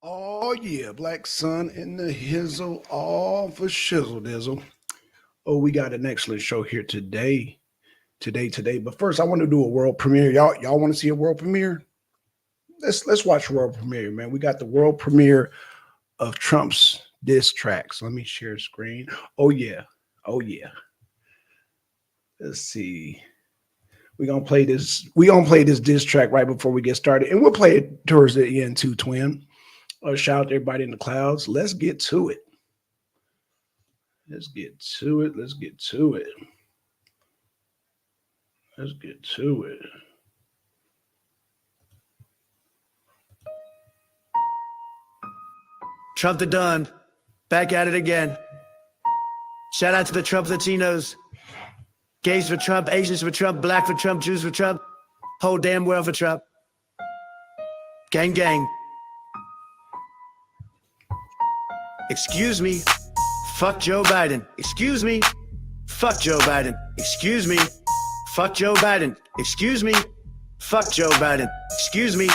Oh yeah, Black Sun in the Hizzle, all for shizzle dizzle. Oh, we got an excellent show here today. But first, I want to do a world premiere. Y'all want to see a world premiere? Let's watch world premiere, man. We got the world premiere of Trump's diss tracks. Let me share screen. Oh yeah. Let's see. We're gonna play this. We're gonna play this diss track right before we get started, and we'll play it towards the end too, twin. Shout out to everybody in the clouds. Let's get to it. Let's get to it. Let's get to it. Let's get to it. Trump the Don, back at it again. Shout out to the Trump Latinos. Gays for Trump, Asians for Trump, black for Trump, Jews for Trump, whole damn world for Trump. Gang, gang. Excuse me. Fuck Joe Biden. Excuse me. Fuck Joe Biden. Excuse me. Fuck Joe Biden. Excuse me. Fuck Joe Biden. Excuse me.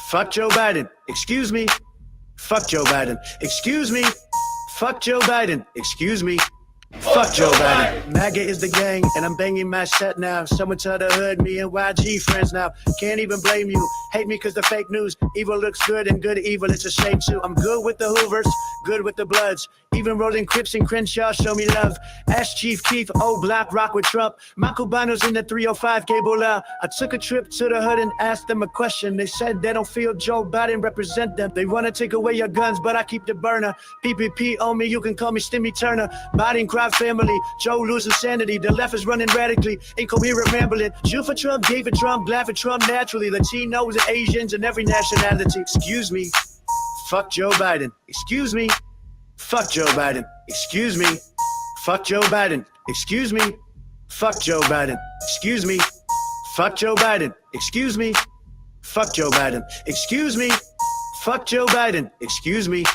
Fuck Joe Biden. Excuse me. Fuck Joe Biden. Excuse me. Fuck Joe Biden. Excuse me. Fuck Joe Biden. MAGA is the gang, and I'm banging my set now. Someone tell the hood, me and YG friends now. Can't even blame you. Hate me cause the fake news. Evil looks good and good evil, it's a shame too. I'm good with the Hoovers, good with the Bloods. Even rolling Crips and Crenshaw show me love. Ask Chief Keef, old Black rock with Trump. My Cubanos in the 305 cable out. I took a trip to the hood and asked them a question. They said they don't feel Joe Biden represent them. They want to take away your guns, but I keep the burner. PPP on me, you can call me Stimmy Turner. Biden cry family, Joe losing sanity. The left is running radically, incoherent rambling. Jew for Trump, gay for Trump, black for Trump naturally. Latinos and Asians and every nationality. Excuse me, fuck Joe Biden. Excuse me, fuck Joe Biden. Excuse me, fuck Joe Biden. Excuse me, fuck Joe Biden. Excuse me, fuck Joe Biden. Excuse me, fuck Joe Biden. Excuse me, fuck Joe Biden. Excuse me,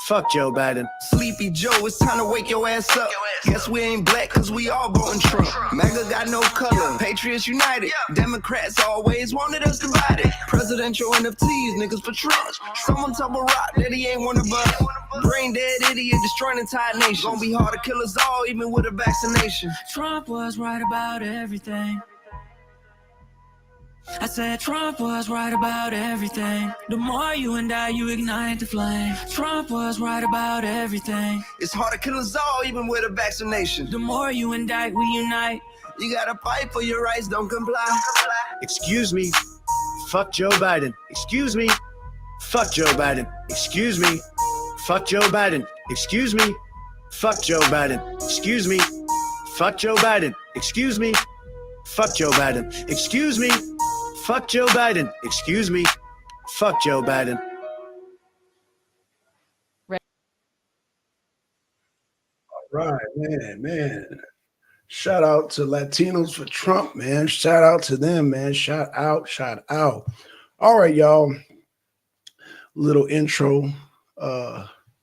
fuck Joe Biden. Sleepy Joe, it's time to wake your ass up. Guess we ain't black cause we all voting Trump. MAGA got no color, Patriots united. Democrats always wanted us divided. Presidential NFTs, niggas for Trump. Someone tell Barack that he ain't one of us. Brain dead idiot destroying entire nation. Gonna be hard to kill us all even with a vaccination. Trump was right about everything. I said Trump was right about everything. The more you indict, you ignite the flame. Trump was right about everything. It's hard to kill us all even with a vaccination. The more you indict, we unite. You gotta fight for your rights, don't comply. Excuse me, fuck Joe Biden. Excuse me, fuck Joe Biden. Excuse me, fuck Joe Biden. Excuse me, fuck Joe Biden. Excuse me, fuck Joe Biden. Excuse me, fuck Joe Biden. Excuse me, fuck Joe Biden. Excuse me, fuck Joe Biden. Right, man. Shout out to Latinos for Trump, man. Shout out to them, man. Shout out. All right, y'all. Little intro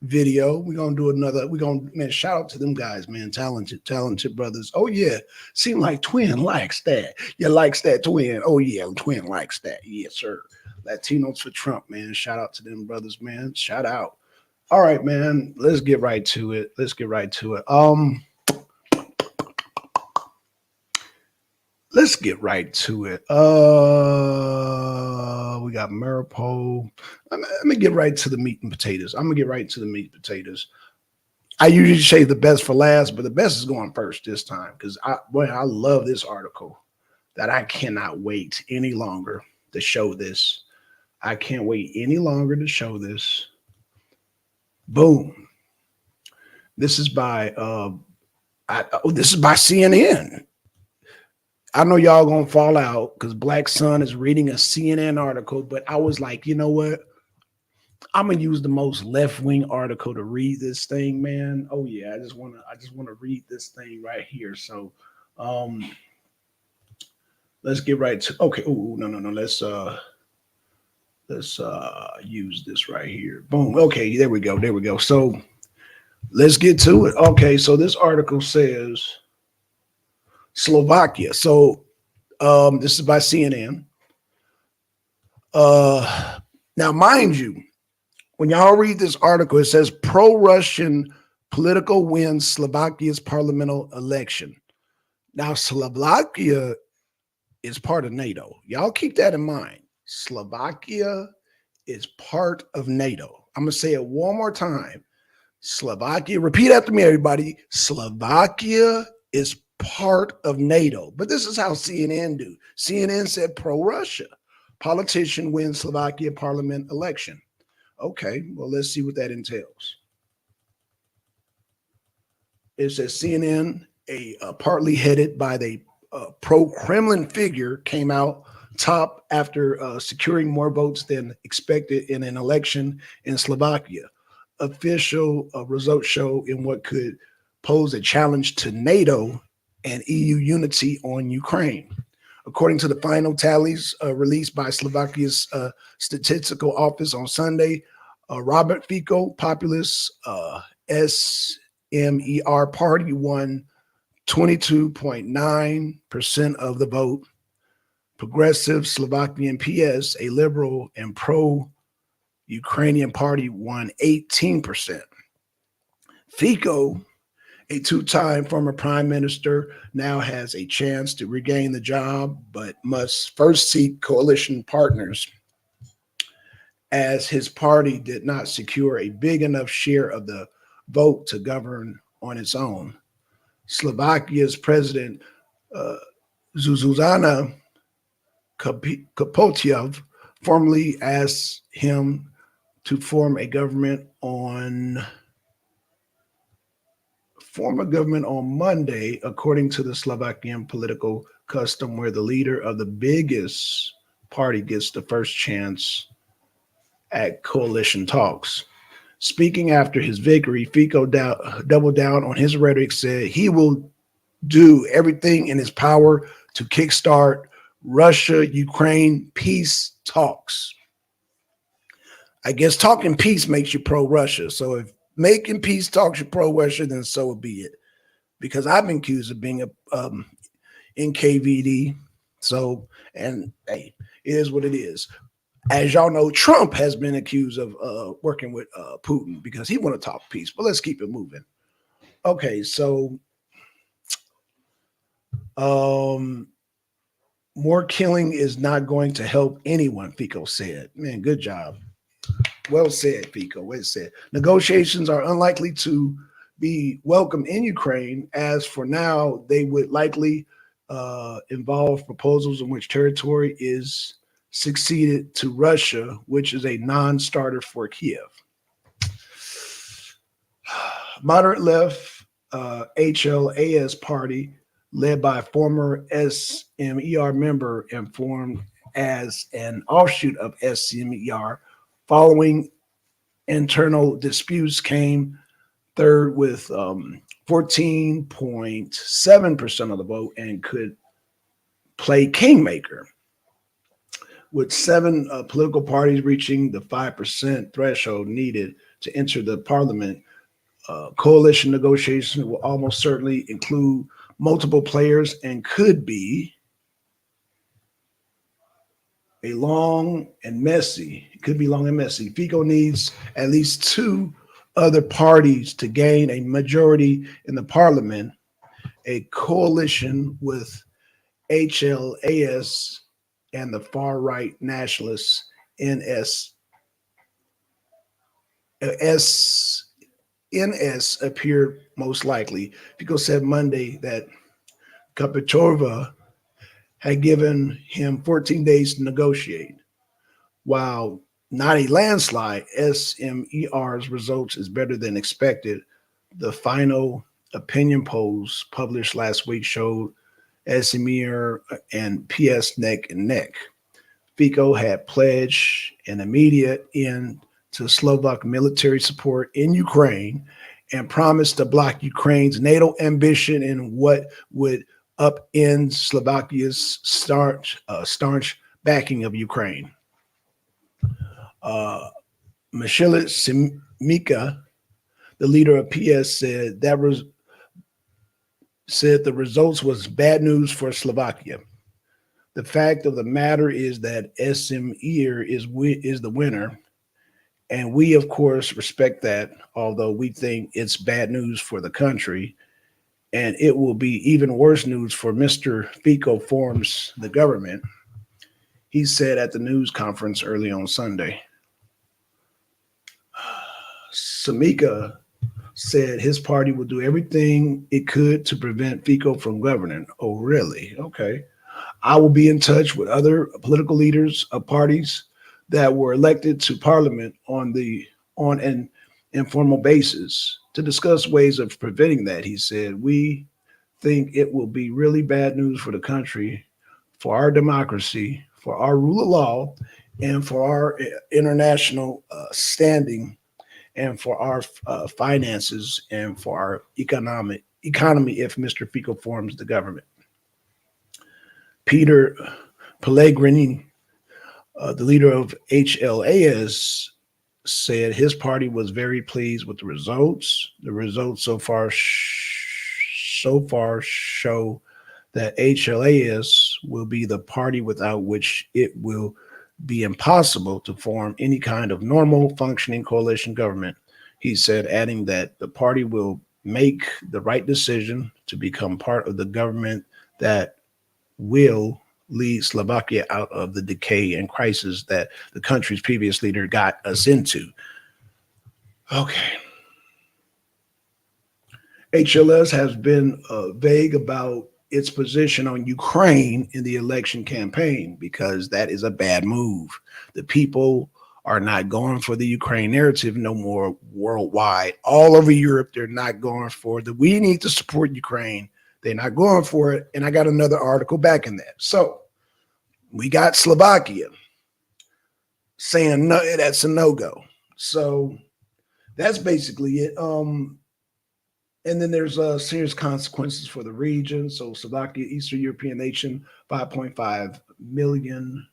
video. We're gonna do another. Man, shout out to them guys, man. Talented brothers. Oh yeah. Seem like Twin likes that. You likes that, Twin. Oh yeah, Twin likes that. Yes, sir. Latinos for Trump, man. Shout out to them brothers, man. Shout out. All right, man. Let's get right to it. Let's get right to it. We got Maripo. I'm gonna get right to the meat and potatoes. I usually save the best for last, but the best is going first this time because I love this article that I cannot wait any longer to show this. I can't wait any longer to show this. Boom. This is by CNN. I know y'all gonna fall out because Black Sun is reading a CNN article, but I was like, you know what? I'm gonna use the most left-wing article to read this thing, man. Oh yeah, I just wanna read this thing right here. So let's get right to no. Let's use this right here. Boom. Okay, there we go. So let's get to it. Okay, so this article says Slovakia. So this is by CNN. Now, mind you, when y'all read this article, it says pro-Russian political wins Slovakia's parliamentary election. Now, Slovakia is part of NATO. Y'all keep that in mind. Slovakia is part of NATO. I'm going to say it one more time. Slovakia, repeat after me, everybody. Slovakia is part of NATO. But this is how CNN do. CNN said pro-Russia. Politician wins Slovakia parliament election. Okay, well, let's see what that entails. It says CNN, partly headed by the pro-Kremlin figure, came out top after securing more votes than expected in an election in Slovakia. Official results show in what could pose a challenge to NATO and EU unity on Ukraine. According to the final tallies released by Slovakia's statistical office on Sunday, Robert Fico, populist SMER party, won 22.9% of the vote. Progressive Slovakian PS, a liberal and pro-Ukrainian party, won 18%. Fico, a two-time former prime minister, now has a chance to regain the job, but must first seek coalition partners, as his party did not secure a big enough share of the vote to govern on its own. Slovakia's president, uh, Zuzana Kapotiev, formally asked him to form a government on Monday, according to the Slovakian political custom, where the leader of the biggest party gets the first chance at coalition talks. Speaking after his victory, Fico doubled down on his rhetoric, said he will do everything in his power to kickstart Russia-Ukraine peace talks. I guess talking peace makes you pro-Russia. So if making peace talks you pro-Russia, then so will be it. Because I've been accused of being a NKVD. So, and hey, it is what it is. As y'all know, Trump has been accused of working with Putin because he want to talk peace. But let's keep it moving. Okay, so more killing is not going to help anyone, Fico said. Man, good job. Well said, Fico. Well said. Negotiations are unlikely to be welcome in Ukraine, as for now, they would likely involve proposals in which territory is succeeded to Russia, which is a non-starter for Kiev. Moderate left HLAS party, led by a former SMER member and formed as an offshoot of SMER, following internal disputes, came third with 14.7% of the vote and could play kingmaker, with seven political parties reaching the 5% threshold needed to enter the parliament. Coalition negotiations will almost certainly include multiple players and could be long and messy. Fico needs at least two other parties to gain a majority in the parliament. A coalition with HLAS and the far-right nationalists NS appeared most likely. Fico said Monday that Kapitova had given him 14 days to negotiate. While not a landslide, SMER's results is better than expected. The final opinion polls published last week showed SMER and PS neck and neck. Fico had pledged an immediate end to Slovak military support in Ukraine and promised to block Ukraine's NATO ambition in what would upend Slovakia's staunch backing of Ukraine. Michele Simika, the leader of PS, said the results was bad news for Slovakia. The fact of the matter is that SMER is the winner, and we, of course, respect that, although we think it's bad news for the country, and it will be even worse news for Mr. Fico forms the government, he said at the news conference early on Sunday. Samika said his party will do everything it could to prevent Fico from governing. Oh, really? Okay. I will be in touch with other political leaders of parties that were elected to parliament on an informal basis to discuss ways of preventing that, he said. We think it will be really bad news for the country, for our democracy, for our rule of law, and for our international standing, and for our finances, and for our economy if Mr. Fico forms the government. Peter Pellegrini, the leader of HLAS, said his party was very pleased with the results. The results so far show that HLAS will be the party without which it will be impossible to form any kind of normal functioning coalition government. He said, adding that the party will make the right decision to become part of the government that will lead Slovakia out of the decay and crisis that the country's previous leader got us into. Okay. HLS has been vague about its position on Ukraine in the election campaign because that is a bad move. The people are not going for the Ukraine narrative no more worldwide. All over Europe, they're not going for the we need to support Ukraine. They're not going for it. And I got another article back in that. So we got Slovakia saying no, that's a no-go. So that's basically it. And then there's serious consequences for the region. So Slovakia, Eastern European nation, 5.5 million.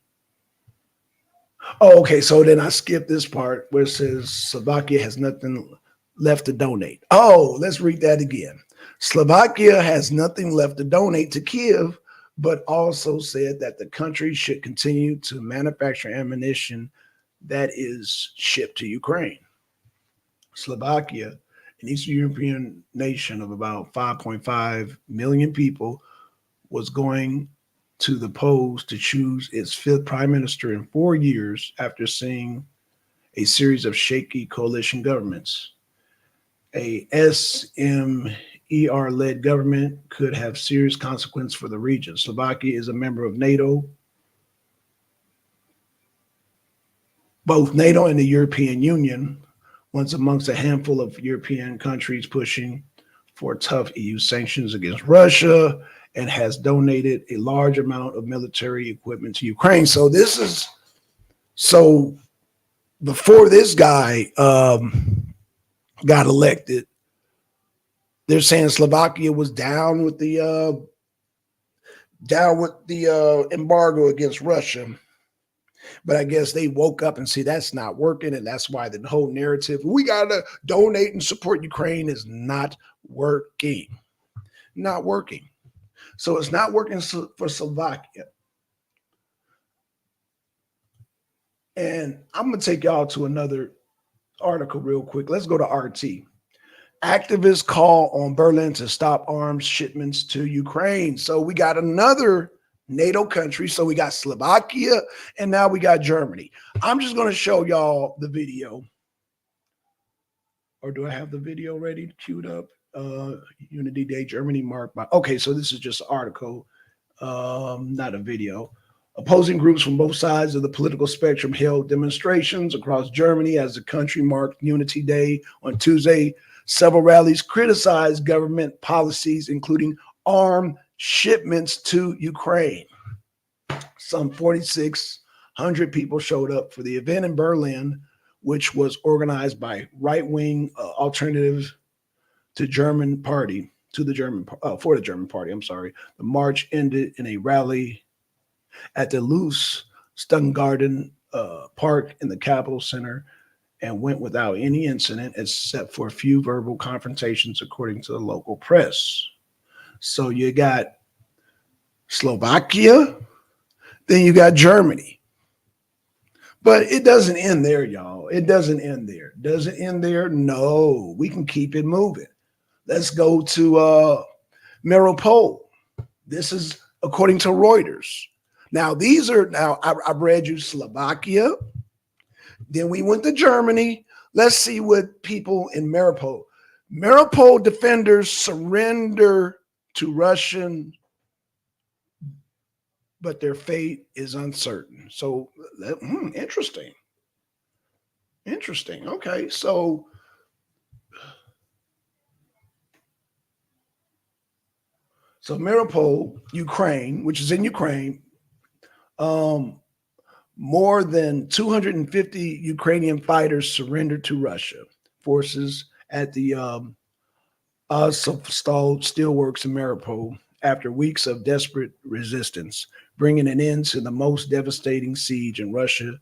Oh, okay. So then I skipped this part where it says Slovakia has nothing left to donate. Oh, let's read that again. Slovakia has nothing left to donate to Kiev, but also said that the country should continue to manufacture ammunition that is shipped to Ukraine. Slovakia, an Eastern European nation of about 5.5 million people, was going to the polls to choose its fifth prime minister in 4 years after seeing a series of shaky coalition governments. A SMER-led government could have serious consequences for the region. Slovakia is a member of NATO, both NATO and the European Union, once amongst a handful of European countries pushing for tough EU sanctions against Russia, and has donated a large amount of military equipment to Ukraine. So before this guy got elected, they're saying Slovakia was down with the embargo against Russia. But I guess they woke up and see that's not working. And that's why the whole narrative, we got to donate and support Ukraine, is not working. Not working. So it's not working for Slovakia. And I'm going to take y'all to another article real quick. Let's go to RT. Activists call on Berlin to stop arms shipments to Ukraine. So we got another NATO country. So we got Slovakia, and now we got Germany. I'm just going to show y'all the video. Or do I have the video ready, queued up? Unity Day, Germany marked by. Okay, so this is just an article, not a video. Opposing groups from both sides of the political spectrum held demonstrations across Germany as the country marked Unity Day on Tuesday. Several rallies criticized government policies, including arms shipments to Ukraine. Some 4,600 people showed up for the event in Berlin, which was organized by right-wing alternative for the German party. I'm sorry. The march ended in a rally at the Lustgarten Park in the Capitol Center and went without any incident except for a few verbal confrontations, according to the local press. So you got Slovakia, then you got Germany. But it doesn't end there, y'all. It doesn't end there. Does it end there? No, we can keep it moving. Let's go to Mariupol. This is according to Reuters. Now, I've read you Slovakia. Then we went to Germany. Let's see what people in Mariupol. Mariupol defenders surrender to Russian, but their fate is uncertain. So, interesting. Interesting. Okay, so Mariupol, Ukraine, which is in Ukraine, more than 250 Ukrainian fighters surrendered to Russia forces at the Azovstal steelworks in Mariupol after weeks of desperate resistance, bringing an end to the most devastating siege in Russian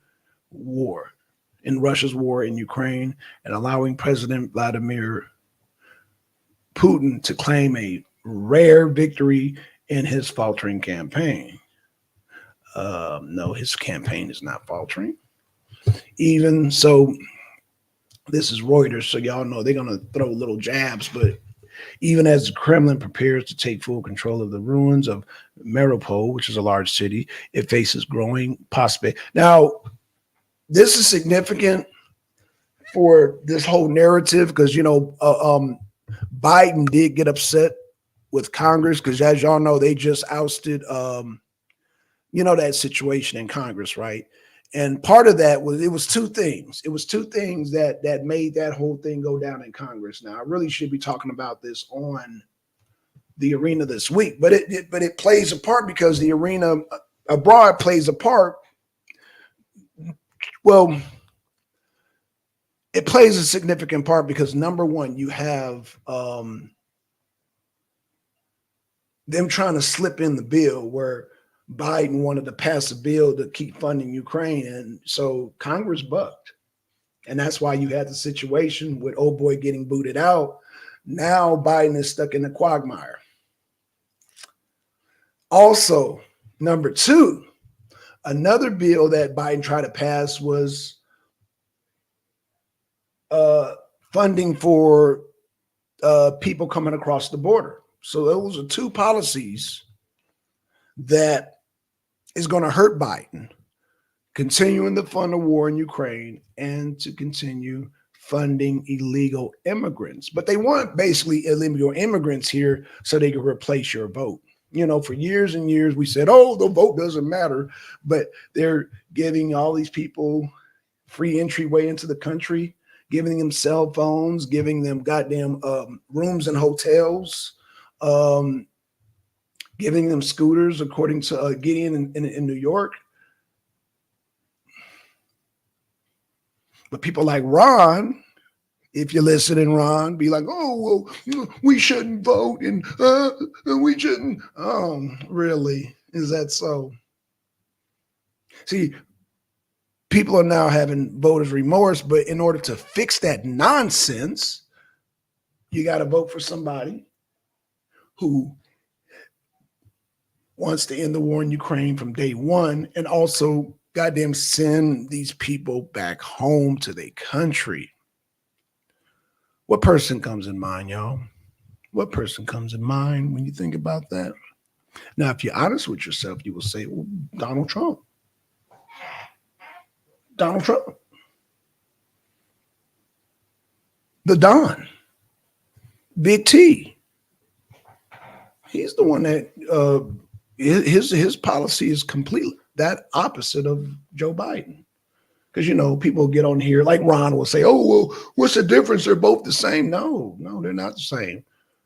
war in Russia's war in Ukraine and allowing President Vladimir Putin to claim a rare victory in his faltering campaign. No, his campaign is not faltering. Even so, this is Reuters, so y'all know they're going to throw little jabs, but even as the Kremlin prepares to take full control of the ruins of Mariupol, which is a large city, it faces growing possibility. Now, this is significant for this whole narrative because, Biden did get upset with Congress because, as y'all know, they just ousted, that situation in Congress, right? And part of that was, it was two things. It was two things that made that whole thing go down in Congress. Now, I really should be talking about this on the arena this week, but it plays a part because the arena abroad plays a part. Well, it plays a significant part because, number one, you have them trying to slip in the bill where Biden wanted to pass a bill to keep funding Ukraine. And so Congress bucked. And that's why you had the situation with old boy getting booted out. Now Biden is stuck in the quagmire. Also, number two, another bill that Biden tried to pass was funding for people coming across the border. So those are two policies that is going to hurt Biden, continuing to fund the war in Ukraine and to continue funding illegal immigrants. But they want basically illegal immigrants here so they can replace your vote. For years and years, we said, oh, the vote doesn't matter, but they're giving all these people free entryway into the country, giving them cell phones, giving them goddamn rooms in hotels, giving them scooters, according to Gideon in New York. But people like Ron, if you're listening, Ron, be like, oh, well, we shouldn't vote and we shouldn't. Oh, really? Is that so? See, people are now having voters' remorse, but in order to fix that nonsense, you got to vote for somebody who wants to end the war in Ukraine from day one and also goddamn send these people back home to their country. What person comes in mind, y'all? What person comes in mind when you think about that? Now, if you're honest with yourself, you will say, well, Donald Trump. Donald Trump. The Don. Big T. He's the one that his policy is completely that opposite of Joe Biden. Because, people get on here, like Ron will say, oh, well, what's the difference? They're both the same. No, they're not the same.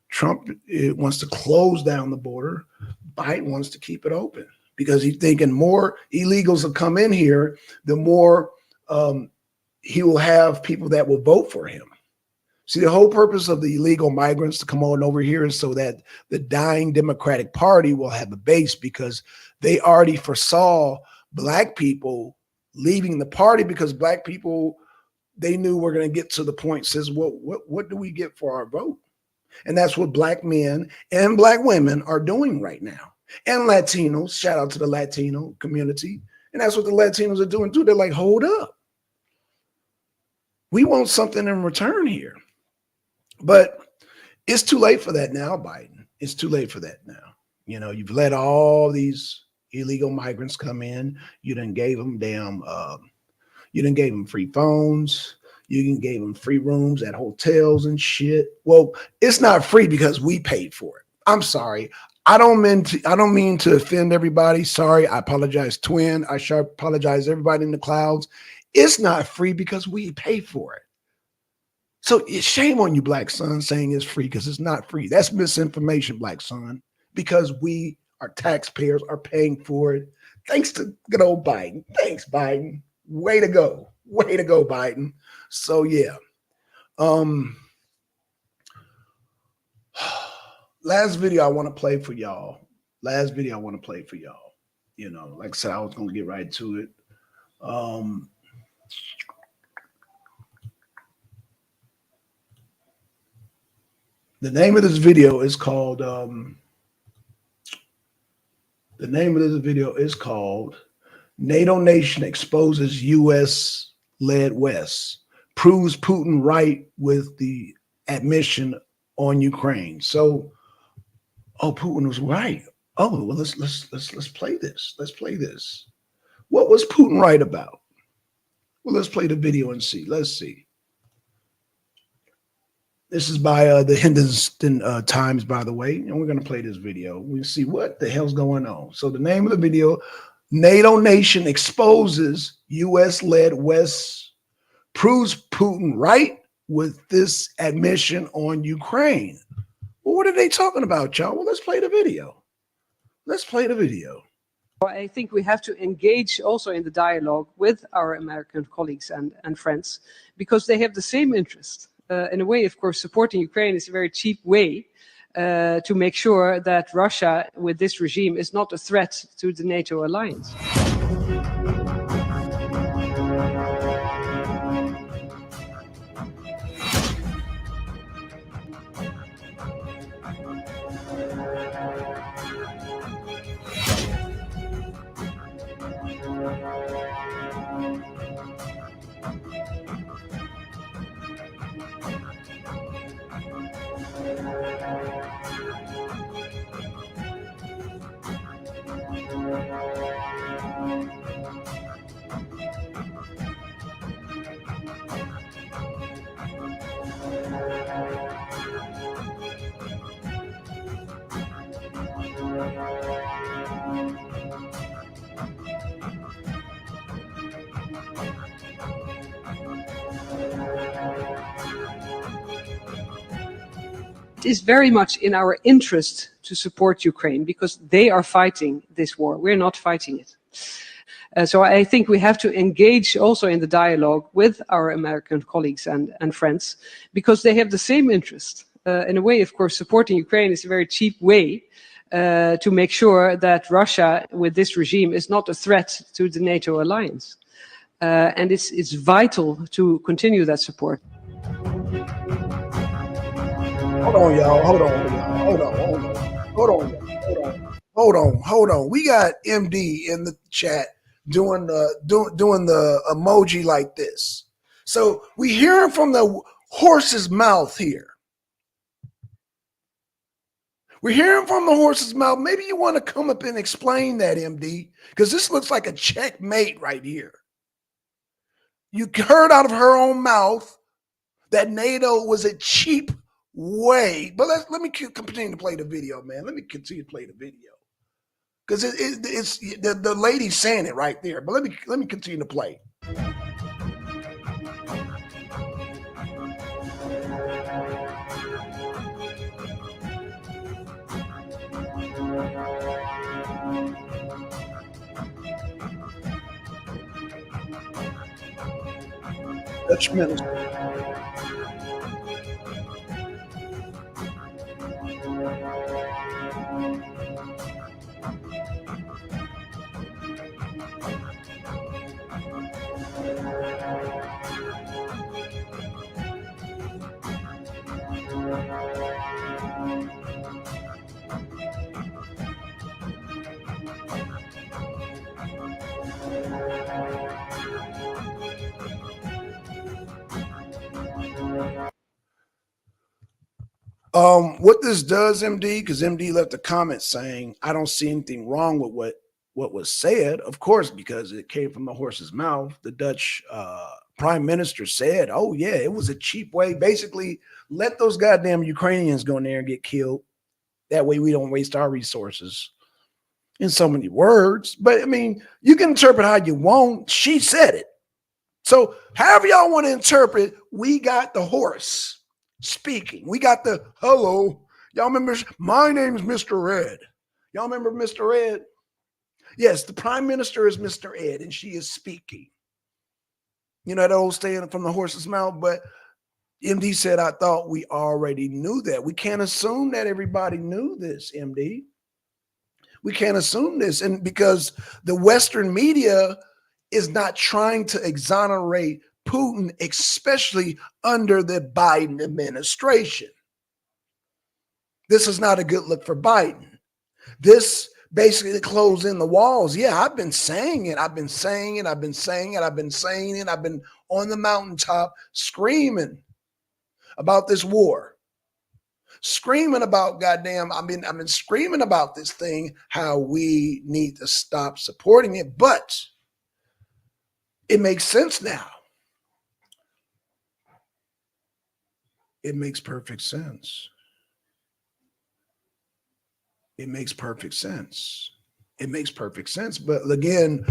Trump wants to close down the border. Biden wants to keep it open because he's thinking more illegals will come in here, the more he will have people that will vote for him. See, the whole purpose of the illegal migrants to come on over here is so that the dying Democratic Party will have a base because they already foresaw Black people leaving the party because Black people, they knew we're going to get to the point says, well, what do we get for our vote? And that's what Black men and Black women are doing right now. And Latinos, shout out to the Latino community. And that's what the Latinos are doing too. They're like, hold up. We want something in return here. But it's too late for that now, Biden. It's too late for that now. You've let all these illegal migrants come in. You done gave them free phones. You gave them free rooms at hotels and shit. Well, it's not free because we paid for it. I'm sorry. I don't mean to offend everybody. Sorry. I apologize, Twin. I apologize, everybody in the clouds. It's not free because we pay for it. So shame on you, Black Son, saying it's free because it's not free. That's misinformation, Black Son, because we, our taxpayers, are paying for it. Thanks to good old Biden. Thanks, Biden. Way to go. Way to go, Biden. So, yeah. Last video I want to play for y'all. Like I said, I was going to get right to it. The name of this video is called NATO nation exposes US led West, proves Putin right with the admission on Ukraine. So, oh, Putin was right. Oh, well, let's play this. Let's play this. What was Putin right about? Well, let's play the video and see. Let's see. This is by the Hindustan Times, by the way, and we're going to play this video. We'll see what the hell's going on. So the name of the video, NATO nation exposes U.S.-led West, proves Putin right with this admission on Ukraine. Well, what are they talking about, y'all? Well, let's play the video. Let's play the video. I think we have to engage also in the dialogue with our American colleagues and friends, because they have the same interest. In a way, of course, supporting Ukraine is a very cheap way to make sure that Russia, with this regime, is not a threat to the NATO alliance. It is very much in our interest to support Ukraine because they are fighting this war. We're not fighting it. So I think we have to engage also in the dialogue with our American colleagues and friends because they have the same interest. In a way, of course, supporting Ukraine is a very cheap way to make sure that Russia, with this regime, is not a threat to the NATO alliance. And it's vital to continue that support. Hold on, y'all. Hold on. We got MD in the chat doing the emoji like this. So we hearing from the horse's mouth here. We're hearing from the horse's mouth. Maybe you want to come up and explain that, MD, because this looks like a checkmate right here. You heard out of her own mouth that NATO was a cheap way. But let me continue to play the video, man. Let me continue to play the video because it's the lady's saying it right there. But let me continue to play. Dutch minister. What this does, MD, because MD left a comment saying, I don't see anything wrong with what was said, of course, because it came from the horse's mouth. The Dutch prime minister said, oh, yeah, it was a cheap way. Basically, let those goddamn Ukrainians go in there and get killed. That way we don't waste our resources. In so many words. But, I mean, you can interpret how you want. She said it. So however y'all want to interpret, we got the horse speaking. We got the hello. Y'all remember, my name's Mr. Ed. Y'all remember Mr. Ed? Yes, the prime minister is Mr. Ed, and she is speaking. You know that old saying from the horse's mouth, but MD said, I thought we already knew that. We can't assume that everybody knew this, MD. We can't assume this. And because the Western media is not trying to exonerate Putin, especially under the Biden administration. This is not a good look for Biden. This basically closing the walls. Yeah, I've been saying it. I've been saying it. I've been saying it. I've been saying it. I've been on the mountaintop screaming about this war. Screaming about goddamn, I've been screaming about this thing, how we need to stop supporting it, but it makes sense now. It makes perfect sense. It makes perfect sense. It makes perfect sense. But again,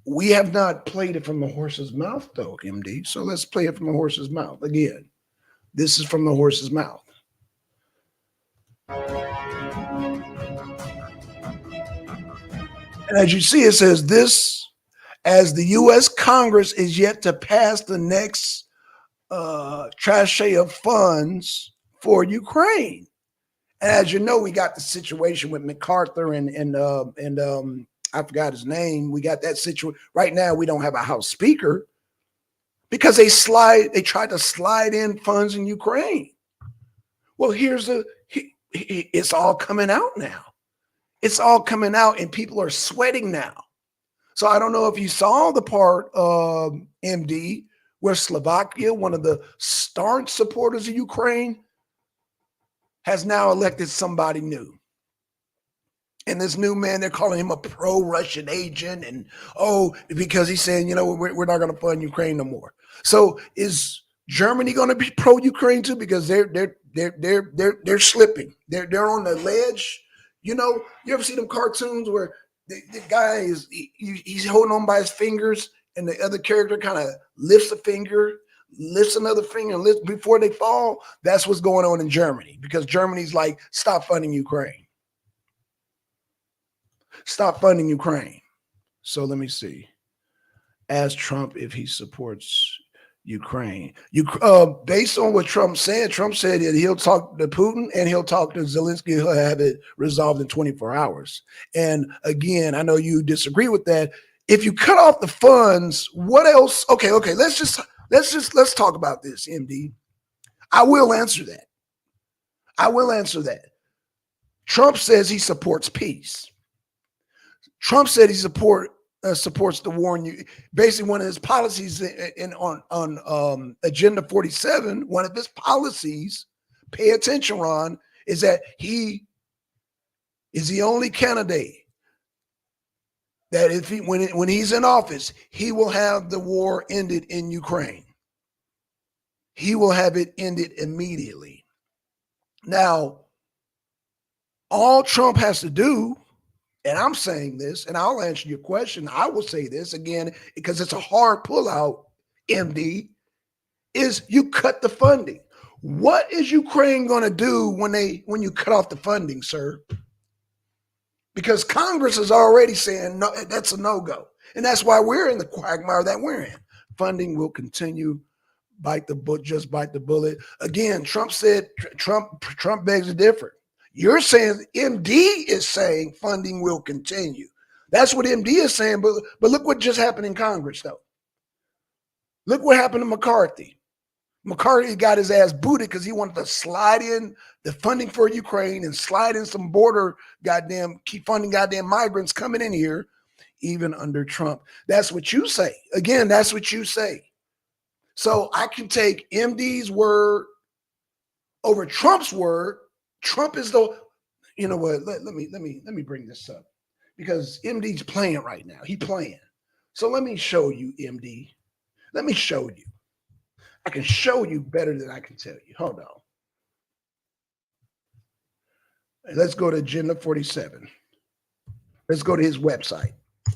we have not played it from the horse's mouth, though, MD. So let's play it from the horse's mouth. Again, this is from the horse's mouth. And as you see, it says this, as the U.S. Congress is yet to pass the next tranche of funds for Ukraine. And as you know, we got the situation with MacArthur and I forgot his name. We got that situation right now. We don't have a House Speaker because they tried to slide in funds in Ukraine. Well, it's all coming out now. It's all coming out, and people are sweating now. So I don't know if you saw the part of MD where Slovakia, one of the staunch supporters of Ukraine, has now elected somebody new. And this new man, they're calling him a pro-Russian agent. And because he's saying, we're not going to fund Ukraine no more. So is Germany going to be pro-Ukraine too? Because they're slipping. They're on the ledge. You ever see them cartoons where the guy he's holding on by his fingers and the other character kind of lifts a finger, lifts another finger, and lifts before they fall? That's what's going on in Germany, because Germany's like, stop funding Ukraine. Stop funding Ukraine. So let me see. Ask Trump if he supports Ukraine. Based on what Trump said that he'll talk to Putin and he'll talk to Zelensky. He'll have it resolved in 24 hours. And again, I know you disagree with that. If you cut off the funds, what else? Okay. Let's talk about this, MD. I will answer that. Trump says he supports peace. Trump said he supports the war in basically one of his policies on Agenda 47. One of his policies, pay attention, Ron, is that he is the only candidate that when he's in office, he will have the war ended in Ukraine. He will have it ended immediately. Now, all Trump has to do, and I'm saying this, and I'll answer your question, I will say this again, because it's a hard pullout, MD, is you cut the funding. What is Ukraine going to do when you cut off the funding, sir? Because Congress is already saying, no, that's a no-go. And that's why we're in the quagmire that we're in. Funding will continue. Bite the bullet. Again, Trump begs to differ. You're saying MD is saying funding will continue. That's what MD is saying. But look what just happened in Congress, though. Look what happened to McCarthy. McCarthy got his ass booted because he wanted to slide in the funding for Ukraine and slide in some border keep funding goddamn migrants coming in here, even under Trump. That's what you say. Again, that's what you say. So I can take MD's word over Trump's word. Trump is you know what? Let me bring this up, because MD's playing right now. He's playing. So let me show you, MD. Let me show you. I can show you better than I can tell you. Hold on. Let's go to Agenda 47. Let's go to his website.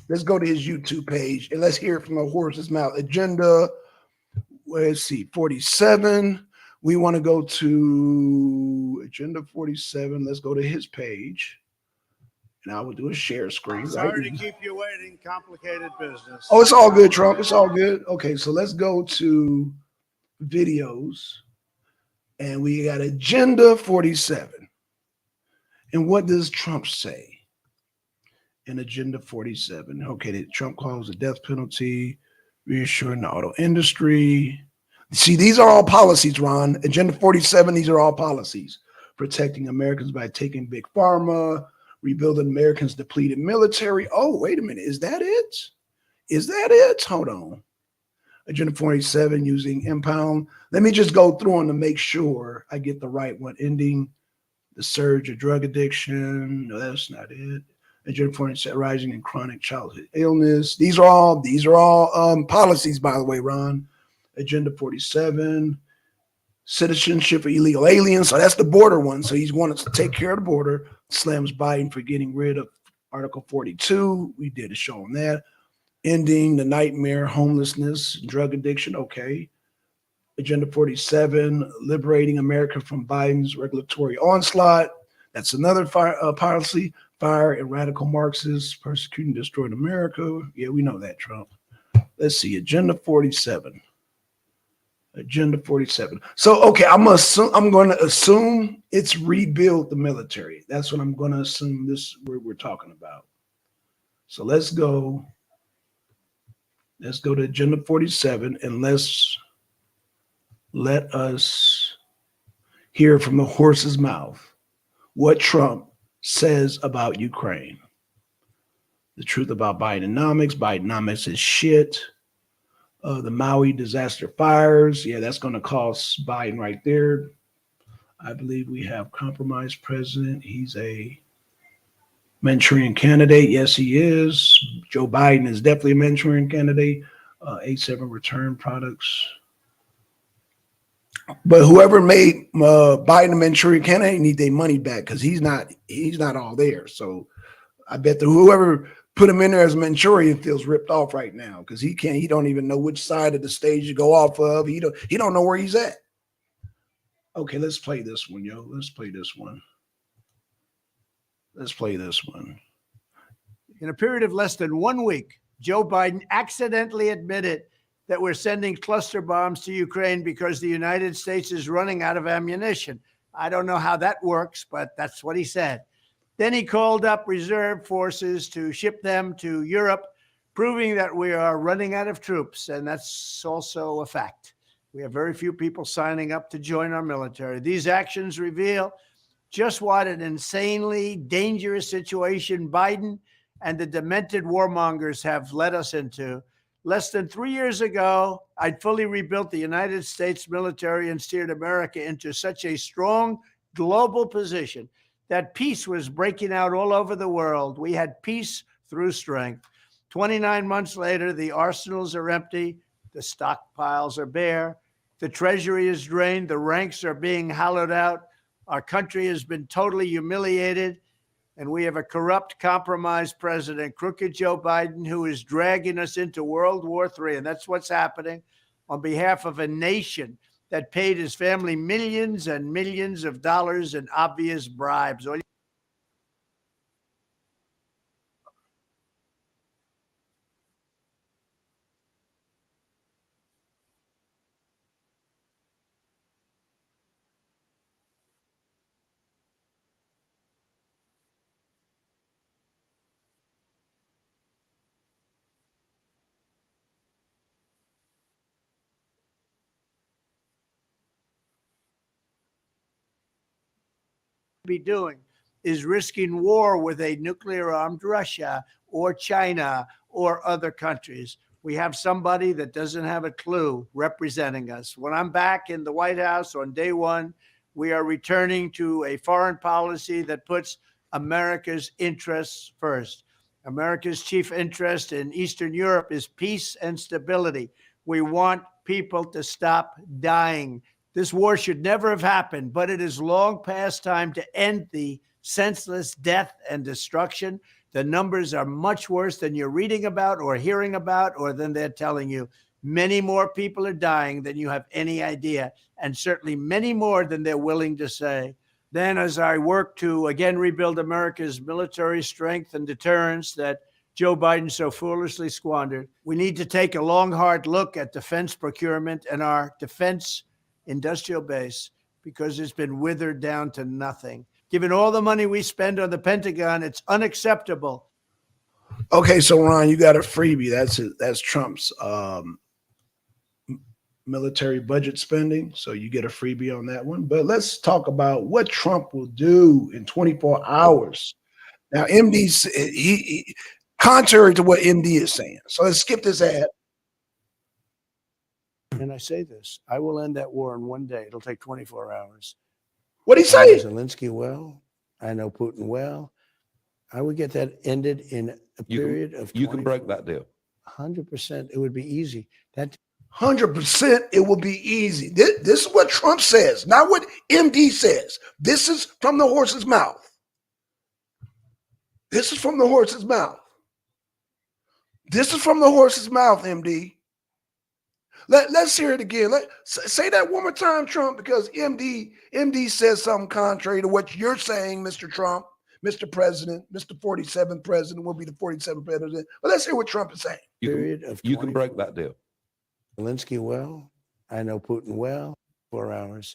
Let's go to his YouTube page, and let's hear it from the horse's mouth. Agenda, let's see, 47. We want to go to Agenda 47. Let's go to his page. And I will do a share screen. Sorry to keep you waiting. Complicated business. Oh, it's all good, Trump. It's all good. Okay, so let's go to videos. And we got Agenda 47. And what does Trump say in Agenda 47? Okay, Trump calls the death penalty, reassuring the auto industry. See, these are all policies, Ron. Agenda 47, these are all policies. protecting Americans by taking big pharma, rebuilding Americans' depleted military. Oh, wait a minute. Is that it? Is that it? Hold on. Agenda 47 using impound. Let me just go through them to make sure I get the right one. Ending the surge of drug addiction. No, that's not it. Agenda 47 rising in chronic childhood illness. These are all policies, by the way, Ron. Agenda 47, citizenship for illegal aliens. So that's the border one. So he's wanted to take care of the border. Slams Biden for getting rid of Article 42. We did a show on that. Ending the nightmare, homelessness, drug addiction. Okay. Agenda 47, liberating America from Biden's regulatory onslaught. That's another policy. Fire and radical Marxists persecuting, destroying America. Yeah, we know that, Trump. Let's see. Agenda 47. Agenda 47. So, okay, I'm going to assume it's rebuild the military. That's what I'm going to assume this we're talking about. So let's go. Let's go to Agenda 47 and let us hear from the horse's mouth what Trump says about Ukraine. The truth about Bidenomics. Bidenomics is shit. The Maui disaster fires. Yeah, that's going to cost Biden right there. I believe we have compromised president. He's a Manchurian candidate. Yes, he is. Joe Biden is definitely a Manchurian candidate. A7 return products. But whoever made Biden a Manchurian candidate need their money back because he's not all there. So I bet that whoever put him in there as Manchurian feels ripped off right now because he don't even know which side of the stage to go off of. He don't know where he's at. Okay, let's play this one, yo. Let's play this one. Let's play this one. In a period of less than 1 week, Joe Biden accidentally admitted that we're sending cluster bombs to Ukraine because the United States is running out of ammunition. I don't know how that works, but that's what he said. Then he called up reserve forces to ship them to Europe, proving that we are running out of troops. And that's also a fact. We have very few people signing up to join our military. These actions reveal just what an insanely dangerous situation Biden and the demented warmongers have led us into. Less than 3 years ago, I'd fully rebuilt the United States military and steered America into such a strong global position that peace was breaking out all over the world. We had peace through strength. 29 months later, the arsenals are empty, the stockpiles are bare, the treasury is drained, the ranks are being hollowed out. Our country has been totally humiliated, and we have a corrupt, compromised president, crooked Joe Biden, who is dragging us into World War III. And that's what's happening on behalf of a nation that paid his family millions and millions of dollars in obvious bribes. Be doing is risking war with a nuclear armed Russia or China or other countries. We have somebody that doesn't have a clue representing us. When I'm back in the White House on day one, we are returning to a foreign policy that puts America's interests first. America's chief interest in Eastern Europe is peace and stability. We want people to stop dying. This war should never have happened, but it is long past time to end the senseless death and destruction. The numbers are much worse than you're reading about or hearing about or than they're telling you. Many more people are dying than you have any idea, and certainly many more than they're willing to say. Then, as I work to again rebuild America's military strength and deterrence that Joe Biden so foolishly squandered, we need to take a long, hard look at defense procurement and our defense industrial base, because it's been withered down to nothing. Given all the money we spend on the Pentagon, it's unacceptable. Okay, so Ron, you got a freebie. That's Trump's military budget spending. So you get a freebie on that one. But let's talk about what Trump will do in 24 hours. Now, contrary to what MD is saying. So let's skip this ad. And I say this, I will end that war in one day. It'll take 24 hours. What'd he I know say? Zelensky well. I know Putin well. I would get that ended in a period of 24. You can break that deal. 100%. It would be easy. That 100% it will be easy. This is what Trump says, not what MD says. This is from the horse's mouth. This is from the horse's mouth. This is from the horse's mouth, MD. Let's hear it again. Say that one more time, Trump, because MD says something contrary to what you're saying, Mr. Trump, Mr. President, Mr. 47th President will be the 47th President. But let's hear what Trump is saying. You can break that deal. Zelensky well. I know Putin well. 4 hours.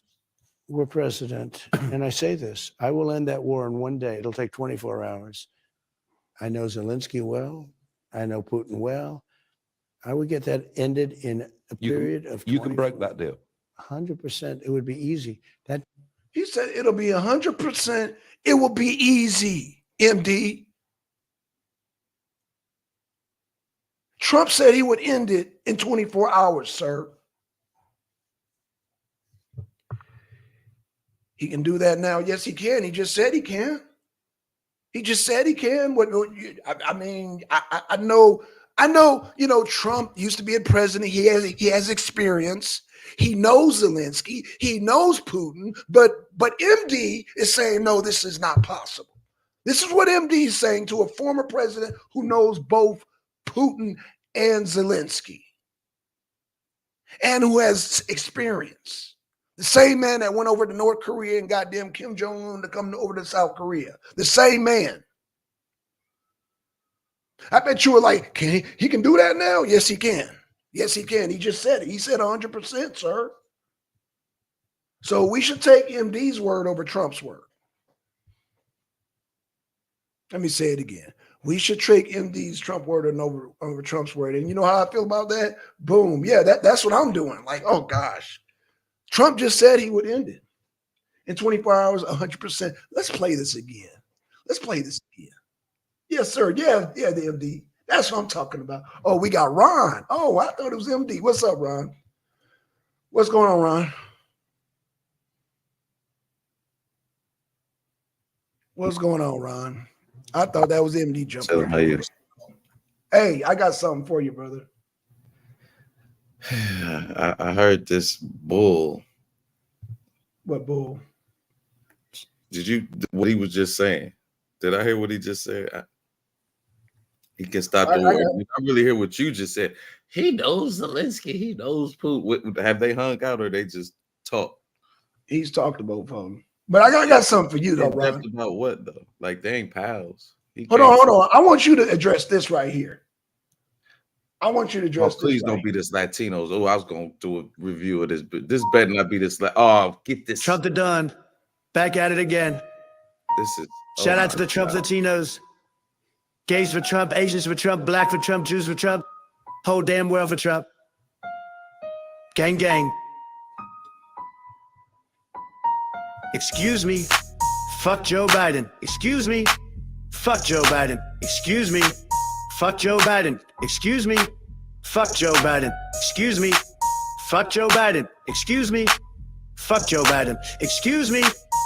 We're president. And I say this, I will end that war in one day. It'll take 24 hours. I know Zelensky well. I know Putin well. I would get that ended in a period of 24. You can break that deal. 100%. It would be easy. That He said it'll be 100%. It will be easy, MD. Trump said he would end it in 24 hours, sir. He can do that now. Yes, he can. He just said he can. He just said he can. I mean, I know. You know, Trump used to be a president. He has experience. He knows Zelensky. He knows Putin. But MD is saying no. This is not possible. This is what MD is saying to a former president who knows both Putin and Zelensky, and who has experience. The same man that went over to North Korea and got them Kim Jong-un to come over to South Korea. The same man. I bet you were like, he can do that now? Yes, he can. Yes, he can. He just said it. He said 100%, sir. So we should take MD's word over Trump's word. Let me say it again. We should take MD's Trump word and over Trump's word. And you know how I feel about that? Boom. Yeah, that's what I'm doing. Like, oh gosh. Trump just said he would end it in 24 hours, 100%. Let's play this again. Let's play this again. Yes, sir. Yeah, the MD. That's what I'm talking about. Oh, we got Ron. Oh, I thought it was MD. What's up, Ron? What's going on, Ron? What's going on, Ron? I thought that was MD jumping. So how you? Hey, I got something for you, brother. I heard this bull. What bull? Did you? What he was just saying? Did I hear what he just said? He can stop the war. I really hear what you just said. He knows Zelensky. He knows Putin. Have they hung out or they just talk? He's talked to both of them. But I got something for you, though, Ron. About what, though? Like, they ain't pals. Hold on. I want you to address this right here. I want you to address this. Please don't be this Latinos. Oh, I was going to do a review of this, but this better not be this. Oh, get this. Trump the Don. Back at it again. This is. Shout out to the Trump Latinos. Gays for Trump, Asians for Trump, black for Trump, Jews for Trump. Whole damn world for Trump. Gang, gang. Excuse me. Fuck Joe Biden. Excuse me. Fuck Joe Biden. Excuse me. Fuck Joe Biden. Excuse me. Fuck Joe Biden. Excuse me. Fuck Joe Biden. Excuse me. Fuck Joe Biden. Excuse me.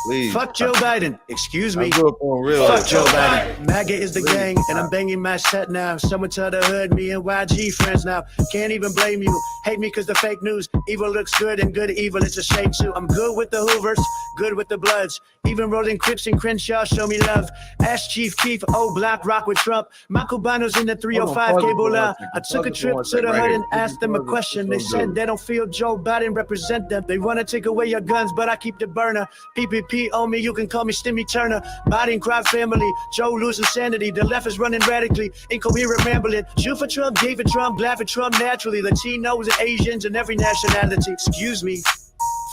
Please. Fuck Joe Biden. Excuse me. I grew up on real. Fuck Joe Biden. MAGA is the gang, and I'm banging my set now. Someone tell the hood, me and YG friends now. Can't even blame you. Hate me cause the fake news. Evil looks good and good evil is a shade too. I'm good with the Hoovers, good with the Bloods. Even rolling Crips and Crenshaw show me love. Ask Chief Keef, old Black Rock with Trump. My Cubano's in the 305 cable out. I took a trip to the hood and asked them a question. They said they don't feel Joe Biden represent them. They want to take away your guns, but I keep the burner. PPP on me, you can call me Stimmy Turner. Biden crowd family, Joe losing sanity. The left is running radically, incoherent rambling. Jew for Trump, gay for Trump, black for Trump naturally. Latinos and Asians and every nationality. Excuse me.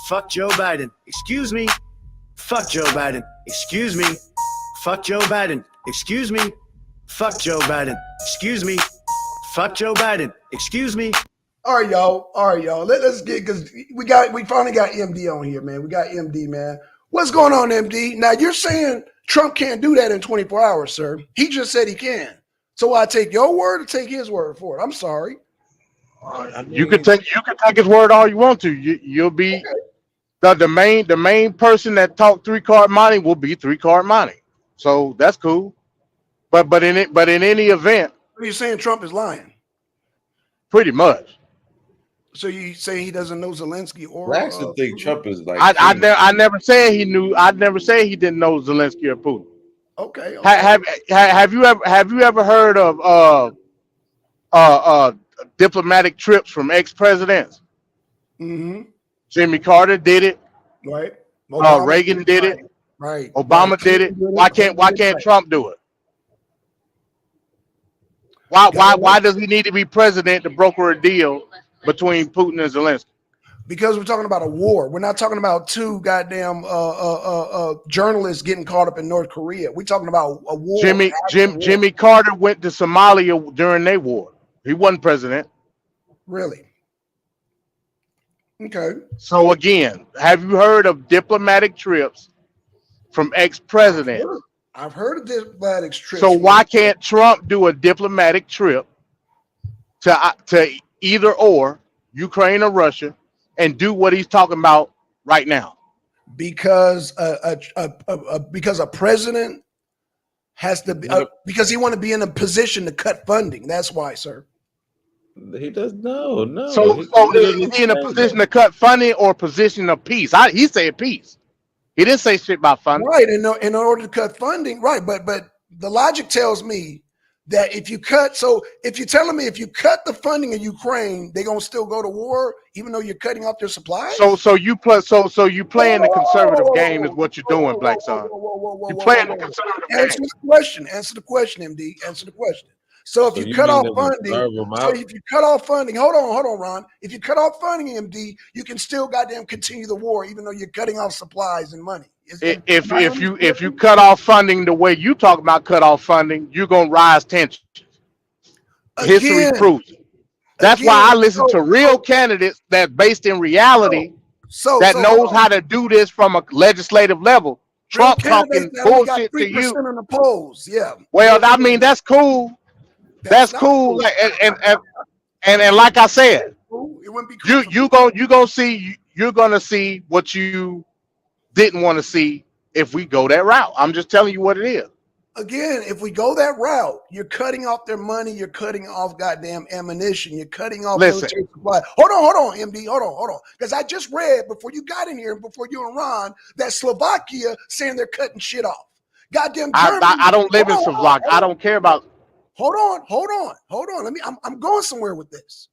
Fuck Joe Biden. Excuse me. Fuck Joe Biden. Excuse me. Fuck Joe Biden. Excuse me. Fuck Joe Biden. Excuse me. Fuck Joe Biden. Excuse me. All right, y'all. All right, y'all. Let's get because we finally got MD on here, man. We got MD, man. What's going on, MD? Now you're saying Trump can't do that in 24 hours, sir. He just said he can. So I take your word or take his word for it. I'm sorry. You can take his word all you want to. You'll be the main person that talk 3-card money will be 3-card money. So that's cool. But in any event, Are you saying Trump is lying? pretty much. So you say he doesn't know Zelensky or I actually think Trump is like I never said he knew. I never said he didn't know Zelensky or Putin. Okay. Have you ever heard of diplomatic trips from ex-presidents? Mm-hmm. Jimmy Carter did it. Right. Reagan did it. Right. Obama did it. Why can't Trump do it? Why does he need to be president to broker a deal between Putin and Zelensky? Because we're talking about a war. We're not talking about two goddamn journalists getting caught up in North Korea. We're talking about a war. Jimmy Carter went to Somalia during their war. He wasn't president. Really? Okay. So again, have you heard of diplomatic trips from ex-presidents? I've heard of diplomatic trips. So why can't Trump do a diplomatic trip to either or Ukraine or Russia and do what he's talking about right now? Because a president has to be because he want to be in a position to cut funding. That's why, sir. He does no. So is he in a position to cut funding or position of peace? He said peace. He didn't say shit about funding. Right, in order to cut funding, right? But the logic tells me that if you're telling me if you cut the funding in Ukraine, they're gonna still go to war, even though you're cutting off their supplies. So you playing the conservative game is what you're doing, Black Son. You're playing the conservative game. Answer the question. Answer the question, MD. Answer the question. So if you cut off funding, hold on, Ron. If you cut off funding, MD, you can still goddamn continue the war, even though you're cutting off supplies and money. If you cut off funding the way you talk about cut off funding, you're gonna rise tensions. History proves it. That's why I listen to real candidates that based in reality that knows how to do this from a legislative level. Trump talking bullshit to you. In the polls, yeah. Well, I mean that's cool. That's cool. And like I said, you're gonna see what you didn't want to see if we go that route. I'm just telling you what it is. Again, if we go that route, you're cutting off their money, you're cutting off goddamn ammunition, you're cutting off military supply. Hold on, MD, hold on. Because I just read before you got in here, before you and Ron, that Slovakia saying they're cutting shit off. Goddamn Germany. I don't live in Slovakia. I don't care about. Hold on. I'm going somewhere with this.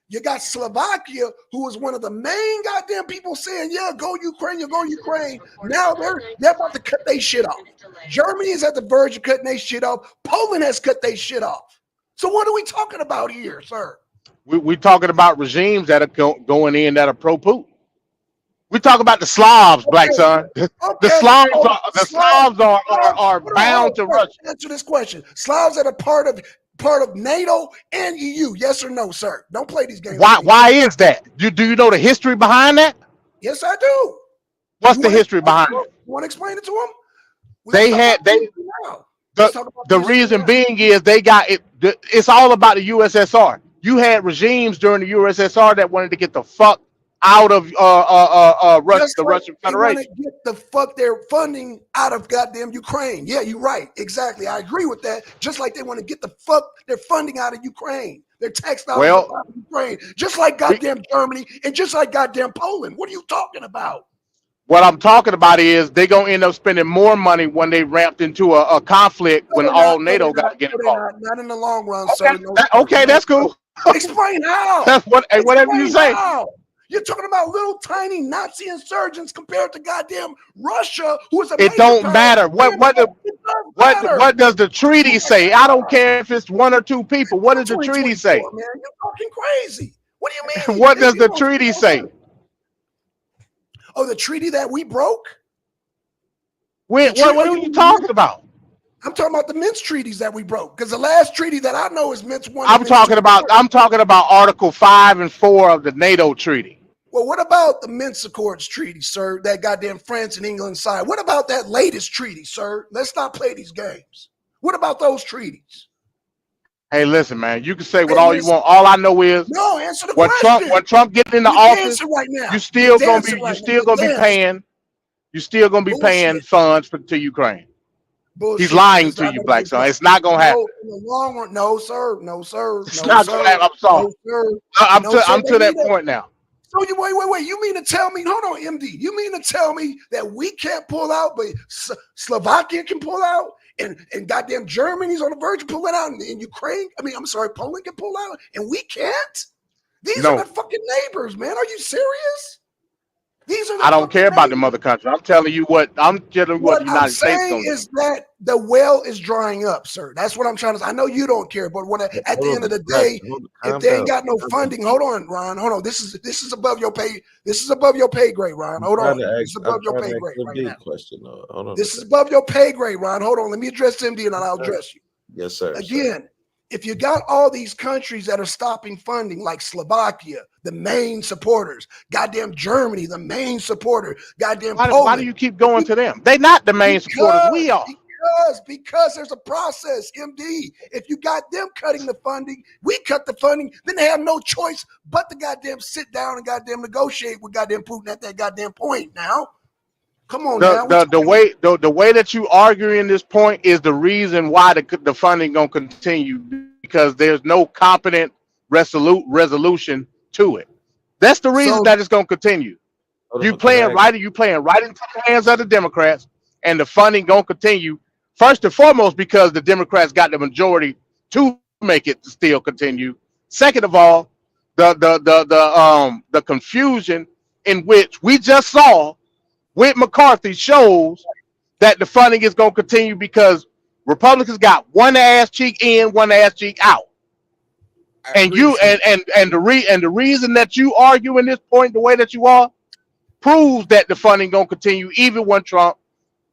You got Slovakia, who was one of the main goddamn people saying, yeah, go Ukraine, you're going Ukraine. Now they're about to cut their shit off. Germany is at the verge of cutting their shit off. Poland has cut their shit off. So what are we talking about here, sir? We're talking about regimes that are going in that are pro-Putin. We talk about the Slavs, Black Son. The Slavs are bound to Russia. Answer this question. Slavs that are part of NATO and EU, yes or no, sir? Don't play these games. Why is that? Do you know the history behind that? Yes, I do. What's the history behind it? You want to explain it to them? The reason being is they got it. It's all about the USSR. You had regimes during the USSR that wanted to get the fuck out of Russia, the Russian Federation. They want to get the fuck their funding out of goddamn Ukraine. Yeah, you're right. Exactly. I agree with that. Just like they want to get the fuck their funding out of Ukraine. Their tax dollars out of Ukraine. Just like goddamn Germany and just like goddamn Poland. What are you talking about? What I'm talking about is they're going to end up spending more money when they ramped into a conflict when all NATO got to get involved. Not in the long run, okay. sir. Okay, that's cool. Explain how. That's whatever you say. You're talking about little tiny Nazi insurgents compared to goddamn Russia, who is a It don't matter. What does the treaty say? I don't care if it's one or two people. What does the treaty say? Man, you're talking crazy. What do you mean? What does the treaty say? Oh, the treaty that we broke? What are you talking about? I'm talking about the Minsk treaties that we broke. Because the last treaty that I know is Minsk 1 and I'm Minsk talking 2. about Article 5 and 4 of the NATO treaty. Well, what about the Minsk Accords treaty, sir? That goddamn France and England signed. What about that latest treaty, sir? Let's not play these games. What about those treaties? Hey, listen, man. You can say what Hey, all you listen. want. All I know is No, answer the when question. Trump gets into You're office, dancing right now. you still gonna be Bullshit. paying funds to Ukraine. Bullshit. He's lying It's to not you, gonna Black get Son. done. It's not gonna happen. No, in the long run, no, sir. No, sir. It's No, not sir. gonna happen. I'm sorry. No, sir. I'm No, sir. to that point now. So you wait. You mean to tell me? Hold on, MD. You mean to tell me that we can't pull out, but Slovakia can pull out, and goddamn Germany's on the verge of pulling out, and Ukraine? I mean, I'm sorry, Poland can pull out, and we can't? These are No. the fucking neighbors, man. Are you serious? These are the I don't fucking care about the neighbors. mother country. I'm telling you what the What I'm United States saying gonna do. is that the well is drying up, sir. That's what I'm trying to say. I know you don't care, but at the end of the day, if they ain't got no funding, hold on, Ron. Hold on. This is above your pay. This is above your pay grade, Ron. Hold on. This is above your pay grade right now. Hold on. This is above your pay grade, Ron. Hold on. Let me address MD and I'll address you. Yes, sir. Again, if you got all these countries that are stopping funding, like Slovakia, the main supporters, goddamn Germany, the main supporter, goddamn Poland. Why do you keep going to them? They're not the main supporters. We are. Because there's a process, MD. If you got them cutting the funding, we cut the funding, then they have no choice but to goddamn sit down and goddamn negotiate with goddamn Putin at that goddamn point now. Come on now. The way that you arguing this point is the reason why the funding gonna continue, because there's no competent resolution to it. That's the reason that it's gonna continue. You playing right into the hands of the Democrats, and the funding gonna continue. First and foremost, because the Democrats got the majority to make it still continue. Second of all, the confusion in which we just saw with McCarthy shows that the funding is going to continue, because Republicans got one ass cheek in, one ass cheek out. And the reason that you argue in this point the way that you are proves that the funding going to continue even when Trump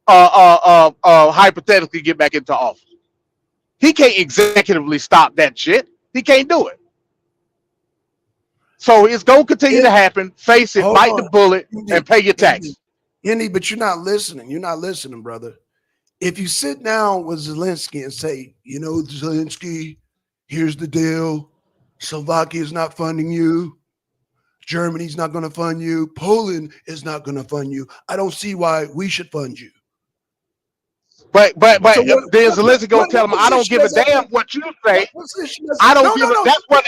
hypothetically get back into office. He can't executively stop that shit. He can't do it. So it's going to continue to happen. Face it, bite the bullet, and pay your taxes. Indy, but you're not listening. You're not listening, brother. If you sit down with Zelensky and say, Zelensky, here's the deal. Slovakia is not funding you. Germany's not going to fund you. Poland is not going to fund you. I don't see why we should fund you. But then Zelensky gonna tell him, I don't give a damn what you say. I don't give a. That's what.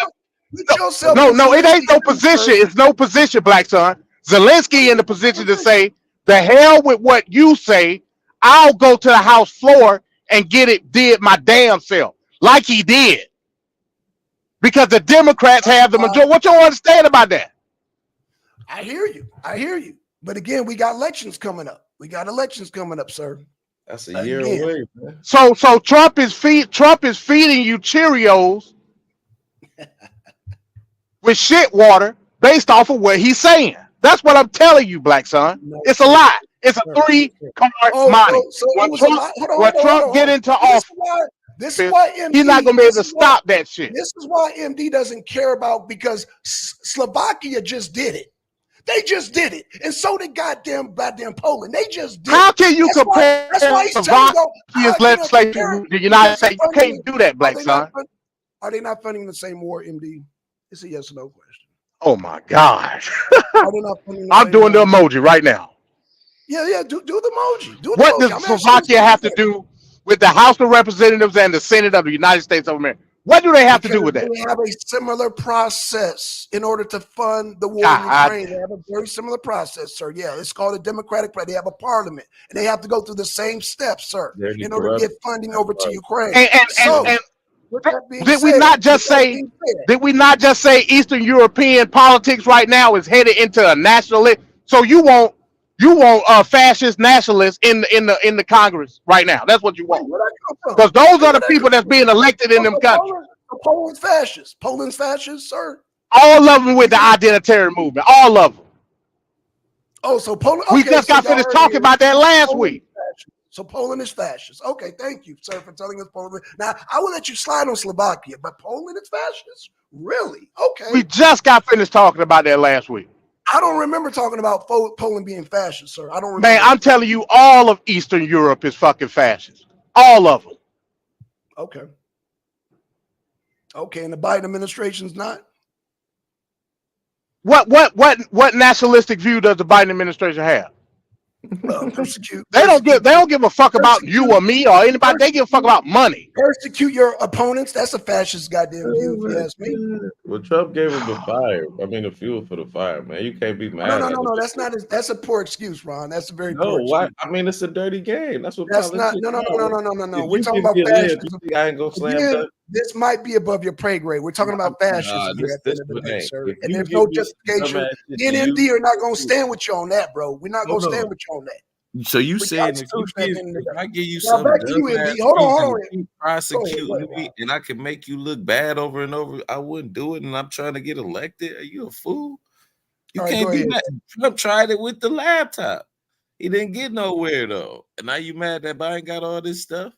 No, it ain't no position. It's no position, Black Son. Zelensky in the position to say, the hell with what you say. I'll go to the House floor and did my damn self, like he did. Because the Democrats have the majority. What you understand about that? I hear you. But again, we got elections coming up. Sir. That's a year away, man. So Trump is feeding you Cheerios with shit water based off of what he's saying. That's what I'm telling you, Black Son. It's a lie. It's a 3-card money. When Trump get into office, this is why MD, he's not gonna be able to stop that shit. This is why MD doesn't care about, because Slovakia just did it. They just did it, and so did goddamn Poland. They just did. How can you compare Slovakia's legislation to the United States? You can't do that, Black Son. Are they not funding the same war, MD? It's a yes or no question. Oh my God! I'm doing the emoji right now. Yeah. Do the emoji. What does Slovakia have to do with the House of Representatives and the Senate of the United States of America? What do they have to do with that? They have a similar process in order to fund the war in Ukraine. They have a very similar process, sir. Yeah, it's called a democratic. They have a parliament, and they have to go through the same steps, sir, in order to get funding over to Ukraine. Did we not just say Eastern European politics right now is headed into a nationalist? So you want fascist nationalists in the Congress right now? That's what you want. Because those are the people that's being elected in them countries. Poland's fascist. Poland's fascist, sir. All of them with the identitarian movement. All of them. Oh, so Poland. We just got finished talking about that last week. So Poland is fascist. Okay, thank you, sir, for telling us Poland. Now, I will let you slide on Slovakia, but Poland is fascist? Really? Okay. We just got finished talking about that last week. I don't remember talking about Poland being fascist, sir. I don't remember. Man, I'm telling you, all of Eastern Europe is fucking fascist. All of them. Okay. Okay, and the Biden administration's not? What nationalistic view does the Biden administration have? Persecute. They don't give a fuck about you or me or anybody. They give a fuck about money. Persecute your opponents. That's a fascist goddamn view, if you ask me. Well, Trump gave him the fire. I mean, the fuel for the fire, man. You can't be mad. No. That's a poor excuse, Ron. That's a very poor why? excuse. I mean, it's a dirty game. That's what. That's not. No. We're talking about fascism. I ain't gonna slam dunk. This might be above your pay grade. We're talking about fascism here at the end of the day, sir. And there's no justification. NMD are not going to stand with you on that, bro. We're not going to stand with you on that. So you saying if I give you now some back to you, MD. Hold on. Prosecute me, and I can make you look bad over and over, I wouldn't do it. And I'm trying to get elected. Are you a fool? You can't be mad. Trump tried it with the laptop. He didn't get nowhere though. And now you mad that Biden got all this stuff?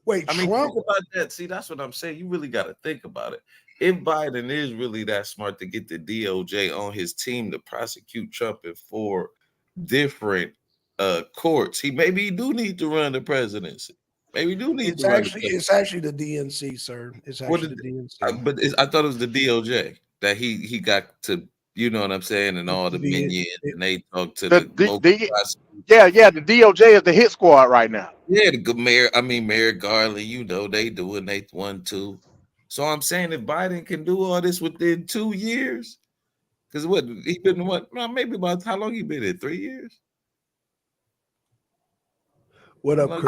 Wait, I mean, Trump? think about that. See, that's what I'm saying. You really got to think about it. If Biden is really that smart to get the DOJ on his team to prosecute Trump in 4 different courts, maybe he do need to run the presidency. Maybe do need it's to it's actually the DNC, sir. It's actually the DNC. But I thought it was the DOJ that he got to, you know what I'm saying, and all the minions, and they talk to the the DOJ is the hit squad right now. Yeah, the good mayor. I mean, Mayor Garland. You know they doing they 1-2. So I'm saying if Biden can do all this within 2 years, because what he been maybe about how long he been in 3 years. What up, Chris?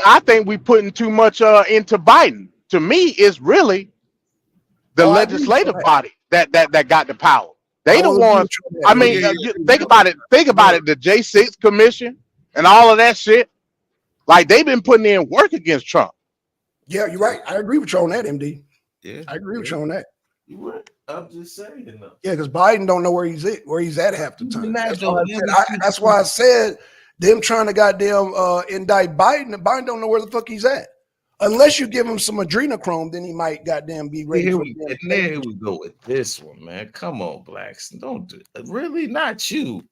I think we putting too much into Biden. To me, it's really the legislative body that got the power. They the ones. I mean, think about it. Think about it. The J6 commission and all of that shit. Like they've been putting in work against Trump. Yeah, you're right. I agree with you on that, MD. Yeah, I agree with you on that. You right. I'm just saying though. Yeah, because Biden don't know where he's at half the time. That's why I said them trying to goddamn indict Biden. Biden don't know where the fuck he's at. Unless you give him some adrenochrome, then he might goddamn be ready. Here we go with this one, man. Come on, blacks. Don't do it. Really, not you.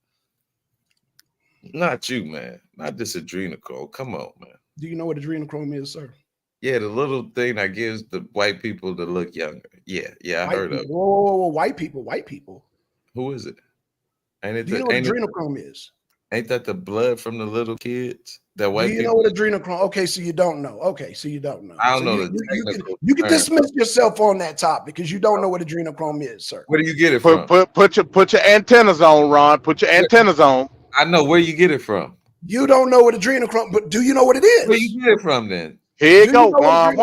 Not you, man. Not this adrenochrome. Come on, man. Do you know what adrenochrome is, sir? Yeah, the little thing that gives the white people to look younger. Yeah, I heard of it. Whoa, white people. Who is it? Do you know what adrenochrome is? Ain't that the blood from the little kids? That white people? Do you know what adrenochrome? Okay, so you don't know. I don't know. You can dismiss yourself on that topic because you don't know what adrenochrome is, sir. Where do you get it from? Put your antennas on, Ron. Put your antennas on. I know where you get it from. You don't know what adrenochrome, but do you know what it is? Where you get it from then? Here you go. One.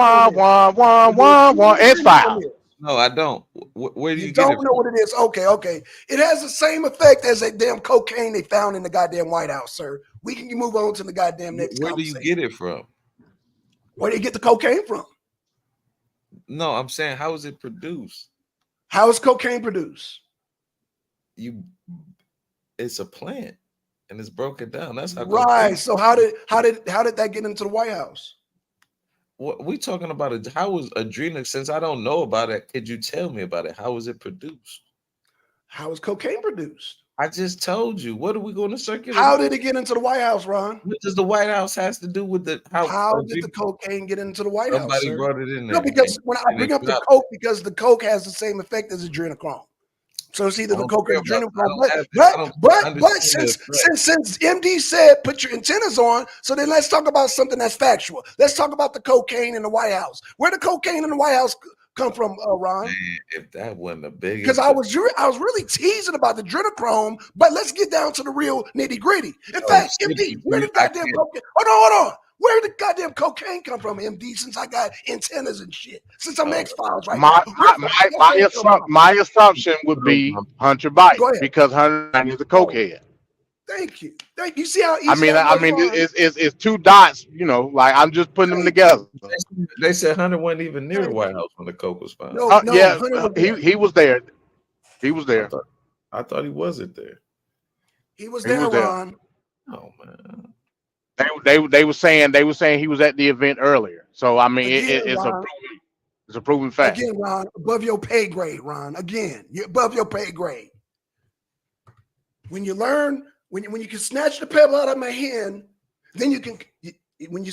X-Files. No, I don't. Where do you get it from? You don't know what it is. Okay. It has the same effect as that damn cocaine they found in the goddamn White House, sir. We can move on to the goddamn next. Where do you get it from? Where do you get the cocaine from? No, I'm saying, how is it produced? How is cocaine produced? It's a plant, and it's broken down. That's how. Right. So how did that get into the White House? What we talking about? How was adrenal? Since I don't know about it, could you tell me about it? How was it produced? How is cocaine produced? I just told you. What are we going to circulate? How did it get into the White House, Ron? What does the White House has to do with how did the cocaine get into the White House? Somebody brought it in there. No, because when I bring up the coke, because the coke has the same effect as adrenochrome. So it's either the coke or adrenochrome. But since MD said put your antennas on, so then let's talk about something that's factual. Let's talk about the cocaine in the White House. Where the cocaine in the White House come from, Ron? Man, if that wasn't a big, because I was really teasing about the adrenochrome, but let's get down to the real nitty gritty. In fact, MD, where did goddamn cocaine? Hold on. Where did goddamn cocaine come from, MD? Since I got antennas and shit. Since I'm X-Files right now. My assumption would be Hunter Biden because Hunter Biden is a cokehead. Thank you. You see how easy I mean, it's two dots. You know, like I'm just putting them together. They said Hunter wasn't even near the White House when the coke was found. He was there. He was there. I thought he wasn't there. He was there, Ron. Oh man. they were saying he was at the event earlier. So I mean, Again, Ron. It's a proven fact. Again, Ron, above your pay grade, Ron. Again, you're above your pay grade. When you learn, when you can snatch the pebble out of my hand, then you can when you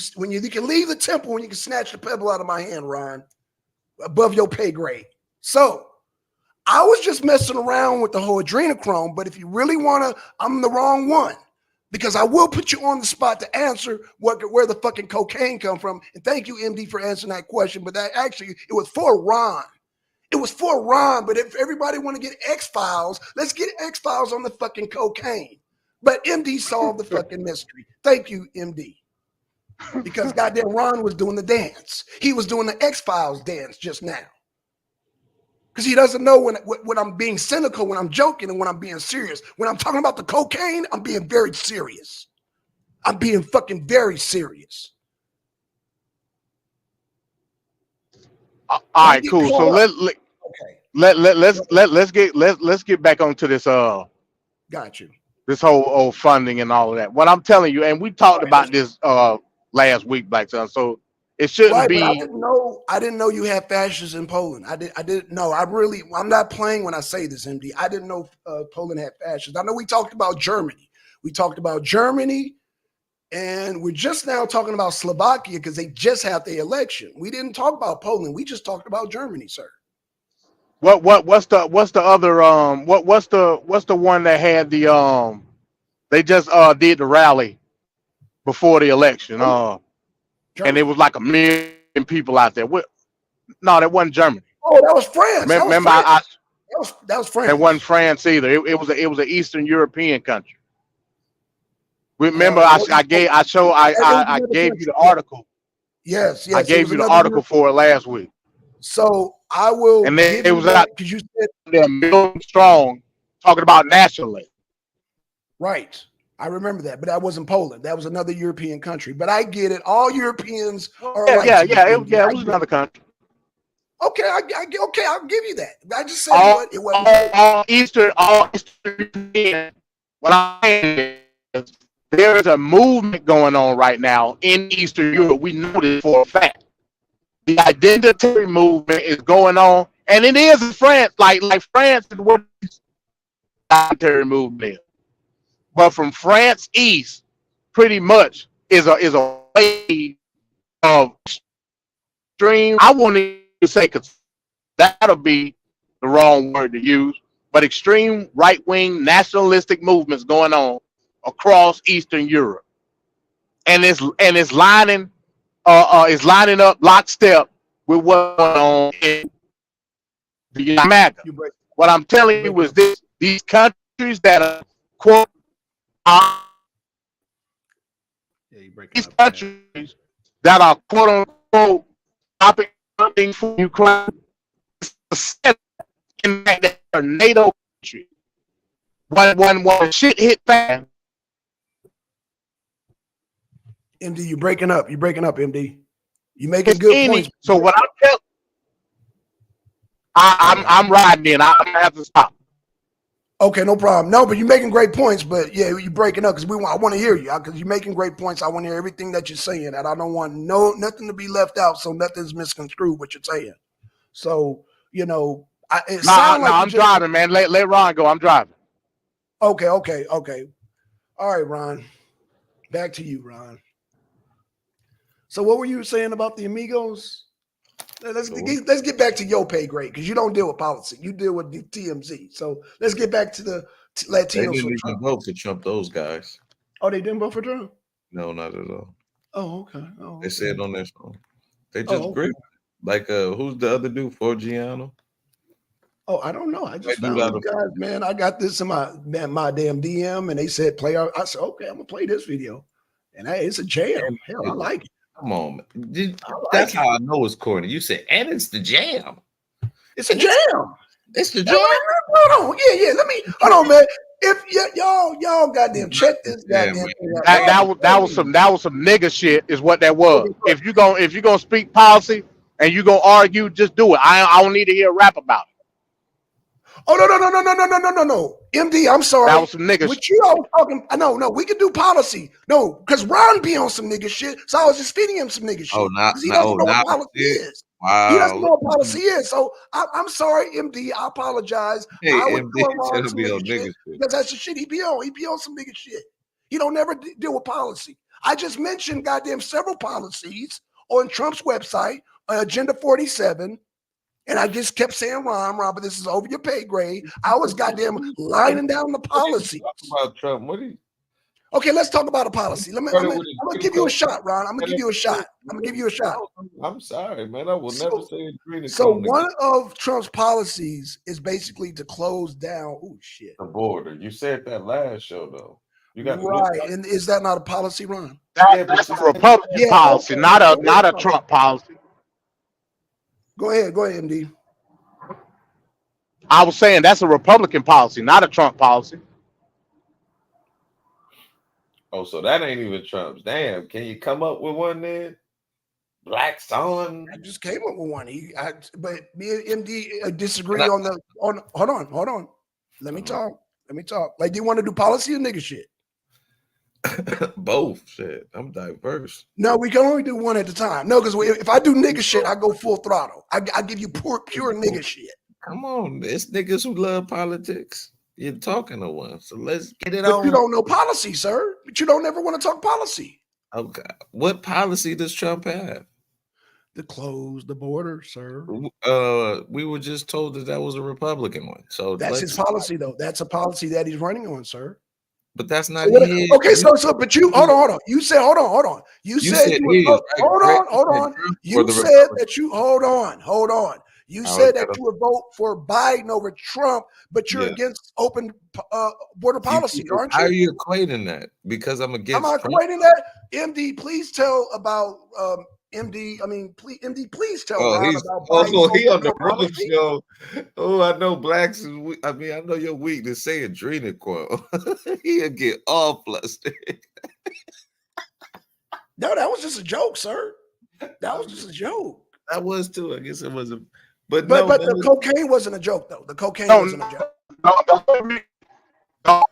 can leave the temple when you can snatch the pebble out of my hand, Ron. Above your pay grade. So I was just messing around with the whole adrenochrome, but if you really want to, I'm the wrong one. Because I will put you on the spot to answer where the fucking cocaine come from. And thank you, MD, for answering that question. But that actually, it was for Ron. It was for Ron. But if everybody want to get X-Files, let's get X-Files on the fucking cocaine. But MD solved the fucking mystery. Thank you, MD. Because goddamn Ron was doing the dance. He was doing the X-Files dance just now. Because he doesn't know when I'm being cynical, when I'm joking, and when I'm being serious. When I'm talking about the cocaine, I'm being very serious. I'm being fucking very serious. All right, cool. So let's get back onto this Got you. This whole funding and all of that. What I'm telling you, and we talked about this last week, Black Son. So it shouldn't be. But I didn't know you had fascists in Poland. I didn't know. I'm not playing when I say this, MD. I didn't know Poland had fascists. I know we talked about Germany. We talked about Germany, and we're just now talking about Slovakia because they just had the election. We didn't talk about Poland. We just talked about Germany, sir. What's the other what's the one that had the they just did the rally before the election and it was like 1 million people out there. No, that wasn't Germany. Oh, that was France. Remember, that was France. That wasn't France either. It was an Eastern European country. Remember, I gave you the article. Yes. I gave you the article for it last week. So I will. And then it was out because you said they're 1 million strong, talking about nationalists. Right. I remember that, but that wasn't Poland. That was another European country. But I get it. All Europeans are it was another country. Okay, I'll give you that. I just said it wasn't all Eastern European. What I'm saying is there is a movement going on right now in Eastern Europe. We know this for a fact. The identity movement is going on, and it is in France. Like France is what the identity movement is. But from France east, pretty much is a way of extreme. I won't even say because that'll be the wrong word to use, but extreme right-wing nationalistic movements going on across Eastern Europe, and it's lining up lockstep with what's going on in the United States. What I'm telling you is this: these countries that are quote. These countries that are quote unquote stopping for Ukraine in that they're NATO country. When shit hit fan. MD, you're breaking up. You're breaking up, MD. You making good points. So what I'm telling, I'm riding in. I'm gonna have to stop. Okay, no problem. No, but you're making great points. But yeah, you're breaking up because I want to hear you because you're making great points. I want to hear everything that you're saying, and I don't want nothing to be left out, so nothing's misconstrued what you're saying. So I'm driving, man. Let Ron go. I'm driving. Okay. All right, Ron. Back to you, Ron. So what were you saying about the amigos? Let's get back to your pay grade because you don't deal with policy. You deal with the TMZ. So let's get back to the Latinos. They didn't even vote for Trump, those guys. Oh, they didn't vote for Trump? No, not at all. Oh, okay. They said on their phone. They just agreed. Like, who's the other dude? Forgiano? Oh, I don't know. I just found these guys, man. I got this in my damn DM, and they said play. I said, okay, I'm gonna play this video, and hey, it's a jam. Hell, I like it. Come on, man. That's how I know it's corny. You said, and it's the jam. It's a jam. It's the jam. Hold on. Yeah. Let me hold on, man. If y'all goddamn check this goddamn thing out. That was some nigga shit is what that was. If you gonna speak policy and you gonna argue, just do it. I don't need to hear rap about it. Oh no. MD, I'm That sorry. was some nigga What shit. you all talking? No, we can do policy. No, because Ron be on some nigga shit. So I was just feeding him some nigga Oh, shit because he doesn't know what policy shit. is. He doesn't Wow. know what policy is. So I'm sorry, MD. I apologize. Hey, I was MD doing Ron said some be nigga on shit nigga shit. because that's the shit he be on. He be on some nigga shit. He don't never deal with policy. I just mentioned goddamn several policies on Trump's website, Agenda 47. And I just kept saying, Ron, but this is over your pay grade. I was goddamn lining down the policies. About Trump, what do you? Okay, let's talk about a policy. I'm gonna give you a shot, Ron. I'm gonna give you a shot. I'm sorry, man. I will never say Adrenochrome. So one of Trump's policies is basically to close down. Oh shit. The border. You said that last show though. You got right, and is that not a policy, Ron? That's a Republican policy, okay. not a Trump policy. Go ahead, MD. I was saying that's a Republican policy, not a Trump policy. Oh, so that ain't even Trump's. Damn, can you come up with one then? Black Sun. I just came up with one. But me and MD disagree on the. Hold on. Let me talk. Like, do you want to do policy or nigga shit? Both. Shit, I'm diverse. No, we can only do one at a time. No, because if I do nigga shit, I go full throttle. I give you pure nigga shit. Come on, it's niggas who love politics. You're talking to one, so let's get it but on. You don't know policy, sir. But you don't ever want to talk policy. Okay, what policy does Trump have? To close the border, sir. We were just told that was a Republican one. So that's his policy, though. That's a policy that he's running on, sir. But that's not his. Okay, but you hold on. You said hold on. You said you hold on. You said that you hold on. You said that you would vote for Biden over Trump, but you're against open border policy, aren't you? How are you equating that? Because I'm against. Am I equating that? MD, please tell about MD. I mean, please tell Ron about Biden. He on the wrong show. Oh, I know blacks. I know your weakness. Say adrenochrome. He'll get all flustered. No, that was just a joke, sir. That was just a joke. That was too. I guess it wasn't. But the cocaine wasn't a joke, though. The cocaine wasn't a joke. No.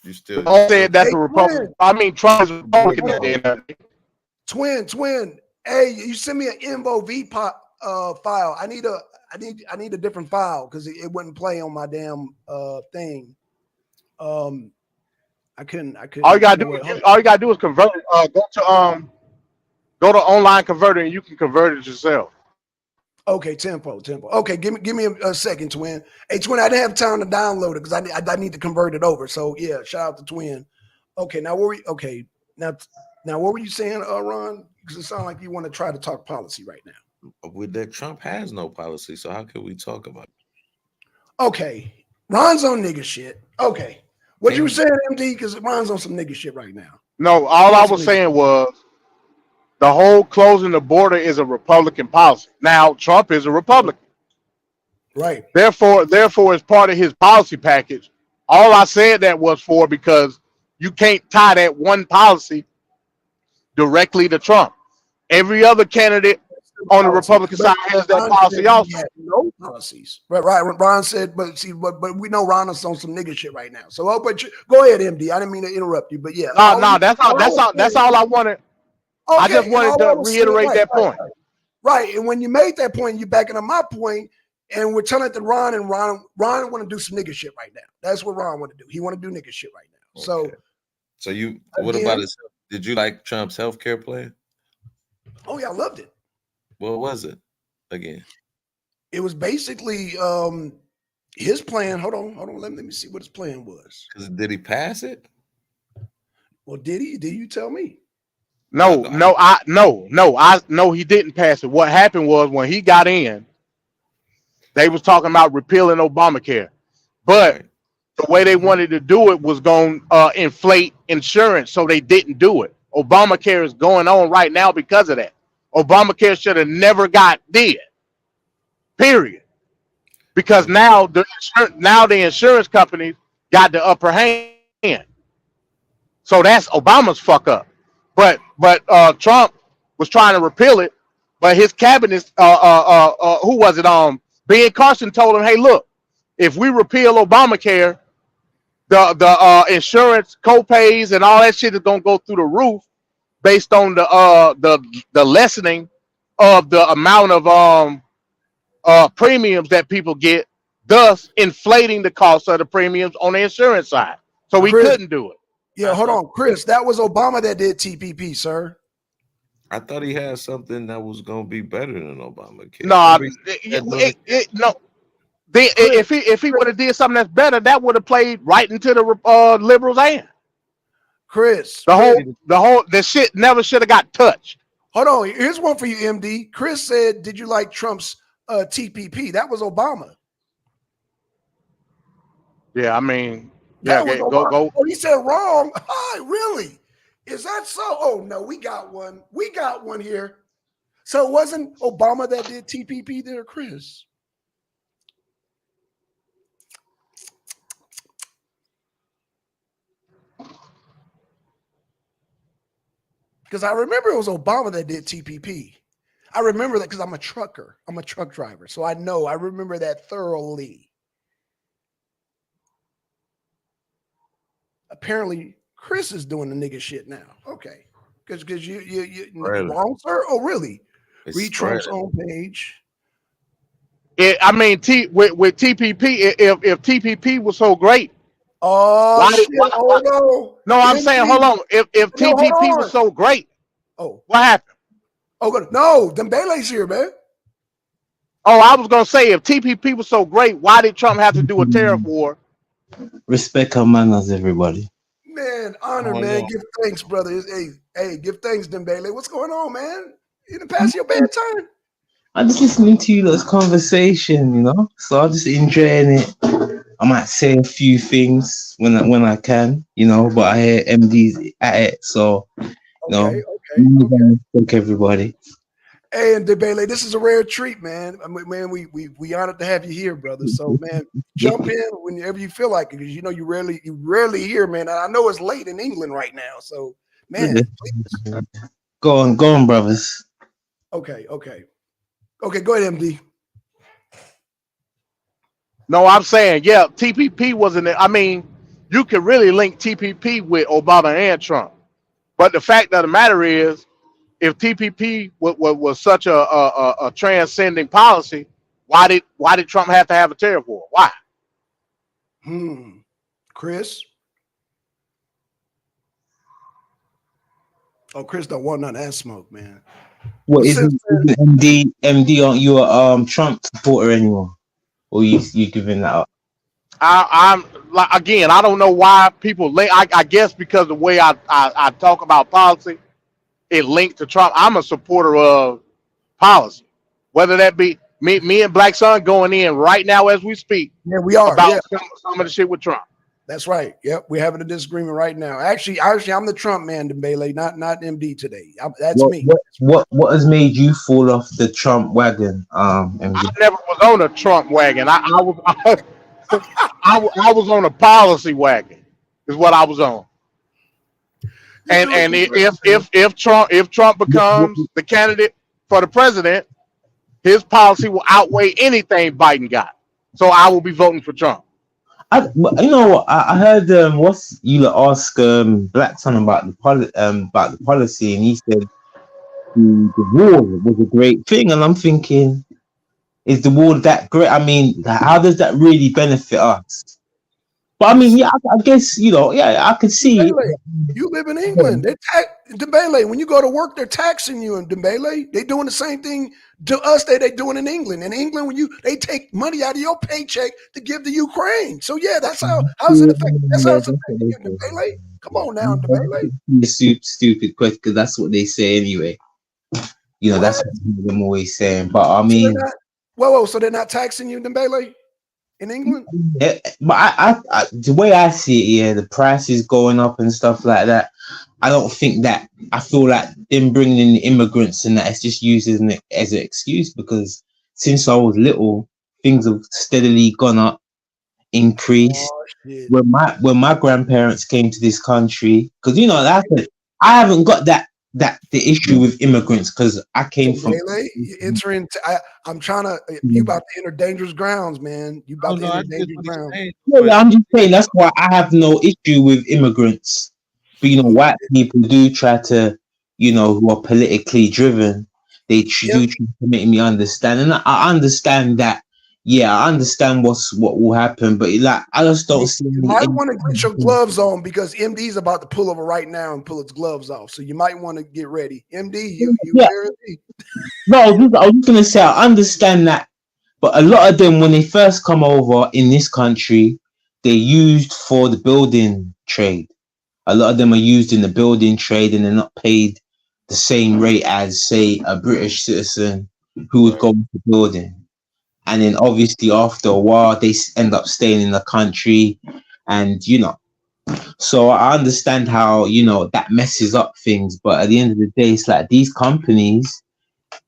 You still said that's a Republican. I mean, Trump is a Republican. Twin. Hey, you send me an MOV file. I need a different file because it wouldn't play on my damn thing. I couldn't. All you gotta do is convert. Go to online converter and you can convert it yourself. Okay, tempo. Okay, give me a second, Twin. Hey, Twin, I didn't have time to download it because I need to convert it over. So yeah, shout out to Twin. Okay, now what were you saying, Ron? Because it sounds like you want to try to talk policy right now. With that, Trump has no policy, so how can we talk about it? Okay, Ron's on nigga shit. Okay, what you were saying, MD? Because Ron's on some nigga shit right now. No, all I was saying was the whole closing the border is a Republican policy. Now, Trump is a Republican. Right. Therefore, as part of his policy package, all I said that was for because you can't tie that one policy directly to Trump. Every other candidate on the Republican side has that policy also. No policies. Right. Ron said, but we know Ron is on some nigga shit right now. So, but go ahead, MD. I didn't mean to interrupt you, but yeah. No, that's all I wanted. Okay, I just wanted to reiterate that point. Right. And when you made that point, you're backing up my point, and we're telling it to Ron, and Ron want to do some nigga shit right now. That's what Ron want to do. He want to do nigga shit right now. Okay. So what about his? Did you like Trump's healthcare plan? Oh yeah, I loved it. What was it again? It was basically his plan. Hold on. Let me see what his plan was. Did he pass it? Well, did he? Did you tell me? No, he didn't pass it. What happened was when he got in, they was talking about repealing Obamacare, but the way they wanted to do it was going to inflate insurance, so they didn't do it. Obamacare is going on right now because of that. Obamacare should have never got did. Period. Because now the insurance companies got the upper hand. So that's Obama's fuck up. But Trump was trying to repeal it, but his cabinet, who was it? Ben Carson told him, "Hey, look, if we repeal Obamacare, the insurance co-pays and all that shit is gonna go through the roof based on the lessening of the amount of premiums that people get, thus inflating the cost of the premiums on the insurance side. So we Chris, couldn't do it. yeah, hold on, Chris. That was Obama that did TPP, sir. I thought he had something that was gonna be better than Obamacare. No, No. If he would have did something that's better, that would have played right into the liberals' hand. Chris, the shit never should have got touched. Hold on, here's one for you, MD. Chris said, "Did you like Trump's TPP?" That was Obama. Yeah, I mean, that yeah, was go. Oh, he said wrong. Oh, really? Is that so? Oh no, we got one. We got one here. So it wasn't Obama that did TPP there, Chris. Because I remember it was Obama that did TPP. I remember that because I'm a trucker. I'm a truck driver. So I remember that thoroughly. Apparently, Chris is doing the nigga shit now. Okay. Because you wrong, sir? Oh, really? Read Trump's own page. I mean, with TPP, if TPP was so great, hold on. No, I'm saying, hold on. If TPP was so great, what happened? Oh, good. No, Dembele's here, man. Oh, I was gonna say, if TPP was so great, why did Trump have to do a tariff war? Respect our manners, everybody. Man, honor, man. Give thanks, brother. Hey, give thanks, Dembele. What's going on, man? You didn't pass your bedtime? I'm just listening to you lot's conversation, you know. So I'm just enjoying it. I might say a few things when I can, you know, but I hear MD's at it, so you know. Thank everybody. Hey, and Dembele, this is a rare treat, man. I mean, man, we honored to have you here, brother. So, man, jump in whenever you feel like it, because you know you rarely hear, man. And I know it's late in England right now, so man, please. Go on, brothers. Okay. Go ahead, MD. No, I'm saying, yeah, TPP wasn't it. I mean, you could really link TPP with Obama and Trump, but the fact of the matter is, if TPP was such a transcending policy, why did Trump have to have a tariff war? Why? Chris? Oh, Chris don't want none of that smoke, man. What isn't MD aren't you a Trump supporter anymore? Or you giving that up? I'm like, again, I don't know why people link. I guess because the way I talk about policy, it linked to Trump. I'm a supporter of policy, whether that be me and Black Sun going in right now as we speak. Yeah, we are about some of the shit with Trump. That's right. Yep, we're having a disagreement right now. Actually, I'm the Trump man, Dembele, not MD today. That's me. What has made you fall off the Trump wagon? MD? I never was on a Trump wagon. I was on a policy wagon. Is what I was on. And if Trump becomes the candidate for the president, his policy will outweigh anything Biden got. So I will be voting for Trump. You know what? I heard you ask Black Son about the policy, and he said the war was a great thing, and I'm thinking, is the war that great? I mean, how does that really benefit us? But I mean, yeah, I guess, you know, yeah, I could see. Dembele, you live in England. Dembele, when you go to work, they're taxing you. And Dembele, they're doing the same thing to us that they're doing in England. In England, they take money out of your paycheck to give to Ukraine. So yeah, how's it affecting? That's how it's affecting you, Dembele. Come on now, Dembele. Stupid question, because that's what they say anyway. You know, that's what I'm always saying. But I mean, so they're not taxing you, Dembele? In England? Yeah, but I the way I see it, yeah, the price is going up and stuff like that. I don't think that. I feel like them bringing in the immigrants and that it's just used as an excuse, because since I was little, things have steadily gone up, increased. When my grandparents came to this country, because you know I haven't got that that the issue with immigrants, because I came from. Bailey, you enter into. I'm trying to. You about to enter dangerous grounds, man. You about to enter dangerous grounds. Yeah, I'm just saying that's why I have no issue with immigrants. But white people do try to, who are politically driven, they do try to make me understand, and I understand that. Yeah, I understand what will happen, but like I just don't see. You might want to get your gloves on because MD's about to pull over right now and pull his gloves off. So you might want to get ready. MD, you there? No, I was just gonna say I understand that. But a lot of them, when they first come over in this country, they're used for the building trade. A lot of them are used in the building trade and they're not paid the same rate as, say, a British citizen who would go into building. And then obviously after a while, they end up staying in the country and, So I understand how, that messes up things. But at the end of the day, it's like these companies,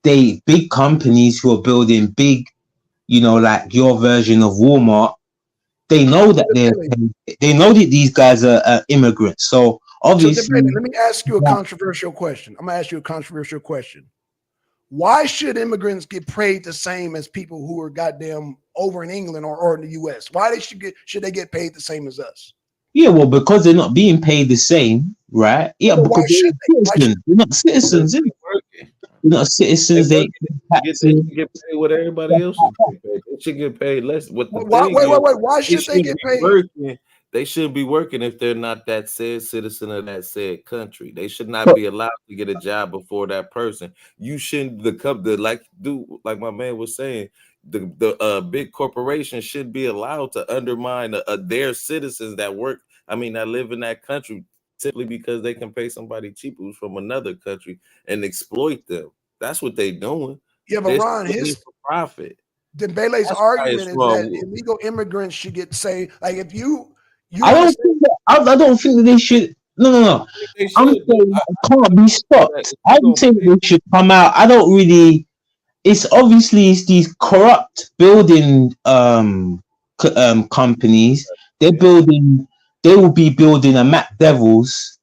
big companies who are building big, like your version of Walmart, they know that they know that these guys are immigrants. So obviously, let me ask you a controversial question. I'm gonna ask you a controversial question. Why should immigrants get paid the same as people who are goddamn over in England or in the US? Why should they get paid the same as us? Yeah, well, because they're not being paid the same, right? Yeah, well, because they're not citizens. They're not citizens. They get paid what everybody else is paid. They should get paid less. Wait. Why should they get paid? Working. They shouldn't be working if they're not that said citizen of that said country. They should not be allowed to get a job before that person. You shouldn't like my man was saying. The big corporations should be allowed to undermine their citizens that work. I mean, that live in that country simply because they can pay somebody cheap who's from another country and exploit them. That's what they're doing. Yeah, but Ron, his profit. Dembele's argument is that illegal immigrants should get say like if you. I don't think that they should. No. I'm saying it can't be stopped. I'm saying they should come out. I don't really. It's these corrupt building companies. They will be building a Mac Devils,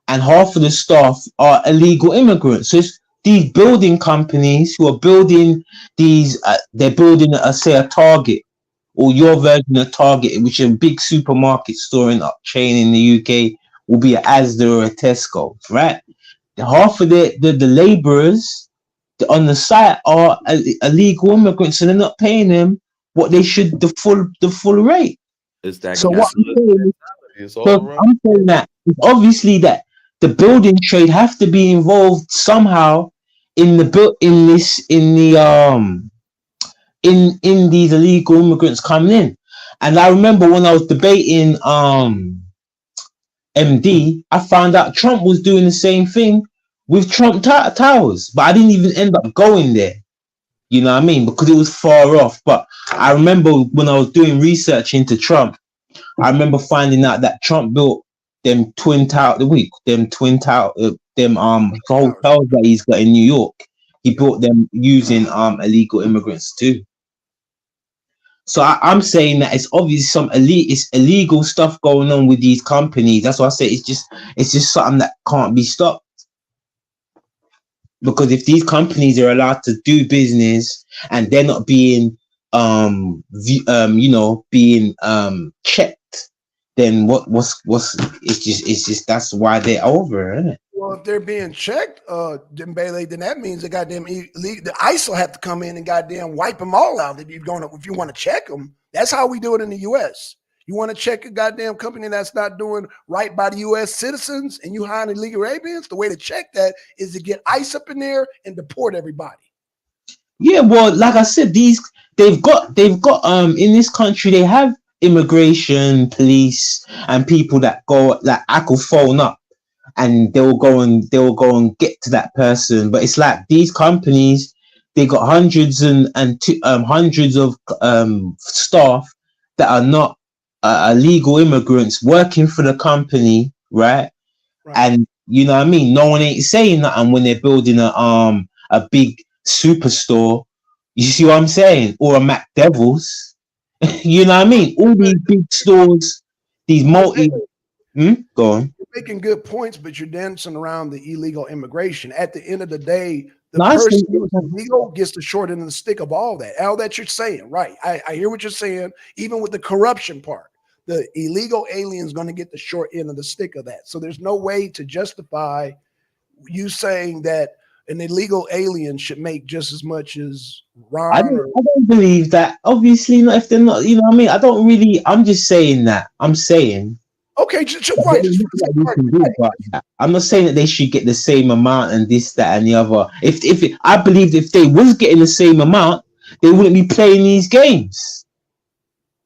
and half of the staff are illegal immigrants. So it's these building companies who are building these. They're building a Target or your version of Target, which is a big supermarket store chain in the UK, will be an Asda or a Tesco, right? Half of the laborers on the site are illegal immigrants, so they're not paying them what they should the full rate. It's that. So what I'm saying that it's obviously that the building trade have to be involved somehow in these illegal immigrants coming in. And I remember when I was debating MD, I found out Trump was doing the same thing with Trump Towers, but I didn't even end up going there. You know what I mean? Because it was far off. But I remember when I was doing research into Trump, I remember finding out that Trump built them hotels that he's got in New York. He built them using illegal immigrants too. So I'm saying that it's obviously it's illegal stuff going on with these companies. That's why I say it's just something that can't be stopped. Because if these companies are allowed to do business and they're not being being checked, then it's just that's why they're over, isn't it? Well, if they're being checked, Dembele, then that means the ICE will have to come in and goddamn wipe them all out. If you want to check them, that's how we do it in the U.S. You want to check a goddamn company that's not doing right by the U.S. citizens, and you hire illegal aliens. The way to check that is to get ICE up in there and deport everybody. Yeah, well, like I said, they've got in this country they have immigration police and people that go like I could phone up. And they'll go and get to that person, but it's like these companies, they got hundreds hundreds of staff that are not illegal immigrants working for the company, right? And you know what I mean. No one ain't saying nothing when they're building a big superstore. You see what I'm saying? Or a Mac Devils. You know what I mean? All these big stores, these multi. Go on. making good points, but you're dancing around the illegal immigration. At the end of the day, the No, I person see. who's illegal gets the short end of the stick of all that. All that you're saying, right? I hear what you're saying. Even with the corruption part, the illegal alien's going to get the short end of the stick of that. So there's no way to justify you saying that an illegal alien should make just as much as Ron or I don't believe that. Obviously, not if they're not. You know what I mean? I don't really. I'm just saying that. I'm saying. okay, just There's right, just for nothing the that sake we of can do argument. about that. I'm not saying that they should get the same amount and this, that, and the other. I believe if they was getting the same amount, they wouldn't be playing these games.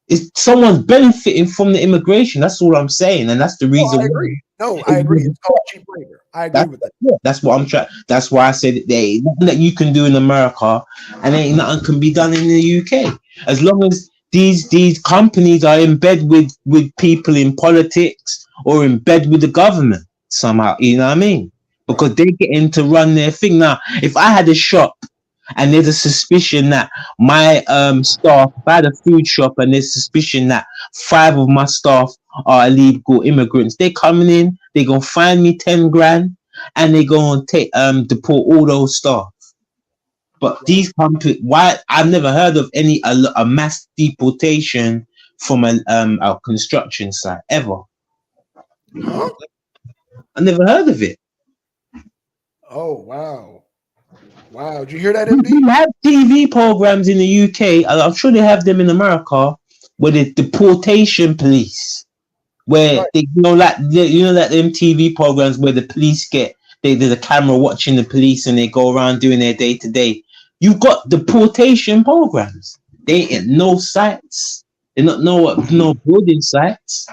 It's someone's benefiting from the immigration. That's all I'm saying, and that's the No, reason I why. agree. No, I agree. It's called cheap labor. I agree with that. That's what I'm trying. That's why I said there ain't nothing that you can do in America, and ain't nothing can be done in the UK. As long as these companies are in bed with people in politics or in bed with the government somehow, you know what I mean? Because they get in to run their thing. Now, if I had a shop and there's a suspicion that my staff, if I had a food shop and there's suspicion that 5 of my staff are illegal immigrants, they coming in, they gonna find me 10 grand and they gonna deport all those staff. But these companies, why I've never heard of a mass deportation from a construction site ever. Huh? I never heard of it. Oh wow. Wow. Did you hear that, We MD? have TV programs in the UK, and I'm sure they have them in America, where the deportation police, where Right. they like them TV programs where the police there's a camera watching the police and they go around doing their day to day. You've got deportation programs. They ain't no sites. They not no building sites.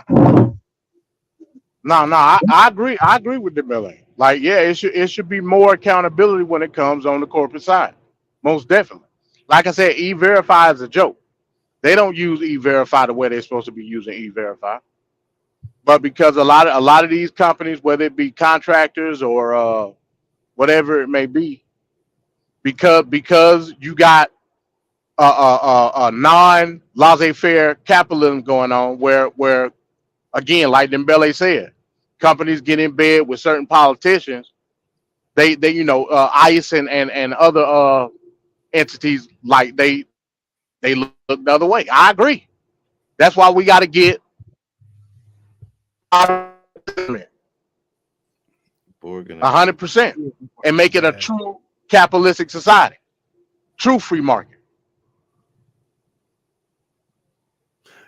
No, I agree. I agree with the Miller. Like, yeah, it should be more accountability when it comes on the corporate side. Most definitely. Like I said, E-Verify is a joke. They don't use E-Verify the way they're supposed to be using E-Verify. But because a lot of these companies, whether it be contractors or whatever it may be, because you got a non laissez-faire capitalism going on, where again, like Dembele said, companies get in bed with certain politicians. They ICE and other entities, like they look the other way. I agree. That's why we got to get 100% and make it a true capitalistic society, true free market.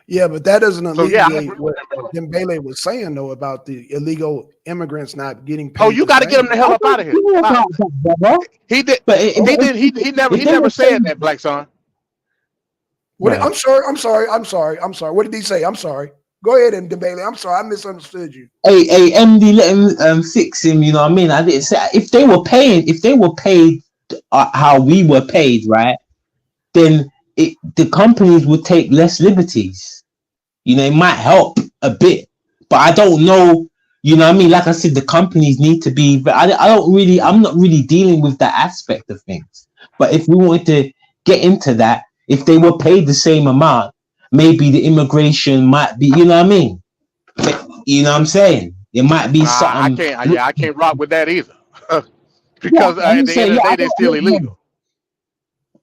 Yeah, but that doesn't So yeah, alleviate what Dembele was saying though about the illegal immigrants not getting paid. oh, you got to get them the hell up out of here. He did. But He never said that, Black Son. What? Right. I'm sorry. What did he say? I'm sorry. Go ahead, and Dembele. I'm sorry. I misunderstood you. Hey, MD, let him fix him. You know what I mean? I didn't say if they were paid how we were paid, right? Then the companies would take less liberties. You know, it might help a bit, but I don't know. You know what I mean? Like I said, the companies need to be. I'm not really dealing with that aspect of things. But if we wanted to get into that, if they were paid the same amount, maybe the immigration might be. You know what I mean? You know what I'm saying? It might be something. I can't rock with that either, because at the end of the day, they're still illegal.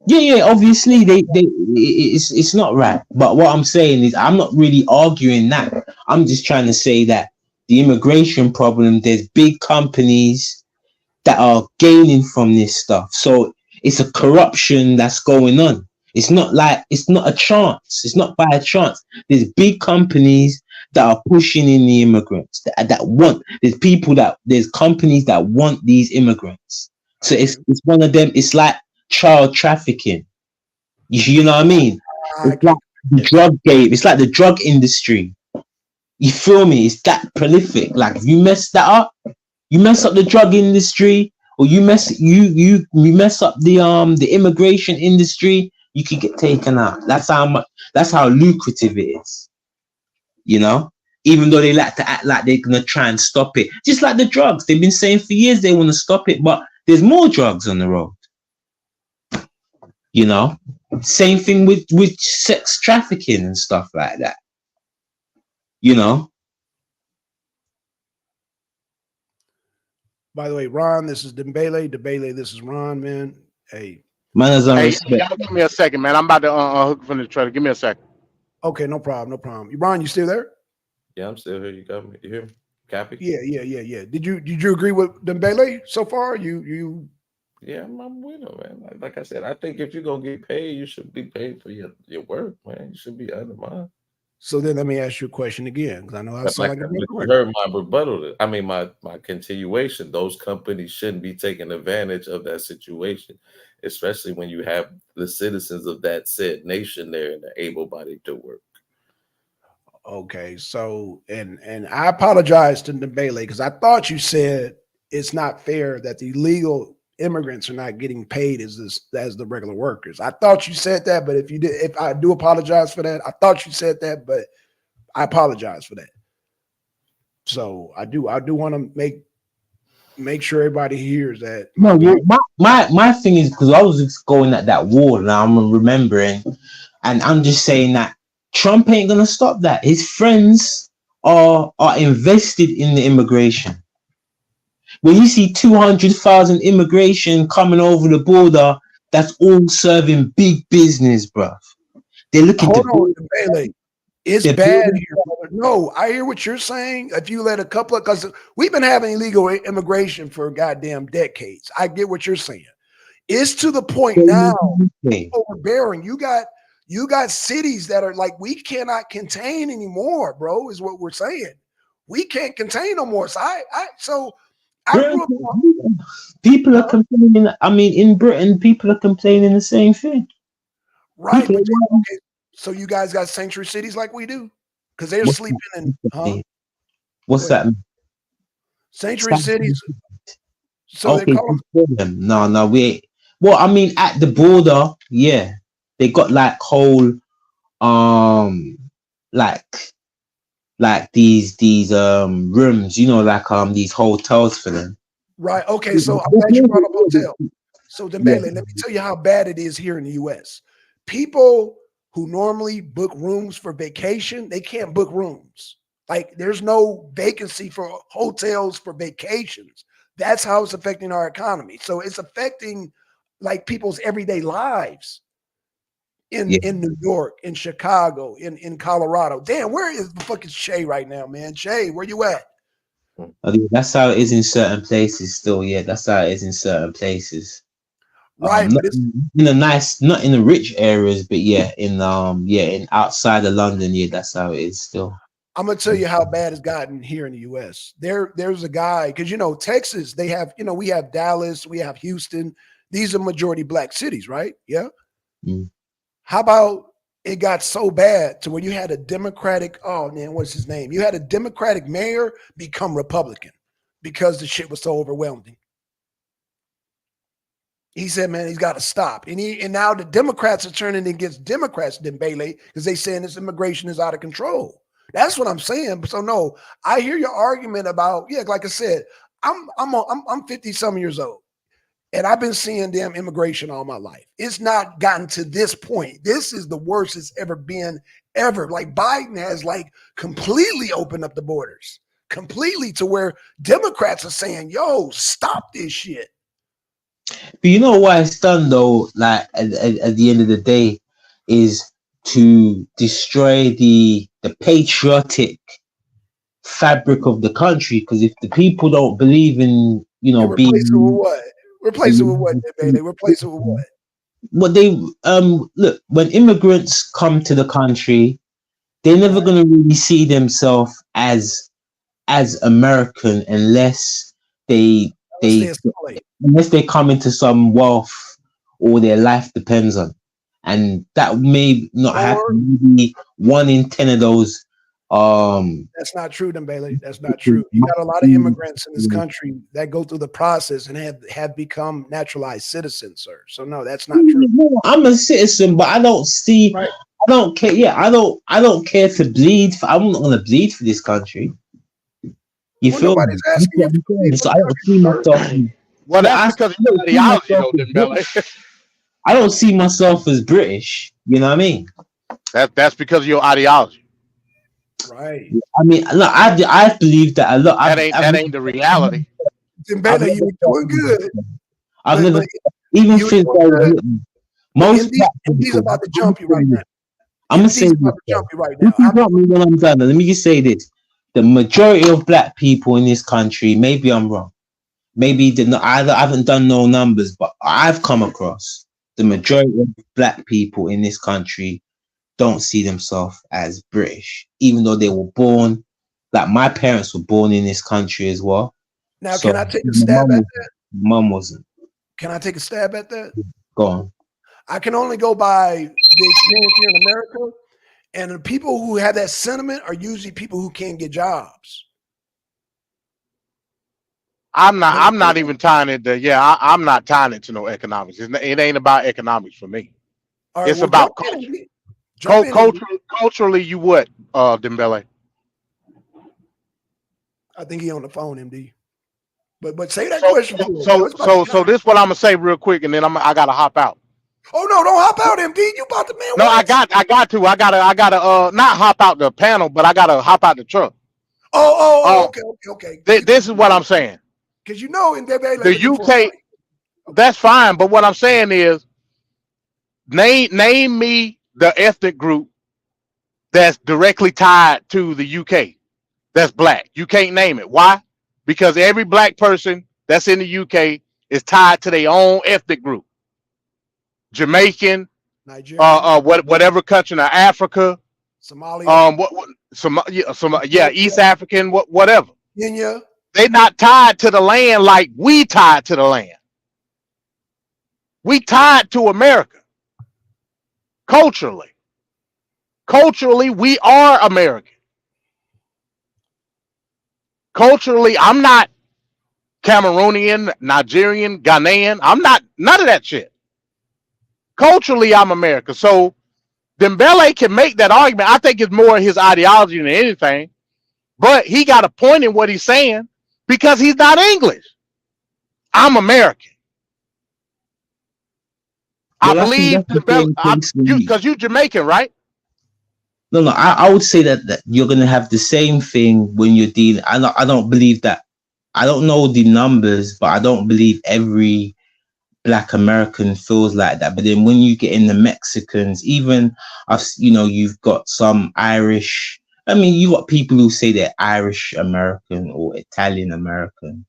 Yeah. Obviously, it's not right. But what I'm saying is, I'm not really arguing that. I'm just trying to say that the immigration problem. There's big companies that are gaining from this stuff. So it's a corruption that's going on. It's not a chance. It's not by a chance. There's big companies that are pushing in the immigrants there's companies that want these immigrants. So it's one of them. It's like child trafficking. You know what I mean? It's like the drug game. It's like the drug industry. You feel me? It's that prolific. Like if you mess that up, you mess up the drug industry, or you mess up the immigration industry, you could get taken out. That's how lucrative it is. You know? Even though they like to act like they're gonna try and stop it. Just like the drugs. They've been saying for years they want to stop it, but there's more drugs on the road. You know? Same thing with sex trafficking and stuff like that. You know? By the way, Ron, this is Dembele. Dembele, this is Ron, man. Hey. Man has Hey, respect. y'all give me a second, man. I'm about to hook from the trailer. Give me a second. Okay, no problem, no problem. Ron, you still there? Yeah, I'm still here. You got me? You hear me? Copy? Yeah. Did you agree with Dembele so far? You Yeah, I'm with him, man. Like I said, I think if you're gonna get paid, you should be paid for your work, man. You should be undermined. So then let me ask you a question again, because I know I But sound like like a but broken you record. heard my rebuttal. I mean, my continuation. Those companies shouldn't be taking advantage of that situation, especially when you have the citizens of that said nation there and they're able-bodied to work. Okay, so and I apologize to Dembele because I thought you said it's not fair that the illegal immigrants are not getting paid as the regular workers. I thought you said that, but if I do apologize for that, I thought you said that, but I apologize for that. So I do want to make sure everybody hears that my No, view. my thing is because I was just going at that wall and I'm remembering, and I'm just saying that Trump ain't gonna stop that. His friends are invested in the immigration. When you see 200,000 immigration coming over the border, that's all serving big business, bruv. They're looking to Hold on, build. Bailey. It's They're bad building. here, brother. No, I hear what you're saying. If you let a couple of, because we've been having illegal immigration for goddamn decades. I get what you're saying. It's to the point now, overbearing. You got cities that are like we cannot contain anymore, bro. Is what we're saying. We can't contain no more. So I grew up. People are complaining. I mean, in Britain, people are complaining the same thing. Right, but okay. So you guys got sanctuary cities like we do, because they're sleeping in. What's that? Sanctuary cities. So they Okay, call them. No, we. Well, I mean, at the border, yeah, they got like whole, um, like these rooms, these hotels for them. Right. Okay. So I'm glad you brought up hotel. So Dembele, let me tell you how bad it is here in the U.S. People who normally book rooms for vacation, they can't book rooms. Like there's no vacancy for hotels for vacations. That's how it's affecting our economy. So it's affecting like people's everyday lives in New York, in Chicago, in Colorado. Damn, where is the fucking Shay right now, man? Shay, where you at? That's how it is in certain places still. Yeah, that's how it is in certain places. Right, Not not in the rich areas, but in outside of London, yeah, that's how it is still. I'm gonna tell you how bad it's gotten here in the U.S. There's a guy because Texas, they have we have Dallas, we have Houston. These are majority black cities, right? Yeah. Mm. How about it got so bad to where you had a Democratic? Oh man, what's his name? You had a Democratic mayor become Republican because the shit was so overwhelming. He said, "Man, he's got to stop." And now the Democrats are turning against Democrats, Dembele, because they saying this immigration is out of control. That's what I'm saying. So no, I hear your argument about like I said, I'm 50 some years old, and I've been seeing damn immigration all my life. It's not gotten to this point. This is the worst it's ever been ever. Like Biden has like completely opened up the borders, completely to where Democrats are saying, "Yo, stop this shit." But you know what it's done though, like at the end of the day, is to destroy the patriotic fabric of the country. Because if the people don't believe in And replace it with what? Replace it with what, Bailey? Replace it with what? What they look, when immigrants come to the country, they're never gonna really see themselves as American they unless they come into some wealth or their life depends on, and that may not happen. Maybe 1 in 10 of those. That's not true, Dembele. That's not true. You got a lot of immigrants in this country that go through the process and have become naturalized citizens, sir. So no, that's not true. I'm a citizen, but I don't see. Right. I don't care. Yeah, I don't care to bleed. I'm not gonna bleed for this country. You feel nobody's me? asking you to bleed. So I don't see myself. Well, that's because of your ideology, though, Dembele. I don't see myself as British. You know what I mean? That's because of your ideology. Right. I mean, look, I believe that a lot. That ain't the reality. Dembele, you're doing good. I've But- never, but even you since I doing was good. little, But most black MD's people, about to jump you right now. I'm gonna MD's say this. about to jump you right You now. can jump me when I'm done. Let me just say this: the majority of black people in this country, maybe I'm wrong, maybe I haven't done no numbers, but I've come across the majority of black people in this country don't see themselves as British, even though they were born. Like my parents were born in this country as well. Now, So can I take a stab at that? Mum wasn't. Can I take a stab at that? Go on. I can only go by the experience here in America. And the people who have that sentiment are usually people who can't get jobs. I'm not even tying it to, I'm not tying it to no economics. It ain't about economics for me. All right, It's well, about jump culture. in. Jump in. Culturally, you what, Dembele? I think he on the phone, MD. But say that question. So this what I'm gonna say real quick, and then I gotta hop out. Oh no, don't hop out, MD. You about to man. No, what? I gotta not hop out the panel, but I gotta hop out the truck. Okay. This is what I'm saying. Because you know in the UK, that's fine, but what I'm saying is name me the ethnic group that's directly tied to the UK that's black. You can't name it. Why? Because every black person that's in the UK is tied to their own ethnic group. Jamaican, Nigeria, whatever country in Africa, Somalia, East African, whatever. Kenya. They not tied to the land like we tied to the land. We tied to America. Culturally, we are American. Culturally, I'm not Cameroonian, Nigerian, Ghanaian. I'm not none of that shit. Culturally, I'm American. So Dembele can make that argument. I think it's more his ideology than anything. But he got a point in what he's saying because he's not English. I'm American. Well, I believe because you're Jamaican, right? No. I would say that you're gonna have the same thing when you're dealing. I don't believe that. I don't know the numbers, but I don't believe every Black American feels like that. But then when you get in the Mexicans, even us, you've got some Irish. I mean, you got people who say they're Irish American or Italian American.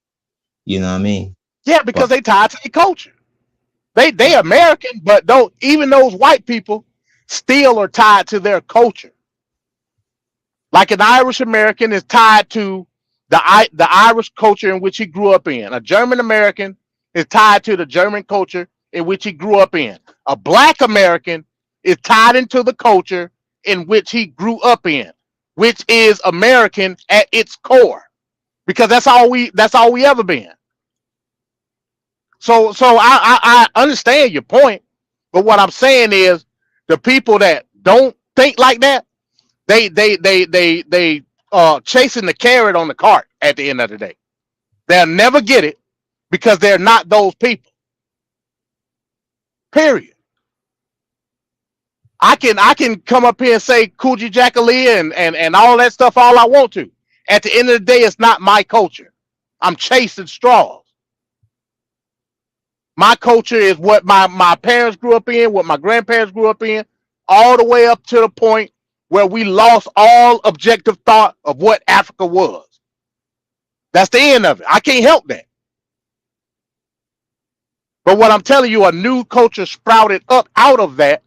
You know what I mean? Yeah, because they tied to their culture. They American, but don't even those white people still are tied to their culture. Like an Irish American is tied to the Irish culture in which he grew up in. A German American is tied to the German culture in which he grew up in. A Black American is tied into the culture in which he grew up in, which is American at its core, because that's all we ever been. So I understand your point, but what I'm saying is the people that don't think like that, they chasing the carrot on the cart at the end of the day. They'll never get it because they're not those people. Period. I can come up here and say Coogee Jackalee and all that stuff all I want to. At the end of the day, it's not my culture. I'm chasing straws. My culture is what my parents grew up in, what my grandparents grew up in, all the way up to the point where we lost all objective thought of what Africa was. That's the end of it. I can't help that. But what I'm telling you, a new culture sprouted up out of that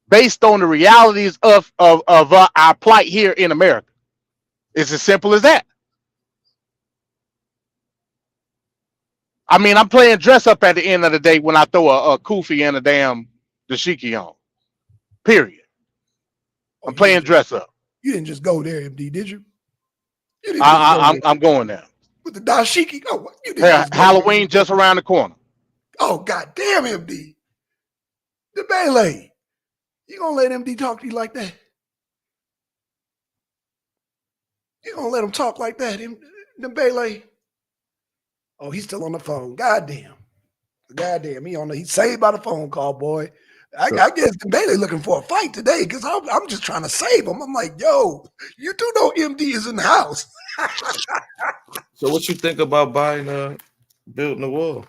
based on the realities of our plight here in America. It's as simple as that. I mean, I'm playing dress up at the end of the day when I throw a kufi and a damn dashiki on. Period. I'm playing dress up. You didn't just go there, MD, did you? I'm going there. With the dashiki? Oh, you didn't just Halloween just around the corner. Oh, goddamn, MD. Dembele. You gonna let MD talk to you like that? You gonna let him talk like that, Dembele? Oh, he's still on the phone. Goddamn. He's saved by the phone call, boy. I guess Dembele looking for a fight today because I'm just trying to save him. I'm like, yo, you do know MD is in the house. So what you think about buying building the wall.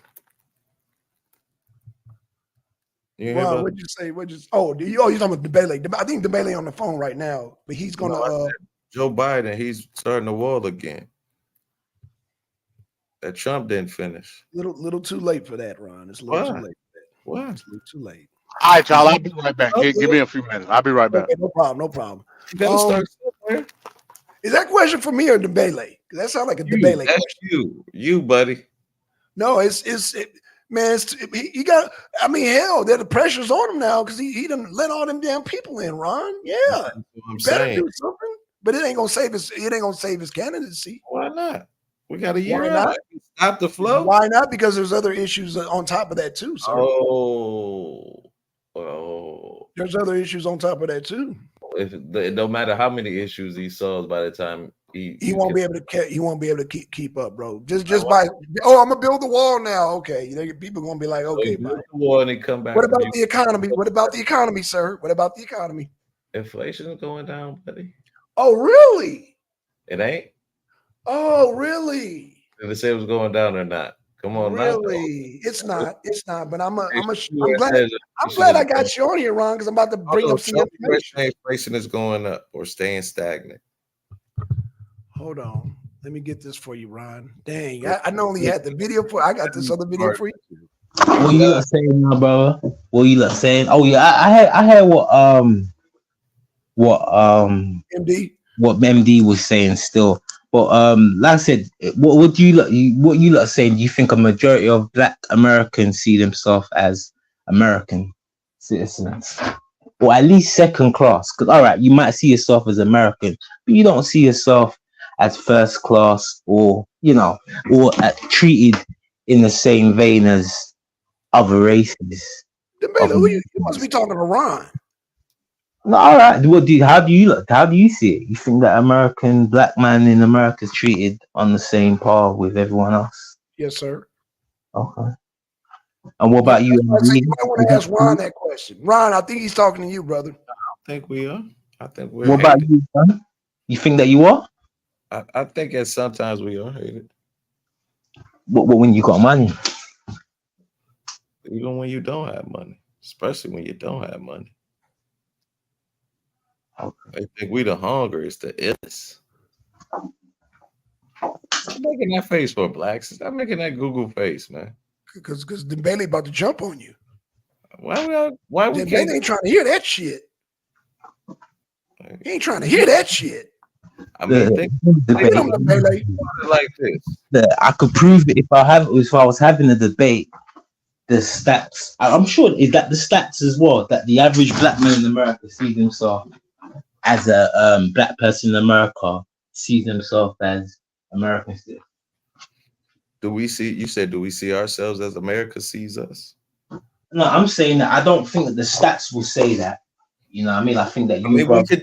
You hear Ron, about what'd you say? You're talking about Debele. I think Debele on the phone right now, but he's gonna. Joe Biden? He's starting the wall again. That Trump didn't finish. Little too late for that, Ron. It's a little too late. What? It's a little too late. All right, y'all. I'll be right back. Give me a few minutes. I'll be right back. Okay, no problem. You gotta start somewhere. Is that question for me or Debele? That sounds like a Debele That's question. you, buddy. No, man. He got. I mean, hell, the pressure's on him now because he done let all them damn people in. Ron, yeah, That's what I'm better saying. do something. But it ain't gonna save his candidacy. Why not? We got a year Why out. not? Stop the flow. Why not? Because there's other issues on top of that too, sir. Oh. There's other issues on top of that too. No matter how many issues he solves, by the time he won't be able to keep up, bro. Just by I'm gonna build the wall now. Okay, people gonna be like, okay, build the wall and he come back. What about the economy? What about the economy, sir? What about the economy? Inflation is going down, buddy. Oh, really? It ain't. Oh, really? Did it say it was going down or not? Come on, really? It's not. But I'm glad I got you on here, Ron, because I'm about to bring up some information. Inflation is going up or staying stagnant. Hold on. Let me get this for you, Ron. Dang, I not only had the video for. I got this other video for you. What you lot saying now, brother? What you lot saying? Oh yeah, I had what MD was saying still. But like I said, what you lot saying? Do you think a majority of Black Americans see themselves as American citizens, or at least second class? Because all right, you might see yourself as American, but you don't see yourself as first class, or treated in the same vein as other races. You must be talking to Ron. No, all right. How do you see it? You think that Black man in America is treated on the same par with everyone else? Yes, sir. Okay. And what about you? You might want to ask Ron that question. Ron, I think he's talking to you, brother. I think we are. I think we're. What about you, son? You think that you are? I think that sometimes we are hated. What when you got money? Even when you don't have money, especially when you don't have money. I think we the hungriest, the illest. Stop making that face for blacks. Stop making that Google face, man. Because Dembele about to jump on you. Why we Dembele ain't trying to hear that shit. He ain't trying to hear that shit. I mean, think like this. I could prove it if I was having a debate. The stats, I'm sure, is that the stats as well, that the average Black man in America sees himself as a Black person in America sees himself as American still. Do we see ourselves as America sees us? No, I'm saying that I don't think that the stats will say that. You know what I mean? I think that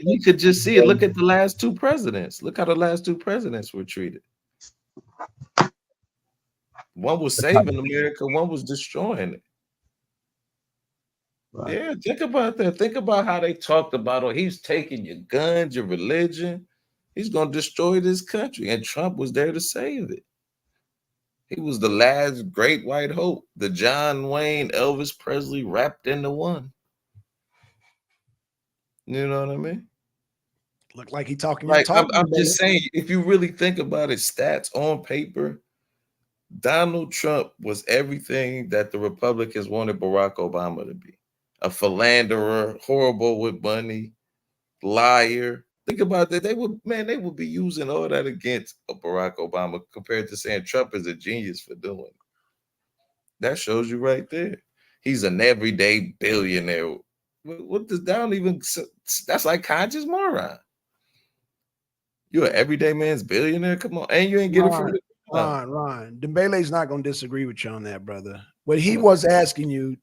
we could just see it. Look at the last two presidents. Look how the last two presidents were treated. One was saving America, one was destroying it. Right. Yeah, think about that. Think about how they talked about he's taking your guns, your religion. He's going to destroy this country. And Trump was there to save it. He was the last great white hope, the John Wayne, Elvis Presley wrapped into one. You know what I mean? Look like he talking. Like I'm just saying, if you really think about it, stats on paper, Donald Trump was everything that the Republicans wanted Barack Obama to be. A philanderer, horrible with money, liar. Think about that. They would be using all that against Barack Obama compared to saying Trump is a genius for doing it. That shows you right there. He's an everyday billionaire. What does that even? That's like conscious moron. You're an everyday man's billionaire. Come on, and you ain't get it from Ron. Dembele's not going to disagree with you on that, brother. What he was asking you,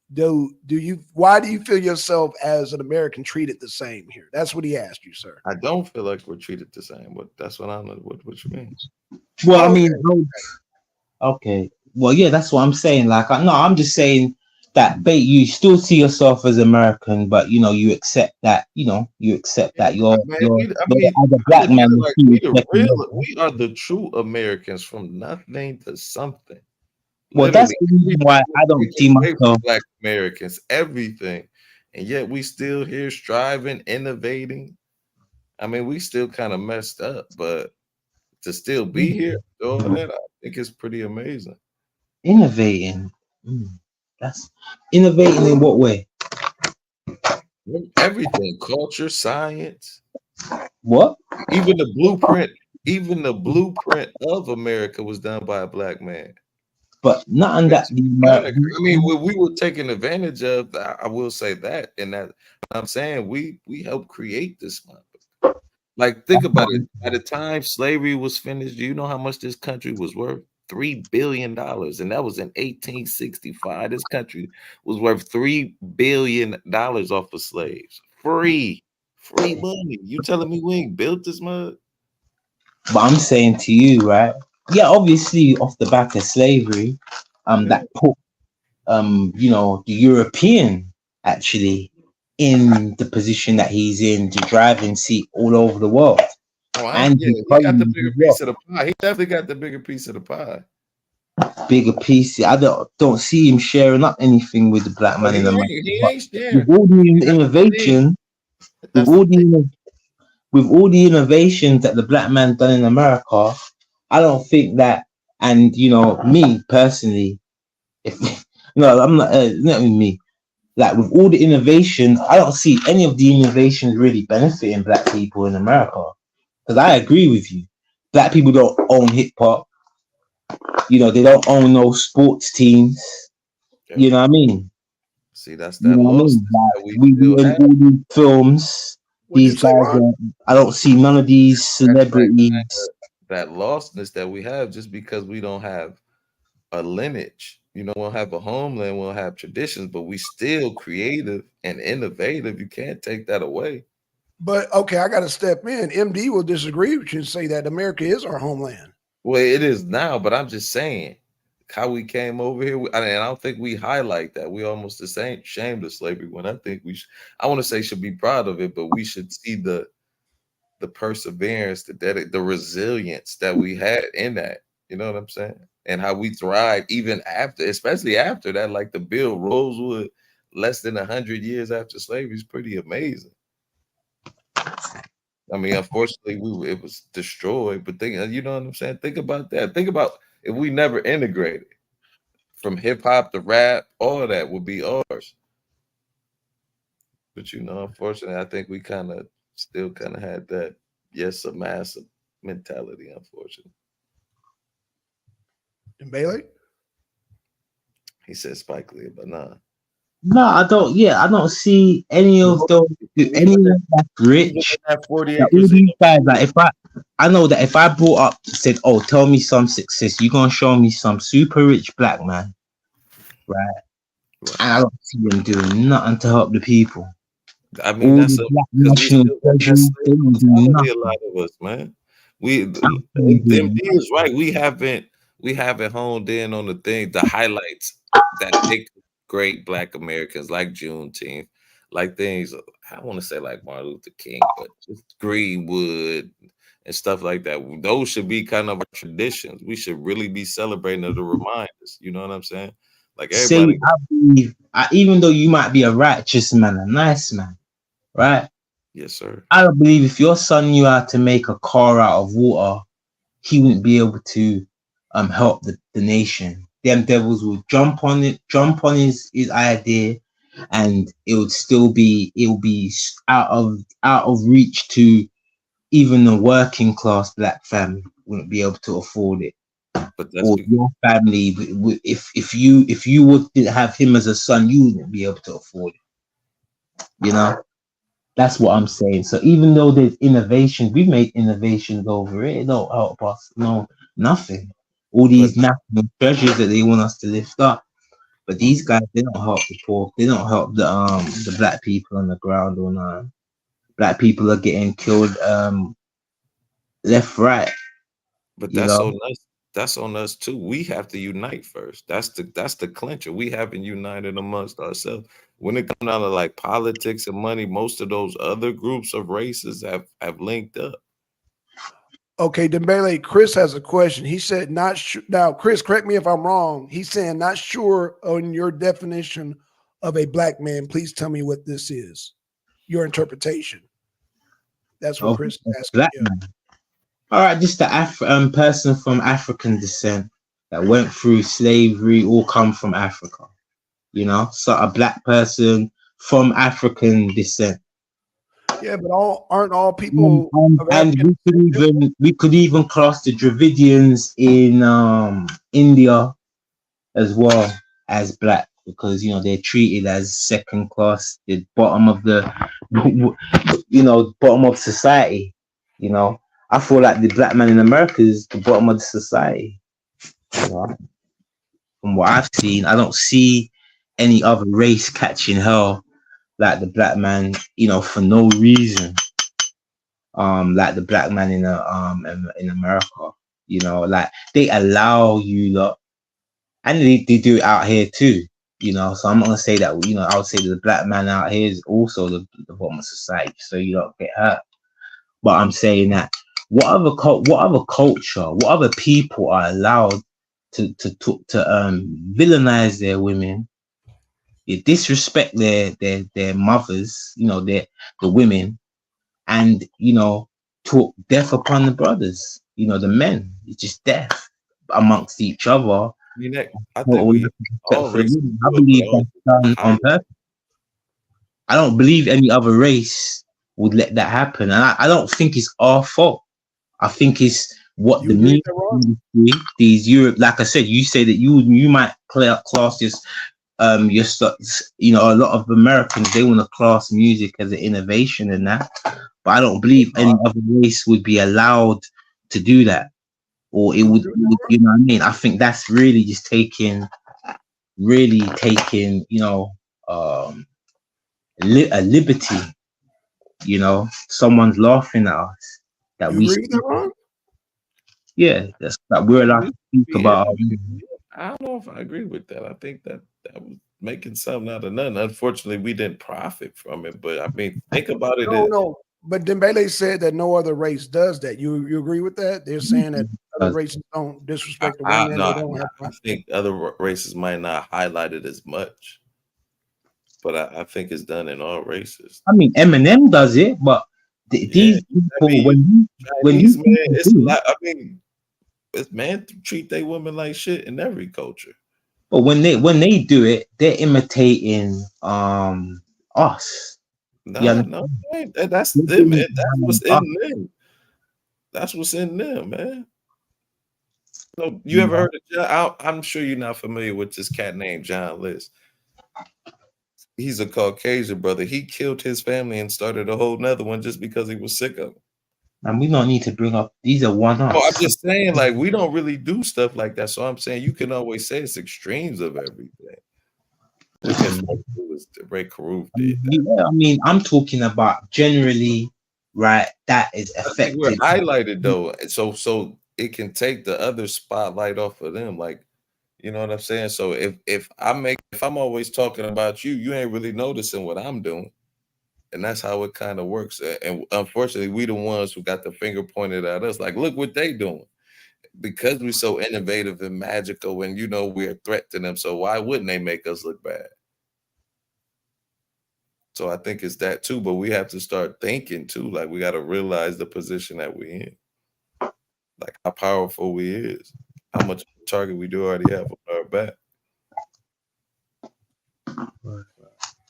why do you feel yourself as an American treated the same here? That's what he asked you, sir. I don't feel like we're treated the same, but that's what I know. What you mean? Well, I mean, okay. Well, yeah, that's what I'm saying. Like, I'm just saying that you still see yourself as American, but you accept that, you're as a Black man. We are the true Americans from nothing to something. Well, that's Literally, the reason why I don't see taken away from myself. Black Americans, everything, and yet we still here striving, innovating. I mean, we still kind of messed up, but to still be here, all that, I think is pretty amazing. Innovating. Mm, that's innovating in what way? Everything, culture, science, What? even the blueprint, even the blueprint of America was done by a black man. But nothing that Which the kinda, American. I mean, we were taken advantage of. I will say that, and that I'm saying we helped create this one. Like, think about it. By the time slavery was finished, do you know how much this country was worth? $3 billion, and that was in 1865. This country was worth $3 billion off of slaves. Free money. You telling me we ain't built this mud? But I'm saying to you, right? Yeah, obviously off the back of slavery, Yeah. that put the European actually in the position that he's in, the driving seat all over the world, Oh, and yeah, his he got the colonies bigger as well. piece of the pie. He definitely got the bigger piece of the pie. Bigger piece. I don't see him sharing up anything with the black Oh, man in America. he But ain't sharing. with all the That's the thing. innovation, with That's all the thing. the with all the innovations that the black man done in America, I don't think that. And me personally, if no, I'm not with me. Like with all the innovations, I don't see any of the innovations really benefiting black people in America. Because I agree with you, black people don't own hip hop. They don't own no sports teams. Yeah. You know what I mean? See, that's You that know what I mean? lostness that Like we we still in have. all these films, What'd you these say, guys. Ron? I don't see none of these That's like celebrities. that lostness that we have just because we don't have a lineage. We don't have a homeland, we don't have traditions, but we still creative and innovative. You can't take that away. But okay, I got to step in. MD will disagree with you and say that America is our homeland. Well, it is now, but I'm just saying how we came over here. And I don't think we highlight that. We almost the same shamed of slavery when I think I want to say should be proud of it, but we should see the perseverance, the resilience that we had in that. You know what I'm saying? And how we thrive even after, especially after that, like the Bill Rosewood, less than 100 years after slavery is pretty amazing. I mean, unfortunately, it was destroyed. But you know what I'm saying? Think about that. Think about if we never integrated from hip hop to rap, all of that would be ours. But unfortunately, I think we still kind of had that yes, a massive mentality. Unfortunately, And Bailey? he said Spike Lee, but nah. No, I don't. Yeah, I don't see any of No, those. even Anyone that's even in rich. that 40 That acres all of these guys. Like I know that if I brought up said, "Oh, tell me some success," you gonna show me some super rich black man, right? right. And I don't see them doing nothing to help the people. I mean, All that's the black because we national still got that treasuries, slave they don't do mentality. A nothing. lot of us, man. We Absolutely do MD nothing. is right. We haven't honed in on the highlights that make great Black Americans, like Juneteenth, like things. I want to say like Martin Luther King, but just Greenwood and stuff like that. Those should be kind of our traditions. We should really be celebrating to remind us. You know what I'm saying? Like Say, everybody. I believe, even though you might be a righteous man, a nice man, right? Yes, sir. I don't believe if your son knew how to make a car out of water, he wouldn't be able to help the nation. Them devils will jump on it, jump on his idea, and it will be out of reach to even a working class black family wouldn't be able to afford it. But that's Or your family, if you would have him as a son, you wouldn't be able to afford it. That's what I'm saying. So even though there's innovation, we've made innovations over it. It don't help us. No, nothing. All but these national treasures that they want us to lift up, but these guys, they don't help the poor. They don't help the black people on the ground. Or no, black people are getting killed left, right. But You that's know, on us. That's on us too. We have to unite first. That's the clincher. We haven't united amongst ourselves. When it comes down to like politics and money, most of those other groups of races have linked up. Okay, Dembele, Chris has a question. He said, not sure. Now, Chris, correct me if I'm wrong. He's saying, not sure on your definition of a black man. Please tell me what this is. Your interpretation. That's what Of Chris is asking. black Yeah. man. All right, just the person from African descent that went through slavery, all come from Africa. You know, so a black person from African descent. Yeah, but aren't all people of And African descent? we could even class the Dravidians in India as well as black, because you know they're treated as second class, the bottom of the bottom of society. You know, I feel like the black man in America is the bottom of the society. You know? From what I've seen, I don't see any other race catching hell like the black man, you know, for no reason. Like the black man in America, you know, like they allow you lot, and they do it out here too, you know. So I'm not gonna say that, you know, I would say that the black man out here is also the bottom of society, so you don't get hurt. But I'm saying that what other culture, what other people are allowed to villainize their women, disrespect their mothers, you know, the women, and you know, talk death upon the brothers, you know, the men. It's just death amongst each other. I mean, I think we all races I believe that's done on purpose. I don't believe any other race would let that happen, and I don't think it's our fault. I think it's what the music industry, these Europe, like I said, you say that you might class this your you know, a lot of Americans, they want to class music as an innovation and that, but I don't believe any other race would be allowed to do that, or it would, you know what I mean? I think that's really just taking, you know, a liberty. You know, someone's laughing at us that you we agree with that, Ron? Yeah, that's that we're allowed to speak about. I don't know if I agree with that. I think that was making something out of nothing. Unfortunately, we didn't profit from it. But I mean, think about it. No. But Dembele said that no other race does that. You agree with that? They're saying that other races don't disrespect the women. They don't have. I think other races might not highlight it as much, but I think it's done in all races. I mean, Eminem does it, but these people, when you it's a lot. I mean, it's man treat they women like shit in every culture. But when they do it, they're imitating us. No, that's them. That's what's in them. That's what's in them, man. So you ever heard of John? I'm sure you're not familiar with this cat named John List. He's a Caucasian brother. He killed his family and started a whole nother one just because he was sick of them. And we don't need to bring up, these are one-offs. Oh, I'm just saying, like, we don't really do stuff like that. So I'm saying you can always say it's extremes of everything. Because Ray Caruth did that. Yeah, I mean, I'm talking about generally, right? That is effective. We're highlighted though, so it can take the other spotlight off of them. Like, you know what I'm saying? So if I'm always talking about you, you ain't really noticing what I'm doing. And that's how it kind of works. And unfortunately, we the ones who got the finger pointed at us. Like, look what they doing. Because we're so innovative and magical, and you know we're a threat to them. So why wouldn't they make us look bad? So I think it's that too. But we have to start thinking too. Like, we got to realize the position that we're in. Like how powerful we is. How much target we do already have on our back.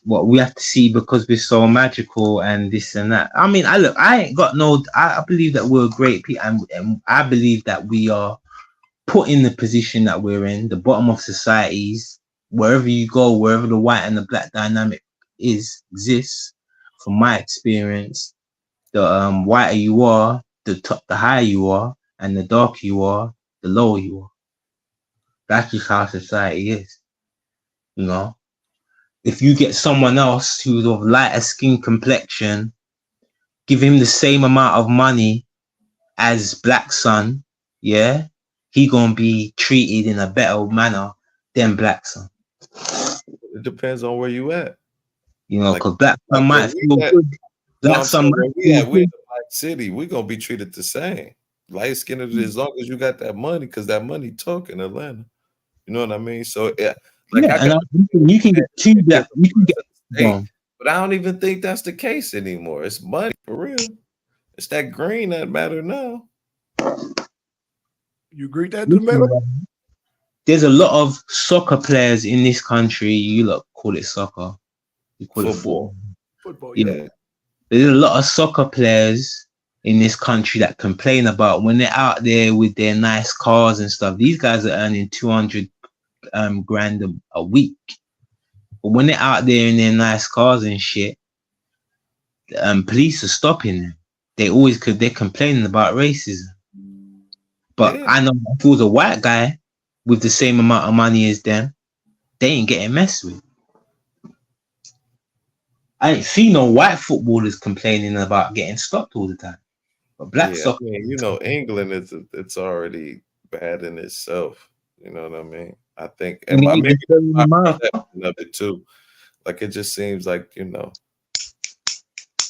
What we have to see, because we're so magical and this and that. I mean, I ain't got no. I believe that we're great people, and I believe that we are put in the position that we're in, the bottom of societies. Wherever you go, wherever the white and the black dynamic exists, from my experience, the whiter you are, the higher you are, and the darker you are, the lower you are. That's just how society is, you know. If you get someone else who's of lighter skin complexion, give him the same amount of money as Black Son, yeah, he gonna be treated in a better manner than Black Son. It depends on where you at. You know, because Black Son might feel good. Black Son might feel good. We're in the Black City. We're gonna be treated the same. light skinned as long as you got that money, because that money talk in Atlanta. You know what I mean? So yeah, like Yeah, I and got you can get two black. different You can parts get of the state, um, but I don't even think that's the case anymore. It's money for real. It's that green that matter now. You agree with that, listen, Dembele? man, there's a lot of soccer players in this country. You lot call it soccer. You call it football. Football. Football, yeah. Yeah, there's a lot of soccer players in this country that complain about when they're out there with their nice cars and stuff. These guys are earning 200 grand a week, but when they're out there in their nice cars and shit, police are stopping them. They always could. They're complaining about racism. But Yeah. I know if it was a white guy with the same amount of money as them, they ain't getting messed with. I ain't seen no white footballers complaining about getting stopped all the time. But black Yeah, I soccer, mean, you know, England is it's already bad in itself. You know what I mean? I think, and we maybe need to in my America. perception of it too. Like it just seems like, you know,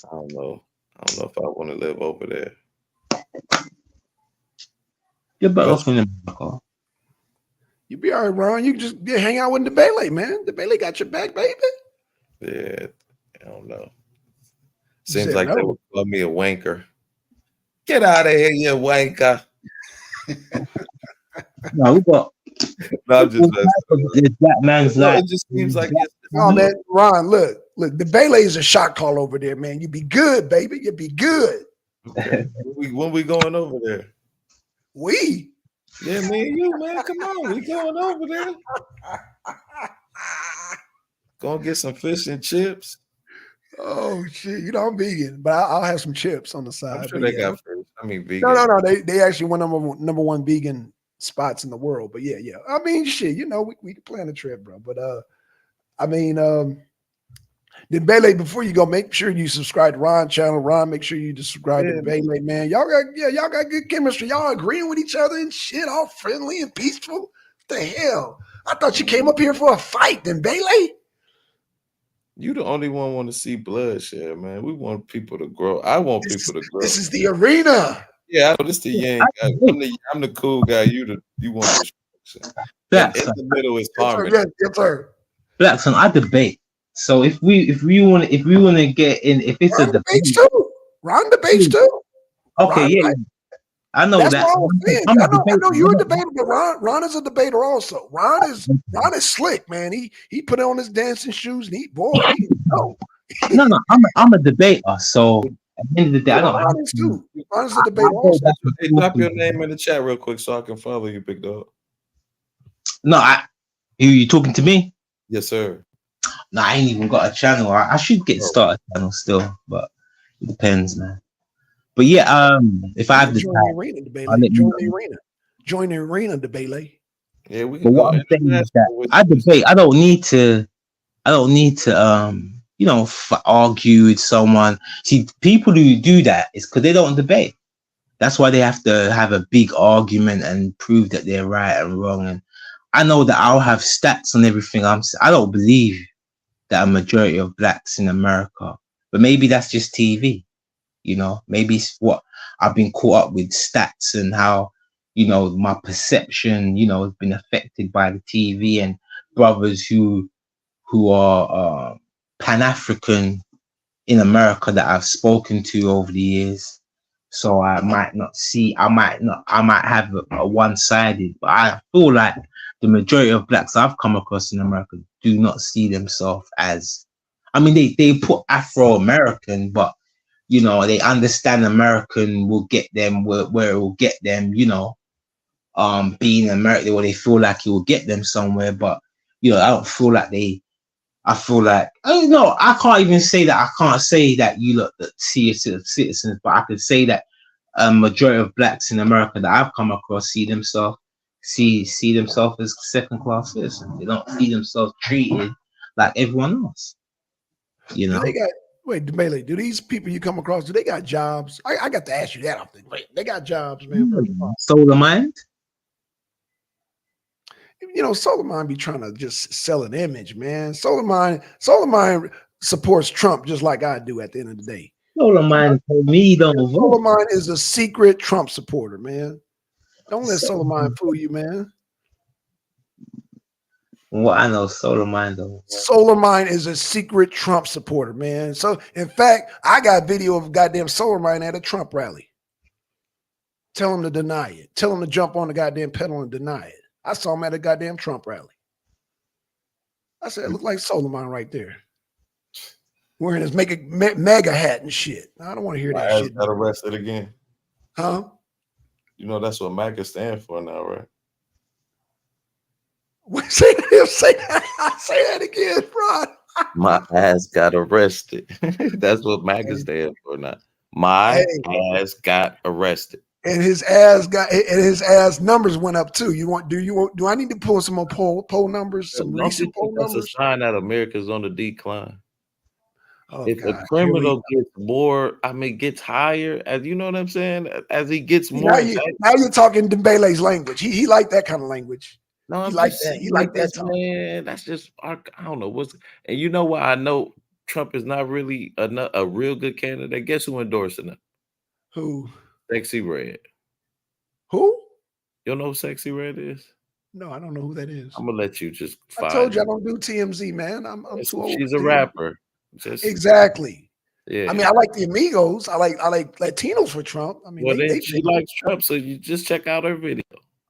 I don't know. I don't know if I want to live over there. You're better But off in America. You be all right, Ron. You can just hang out with Dembele, man. Dembele got your back, baby. yeah, I don't know. You Seems said like they no. would call me a wanker. Get out of here, you wanker. No, we got No, I'm just messing this black man's No, life. it just seems like it's Oh man, Ron, look, Dembele is a shot call over there, man. You be good, baby. You be good. okay. When we going over there? We. Yeah, me and you, man. Come on, we going over there. Gonna get some fish and chips. Oh shit, you know I'm vegan, but I'll have some chips on the side. I'm sure But they yeah, got fish. I mean, vegan. no. They actually won number one vegan spots in the world. But yeah. I mean, shit, you know, we can plan a trip, bro. But I mean, Dembele, before you go, make sure you subscribe to Ron channel. Ron, make sure you subscribe to Dembele, man. Y'all got good chemistry. Y'all agreeing with each other and shit, all friendly and peaceful. What the hell? I thought you came up here for a fight, Dembele. You the only one want to see bloodshed, man. We want people to grow. I want people to grow. This is the arena. Yeah, I know this the yang guy. I'm the cool guy. You want destruction. And in the middle is harmony. Yes, sir. Blackson, I debate. So if we want to get in, if it's Ron a debates debate, too. Ron debates too. okay, Ron, yeah, I know that's that. why I'm saying. I'm I a know debater. you're a debater, but Ron is a debater also. Ron is slick, man. He put on his dancing shoes and he no. No, I'm a debater. So at the end of the day, I don't. Ron is too. Ron is a debater also. Hey, drop your name in the chat real quick so I can follow you, big dog. No, you talking to me? Yes, sir. No, I ain't even got a channel. I should get started a channel still, but it depends, man. But yeah, if I have the join time, the arena, I'll let you join know. the arena. Join the arena, Debele. Yeah, we But can go. what I'm saying is that I debate. I don't need to. Argue with someone. See, people who do that is because they don't debate. That's why they have to have a big argument and prove that they're right and wrong. And I know that I'll have stats on everything I don't believe that a majority of blacks in America, but maybe that's just TV. You know, maybe it's what I've been caught up with stats and how, my perception, has been affected by the TV and brothers who are Pan-African in America that I've spoken to over the years. So I might have a one-sided, but I feel like the majority of blacks I've come across in America do not see themselves as, they put Afro-American, but they understand American will get them where it will get them, being American, where they feel like it will get them somewhere. But I don't feel like I feel like, I can't even say that. I can't say that you look that see citizens, but I could say that a majority of blacks in America that I've come across see themselves as second-class citizens. They don't see themselves treated like everyone else. Do they got Debele, do these people you come across, do they got jobs? I got to ask you that often. They got jobs, man. Solar Mind? Solar Mind be trying to just sell an image, man. Solar Mind supports Trump just like I do at the end of the day. Solar Mine told me don't vote. Solar Mine is a secret Trump supporter, man. Don't let Solar Mine fool you, man. Well, I know Solar Mine though. Solar Mine is a secret Trump supporter, man. So, in fact, I got video of goddamn Solar Mine at a Trump rally. Tell him to deny it. Tell him to jump on the goddamn pedal and deny it. I saw him at a goddamn Trump rally. I said, it looked like Solar Mine right there. Wearing his mega hat and shit. I don't want to hear that shit. Got arrested again. Huh? You know that's what MAGA stand for now, right? Say that again, Ron. My ass got arrested. That's what MAGA stand for now. My ass got arrested. And his ass numbers went up too. Do I need to pull some more poll numbers? Some recent poll That's numbers? a sign that America's on the decline. Oh, if God. a criminal gets more, gets higher, as you know what I'm saying, as he gets more. Now you're talking Dembele's language. He liked that kind of language. No, he liked that. He liked that talk. Man, that's just I don't know and you know why I know Trump is not really a real good candidate. Guess who endorsing him? Who? Sexy Red. Who? You don't know who Sexy Red is? No, I don't know who that is. I'm gonna let you just. I told you I don't do TMZ, man. I'm too old. She's a rapper. Exactly. Yeah. I mean, I like the Amigos. I like Latinos for Trump. I mean, well, she likes Trump, so you just check out her video.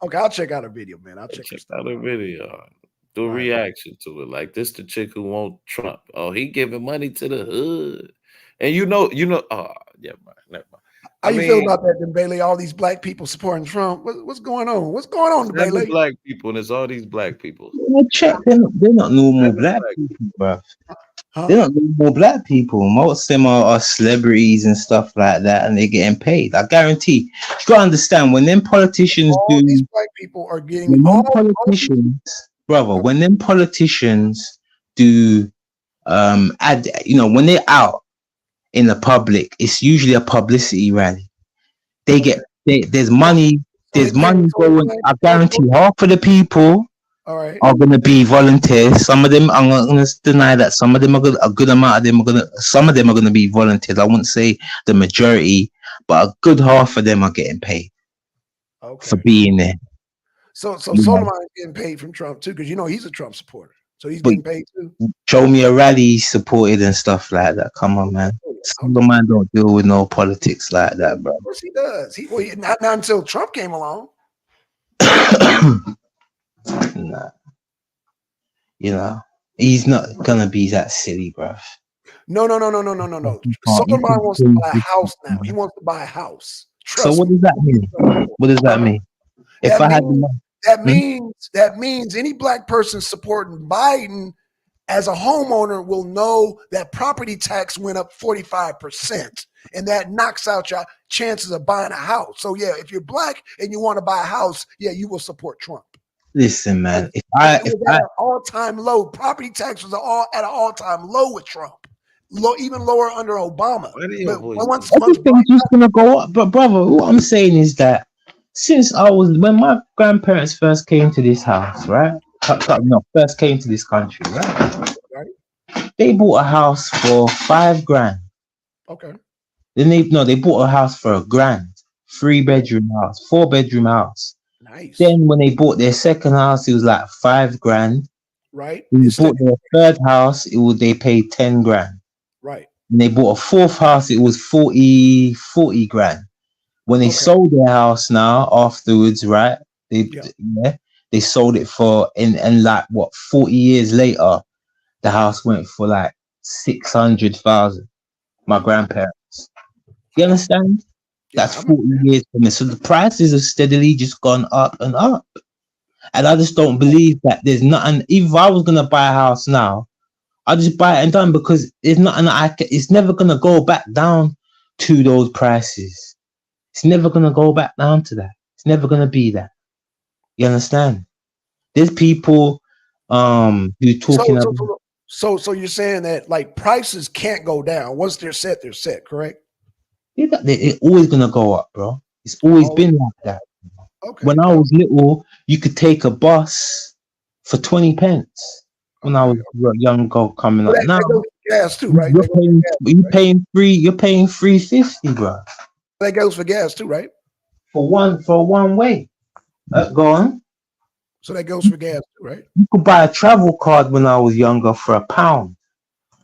Okay, I'll check out her video, man. I'll check out her video. Do a reaction to it. Like this, the chick who want Trump. Oh, he giving money to the hood, and you know. Oh, yeah, never mind. How you feel about that, Dembele? All these black people supporting Trump. What's going on? What's going on, Dembele? Black people, and it's all these black people. Check, they're not normal black people, bro. They're not normal black people. Most of them are celebrities and stuff like that, and they're getting paid. I guarantee. You gotta understand when them politicians these black people are getting when them politicians do when they're out in the public, it's usually a publicity rally. They get there's money going. I guarantee half of the people are going to be volunteers. Some of them, I'm not going to deny that. Some of them are a good amount of them some of them are going to be volunteers. I wouldn't say the majority, but a good half of them are getting paid for being there. So Solomon is getting paid from Trump too, because he's a Trump supporter. So he's getting paid too. Show me a rally he supported and stuff like that. Come on, man. Solomon don't deal with no politics like that, bro. Of course he does. Not until Trump came along. Nah. He's not gonna be that silly, bro. No. Solomon wants to buy a house now. He wants to buy a house. So what does that mean? What does that mean? That means any black person supporting Biden as a homeowner will know that property tax went up 45%, and that knocks out your chances of buying a house. So yeah, if you're black and you want to buy a house, yeah, you will support Trump. Listen, man. If an all-time low, property tax was at an all-time low with Trump. Even lower under Obama. Everything's just gonna go up. But brother, what I'm saying is that when my grandparents first came to this house, right? First came to this country, right? They bought a house for $5,000. Okay. Then they bought a house for $1,000. 3-bedroom house, 4-bedroom house. Nice. Then when they bought their second house, it was like $5,000. Right. When they bought their third house, they paid $10,000. Right. When they bought a fourth house, it was 40,000. When they sold their house now afterwards, right? They sold it for and like 40 years later, the house went for like 600,000. My grandparents. You understand? That's 40 years from it. So the prices have steadily just gone up and up. And I just don't believe that there's nothing. If I was gonna buy a house now, I'll just buy it and done, because there's nothing it's never gonna go back down to those prices. It's never gonna go back down to that. It's never gonna be that. You understand? There's people who talking about. So you're saying that like prices can't go down once they're set, correct? It's always gonna go up, bro. It's always been like that. Okay. When I was little, you could take a bus for 20 pence. When I was a young girl coming up. Now gas too, right? You're That goes for paying, gas, you right? paying free. You're paying 350, bro, That goes for gas too, right? for one way. Go on. So that goes for gas too, right? You could buy a travel card when I was younger for £1.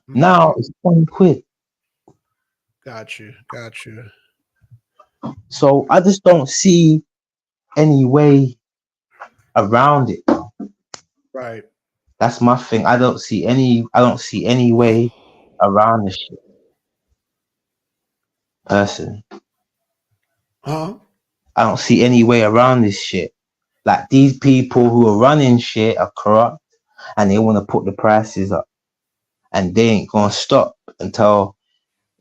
Now Mm-hmm. it's 20 quid. Gotcha. So I just don't see any way around it. Right. That's my thing. I don't see any way around this shit, person. Huh? I don't see any way around this shit. Like, these people who are running shit are corrupt and they want to put the prices up, and they ain't gonna stop until,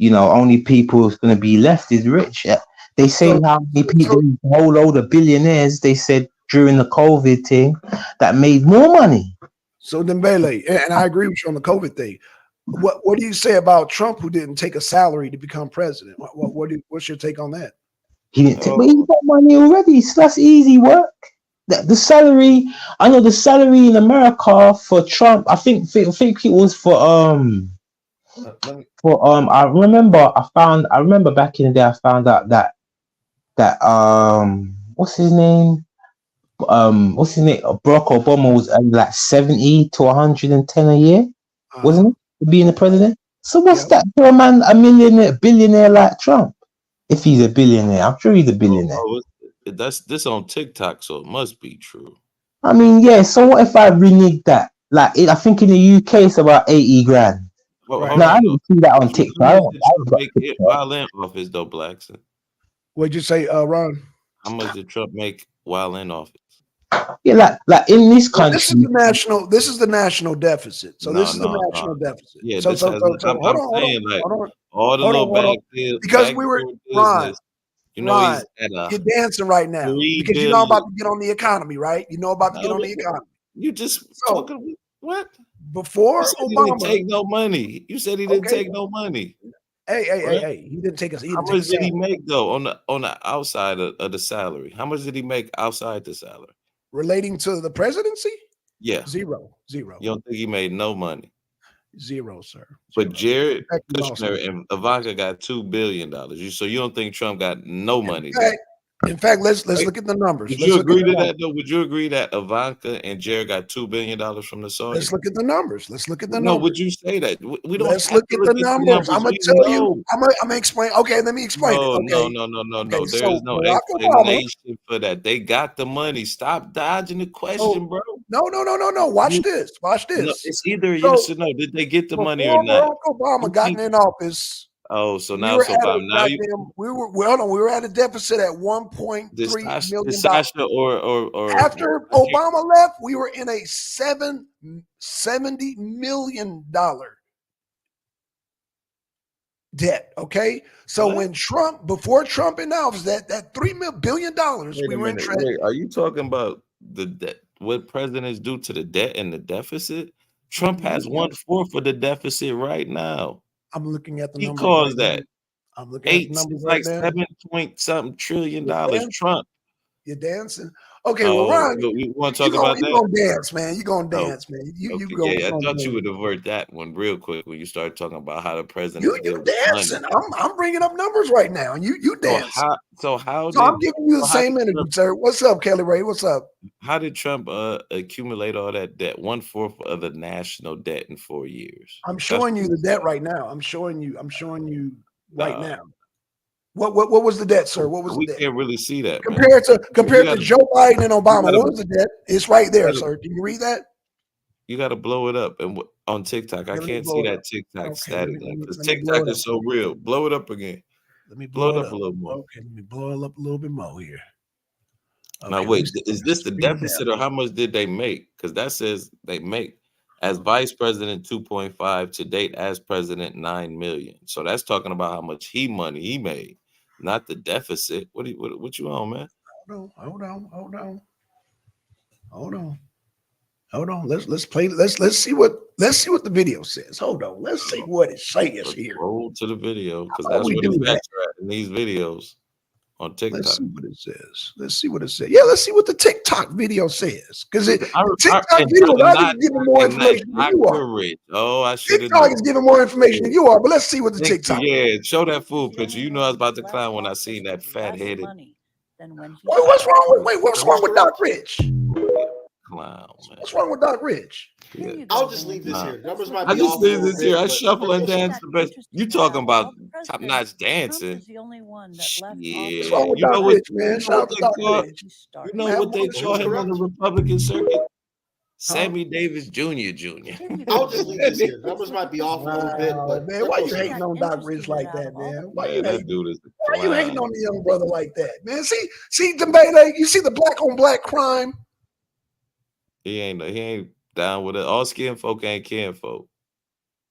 only people who's gonna be left is rich. They say So, how many people, a whole load of billionaires, they said during the COVID thing, that made more money. so Dembele, and I agree with you on the COVID thing. What do you say about Trump, who didn't take a salary to become president? What's your take on that? He didn't take, but he got money already. So that's easy work. The salary, I know the salary in America for Trump. I think it was I remember back in the day. I found out that what's his name? Barack Obama was earning like 70 to 110 a year, wasn't it? To being the president. So what's that for a man, billionaire like Trump? If he's a billionaire, I'm sure he's a billionaire. That's this on TikTok, so it must be true. I mean, yeah. So what if I reneged that? Like, I think in the UK it's about 80 grand. Hold No, I on, didn't see that on How TikTok. much did Trump make it while in office, though, Blackson? What'd you say, Ron? How much did Trump make while in office? Yeah, like in this Well, country. this is the national deficit. So this is the No. national deficit. Yeah, So this has. hold I'm on, saying like hold on, all the hold little on, hold on. Because we were backdoor Ron, business. You know, he's at you're dancing right now 3 because you know I'm about billion. to get on the economy, right? You know about to get on the economy. You just So talking what? You before said he didn't Obama, take no money. You said he didn't okay. take no money. Hey, he didn't take us. How much did he make though on the outside of the salary? How much did he make outside the salary? Relating to the presidency? Yeah. Zero. You don't think he made no money? Zero, sir. But Jared In fact, he lost Kushner and Ivanka got $2 billion. So you don't think Trump got no money? In fact, let's look at the numbers. Would Let's you look at agree the to that numbers. though? Would you agree that Ivanka and Jared got $2 billion from the Saudis? Let's look at the numbers. Let's look at the No, numbers. would you say that? We don't Let's have look to at look the at numbers. I'm gonna We tell you. know. I'm gonna explain. Okay, let me explain it. Okay. No. There So is no Barack Obama. explanation for that. They got the money. Stop dodging the question, bro. No. Watch this. No, it's either So yes or no. Did they get the money or before not? Barack Obama got in office, Oh, so we now were so at Bob, a now you we were at a deficit at 1.3 did million dollars. Sasha or After Obama left, we were in a $70 million debt. Okay, so before Trump in office, that $3 billion we were in debt. Wait, are you talking about the debt? What presidents do to the debt and the deficit? Trump has 1/4 of the deficit right now. I'm looking at the He numbers caused right now. that. I'm looking at the numbers It's right like now. 7 point something trillion dollars. Trump. You're dancing. Okay, well, Oh, Ron, you want to talk about that? You're gonna dance, man. You're gonna Oh, dance, man. okay, yeah. I thought you would avert that one real quick when you started talking about how the president You deals with money. dancing. I'm bringing up numbers right now, and you dance. So how So I'm giving you the same energy, Trump, sir. What's up, Kelly Ray? What's up? how did Trump accumulate all that debt? 1/4 of the national debt in 4 years. I'm showing you the debt right now. I'm showing you right now. What was the debt, sir? What was the debt? We can't really see that, compared man. to Joe Biden and Obama. What was the debt? It's right there, sir. Can you read that? You got to blow it up and on TikTok. I can't see that TikTok static because TikTok is so real. Blow it up again. Let me blow it up a little more. Okay, let me blow it up a little bit more here. Now wait, is this the deficit or how much did they make? Because that says they make as vice president 2.5 to date, as president 9 million. So that's talking about how much money he made, not the deficit. What you on, man? Hold on. Let's play. Let's see what the video says. Hold on. Let's see what it says here. Roll to the video because that's what the facts are at in these videos. on TikTok. Let's see what it says. Let's see what it says. Yeah, let's see what the TikTok video says. Because TikTok video, I is giving more information than you are. Oh, I should have. TikTok is giving more information than you are. But let's see what the TikTok. Yeah, show that fool picture. You know I was about to clown when I seen that fat headed. What's wrong with Doc Rich? Clown, man. What's wrong with Doc Rich? Yeah. I'll just leave this here. Numbers might I be just off leave a little this here. bit, I but shuffle and dance the best. You talking about top notch dancing? What's wrong Yeah. with You know Doc what? Rich, man? Shout out to Doc Rich. You know what they call him on the Republican circuit? Sammy Davis Jr. I'll just leave this here. Numbers might be off a little bit, but Man, why you hating on Doc Rich like that, man? Why you that hating? dude is Why you hating on the young brother like that, man? See, Dembele, you see the black on black crime. He ain't down with it. All skin folk ain't kin folk.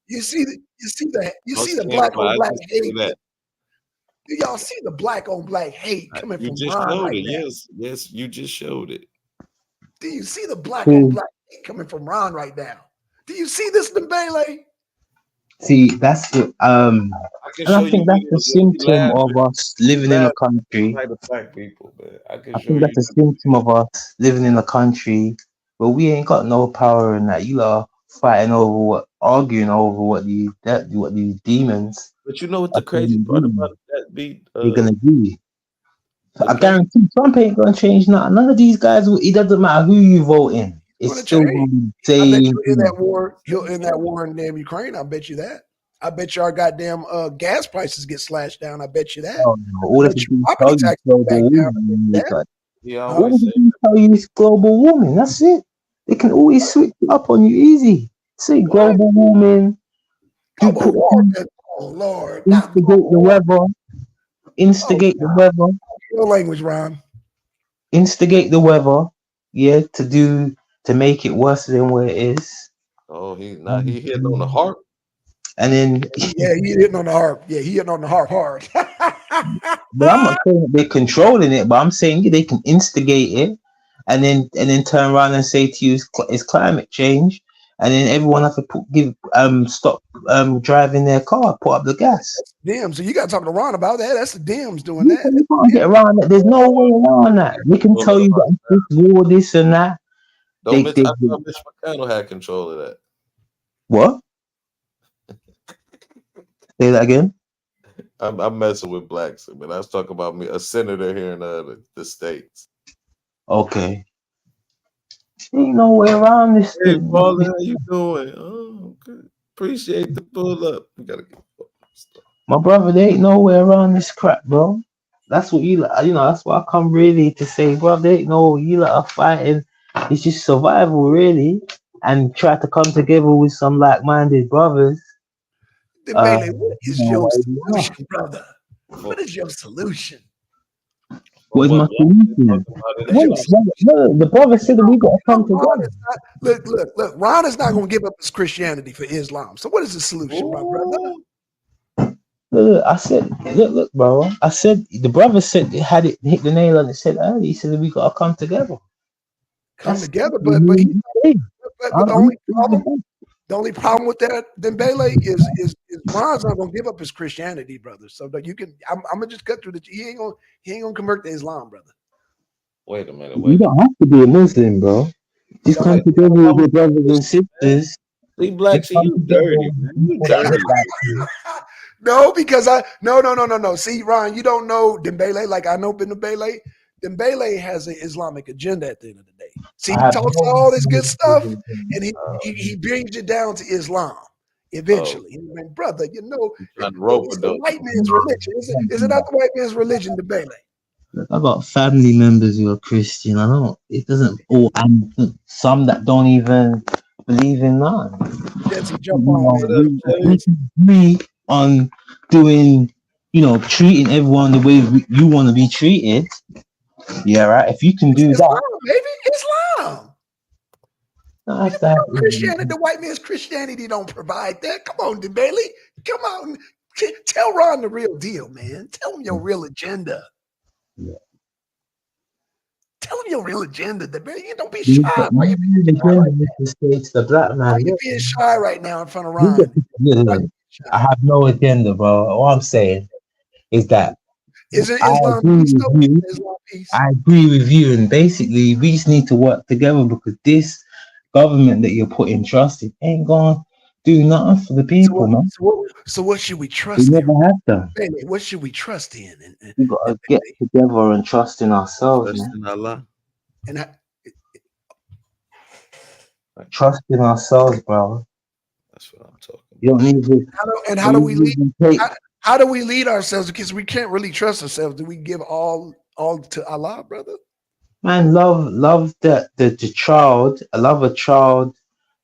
You see the black on black hate. Do y'all see the black on black hate coming from Ron right now? Yes, you just showed it. Do you see the black on black hate coming from Ron right now? Do you see this, Dembele? See, that's the and I think that's the symptom of us living in a country. Black people, man. I think that's a symptom of us living in a country where we ain't got no power in that. You are fighting over arguing over what these demons. But you know what the crazy part about that beat? You're gonna do. I guarantee Trump ain't gonna change nothing. None of these guys. It doesn't matter who you vote in. It's still gonna be the same. I bet you in that war. He'll end that war in damn Ukraine. I bet you that. I bet you our goddamn gas prices get slashed down. I bet you that. Oh, no. All they can tell you is global warming. All they can tell you is global warming. That's it. They can always switch it up on you easy. Say global warming. Oh Lord! Instigate the weather. Instigate the weather. Your language, Ron. Instigate the weather. Yeah, to make it worse than where it is. Oh, he hitting on the harp. And then yeah, he hitting on the harp. Yeah, he hitting on the harp hard. But I'm not saying that they're controlling it, but I'm saying they can instigate it, and then turn around and say to you it's climate change, and then everyone have to stop driving their car, put up the gas. Damn, so you got to talk to Ron about that. That's the Dems doing that. You can't get around that. There's no way around that. They can tell you that this war, this and that. I thought Mitch McConnell had control of that. What? Say that again. I'm messing with blacks. I mean, I was talking about a senator here in the States. Okay. Ain't no way around this. Hey, Paul, how you doing? Oh, okay. Appreciate the pull up. We gotta get my brother. There ain't no way around this crap, bro. That's what that's why I come really to say, bro. There ain't no you lot are fighting. It's just survival, really, and try to come together with some like-minded brothers. Bailey, what is your solution, brother? What is your solution? What is my solution? The brother said that we got to come together. Look. Ron is not going to give up his Christianity for Islam. So what is the solution, my brother? Look, I said, look, bro. I said the brother said hit the nail on the head early. He said that we got to come together. But the only problem with that, Dembele, is Ron's not gonna give up his Christianity, brother. So that you can, I'm gonna just cut through the. He ain't gonna convert to Islam, brother. Wait a minute. You don't have to be a Muslim, bro. Just come together with your brothers and sisters. See, blacks, you dirty, man. You dirty. No, because no. See, Ron, you don't know Dembele like I know Dembele. Dembele has an Islamic agenda at the end of the day. See, he talks all this good stuff, and he brings you down to Islam eventually. And brother, it's the white man's religion. Is it not the white man's religion, Dembele? I got family members who are Christian. I don't. It doesn't. And some that don't even believe in none. Jesse, jump on, we agree on doing, treating everyone the way you want to be treated. Yeah, right. If you can do Islam, that, baby, Islam. Christianity, the white man's Christianity don't provide that. Come on, Dembele. Come on. Tell Ron the real deal, man. Tell him your real agenda. Yeah. Tell him your real agenda, Dembele. You don't be shy. Why you being shy right now in front of Ron? I have no agenda, bro. All I'm saying is that Isn't I Islam agree peace with though? you. Islam peace. I agree with you, and basically, we just need to work together because this government that you're putting trust in ain't gonna do nothing for the people, man. So what should we We trust in? never have done. Bailey, what should we trust in? We gotta get together and trust in ourselves, Trust man. in Allah. And Trust in ourselves, bro. That's what I'm talking about. You don't need to. how do we lead? How do we lead ourselves? Because we can't really trust ourselves. Do we give all to Allah, brother? Man, love the child. I love a child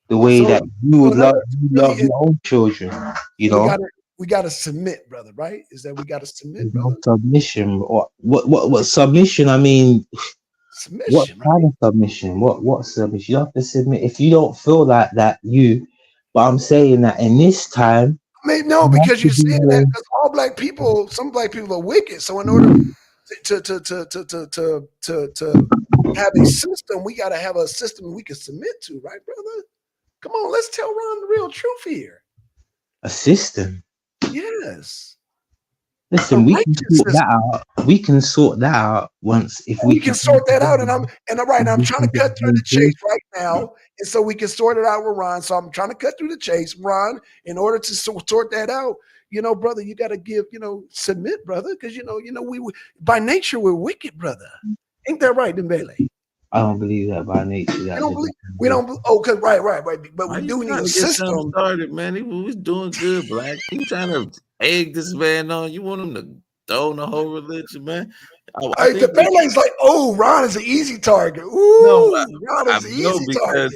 the way that you would love your own children. You know, we gotta submit, brother. Right? Is that we gotta submit, there's no brother? submission. Or what submission? I mean, what Submission, kind of submission? What submission? You have to submit if you don't feel like that. But I'm saying that in this time, I mean, no, because you're saying that because all black people, some black people are wicked. So in order to have a system, we got to have a system we can submit to, right, brother? Come on, let's tell Ron the real truth here. a system. Yes. Listen, we can sort that out. We can sort that out once if we can sort that out. And I'm trying to cut through the chase right now. And so we can sort it out with Ron. So I'm trying to cut through the chase, Ron, in order to sort that out. You know, brother, you got to give, submit, brother, because we by nature we're wicked, brother. Ain't that right, Dembele? I don't believe that by nature. We don't. Oh, cause right. But Why we you do need trying a to get system. something started, man. He was doing good, Black. You trying to egg this man on? You want him to throw the whole religion, man? The Dembele's like, oh, Ron is an easy target. Ooh, Ron is an easy target.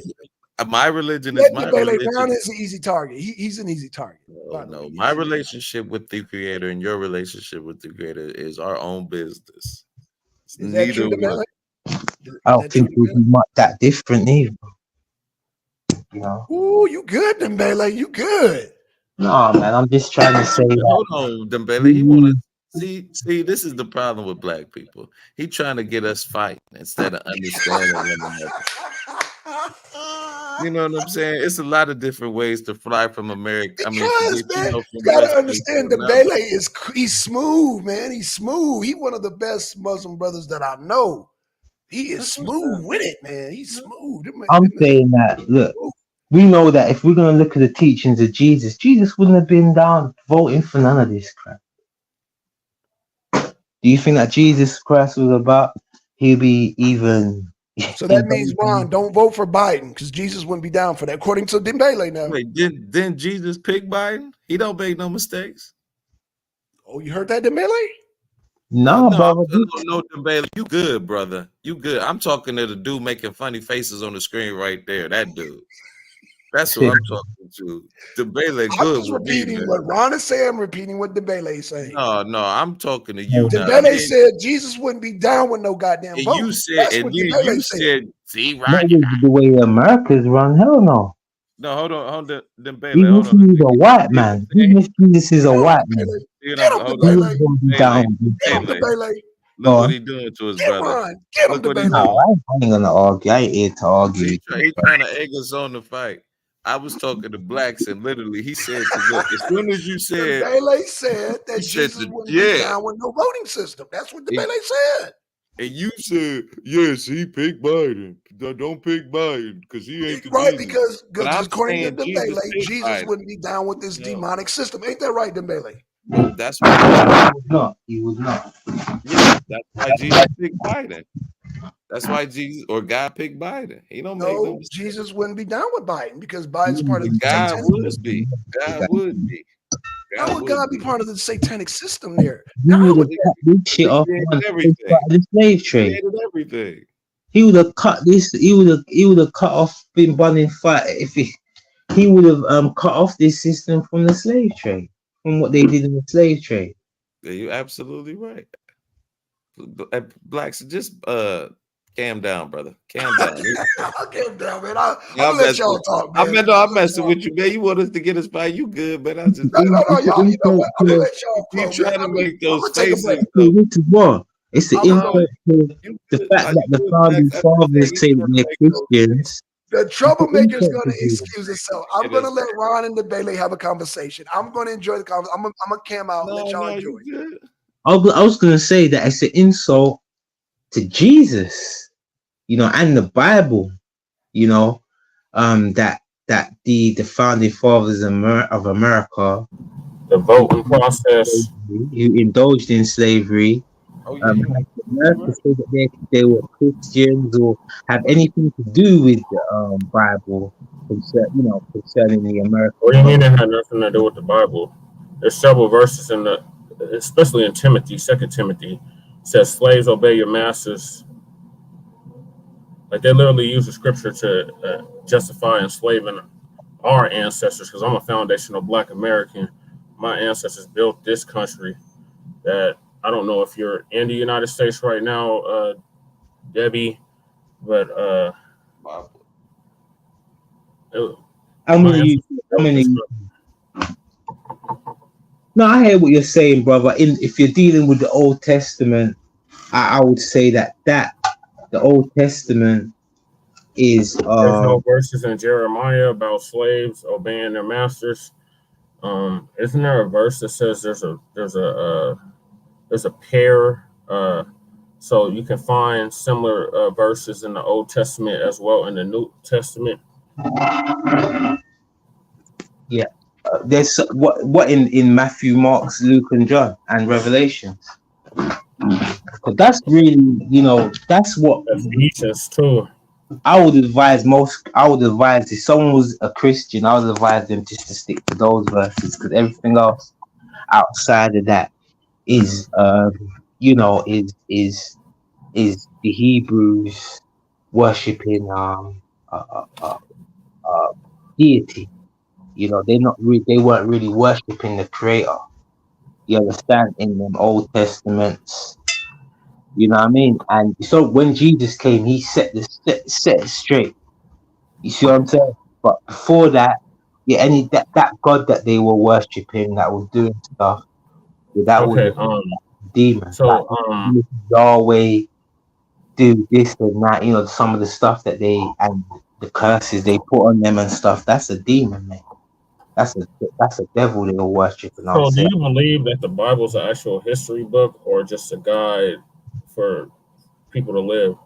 My religion is my religion. Ron is an easy target. He's an easy target. No, my relationship with the Creator and your relationship with the Creator is our own business. Is that true, Dembele? I don't think it would be much that different either. You know? Ooh, you good, Dembele. You good. No, man, I'm just trying to say Hold on, Dembele. He want to see. This is the problem with black people. He trying to get us fighting instead of understanding one another. You know what I'm saying? It's a lot of different ways to fly from America. Because, man, you gotta understand, Dembele he's smooth, man. He's smooth. He's one of the best Muslim brothers that I know. He is smooth with it, man. He's smooth. I'm saying that, look, we know that if we're going to look at the teachings of Jesus, Jesus wouldn't have been down voting for none of this crap. Do you think that Jesus Christ was about, he'll be even... So that means, Ron, don't vote for Biden because Jesus wouldn't be down for that, according to Dembele now. Wait, didn't Jesus pick Biden? He don't make no mistakes. Oh, you heard that, Dembele? No, brother. No, Dembele, you good, brother. You good. I'm talking to the dude making funny faces on the screen right there. That dude. That's what I'm talking to. Dembele good. I'm just repeating what Ron is saying. I'm repeating what Dembele is saying. No, I'm talking to you. Dembele said Jesus wouldn't be down with no goddamn vote. You said, that's and what then Dembele you said. See, That Ron. is the way America's run. Hell no. No, hold on, Dembele. Hold on. He's a white man. Jesus is a white man. Get him, Dembele. Look what he doing to his brother. Get him, Dembele. No, I ain't gonna argue. I ain't here to argue. He's trying to egg us on the fight. I was talking to blacks, and literally he said, "Look, as soon as you said, Dembele said that Jesus wouldn't be down with no voting system." That's what Dembele said. And you said, "Yes, he picked Biden. Don't pick Biden because he ain't right." Jesus. Because according to Dembele, Jesus wouldn't be down with this demonic system. Ain't that right, Dembele? Well, that's why he would not. Yeah, that's why Jesus picked Biden. That's why Jesus or God picked Biden. He don't make no mistakes. Jesus wouldn't be down with Biden because Biden's part of the God would be. God would be. How would God be part of the satanic system there? He would have cut this shit off the slave trade. Everything. He would have cut this. He would have cut off Bin Bunning fight if he would have cut off this system from the slave trade, from what they did in the slave trade. Yeah, you're absolutely right. Blacks, just calm down, brother. Calm down. Calm down, man. I'll let y'all talk, man. I'm messing with you, man. You want us to get us by? You good, man? I just no, y'all. You know what? I'm gonna let y'all flow. You trying to make those faces? This is what it's the impact. The fact that the founding fathers say they're Christians. The troublemaker is going to excuse himself. I'm going to let Ron and Dembele have a conversation. I'm going to enjoy the conversation. I'm going to cam out and let y'all enjoy it. I was gonna say that it's an insult to Jesus, and the Bible, you know, that the founding fathers of America, The voting process. who indulged in slavery, Oh yeah, you have the nerve to say that they were Christians or have anything to do with the Bible, concerning the What do you American. mean it had nothing to do with the Bible? There's several verses in the, especially in Timothy, Second Timothy, says slaves obey your masters. Like they literally use the scripture to justify enslaving our ancestors. Because I'm a foundational Black American. My ancestors built this country. That I don't know if you're in the United States right now, Debbie, but How my many? ancestors How built many? this country. No, I hear what you're saying, brother. If you're dealing with the Old Testament, I would say that the Old Testament is There's no verses in Jeremiah about slaves obeying their masters. Isn't there a verse that says there's a pair? So you can find similar verses in the Old Testament as well in the New Testament. yeah. There's what in Matthew, Mark's, Luke, and John, and Revelation. Because that's really, that's what Ephesians too. I would advise if someone was a Christian, I would advise them just to stick to those verses, because everything else outside of that is, is the Hebrews worshiping deity. They weren't really worshiping the Creator. You understand, in them Old Testaments. You know what I mean? And so when Jesus came, he set it straight. You see what I'm saying? But before that, yeah, that God that they were worshiping, that was doing stuff, that was Okay. a demon. Like So Yahweh do this and that, some of the stuff that and the curses they put on them and stuff. That's a demon, man. That's a devil they were worshiping. I would So, do say. you believe that the Bible is an actual history book or just a guide for people to live?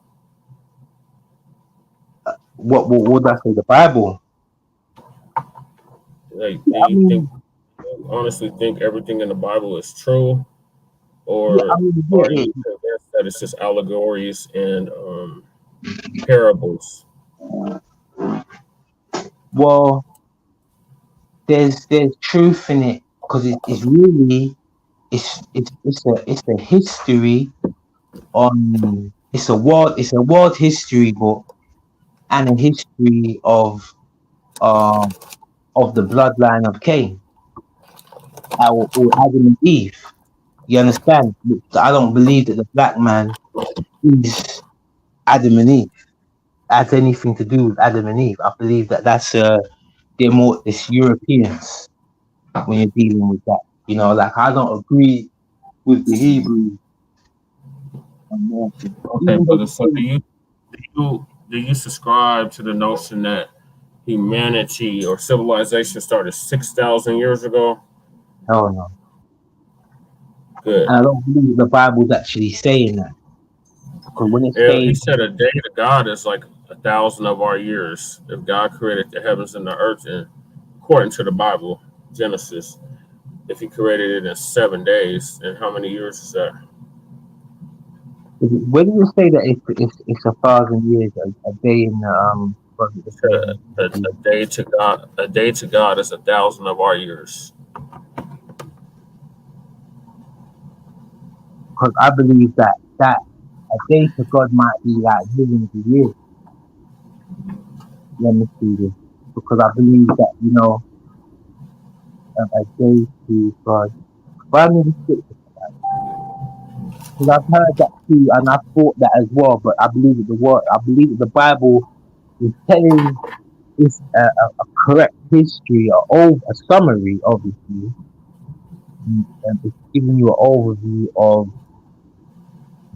What would I say? The Bible? Like, Yeah, do you honestly think everything in the Bible is true, or are yeah. you convinced that it's just allegories and parables? Well, there's truth in it, because it's really it's a history on it's a world history book, and a history of the bloodline of Cain, or Adam and Eve. You understand? I don't believe that the black man is Adam and Eve, has anything to do with Adam and Eve. I believe that it's Europeans when you're dealing with that. Like, I don't agree with the Hebrews. Okay, brother. So, do you subscribe to the notion that humanity or civilization started 6,000 years ago? Hell no. Good. And I don't believe the Bible's actually saying that. Because when it Yeah, he says, said a day to God is like 1,000 of our years. If God created the heavens and the earth, and according to the Bible, Genesis, if He created it in 7 days, and how many years is that? when you say that it's 1,000 years, a day in He said a day to God, a day to God is 1,000 of our years. because I believe that a day to God might be like millions of years. Let me see this. Because I believe that, a day to God. But I mean, because I've heard that too, and I've thought that as well. But I believe that the Bible is telling is a correct history, a summary, obviously, and it's giving you an overview of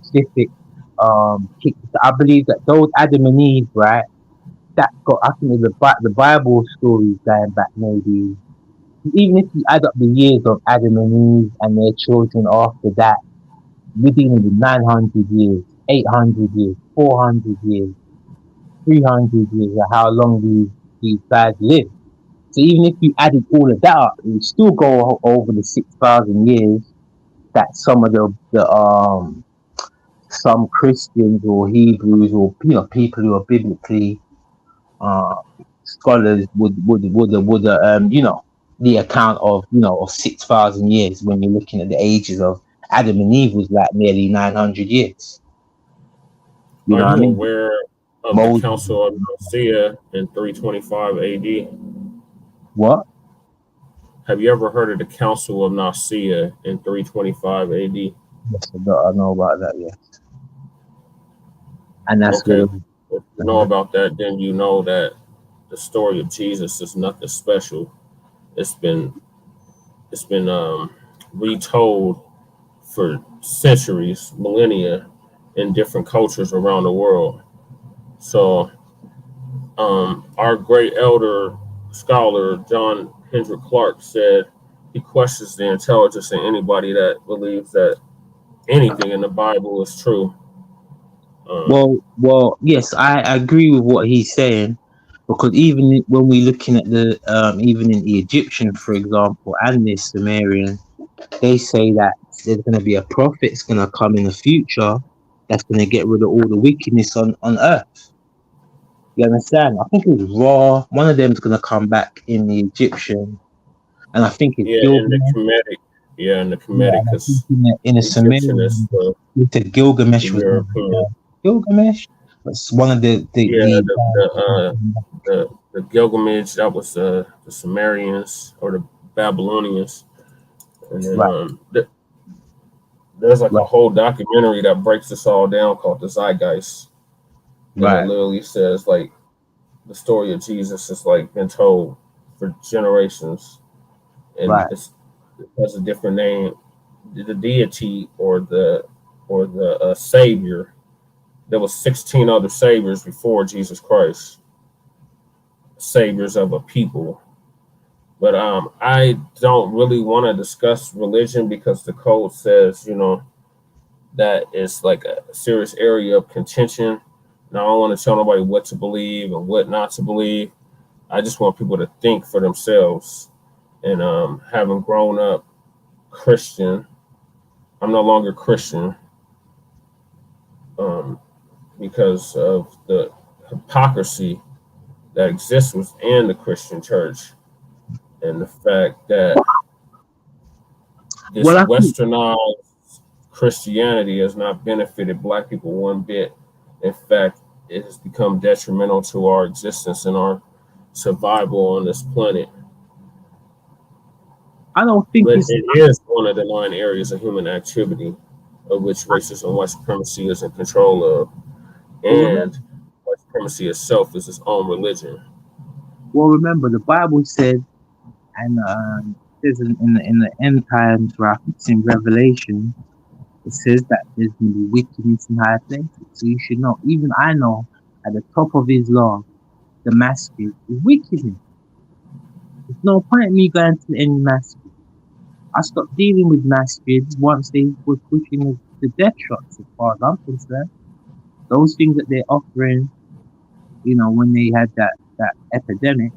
specific I believe that those Adam and Eve, right? I think the Bible story going back, maybe even if you add up the years of Adam and Eve and their children after that, we're dealing with 900 years, 800 years, 400 years, 300 years of how long these guys live. So even if you added all of that up, it would still go over the 6,000 years that some of the some Christians or Hebrews or people who are biblically uh, scholars would the account of of 6,000 years when you're looking at the ages of Adam and Eve was like nearly 900 years. You Are know what I you mean? aware of the Moses, Council of Nicaea in 325 AD? what? Have you ever heard of the Council of Nicaea in 325 AD? Yes, I know about that. Yeah, and that's Okay, where. if you know about that, then you know that the story of Jesus is nothing special. It's been retold for centuries, millennia, in different cultures around the world. So, our great elder scholar John Hendrik Clark said he questions the intelligence of anybody that believes that anything in the Bible is true. Yes, I agree with what he's saying because even when we're looking at the even in the Egyptian, for example, and the Sumerian, they say that there's going to be a prophet that's going to come in the future that's going to get rid of all the wickedness on earth. You understand? I think it's Ra. One of them is going to come back in the Egyptian, and I think it's Yeah, in the Gilgamesh. Kemetic. Yeah, in the Yeah, Kemetic, and I think because in the Egyptian is Sumerian, it's a Gilgamesh the was European. Gilgamesh. It's one of Yeah, the the Gilgamesh, that was the Sumerians or the Babylonians, and then right, there's like a right, whole documentary that breaks this all down called the Zeitgeist, and it right, literally says like the story of Jesus has like been told for generations, and right. it has a different name. The deity or the savior. There was 16 other saviors before Jesus Christ, saviors of a people. But I don't really want to discuss religion because the code says, that it's like a serious area of contention. And I don't want to tell nobody what to believe and what not to believe. I just want people to think for themselves. And having grown up Christian, I'm no longer Christian because of the hypocrisy that exists within the Christian church and the fact that this Well, I think westernized Christianity has not benefited Black people one bit. In fact, it has become detrimental to our existence and our survival on this planet. I don't think But it's. it is one of the 9 areas of human activity of which racism and white supremacy is in control of. And white supremacy itself is its own religion. Well, remember the Bible said, and it says in the end times, where I think it's in Revelation, it says that there's going to be wickedness in high places. So you should know. Even I know at the top of his law, the masjid is wickedness. There's no point in me going to any masjid. I stopped dealing with masjids once they were pushing the death shots, as far as I'm concerned. Those things that they're offering, when they had that epidemic,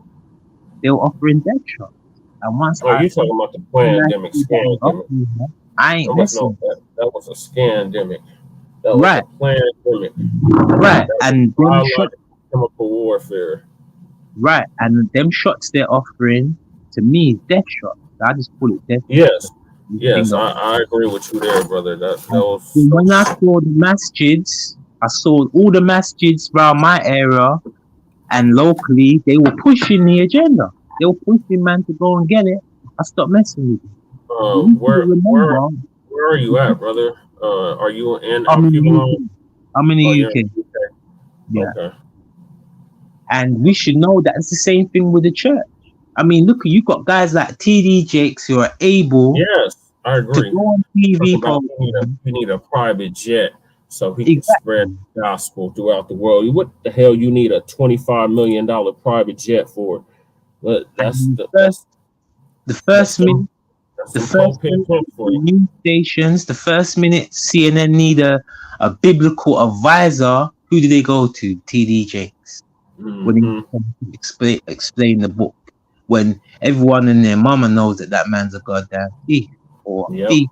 they were offering death shots. And once Oh, you talking about the pandemic, scandemic. I ain't messing. That was a scandemic. That was Right, a pandemic. right. That was And them shots, biological chemical warfare. right. And them shots they're offering to me is death shots. I just call it death Yes, shots. yes, I agree with you there, brother. When I saw the masjids, I saw all the masjids around my area and locally, they were pushing the agenda. They were pushing man to go and get it. I stopped messing with them. Where are you at, brother? Are you in I'm our in the people UK. on? I'm in the Oh, you're UK. in the UK. Yeah. Okay. And we should know that it's the same thing with the church. I mean, look, you got guys like TD Jakes who are able Yes, I to agree. go on TV About programs. he need a private jet so he can Exactly. spread the gospel throughout the world. What the hell you need a $25 million private jet for? But The first minute That's The some first pulpit minute pimp for you. news stations, the first minute CNN need a biblical advisor. Who do they go to? TD Jakes. When Mm-hmm. he explain the book. When everyone and their mama knows that man's a goddamn thief or a Yep. thief.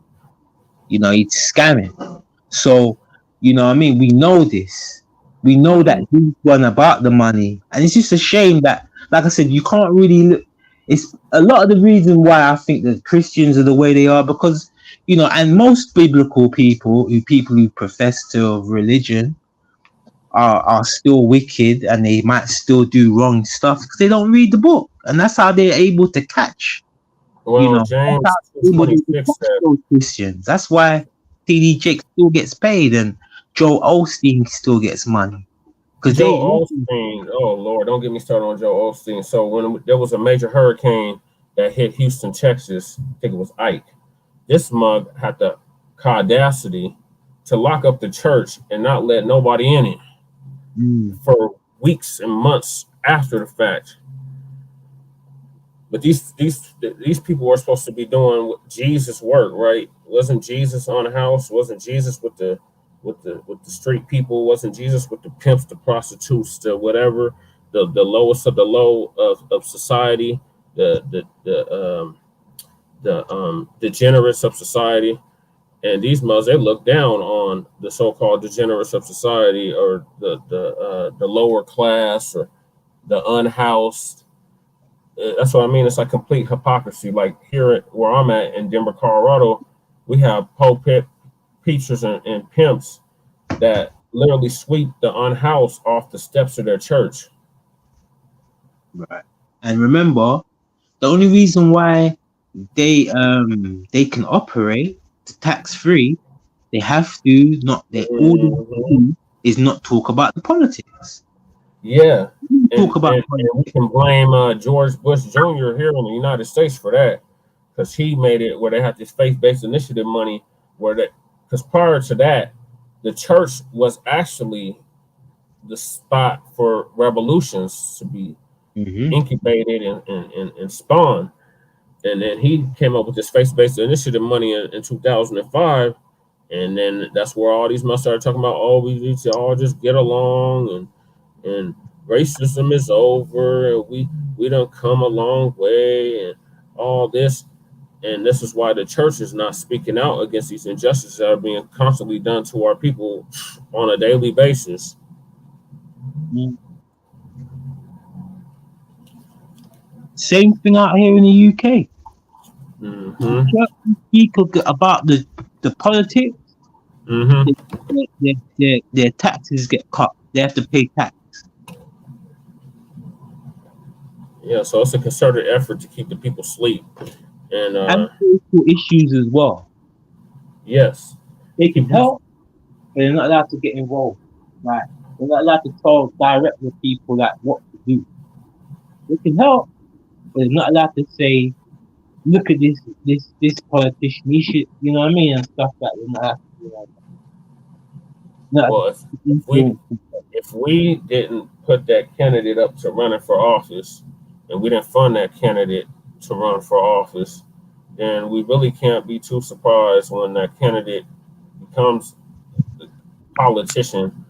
You know, he's scamming. So, you know what I mean? We know this. We know that these one about the money. And it's just a shame that, like I said, you can't really look. It's a lot of the reason why I think that Christians are the way they are because, you know, and most biblical people who profess to religion are still wicked and they might still do wrong stuff because they don't read the book. And that's how they're able to catch, you Well, know, that's James how they're able to 2:26 catch said, those Christians. That's why TD Jake still gets paid and Joe Osteen still gets money. Because Joe Osteen, oh Lord, don't get me started on Joe Osteen. So when there was a major hurricane that hit Houston, Texas, I think it was Ike, this mug had the audacity to lock up the church and not let nobody in it for weeks and months after the fact. But these people were supposed to be doing Jesus work, right? Wasn't Jesus on the house? Wasn't Jesus with the street people? Wasn't Jesus with the pimps, the prostitutes, the whatever, the lowest of the low of society, the degenerates of society? And these mugs, they look down on the so-called degenerates of society, or the lower class, or the unhoused. That's what I mean. It's like complete hypocrisy. Like here at where I'm at in Denver, Colorado, we have pulpit preachers and pimps that literally sweep the unhoused off the steps of their church. Right. And remember, the only reason why they can operate tax free, they have to not they all they do is not talk about the politics. Yeah, Talk about and we can blame George Bush Jr. here in the United States for that, because he made it where they had this faith-based initiative money, where that because prior to that, the church was actually the spot for revolutions to be incubated and spawned. And then he came up with this faith-based initiative money in 2005, and then that's where all these must started talking about, oh, we need to all just get along, and racism is over, and we don't come a long way, and all this. And this is why the church is not speaking out against these injustices that are being constantly done to our people on a daily basis. Same thing out here in the UK. Mm-hmm. Speak about the politics. Their taxes get cut. They have to pay tax. Yeah, so it's a concerted effort to keep the people asleep. And social issues as well. Yes. They can help, but they're not allowed to get involved. Like, they're not allowed to tell direct the people like what to do. They can help, but they're not allowed to say, look at this politician, he should, you know what I mean, and stuff like that. They're not allowed to do that. Well, if we didn't put that candidate up to running for office, and we didn't fund that candidate to run for office, then we really can't be too surprised when that candidate becomes the politician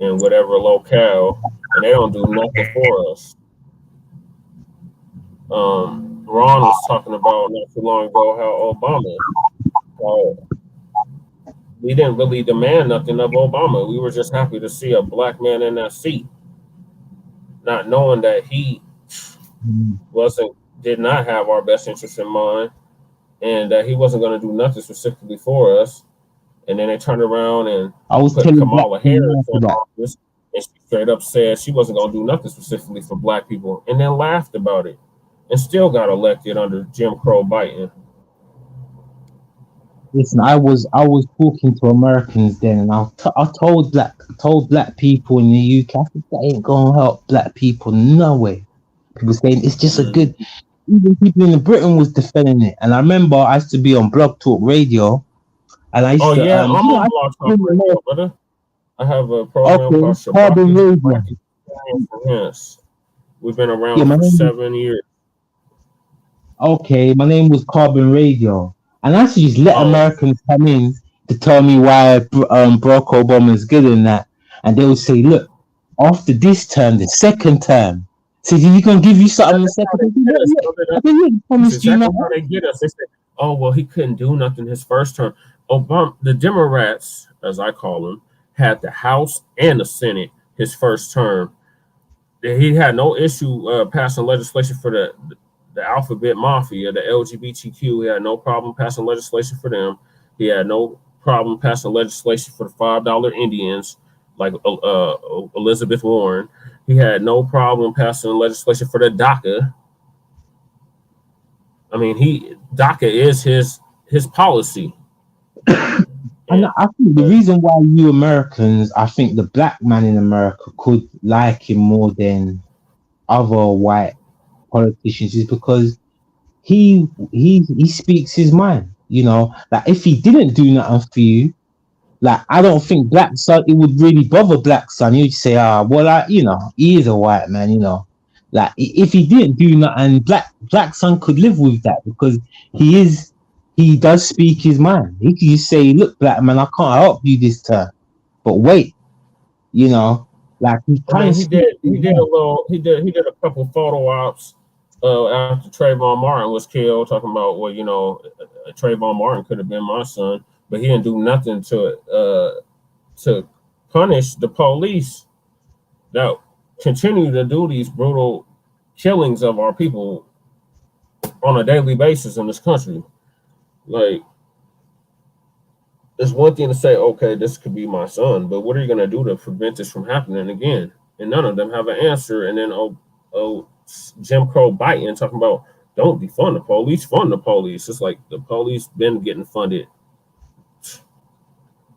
in whatever locale, and they don't do nothing for us. Ron was talking about not too long ago how we didn't really demand nothing of Obama. We were just happy to see a black man in that seat, not knowing that he did not have our best interest in mind, and that he wasn't going to do nothing specifically for us. And then they turned around and put Kamala Harris in office, and she straight up said she wasn't going to do nothing specifically for black people, and then laughed about it, and still got elected under Jim Crow Biden. Listen, I was talking to Americans then, and I told black people in the UK, I think that ain't gonna help black people no way. People saying it's just a good. Even people in Britain was defending it, and I remember I used to be on Blog Talk Radio, and I used to. I'm on Blog Talk Radio, brother. I have a program called Carbon Radio. Yes, we've been around for 7 years. okay, my name was Carbon Radio, and I used to just let Oh, Americans come in to tell me why Barack Obama is good in that, and they would say, look, after this term, the second term, so you gonna give you something in the that's how second they term? Yeah, get us, yeah. brother. I said, yeah, you That's promised you exactly nothing. how they get us. They say, "Oh, well, he couldn't do nothing his first term." Obama, the Democrats, as I call them, had the House and the Senate his first term. He had no issue passing legislation for the alphabet mafia, the LGBTQ. He had no problem passing legislation for them. He had no problem passing legislation for the $5 Indians, like Elizabeth Warren. He had no problem passing legislation for the DACA. I mean, DACA is his policy. And And I think the reason why you Americans, I think the black man in America could like him more than other white politicians is because he speaks his mind. You know, like if he didn't do nothing for you, like I don't think Black Son it would really bother Black Son. He'd say, ah, well, you know, he is a white man, you know. Like if he didn't do nothing, Black Son could live with that because he does speak his mind. He can just say, look, black man, I can't help you this time. But wait, you know, like he I kind mean, of he speaks did his he did a mind. little he did a couple photo ops after Trayvon Martin was killed, talking about, well, Trayvon Martin could have been my son, but he didn't do nothing to punish the police that continue to do these brutal killings of our people on a daily basis in this country. Like, it's one thing to say, okay, this could be my son, but what are you going to do to prevent this from happening again? And none of them have an answer. And then, Jim Crow Biden talking about, don't defund the police, fund the police. It's like the police been getting funded.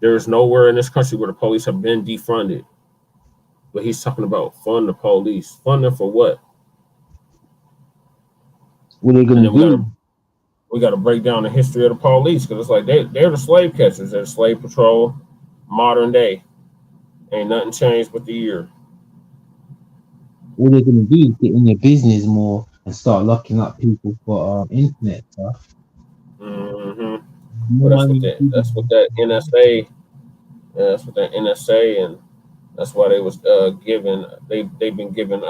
There's nowhere in this country where the police have been defunded. But he's talking about fund the police. Fund them for what? What are they And gonna then do? we gotta break down the history of the police, because it's like they're the slave catchers, they're the slave patrol, modern day. Ain't nothing changed but the year. All they're gonna do is get in your business more and start locking up people for internet stuff. Hmm. Well, More that's what money. that NSA. That's what that NSA, and that's why they was giving they've been giving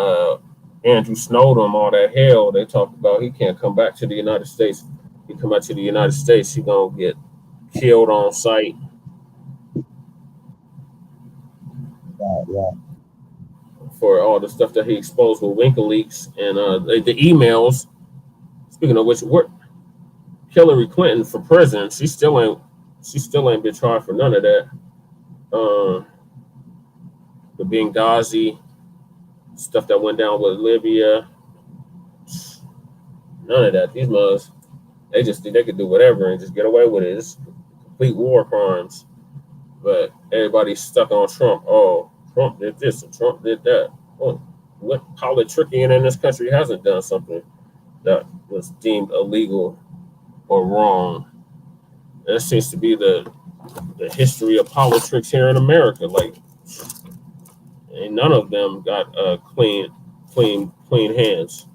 Andrew Snowden all that hell. They talked about he can't come back to the United States. He come back to the United States, he gonna get killed on sight Yeah, for all the stuff that he exposed with WikiLeaks and the emails. Speaking of which, what Hillary Clinton for president? She still ain't been tried for none of that. Um, the Benghazi stuff that went down with Libya, none of that. These mothers, they just think they could do whatever and just get away with it. It's complete war crimes. But everybody's stuck on Trump. Oh, Trump did this and Trump did that. Well, what politicking in this country hasn't done something that was deemed illegal or wrong? That seems to be the history of politics here in America. Like, ain't none of them got clean hands.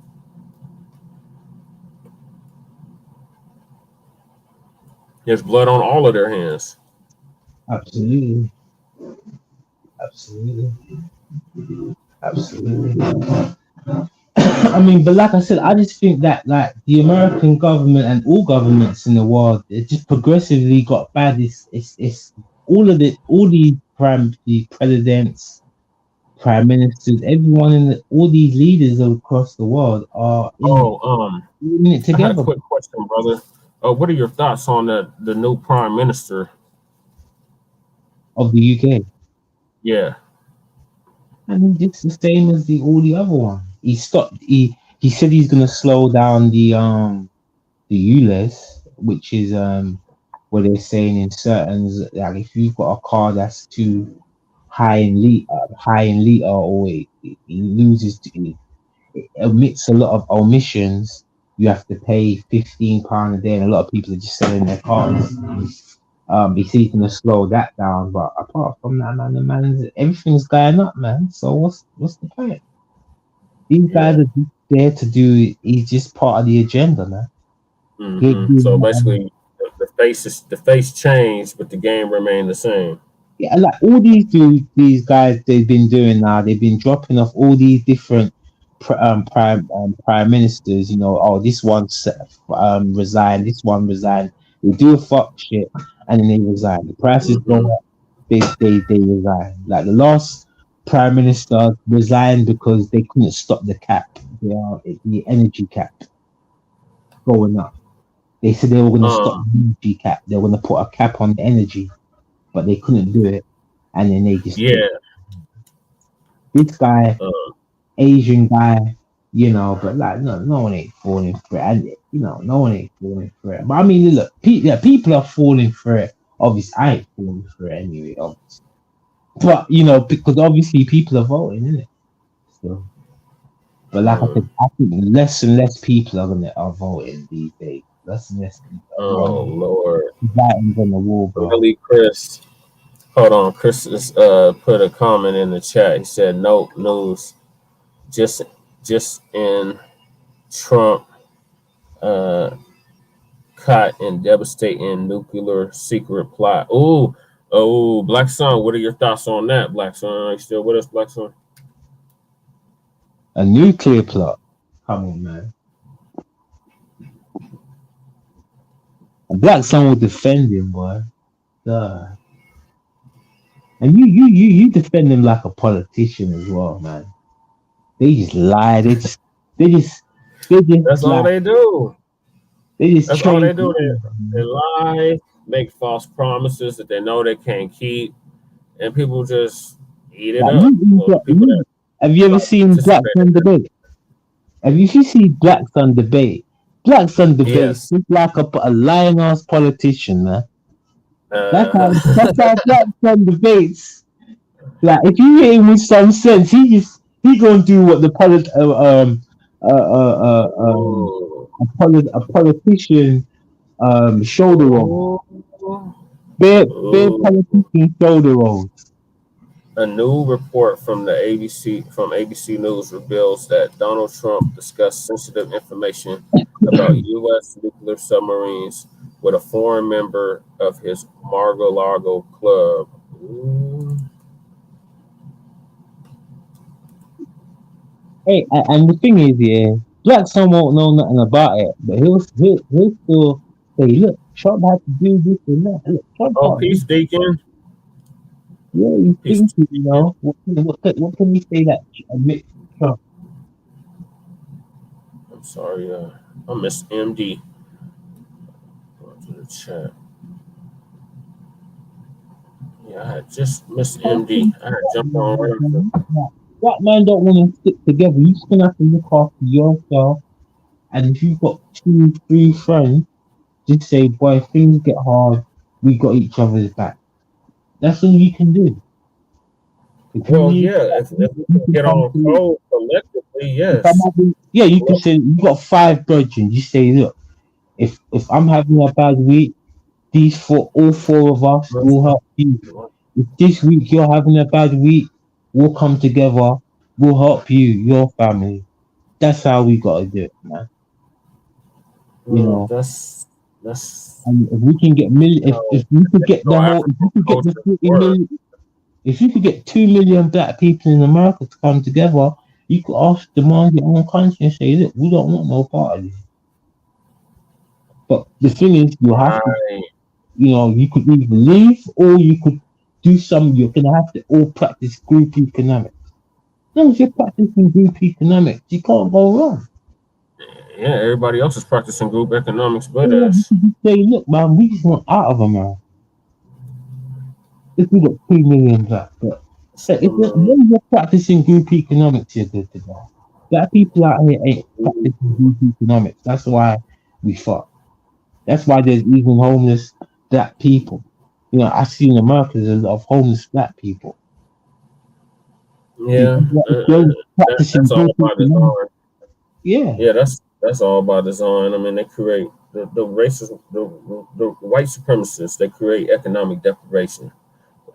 There's blood on all of their hands. absolutely, absolutely, absolutely. I mean, but like I said, I just think that like the American government and all governments in the world, it just progressively got bad. It's all the presidents, prime ministers, everyone all these leaders across the world are Oh, in it I had a together quick question, brother. What are your thoughts on the new prime minister? of the UK. Yeah. And it's the same as all the other one. He said he's gonna slow down the ULEZ, which is what they're saying in certain, like if you've got a car that's too high in liter, or it loses, it emits a lot of emissions, you have to pay £15 a day, and a lot of people are just selling their cars. He said he's gonna slow that down, but apart from that, man, everything's going up, man. So what's the point? These guys Yeah. are there to do. He's just part of the agenda, man. So basically, the face changed, but the game remained the same. Yeah, like all these guys they've been doing now, they've been dropping off all these different prime ministers. You know, oh, this one resigned, this one resigned. They do a fuck shit and then they resign. The prices go up, they resign. Like the last prime minister resigned because they couldn't stop the cap, the energy cap going up. They said they were going to stop the energy cap. They were going to put a cap on the energy, but they couldn't do it. And then they just this guy, Asian guy, you know, but like no one ain't falling for it. And you know, no one ain't falling for it. But I mean, look, people are falling for it. Obviously, I ain't falling for it anyway. Obviously. But you know, because obviously people are voting, isn't it? So, but like I said, I think less and less people are voting these days. Less and less people. Oh Lord! Writing's on the wall, bro. Really, Chris. Hold on, Chris has put a comment in the chat. He said, "Nope, news. Just in Trump caught in devastating nuclear secret plot." Oh, Black Sun. What are your thoughts on that, Black Sun? Are you still with us, Black Sun? A nuclear plot. Come on, man. A Black Sun will defend him, boy. God. And you defend him like a politician as well, man. They just lie. They just. That's all they do. That's all they do. They lie, make false promises that they know they can't keep, and people just eat it up. Have you ever seen Black Sun debate? Have you seen Black Sun debate? Black Sun debate is like a lying ass politician, man. That's how Black Sun debates. Like if you hit him with some sense, he gonna do what the a politician shoulder roll. Bare politician shoulder rolls. A new report from ABC News reveals that Donald Trump discussed sensitive information about U.S. nuclear submarines with a foreign member of his Mar-a-Lago club. Hey, and the thing is, yeah, Black Sun won't know nothing about it, but he'll still say, look, Trump had to do this and that. Look, Trump peace, Deacon. Yeah, you think, you know, what can we say that admit Trump? I'm sorry, I missed MD. Go to the chat. Yeah, I had just missed MD. I had jumped on right after. Black man don't want to stick together. You just gonna have to look after yourself. And if you've got 2-3 friends, just say, boy, if things get hard, we got each other's back. That's all you can do. If we can get on code collectively, yes. You can say you got 5 brethren. You say, look, if I'm having a bad week, all 4 of us will help you. If this week you're having a bad week, we'll come together. We'll help you, your family. That's how we gotta do it, man. You know, that's. And if we can get if we could get the whole, if you could get 2 million black people in America to come together, you could ask demand your own country and say, look, we don't want no part of this. But the thing is, you have to, you know, you could either leave or you could do some. You're gonna have to all practice group economics. As long as you're practicing group economics, you can't go wrong. Yeah, everybody else is practicing group economics, but us. Say, look, man, we just want out of America. If we got 2 million black, but if you're practicing group economics, you're good to go. Black people out here ain't practicing group economics. That's why we fuck. That's why there's even homeless black people. You know, I see in America there's a lot of homeless black people. Yeah, that's all by design. Yeah, that's all by design. I mean, they create the racism, the white supremacists. They create economic deprivation.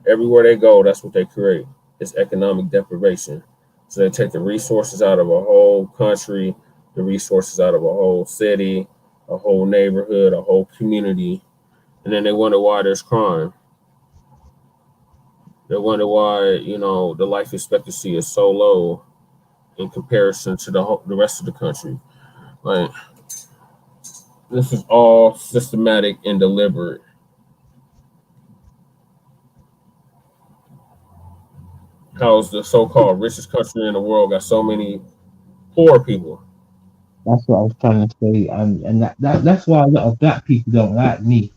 Everywhere they go, that's what they create. It's economic deprivation. So they take the resources out of a whole country, the resources out of a whole city, a whole neighborhood, a whole community, and then they wonder why there's crime. They wonder why, you know, the life expectancy is so low in comparison to the rest of the country. Like, this is all systematic and deliberate. How's the so-called richest country in the world got so many poor people? That's what I was trying to say, and that's why a lot of black people don't like me.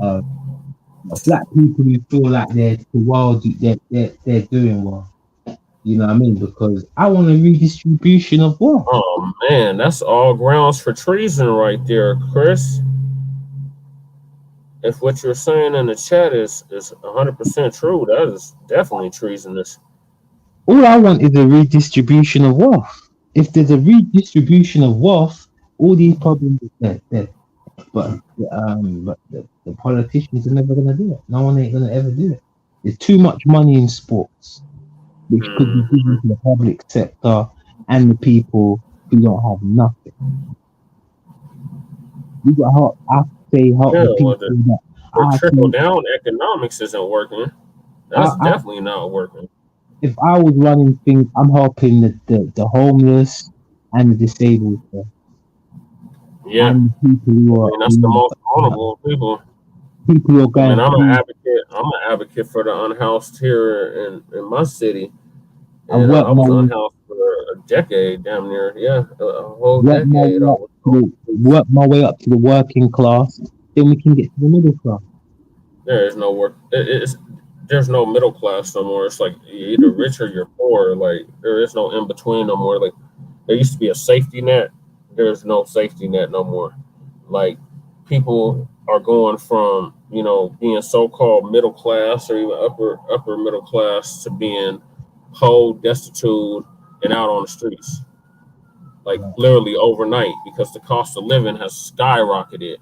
Uh, Black people who feel like they're too well, they're doing well. You know what I mean? Because I want a redistribution of wealth. Oh man, that's all grounds for treason right there, Chris. If what you're saying in the chat is 100% true, that is definitely treasonous. All I want is a redistribution of wealth. If there's a redistribution of wealth, all these problems are dead. But the politicians are never gonna do it. No one ain't gonna ever do it. There's too much money in sports, which could be given to the public sector and the people who don't have nothing. You got to help. I have to say help Yeah, the people well, that the I trickle think. down economics isn't working. That's definitely not working. If I was running things, I'm helping the homeless and the disabled, Yeah, and the people who are that's the most vulnerable people. people who are I going mean, I'm an through. advocate. I'm an advocate for the unhoused here in my city, I and work I my was way, unhoused for a decade, damn near. Yeah, a whole work my decade. I way up was to work my way up to the working class. Then we can get to the middle class. There is no work. There's no middle class no more. It's like you're either rich or you're poor. Like there is no in between no more. Like there used to be a safety net. There's no safety net no more. Like people are going from being so-called middle class or even upper middle class to being poor, destitute, and out on the streets. Like literally overnight because the cost of living has skyrocketed.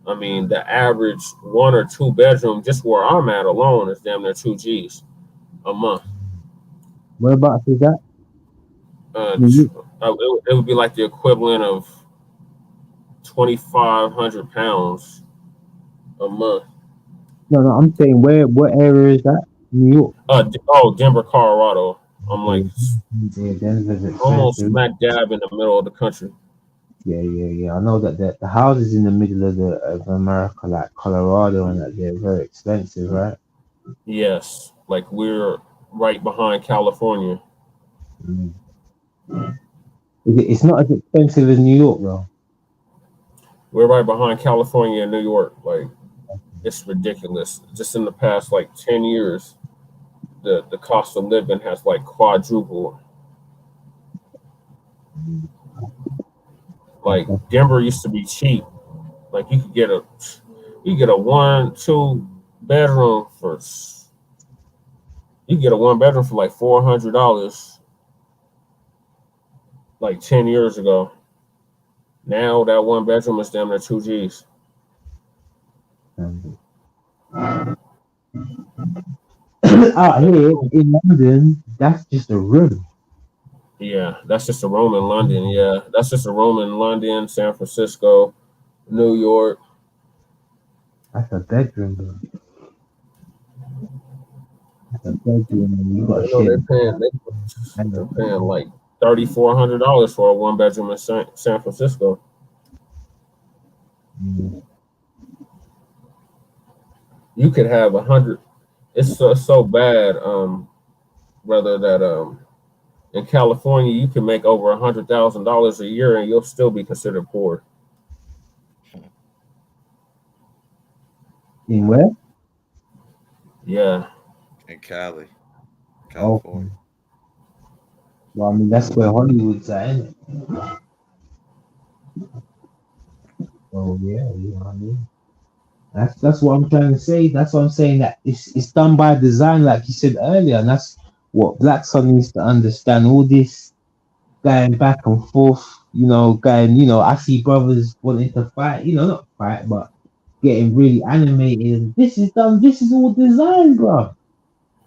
I mean, the average 1 or 2 bedroom, just where I'm at alone, is damn near 2 G's a month. Whereabouts is that? It would be like the equivalent of 2,500 pounds a month. No, I'm saying what area is that? New York. Denver, Colorado. I'm like Denver's almost expensive. smack dab in the middle of the country. Yeah. I know that the houses in the middle of America, like Colorado, and that they're very expensive, right? Yes, like we're right behind California. It's not as expensive as New York, though. We're right behind California and New York. Like it's ridiculous. Just in the past 10 years, the cost of living has quadrupled. Like Denver used to be cheap. Like you could get a 1-2 bedroom for $400 like 10 years ago. Now that 1 bedroom is damn near 2 G's. Out here in London, that's just a room. Yeah, that's just a room in London. Yeah, that's just a room in London, San Francisco, New York. That's a bedroom, bro. That's a bedroom, and you got shit. They're paying like $3,400 for a 1 bedroom in San Francisco. You could have 100. It's so bad, brother, that in California you can make over $100,000 a year and you'll still be considered poor. In where? Yeah. In Cali, California. Oh. Well, I mean that's where Hollywood's at, isn't it? Oh yeah, you know what I mean. That's what I'm trying to say. That's what I'm saying, that it's done by design, like you said earlier, and that's what Black Sun needs to understand. All this going back and forth, I see brothers wanting to fight, not fight, but getting really animated. This is all design, bro.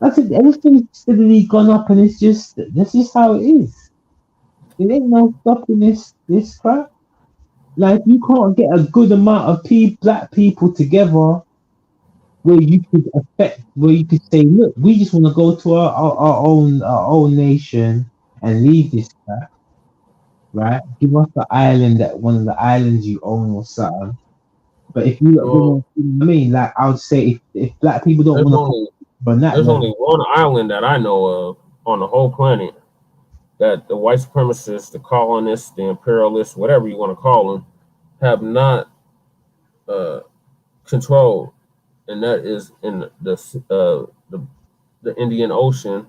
That's it. Everything's steadily gone up, and that's just how it is. There ain't no stopping this crap. Like you can't get a good amount of black people together where you could where you could say, look, we just want to go to our own nation and leave this crap, right? Give us the island, that one of the islands you own or something. But if you look, Well, you know what I mean, like I would say, if black people don't there's want to only come on that there's only level, one island that I know of on the whole planet that the white supremacists, the colonists, the imperialists, whatever you want to call them, have not uh, controlled, and that is in the Indian Ocean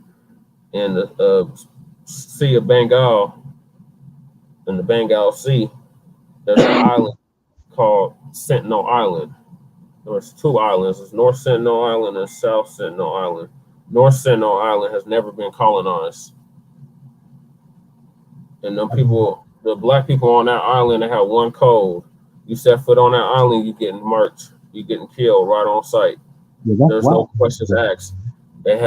and the Sea of Bengal and the Bengal Sea. There's an island called Sentinel Island. There's two islands. There's North Sentinel Island and South Sentinel Island. North Sentinel Island has never been colonized. And the black people on that island, they have one code. You set foot on that island, you getting marked. You getting killed right on site. There's no questions asked. There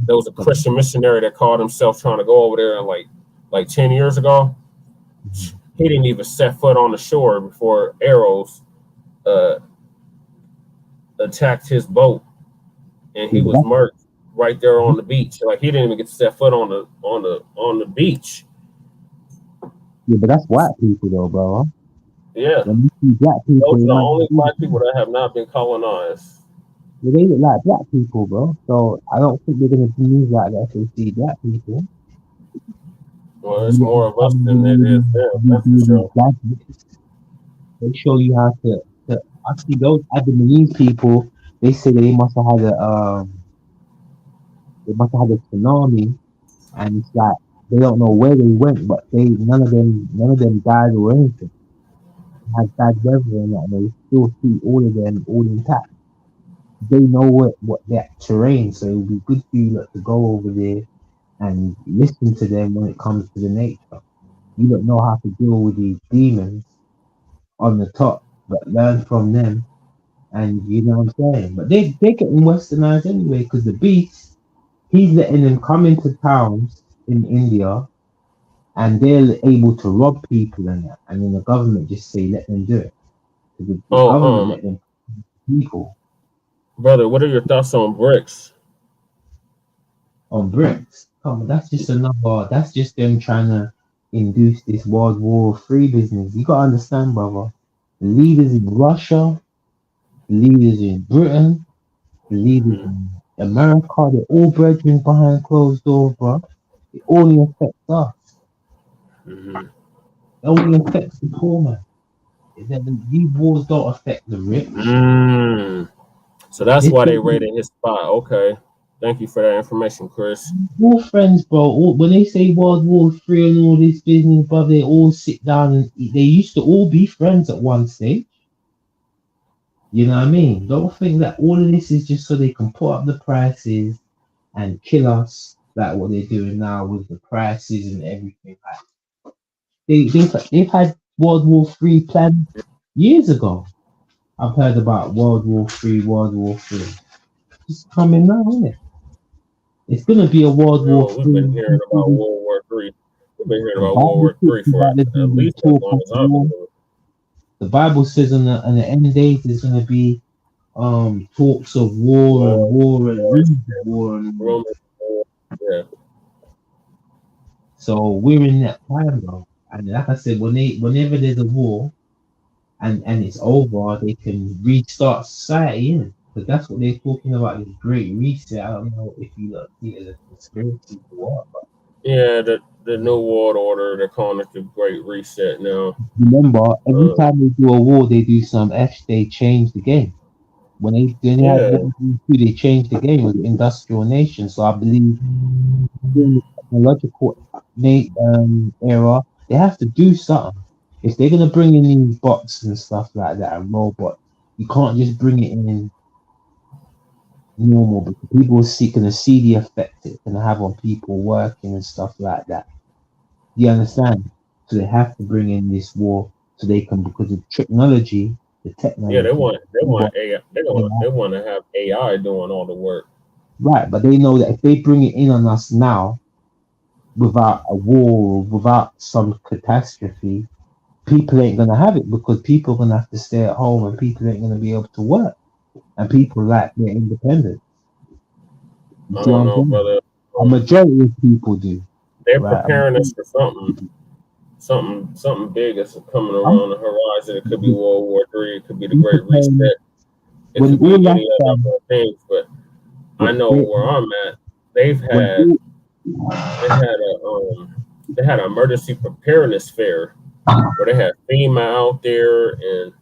was a Christian missionary that called himself trying to go over there and like 10 years ago. He didn't even set foot on the shore before arrows attacked his boat, and he was murked right there on the beach. Like he didn't even get to set foot on the beach. yeah, but that's white people though, bro. Yeah, when you see black people, those are the only black people that have not been colonized. Yeah, they look like black people, bro. So I don't think they're gonna be like that if they see black people. Well, it's more of us than it is them. That's for sure. They show you how to actually those Adamese people. They say they must have had a tsunami, and it's like they don't know where they went, but none of them died or anything. They had bad weather and that, and they still see all of them all intact. They know what that terrain, so it would be good for you to go over there and listen to them when it comes to the nature. You don't know how to deal with these demons on the top, but learn from them, and you know what I'm saying. But they're getting westernized anyway, because the beast, he's letting them come into towns in India, and they're able to rob people and that, and then the government just say let them do it. The government let them people. Brother, what are your thoughts on BRICS? On BRICS? Oh, that's just them trying to induce this World War III business. You gotta understand, brother. The leaders in Russia, the leaders in Britain, the leaders in America, they're all brethren behind closed doors, bro. It only affects us. It only affects the poor man. These wars don't affect the rich. So that's why they raided his spot. Okay. Thank you for that information, Chris. All friends, bro. When they say World War III and all this business, bro, they all sit down and eat. They used to all be friends at one stage. You know what I mean? Don't think that all of this is just so they can put up the prices and kill us, like what they're doing now with the prices and everything. Like they've had World War III planned years ago. I've heard about World War III. It's coming now, isn't it? It's gonna be a World War III. We've been hearing about World War III. We've been hearing about World War III for at least as long as I've been living. The Bible says on the end days there's gonna be talks of war. Yeah. So we're in that time, bro. And like I said, whenever there's a war and it's over, they can restart society, innit? But that's what they're talking about, this great reset. I don't know if you see it as a conspiracy or what, but yeah, the New World Order, they're calling it the Great Reset now. Remember, every time they do a war, they do they change the game. When they had World War II, they changed the game with the industrial nation. So I believe during the technological era, they have to do something. If they're gonna bring in these bots and stuff like that and robots, you can't just bring it in normal, because people are gonna see the effect it's gonna have on people working and stuff like that. Do you understand? So they have to bring in this war so they can, because of technology, Yeah, they want AI. They want to have AI doing all the work. Right, but they know that if they bring it in on us now, without a war, without some catastrophe, people ain't gonna have it because people are gonna have to stay at home and people ain't gonna be able to work. And people like their independence. You I see what don't I'm know, saying? brother. A majority of people do, They're right? preparing us for something big that's coming I'm, around the horizon. It could be World War III. It could be the they Great preparing Reset. It when could be all any that's other done. things. But I When know they, where I'm at. They've when had all, they had an emergency preparedness fair where they had FEMA out there and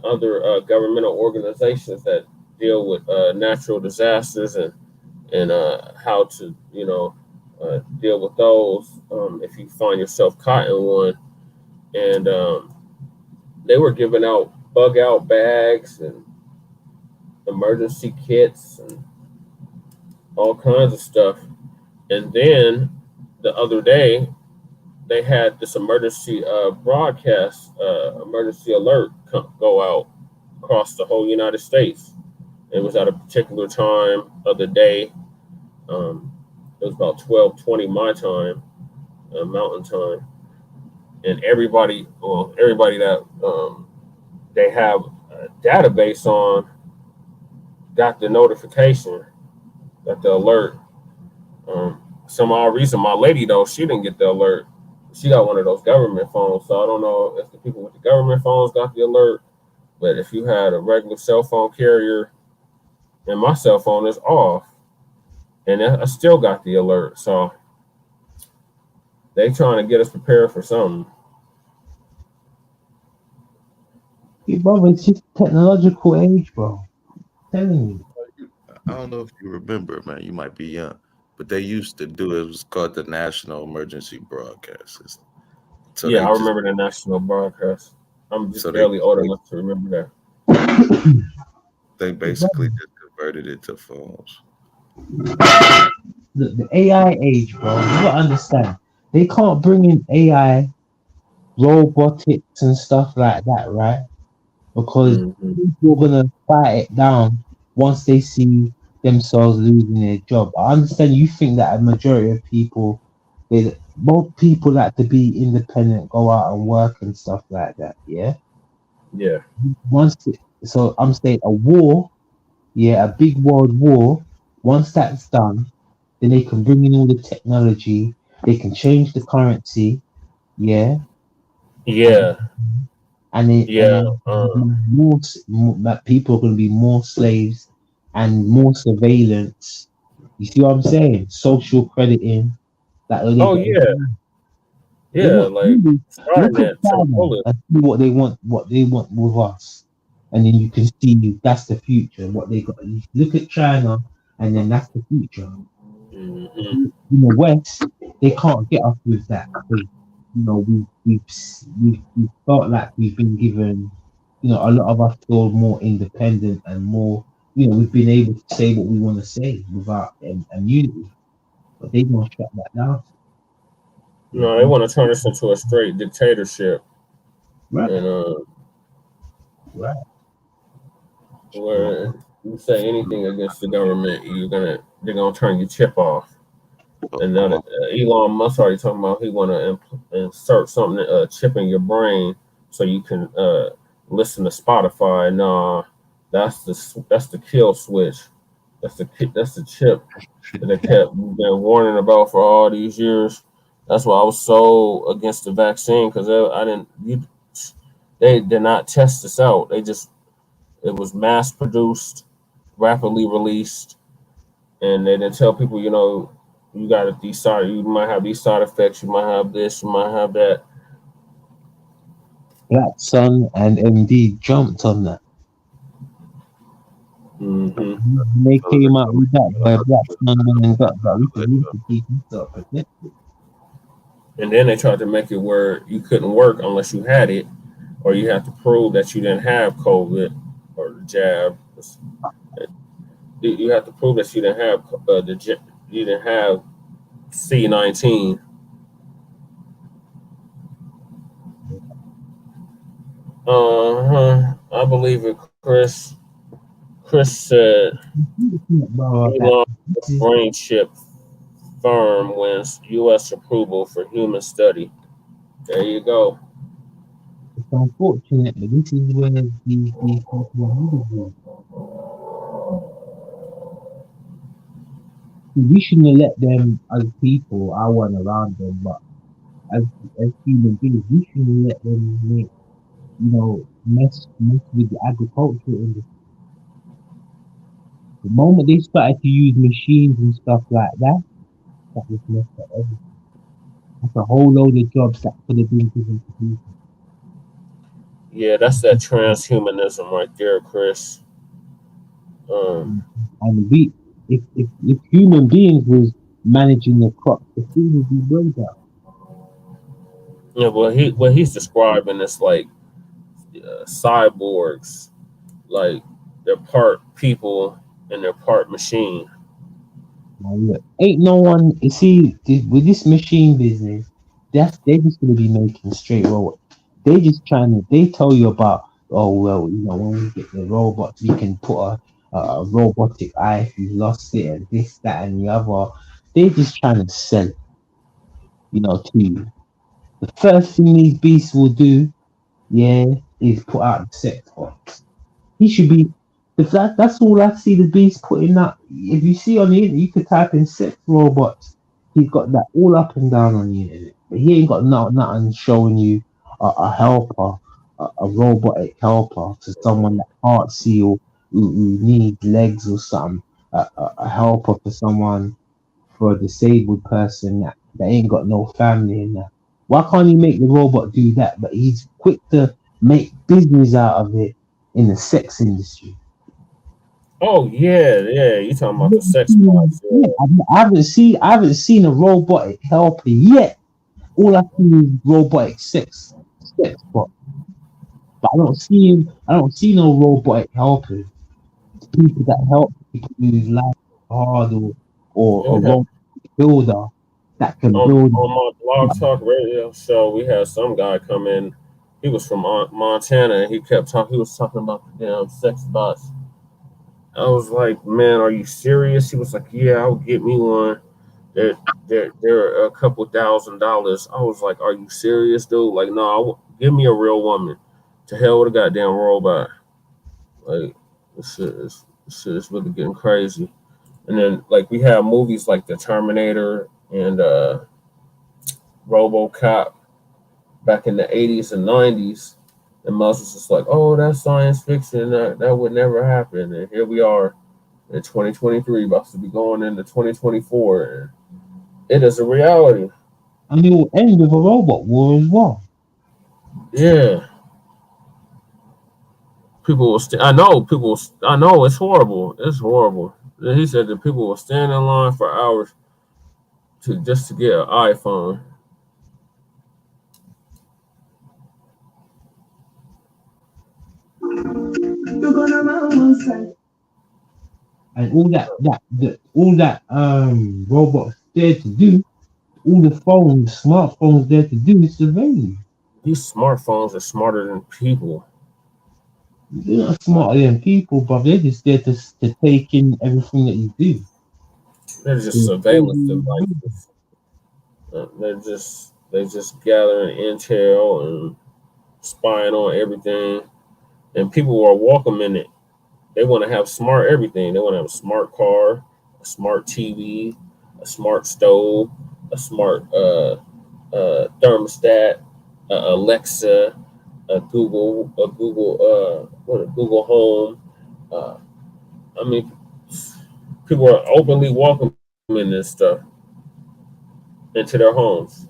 other governmental organizations that deal with natural disasters and how to deal with those if you find yourself caught in one. And they were giving out bug out bags and emergency kits and all kinds of stuff. And then the other day, they had this emergency broadcast, emergency alert go out across the whole United States. It was at a particular time of the day. It was about 12:20 my time, Mountain Time, and everybody that they have a database on got the notification, got the alert. Some odd reason, my lady though, she didn't get the alert. She got one of those government phones, so I don't know if the people with the government phones got the alert. But if you had a regular cell phone carrier, and my cell phone is off, and I still got the alert. So they trying to get us prepared for something. brother, it's just technological age, bro. I'm telling you. I don't know if you remember, man. You might be young, but they used to do it. It was called the National Emergency Broadcast System. So Yeah, they I just remember the national broadcast. I'm just so they barely old they, enough to remember that. they Brother, basically just converted it to phones. the AI age, bro. You gotta understand. They can't bring in AI, robotics, and stuff like that, right? Because Hmm. people are gonna fight it down once they see themselves losing their job. I understand you think that a majority of people, most people like to be independent, go out and work and stuff like that. Yeah. Yeah. Once, so I'm saying a war, yeah, a big world war. Once that's done, then they can bring in all the technology. They can change the currency, yeah, and Yeah. and Yeah. then more that people are going to be more slaves and more surveillance. You see what I'm saying? Social crediting. That they Oh got. yeah. They Yeah. want Like really look at Skynet to the China fullest. and see what they want with us, and then you can see that's the future. What they got. You look at China, and then that's the future. Hmm. In the West, they can't get us with that because we've felt like we've been given, a lot of us feel more independent and more, we've been able to say what we want to say without immunity, but they don't shut that down. No, they want to turn us into a straight dictatorship, Right, and right. where you say anything against the government, they're gonna turn your chip off. And now that Elon Musk already talking about he want to insert something, chip in your brain so you can listen to Spotify. Nah, that's the kill switch. That's the chip that they kept been warning about for all these years. That's why I was so against the vaccine because I didn't. They did not test this out. It was mass produced, rapidly released, and they didn't tell people, you got these side, you might have these side effects, you might have this, you might have that. Black Sun and MD jumped on that. Hmm. When they came out with that, where Black Sun went and got that, we need to keep himself protected. And then they tried to make it where you couldn't work unless you had it, or you have to prove that you didn't have COVID or the jab. You have to prove that you didn't have you didn't have C-19. I believe it. Chris said Bro, that Elon this is brain chip firm wins U.S. approval for human study. There you go. It's unfortunate, but this is where these people are headed with. We shouldn't have let them as people, I want around them, but as as human beings, we shouldn't let them make, mess with the agriculture industry. The moment they started to use machines and stuff like that, that was messed up everything. That's a whole load of jobs that could have been given to people. Yeah, that's that transhumanism right there, Chris. And if human beings was managing the crops, the food would be way better. Yeah, what he's describing is like cyborgs, like they're part people and they're part machine. Now, look, ain't no one. You see, with this machine business, they're just gonna be making straight robots. They just trying to. They tell you about, oh well, when we get the robots, we can put a robotic eye if you lost it, and this, that, and the other. They're just trying to sell it, to you. The first thing these beasts will do, yeah, is put out the sex box. He should be. If that's all I see the beast putting up. If you see on the internet, you could type in sex robots. He's got that all up and down on the internet. But he ain't got nothing showing you a helper, a robotic helper to someone that can't see or who needs legs or something. A helper for someone, for a disabled person that ain't got no family in that. Why can't he make the robot do that? But he's quick to make business out of it in the sex industry. Oh yeah, you talking about the sex bots? Yeah, I haven't seen a robotic helper yet. All I see is robotic sex bot. But I don't see no robotic helpers. People that help people whose life is hard, or a Yeah. robot builder that can build. On my blog talk radio show, we had some guy come in. He was from Montana, and he kept talking. He was talking about the damn sex bots. I was like, "Man, are you serious?" He was like, "Yeah, I'll get me one. They're a couple $1,000s." I was like, "Are you serious, dude? Like, no, give me a real woman. To hell with a goddamn robot." Like, this shit is really getting crazy. And then like we have movies like The Terminator and RoboCop back in the 80s and 90s, and Moses is like, "Oh, that's science fiction. That would never happen." And here we are in 2023, about to be going into 2024, and it is a reality. And it will end with a robot war as well. Yeah, people will. I know people. I know it's horrible. It's horrible. And he said that people will stand in line for hours to get an iPhone. And all that robots there to do, all the smartphones there to do is surveil you. These smartphones are smarter than people. They're not smarter than people, but they're just there to take in everything that you do. They're just surveillance devices. They just gathering intel and spying on everything, and people are welcoming it. They want to have smart everything. They want to have a smart car, a smart TV, a smart stove, a smart thermostat, Alexa, a Google Home. Uh, I mean, people are openly welcoming this stuff into their homes.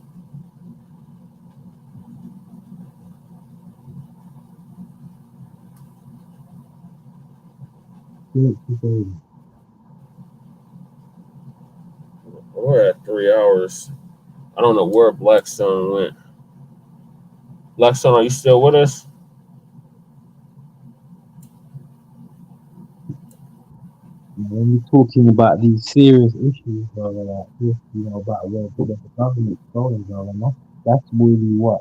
We're at 3 hours. I don't know where Black Sun went. Black Sun, are you still with us? When we're talking about these serious issues, like this, about where the government's going, and that's really what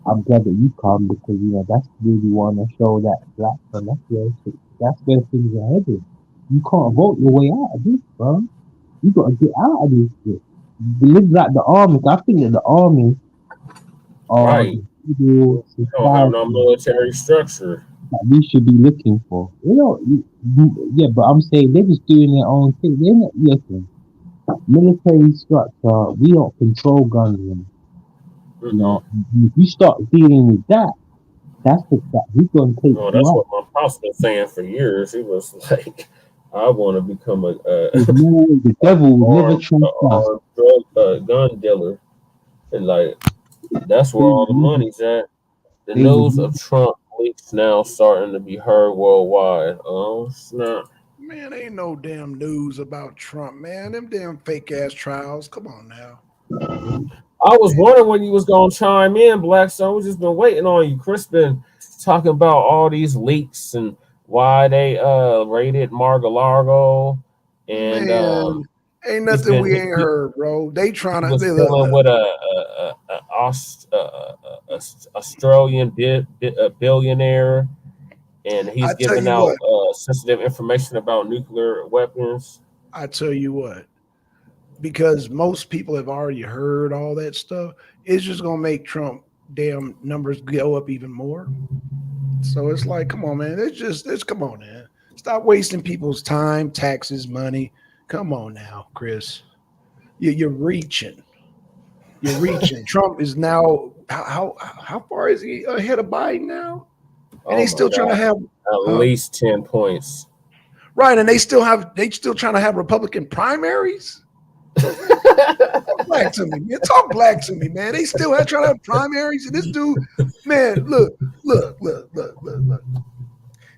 I'm glad that you come, because that's really want to show that black, and that's where things are headed. You can't vote your way out of this, bro. You got to get out of this shit. we live like the army. I think that the army are Right. the civil We don't have no society military structure. that we should be looking for. Yeah, but I'm saying they're just doing their own thing. They're not listen. Military structure, we don't control guns. You know, if you start dealing with that, that's he's gonna take Oh, you that's out. what my pops been saying for years. He was like, "I want to become There's no way the devil would never trust us. armed gun dealer," and like that's where all the money's at. The They would news of Trump leaks now starting to be heard worldwide. Oh snap! Man, ain't no damn news about Trump, man. Them damn fake ass trials. Come on now. I was wondering when you was gonna chime in, Black Sun. We just been waiting on you. Chris been talking about all these leaks and why they raided Mar-a-Lago, and Man, ain't he's nothing been we ain't he heard, bro. They trying he to was look, dealing look. with a Australian billionaire, and I he's tell giving you out what. sensitive information about nuclear weapons. I tell you what. Because most people have already heard all that stuff, it's just gonna make Trump damn numbers go up even more. So it's like, come on, man. It's come on, man. Stop wasting people's time, taxes, money. Come on now, Chris. You're reaching. You're reaching. Trump is now how far is he ahead of Biden now? And Oh they my still trying to God, have at huh? least 10 points. Right, and they still trying to have Republican primaries. Talk black to me, man. Talk black to me, man. They still trying to have primaries, and this dude, man, look.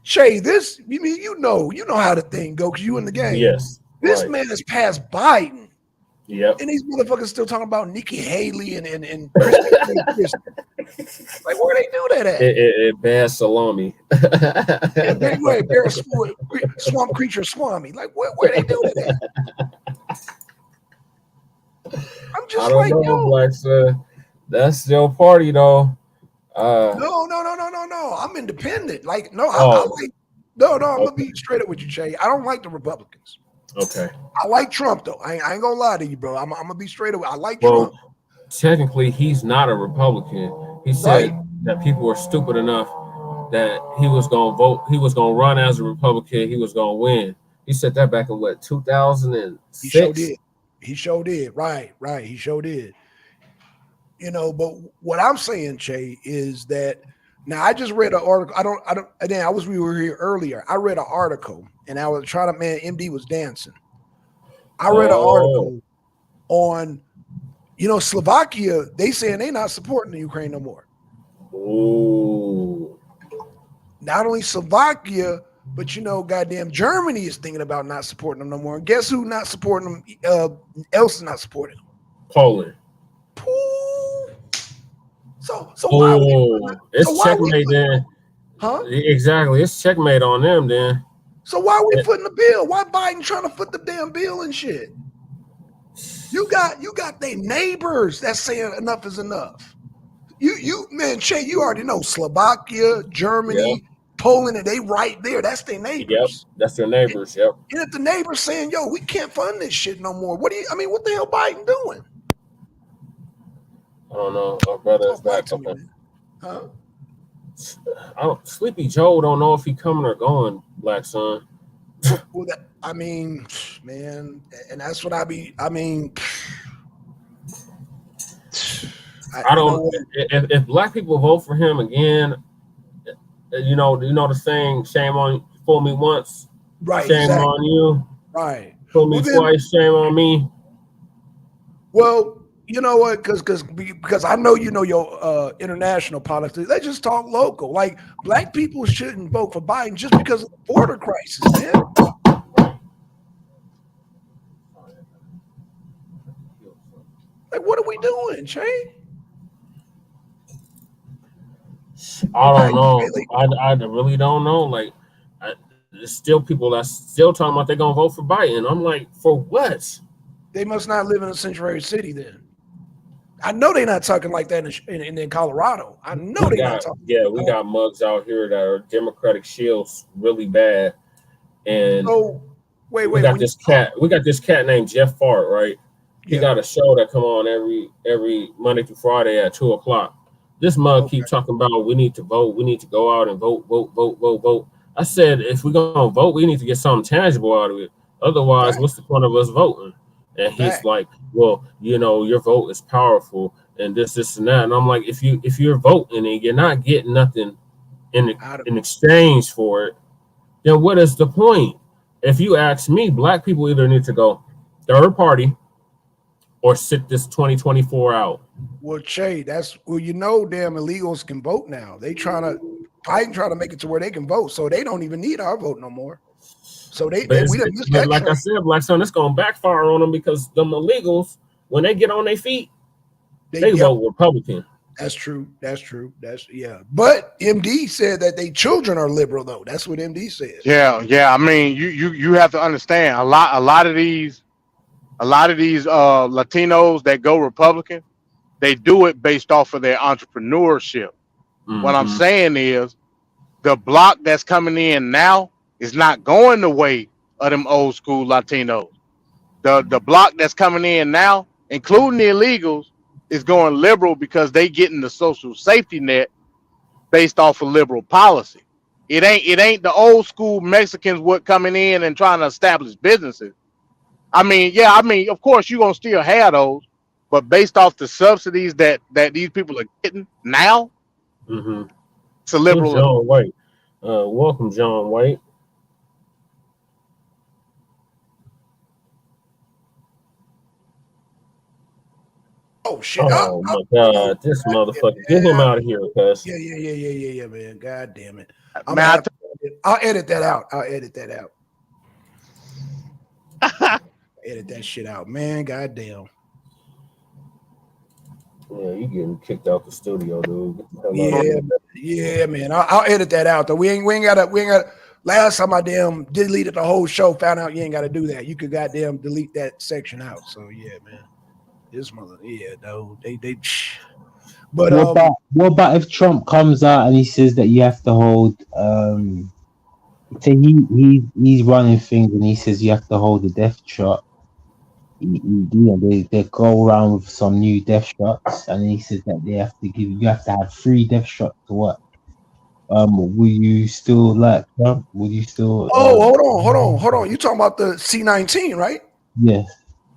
Shay, this you mean you know how the thing go because you in the game. Yes, This right. man has passed Biden, Yep. and these motherfuckers still talking about Nikki Haley and Christy. Like, where they do that at? It bad salami. Yeah, bear swamp creature swami. Like, where they do that at? I'm I just don't like, know, yo. Black Sun. That's your party though. No. I'm independent. Like, no, I Oh, like no. I'm gonna okay, be straight up with you, Jay. I don't like the Republicans. okay. I like Trump though. I ain't gonna lie to you, bro. I'm gonna be straight up. I like Well, Trump. technically, he's not a Republican. He Right. said that people were stupid enough that he was gonna vote. He was gonna run as a Republican. He was gonna win. He said that back in what He sure 2006. did. He sure did. Right. He sure did. But what I'm saying, Jay, is that now I just read an article. I don't. Again, we were here earlier. I read an article, and I was trying to. Man, MD was dancing. I read an Oh, article on, Slovakia. They saying they not supporting the Ukraine no more. ooh, Not only Slovakia, but goddamn Germany is thinking about not supporting them no more. And guess who not supporting them? Else is not supporting them. Poland. Pooh. So why are we? Oh, So it's why are we? checkmate then. Huh? Exactly, it's checkmate on them then. So why are we footing the bill? Why Biden trying to foot the damn bill and shit? You got their neighbors that's saying enough is enough. Man, Che, you already know Slovakia, Yep, Germany, Poland, and they right there. That's their yep, neighbors. that's their neighbors. Yep. And if the neighbors saying, yo, we can't fund this shit no more, what the hell Biden doing? I don't know. Our brother is Talk back back. to me, Okay. man. Huh? Sleepy Joe don't know if he coming or going, Black Sun. Well, man, and that's what I mean, I don't. If black people vote for him again, you know the saying, "Shame on fool me once, right, shame exactly. on you, Right. fool me Well, then, twice, shame on me." well, you know what? Because I know your international politics. Let's just talk local. Like, black people shouldn't vote for Biden just because of the border crisis, man. Like, what are we doing, Che? I don't know. Like, I really don't know. Like, there's still people that's still talking about they're gonna vote for Biden. I'm like, for what? they must not live in a sanctuary city then. I know they're not talking like that in Colorado. I know they're not talking. We got mugs out here that are Democratic shields really bad, and So wait. we got this cat named Jeff Fart, right? He got a show that come on every Monday through Friday at 2:00. This mug keep talking about we need to vote, we need to go out and vote. I said if we're gonna vote, we need to get something tangible out of it. Otherwise, what's the point of us voting? And he's like, well, your vote is powerful, and this, and that. And I'm like, if you're voting and you're not getting nothing in exchange for it, then what is the point? If you ask me, black people either need to go third party or sit this 2024 out. Well, Che, damn illegals can vote now. They trying to make it to where they can vote, so they don't even need our vote no more. So we done missed that. Like I said, Black Son, it's gonna backfire on them because them illegals, when they get on their feet, they vote Republican. That's true. But MD said that they children are liberal though. That's what MD said. Yeah. I mean, you have to understand a lot of these Latinos that go Republican, they do it based off of their entrepreneurship. What I'm saying is the block that's coming in now is not going the way of them old school Latinos. The block that's coming in now, including the illegals, is going liberal because they getting the social safety net based off of liberal policy. It ain't the old school Mexicans what coming in and trying to establish businesses. I mean, of course you're gonna still have those, but based off the subsidies that these people are getting now, it's a liberal. John White. Welcome, John White. Oh shit! Oh my God, this motherfucker! Get him out of here, cuz. Yeah, man. God damn it! I'll edit that out. Edit that shit out, man. God damn. Yeah, you getting kicked out the studio, dude. Yeah, man. I'll edit that out though. We ain't gotta. Last time I damn deleted the whole show, found out you ain't gotta do that. You could goddamn delete that section out. So yeah, man. This mother, though they. But what about if Trump comes out and he says that you have to hold? Say he's running things and he says you have to hold the death shot. They go around with some new death shots, and he says that you have to have 3 death shots to work. Will you still like Trump? Will you still? Hold on. You talking about the C-19, right? Yes.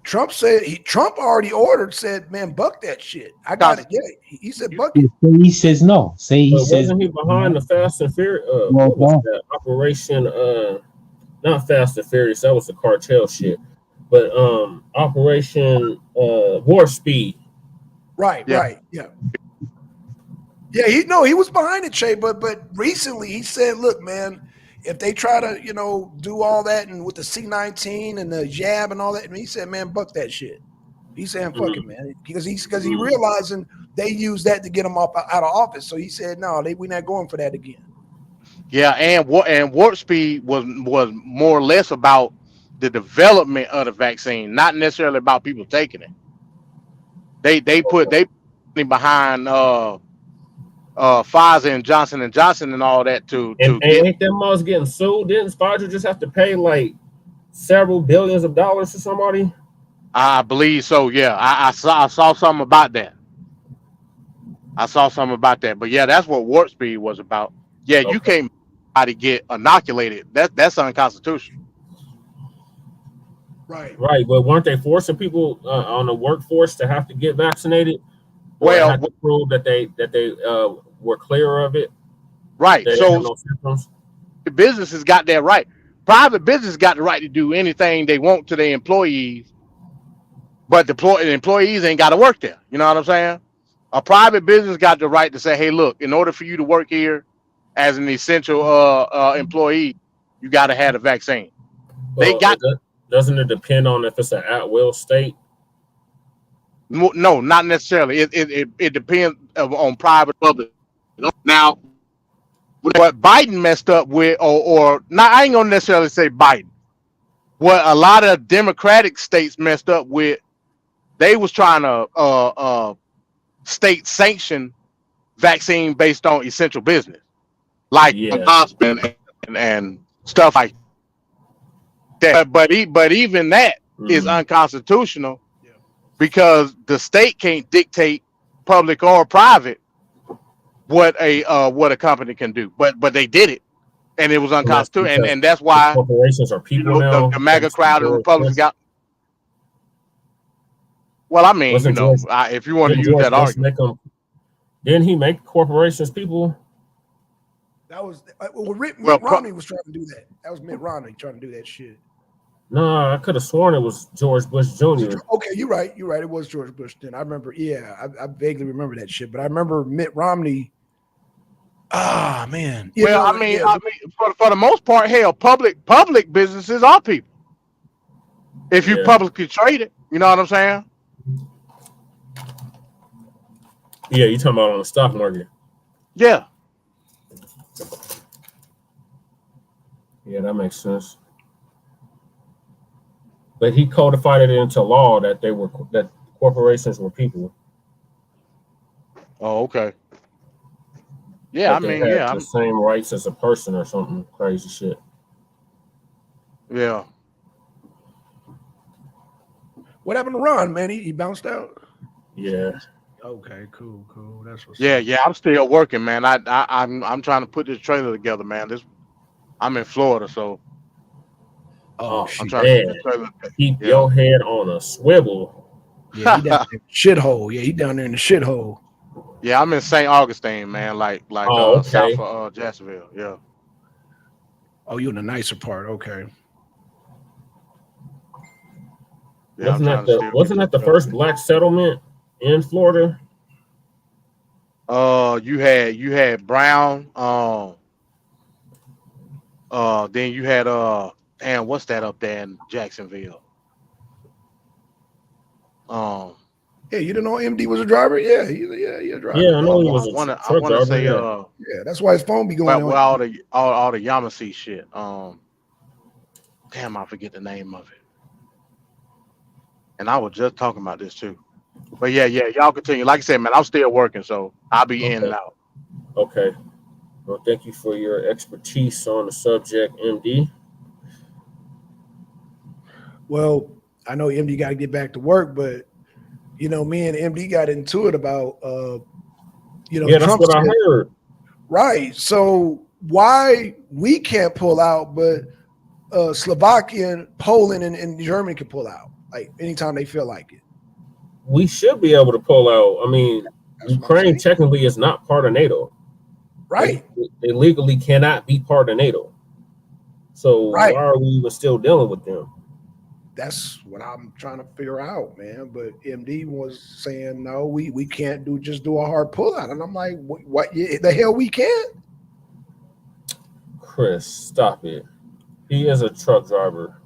Trump said Trump already said, man, buck that shit. I got it. Yeah, he said buck it. He says no. Wasn't he behind the Fast and Furious? What was that Operation? Not Fast and Furious. That was the cartel shit. But Operation War Speed. Right. Yeah. Yeah, he was behind it, Che. But recently he said, look, man. If they try to, do all that and with the C-19 and the jab and all that, and he said, man, buck that shit. He's saying, fuck it, man. Because he realizing they use that to get him out of office. So he said, no, we're not going for that again. Yeah, and Warp Speed was more or less about the development of the vaccine, not necessarily about people taking it. They put behind Pfizer and Johnson & Johnson and all that ain't them most getting sued? Didn't Pfizer just have to pay like several billions of dollars to somebody? I believe so. Yeah, I saw something about that. But yeah, that's what Warp Speed was about. Yeah, okay. You can't to get inoculated. That's unconstitutional. Right. But weren't they forcing people on the workforce to have to get vaccinated? Well, had to prove that they were clear of it. Right. So the businesses got that right. Private business got the right to do anything they want to their employees, but the employees ain't got to work there. You know what I'm saying? A private business got the right to say, hey, look, in order for you to work here as an essential employee, you got to have a vaccine. Doesn't it depend on if it's an at-will state? No, not necessarily. It depends on private public. Now, what Biden messed up with, or not, I ain't gonna necessarily say Biden. What a lot of Democratic states messed up with, they was trying to state sanction vaccine based on essential business, like hospital and stuff like that. But even that is unconstitutional. because the state can't dictate, public or private, what a company can do. But they did it, and it was And that's unconstitutional, because and that's the why corporations are people now. the MAGA crowd and Republicans got. Well, I mean, Wasn't George? if you want to Didn't use George that Bush argument, make them? Didn't he make corporations people? That was Mitt Well, Romney was trying to do that. That was Mitt Romney trying to do that shit. No, I could have sworn it was George Bush Jr. Okay, you're right. You're right. It was George Bush then. I remember. Yeah, I vaguely remember that shit. But I remember Mitt Romney. Ah, man. Well, I mean, for the most part, hell, public businesses are people. If you publicly trade it, you know what I'm saying? Yeah, you talking about on the stock market? Yeah. Yeah, that makes sense. But he codified it into law that that corporations were people. Oh, okay. Yeah, I mean, yeah, the same rights as a person or something crazy shit. Yeah. What happened to Ron, man? He bounced out. Yeah. Okay, cool. That's what's yeah, I'm still working, man. I'm trying to put this trailer together, man. I'm in Florida, so I'm trying to keep your head on a swivel. Yeah, he down there in the shithole. Yeah, he down there in the shithole. Yeah, I'm in St. Augustine, man, like okay. south of Jacksonville. Yeah. Oh, you in the nicer part? Okay. Yeah, wasn't that the first black settlement in Florida? You had Brown. Then you had damn, what's that up there in Jacksonville? Yeah, you didn't know MD was a driver? Yeah, he's a driver. Yeah, I know he was a truck driver. Say, yeah, that's why his phone be going with on. all the Yamasee shit. Damn, I forget the name of it. And I was just talking about this too. But yeah, y'all continue. Like I said, man, I'm still working, so I'll be in and out. Okay. Well, thank you for your expertise on the subject, MD. Well, I know MD got to get back to work, but me and MD got into it about yeah, that's what I heard. Right. So why we can't pull out, but Slovakia, Poland, and Germany can pull out, like anytime they feel like it. We should be able to pull out. I mean, Ukraine technically is not part of NATO. Right. They legally cannot be part of NATO. So why are we even still dealing with them? That's what I'm trying to figure out, man. But MD was saying, no, we can't just do a hard pullout. And I'm like, what the hell we can't? Chris, stop it. He is a truck driver.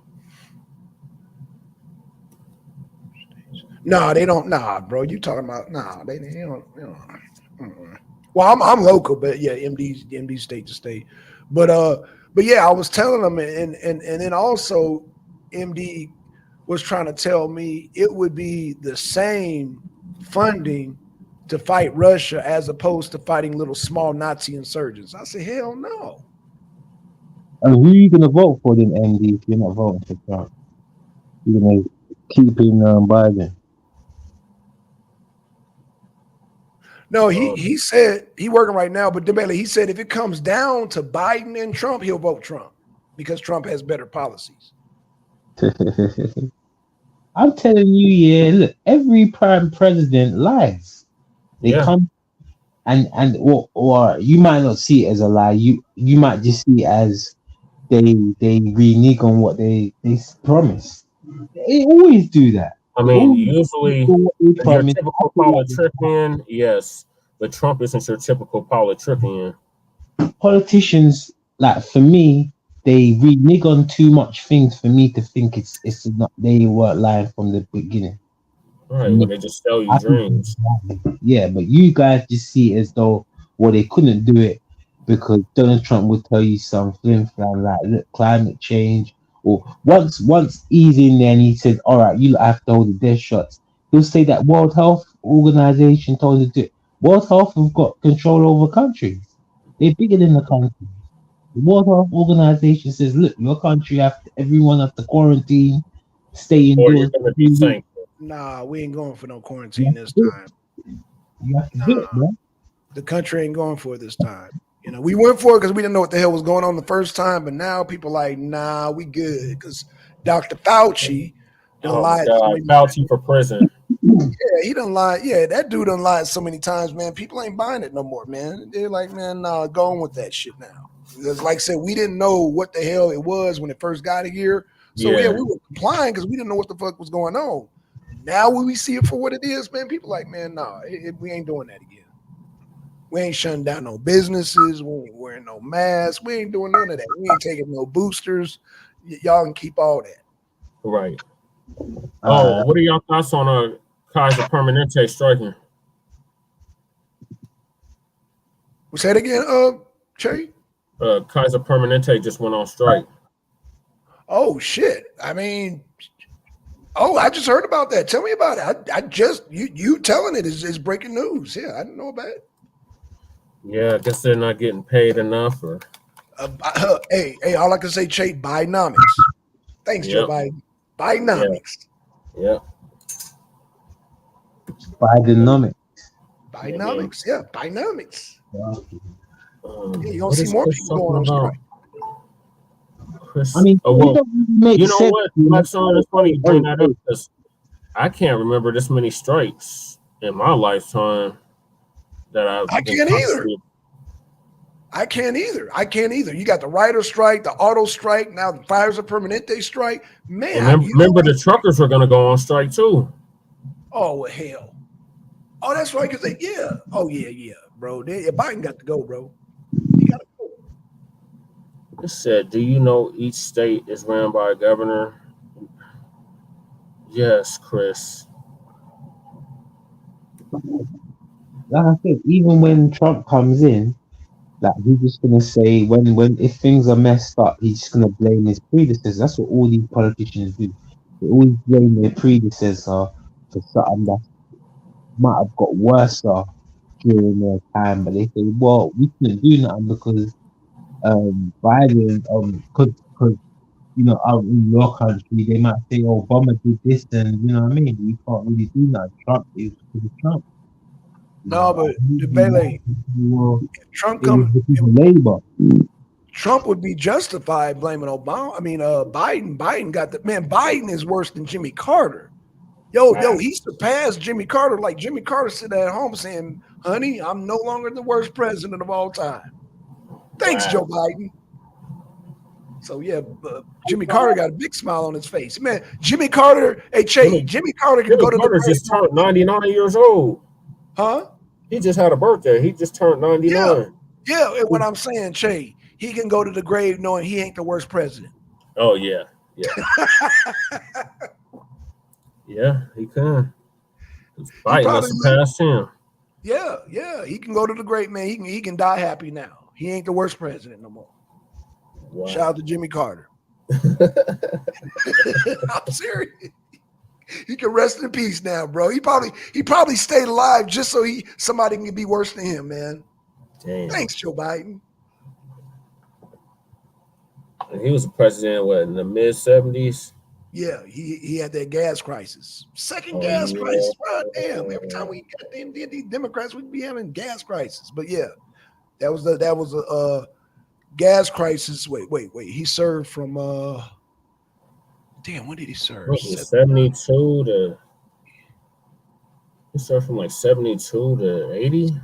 No, they don't. Nah, bro. You talking about? Nah, they don't. Well, I'm local, but yeah, MD state to state. But yeah, I was telling them, and then also MD was trying to tell me it would be the same funding to fight Russia as opposed to fighting little small Nazi insurgents. I said, hell no. And who are you gonna vote for then, MD, if you're not voting for Trump? You're gonna keep in Biden. No, he said he working right now, but DeBailey, he said if it comes down to Biden and Trump, he'll vote Trump because Trump has better policies. I'm telling you, yeah, look, every prime president lies. They come and or you might not see it as a lie. You might just see it as they renege on what they promise. They always do that. I mean, usually your typical politician, yes, but Trump isn't your typical politician. Politicians, like for me, they renege on too much things for me to think it's not. They weren't lying from the beginning. Right, well, they just sell you dreams. Yeah, but you guys just see it as though, well, they couldn't do it because Donald Trump would tell you some flim flam like, look, climate change. Or once he's in there and he said, all right, you have to hold the death shots, he'll say that World Health Organization told him to do it. World Health have got control over countries. They're bigger than the country. The World Health Organization says, look, your country everyone has to quarantine, stay indoors. Nah, we ain't going for no quarantine this time. You have to do it, man. The country ain't going for it this time. You know, we went for it because we didn't know what the hell was going on the first time, but now people like, nah, we good. Because Dr. Fauci done Oh my lied so God, many Fauci for prison. Yeah, he done lied. Yeah, that dude done lied so many times, man. People ain't buying it no more, man. They're like, man, nah, go on with that shit now. Because like I said, we didn't know what the hell it was when it first got here. So yeah, Yeah. we were complying because we didn't know what the fuck was going on. Now when we see it for what it is, man, people like, man, nah, we ain't doing that again. We ain't shutting down no businesses. We ain't wearing no masks. We ain't doing none of that. We ain't taking no boosters. Y'all can keep all that. Right. Oh, what are y'all thoughts on Kaiser Permanente striking? Say it again, Che? Kaiser Permanente just went on strike. Oh shit! I mean, I just heard about that. Tell me about it. I just you telling it is breaking news. Yeah, I didn't know about it. Yeah, I guess they're not getting paid enough, or hey, all I can say, Che, Bidenomics. Thanks, Joe Biden. Bidenomics. Yeah. Bidenomics. Bidenomics. Yeah, Bidenomics. Yeah, you're gonna What see is more Chris people going on talking about? strike. Chris, I mean, oh, it well, don't make you know sense. what, Black Son, it's funny you bring that up because I can't remember this many strikes in my lifetime that I've I been can't either. constantly. I can't either. You got the writer strike, the auto strike, now the fires are permanente strike. Man, And remember the truckers were going to go on strike too. Oh well, hell. Oh, that's right. Because they, yeah. Oh yeah, bro. Biden got to go, bro. He got to go. It said, "Do you know each state is ran by a governor?" Yes, Chris. Like I said, even when Trump comes in, like he's just gonna say when if things are messed up, he's just gonna blame his predecessor. That's what all these politicians do. They always blame their predecessor for something that might have got worse during their time, but they say, well, we couldn't do nothing because Biden because you know out in your country they might say, oh, Obama did this, and you know what I mean. We can't really do that. Trump is because of Trump. No, but the Bailey, if Trump It was come, because of Labor. Trump would be justified blaming Obama. I mean, Biden. Biden got the man. Biden is worse than Jimmy Carter. Yo, he surpassed Jimmy Carter. Like Jimmy Carter sitting at home saying, "Honey, I'm no longer the worst president of all time." Thanks, Joe Biden. So yeah, Jimmy Carter got a big smile on his face. Man, Jimmy Carter, hey Che, Jimmy Carter can go to the Carter just turned 99 years old. Huh? He just had a birthday. He just turned 99. Yeah, and what I'm saying, Che, he can go to the grave knowing he ain't the worst president. Oh yeah. Yeah, he can. Biden must surpass him. Yeah, he can go to the grave, man. He can die happy now. He ain't the worst president no more. Wow. Shout out to Jimmy Carter. I'm serious. He can rest in peace now, bro. He probably stayed alive just so somebody can be worse than him, man. Damn. Thanks, Joe Biden. He was a president, in the mid-70s? Yeah, he had that gas crisis. Second gas crisis. Bro, damn. Every time we got these Democrats, we'd be having gas crisis. But yeah, that was a gas crisis. Wait. He served from damn, when did he serve? 72 to he served from like 72 to 80.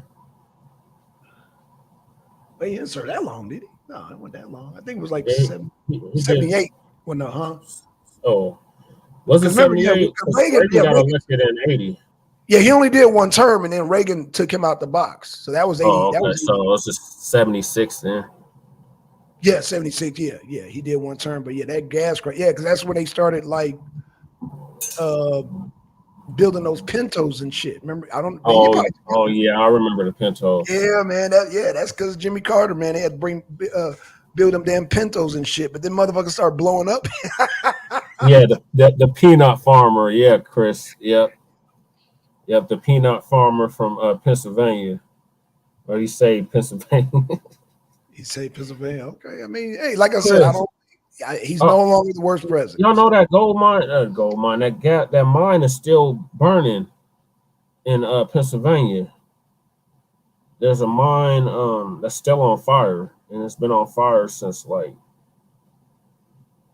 Wait, he didn't serve that long, did he? No, it wasn't that long. I think it was like he 78. Well, no, huh? Oh, was it 78? Reagan got elected in 80. Yeah, he only did one term, and then Reagan took him out the box. So that was 80. Oh, okay. That was 80. So it was just 76 then. Yeah, 76. Yeah, he did one term, but yeah, that gas crisis. Yeah, because that's when they started like building those Pintos and shit. Remember? I don't. Oh yeah, I remember the Pinto. Yeah, man. That's because Jimmy Carter, man. They had to build them damn Pintos and shit, but then motherfuckers start blowing up. Yeah, the peanut farmer. Yeah, Chris. Yep, the peanut farmer from Pennsylvania. Or he say Pennsylvania. He say Pennsylvania. Okay. I mean, hey, like I said, I don't. He's no longer the worst president. Y'all know that gold mine, that mine is still burning in Pennsylvania. There's a mine that's still on fire, and it's been on fire since like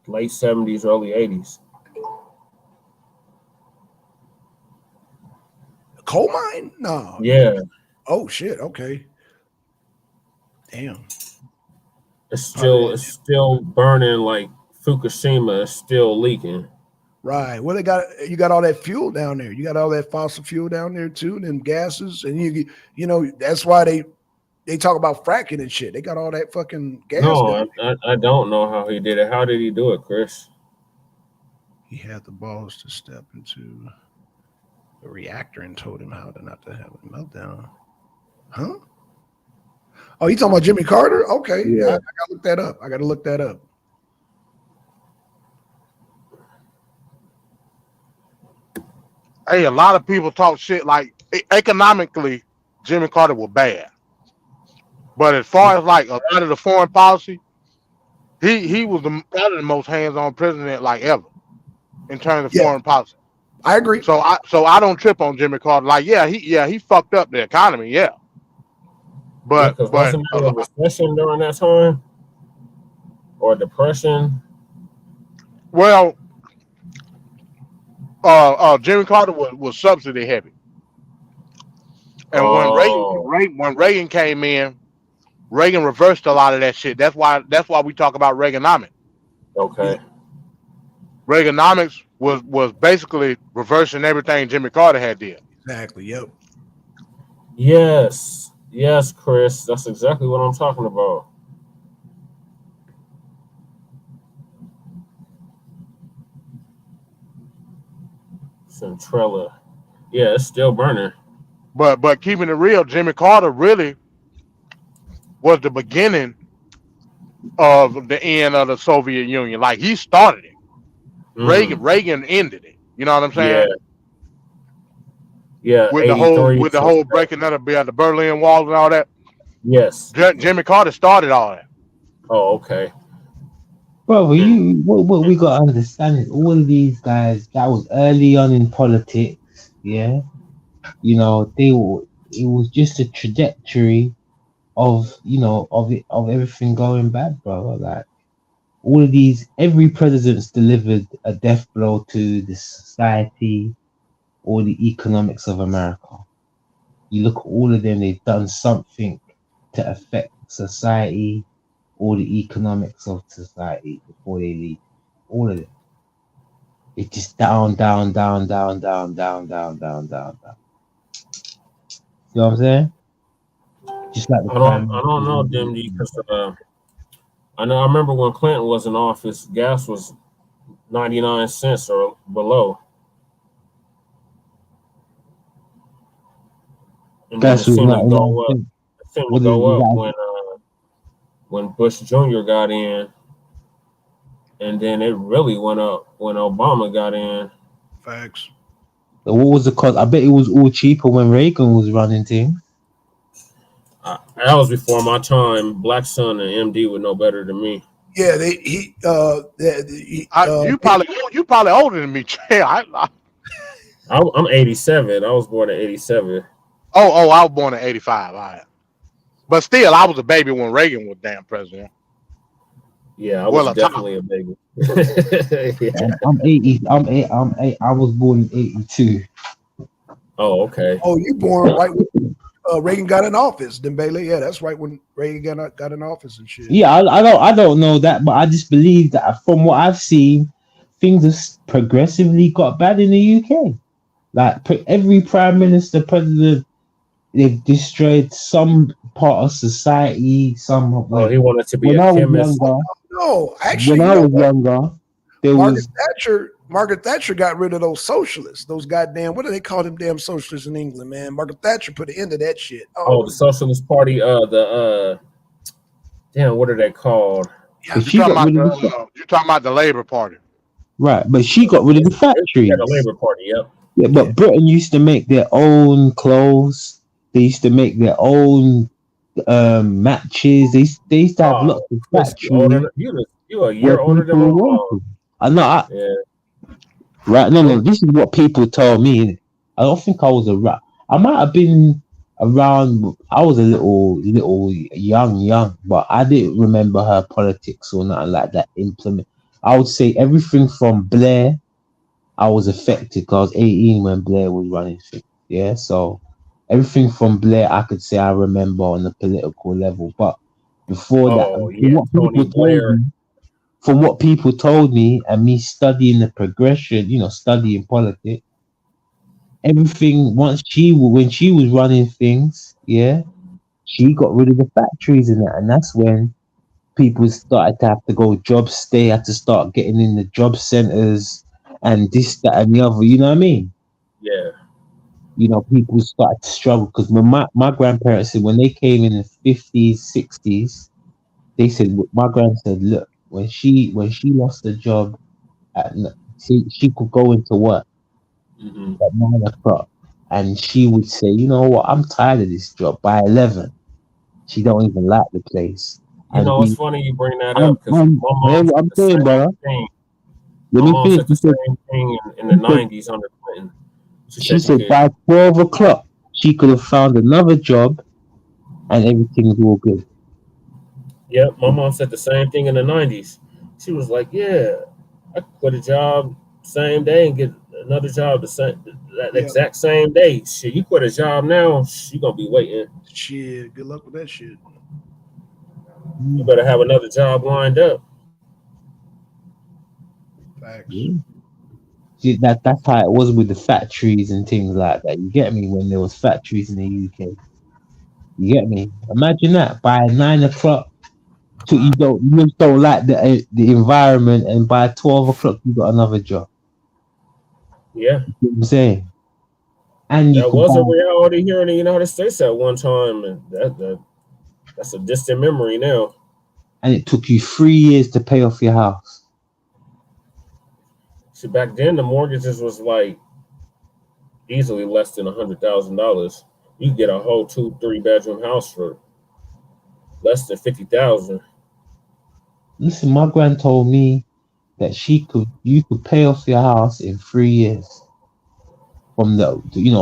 late 70s, early 80s. Coal mine? No. Yeah. Oh shit. Okay. Damn. It's still burning like Fukushima. It's still leaking. Right. Well, you got all that fuel down there. You got all that fossil fuel down there too, and them gases, and you know that's why they talk about fracking and shit. They got all that fucking gas. No, I don't know how he did it. How did he do it, Chris? He had the balls to step into the reactor and told him how to not to have a meltdown. Huh? Oh, you talking about Jimmy Carter? Okay, yeah. I gotta look that up. I gotta look that up. Hey, a lot of people talk shit like economically, Jimmy Carter was bad. But as far as like a lot of the foreign policy, he was probably the most hands-on president like ever in terms of foreign policy. I agree. So I don't trip on Jimmy Carter. Like, he fucked up the economy, yeah. But wasn't there a recession during that time? Or a depression? Well, Jimmy Carter was subsidy heavy. And when Reagan came in, Reagan reversed a lot of that shit. That's why we talk about Reaganomics. Okay. Reaganomics was basically reversing everything Jimmy Carter had did. Exactly. Yep. Yes, Chris. That's exactly what I'm talking about. Centrella. Yeah, it's still burning. But keeping it real, Jimmy Carter really was the beginning of the end of the Soviet Union. Like, he started it. Reagan ended it. You know what I'm saying? Yeah. With the whole breaking of the Berlin Wall and all that. Yes. Jimmy Carter started all that. Oh, okay. Bro, what we got to understand is all of these guys that was early on in politics, yeah. You know, it was just a trajectory of everything going bad, bro. Like, all of these, every president's delivered a death blow to the society or the economics of America. You look at all of them, they've done something to affect society or the economics of society before they leave. All of them. It's just down. You know what I'm saying? Just like I don't know, Dimdy, because I remember when Clinton was in office, gas was 99 cents or below. And then it seemed to go up. It seemed to go up when Bush Jr. got in, and then it really went up when Obama got in. Facts. What was the cost? I bet it was all cheaper when Reagan was running things. That was before my time. Black Sun and MD would know better than me. Yeah, you probably older than me, Jay. I'm 87. I was born in 87. Oh, I was born in 85. All right. But still, I was a baby when Reagan was damn president. Yeah, I was definitely a baby. Yeah. I'm 80. I was born in 82. Oh, okay. Oh, you born right when Reagan got in office, then Bailey. Yeah, that's right when Reagan got in office and shit. Yeah, I don't know that, but I just believe that from what I've seen, things have progressively got bad in the UK. Like every prime minister, president, they've destroyed some part of society. He wanted to be a chemist. No, actually, when I was younger, Margaret Thatcher got rid of those socialists. Those goddamn, what do they call them damn socialists in England, man? Margaret Thatcher put an end to that shit. Oh, the Socialist Party. Damn, what are they called? Yeah, you're talking about the Labour Party, right? But she got rid of the factories. Yeah, the Labour Party. Yep. Yeah, but Britain used to make their own clothes. They used to make their own matches. They used to have lots of factories. You a where year older than my people were mom. working. I know. Yeah. Right? No. This is what people told me. Innit? I don't think I was around. I might have been around. I was a little young, but I didn't remember her politics or nothing like that. Implement. I would say everything from Blair. I was affected 'cause I was 18 when Blair was running things. Yeah, so everything from Blair, I could say I remember on the political level. But before that, Oh yeah, Tony Blair. from what people told me, and me studying the progression, studying politics, everything when she was running things, yeah, she got rid of the factories and that, and that's when people started to have to go jobs. They had to start getting in the job centers and this, that, and the other. You know what I mean? Yeah. People started to struggle because my grandparents said when they came in the 50s, 60s, they said my grand said, look, when she lost the job she could go into work Hmm. at 9 o'clock and she would say, you know what, I'm tired of this job. By 11, she don't even like the place. You And know, it's be funny you bring that up because my hear mom what said I'm the saying, brother. same thing. Let My me mom finish. said the same thing in the '90s under Clinton. She She said you said could. by 12 o'clock she could have found another job and everything's all good. Yep, my mom said the same thing in the '90s. She was like, "Yeah, I could quit a job same day and get another job that Yeah. exact same day. Shit, you quit a job now, you gonna be waiting. Shit. Good luck with that shit. You better have another job lined up." Facts. Yeah. See, that's how it was with the factories and things like that. You get me? When there was factories in the UK, you get me? Imagine that by 9 o'clock, so you just don't like the environment, and by 12 o'clock you got another job. Yeah, You know what I'm saying? And you that could was a buy, reality here in the United States at one time, and that's a distant memory now. and it took you 3 years to pay off your house. See, back then the mortgages was like easily less than $100,000. You could get a whole 2, 3 bedroom house for less than 50,000. Listen, my grand told me that you could pay off your house in 3 years from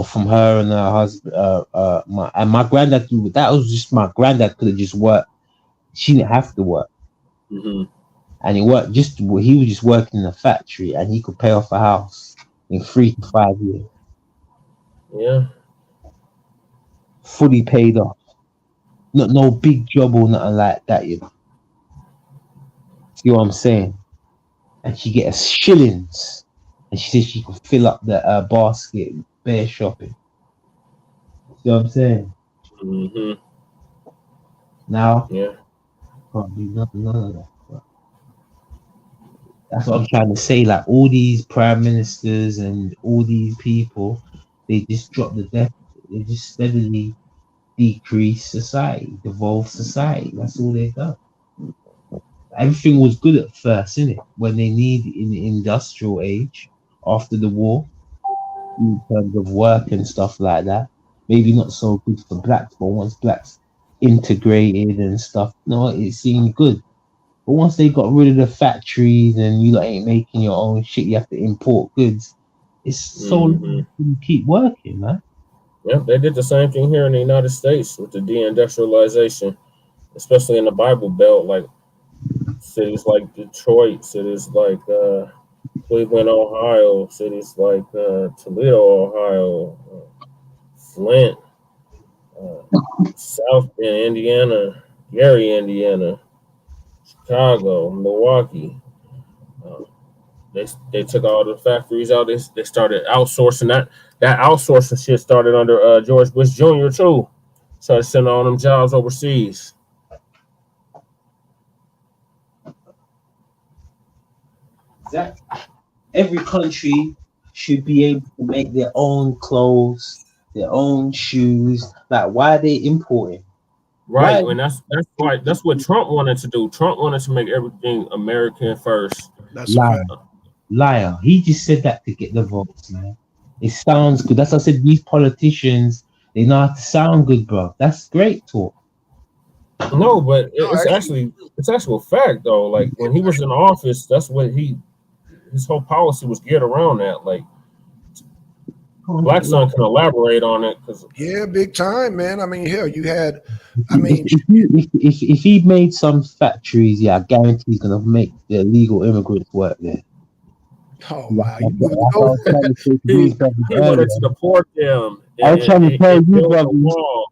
from her and her husband. My granddad, that was just my granddad could have just worked. She didn't have to work, Hmm. and he was just working in a factory, and he could pay off a house in 3 to 5 years, Yeah, fully paid off. Not no big job or nothing like that. See what I'm saying? And she get shillings, and she said she could fill up the basket bare shopping. See what I'm saying? hmm, Now yeah, can't do none of that. But that's what I'm trying to say. Like all these prime ministers and all these people, they just drop the deficit. They just steadily decrease society, devolve society. That's all they done. Everything was good at first, innit? When they need in the industrial age after the war, in terms of work and stuff like that. Maybe not so good for blacks, but once blacks integrated and stuff, no, it seemed good. But once they got rid of the factories and you like ain't making your own shit, you have to import goods. It's so hmm. long you keep working, man. Yeah. They did the same thing here in the United States with the deindustrialization, especially in the Bible Belt, like cities like Detroit, cities like Cleveland, Ohio, cities like Toledo, Ohio, Flint, South Bend, Indiana, Gary, Indiana, Chicago, Milwaukee. Uh, they took all the factories out. They started outsourcing that. That outsourcing shit started under George Bush Jr. too. Started sending all them jobs overseas. That every country should be able to make their own clothes, their own shoes. Like, why are they importing? Right, Why? and that's what Trump wanted to do. Trump wanted to make everything American first. That's a Liar, fact. liar. He just said that to get the votes, man. It sounds good. That's what I said. These politicians, they know how to sound good, bro. That's great talk. No, but it's actual fact though. Like when he was in office, that's what his whole policy was geared around that. Like Black Son can elaborate on it because yeah, big time, man. I mean, hell, you had, I If, mean, if he made some factories, yeah, I guarantee he's gonna make the illegal immigrants work there. oh That's wow, you what moving the I was trying to say to these brothers he earlier. wanted to deport them I was trying to tell and you, build a brothers, wall.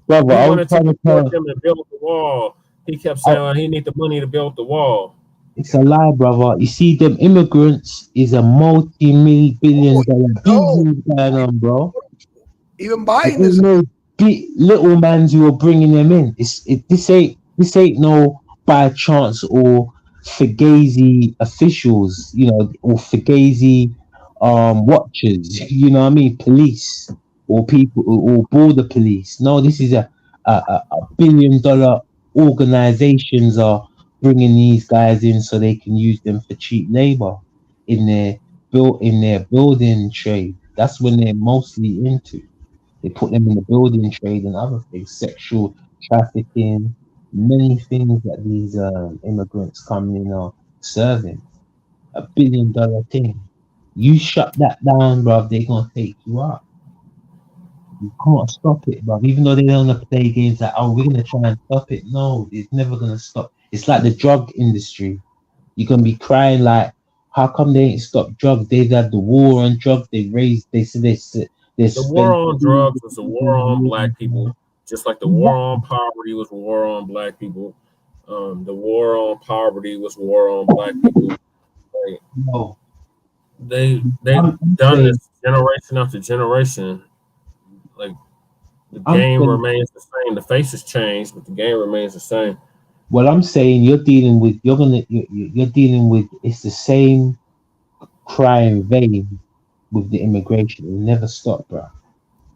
brother. He I was wanted to trying to deport tell. them and build the wall. He kept saying he need the money to build the wall. It's a lie, brother. You see, them immigrants is a multi-billion-dollar no, business going on, bro. even It Biden ain't is. no big little mans who are bringing them in. This ain't no by chance or fugazi officials, or fugazi watchers. You know what I mean? Police or people or border police. No, this is a billion-dollar organizations are bringing these guys in so they can use them for cheap labor in their building trade. That's when they're mostly into. They put them in the building trade and other things, sexual trafficking, many things that these immigrants coming in are serving. $1 billion thing. You shut that down, bruv, they're gonna take you out. You can't stop it, bruv. Even though they don't wanna play games like, oh, we're gonna try and stop it. No, it's never gonna stop. It's like the drug industry. You're gonna be crying like, how come they ain't stopped drugs? They've had the war on drugs. They said they The war spent on drugs was a war on black people, just like the war on poverty was war on black people. The war on poverty was war on black people. Like, no. they've I'm done saying, this generation after generation. Like the I'm game saying, remains the same. The faces change, but the game remains the same. well, I'm saying you're dealing with it's the same crime vein with the immigration. It will never stop, bro.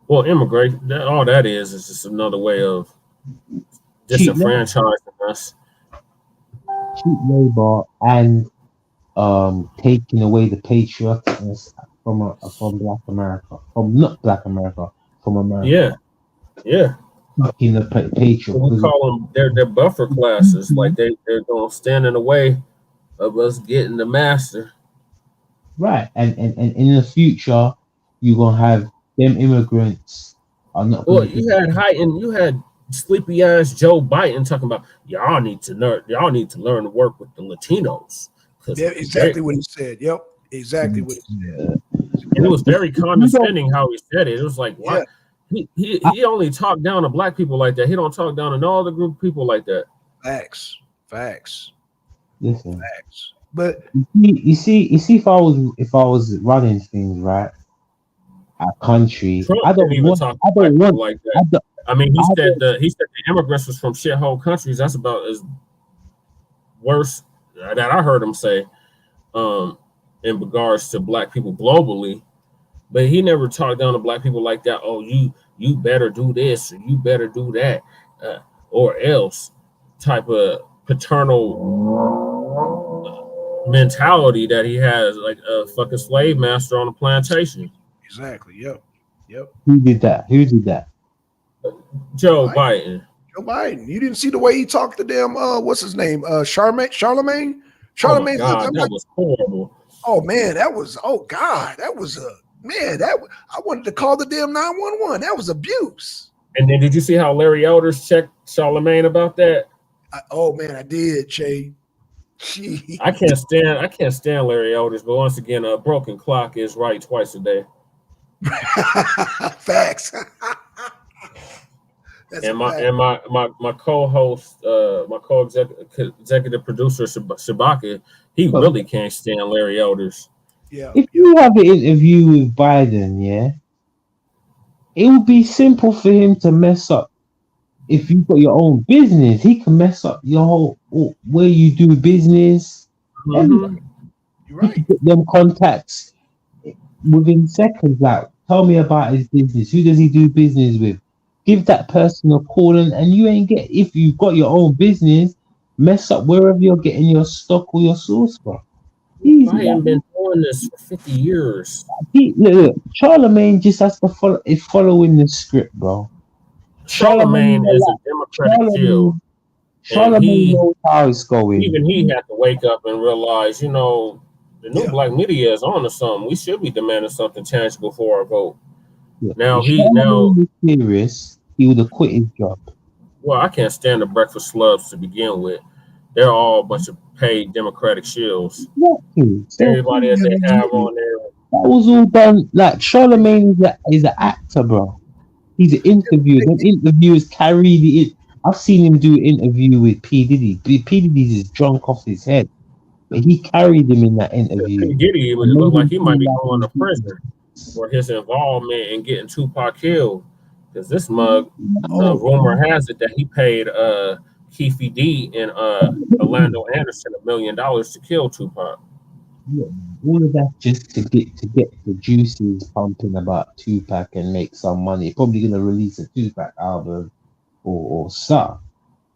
Well, immigration, all that is just another way of Cheap labor, disenfranchising us. and taking away the patrioticness from Black America, from not Black America, from America. Yeah, yeah. Fucking the patriot. We call them they're buffer classes. Like they're gonna stand in the way of us getting the master. Right, and in the future, you're gonna have them immigrants are not Well, gonna be. you had sleepy ass Joe Biden talking about y'all need to learn to work with the Latinos because Yeah, exactly what he said. Yep, exactly what he said. and it was very condescending how he said it. It was like why Yeah. he only talked down to black people like that. He don't talk down to no other group of people like that. Facts. Listen, Facts. But you see, if I was running things right, our country, Trump I don't didn't even want, talk to I black don't people want, like I that. don't, I mean, I don't, he said the immigrants was from shithole countries. That's about as worse that I heard him say in regards to black people globally. But he never talked down to black people like that. Oh, you better do this or you better do that or else type of paternal mentality that he has, like a fucking slave master on a plantation. exactly. Yep. Who did that? Joe Biden. Joe Biden. You didn't see the way he talked to them. What's his name? Charlemagne. Oh my God, that was horrible. Oh man, that was. Oh God, that was a man. I wanted to call the damn 911. That was abuse. And then did you see how Larry Elders checked Charlemagne about that? Oh man, I did, Che. I can't stand Larry Elders, but once again, a broken clock is right twice a day. Facts. And my co-host, my co-executive producer Shabaka, he really can't stand Larry Elders. Yeah. If you have an interview with Biden, yeah, it would be simple for him to mess up. If you've got your own business, he can mess up your whole where you do business. Mm-hmm. You're right. Get them contacts within seconds. Like, tell me about his business. Who does he do business with? Give that person a call, and you ain't get. If you've got your own business, mess up wherever you're getting your stock or your source from. I haven't been doing this for 50 years. Look, Charlemagne just has to follow. Is following the script, bro. Charlemagne is a Democratic shield, and Charlemagne knows how it's going. even he had to wake up and realize, you know, the new black media is on to something. We should be demanding something tangible for our vote. Yeah. Now If he Charlemagne was serious, he would have quit his job. well, I can't stand the breakfast slubs to begin with. They're all a bunch of paid Democratic shills. Exactly. So Everybody that they have on there. that was all done. Like Charlemagne is an actor, bro. He's an interviewer. Them interviewers carry the. I've seen him do an interview with P Diddy. P Diddy's just drunk off his head, but he carried him in that interview. P. Diddy, it looked like he might be going to prison for his involvement in getting Tupac killed. Because this mug, rumor has it that he paid Keefe D and Orlando Anderson $1 million to kill Tupac. Yeah, all of that just to get the juices pumping about Tupac and make some money. Probably gonna release a Tupac album or something.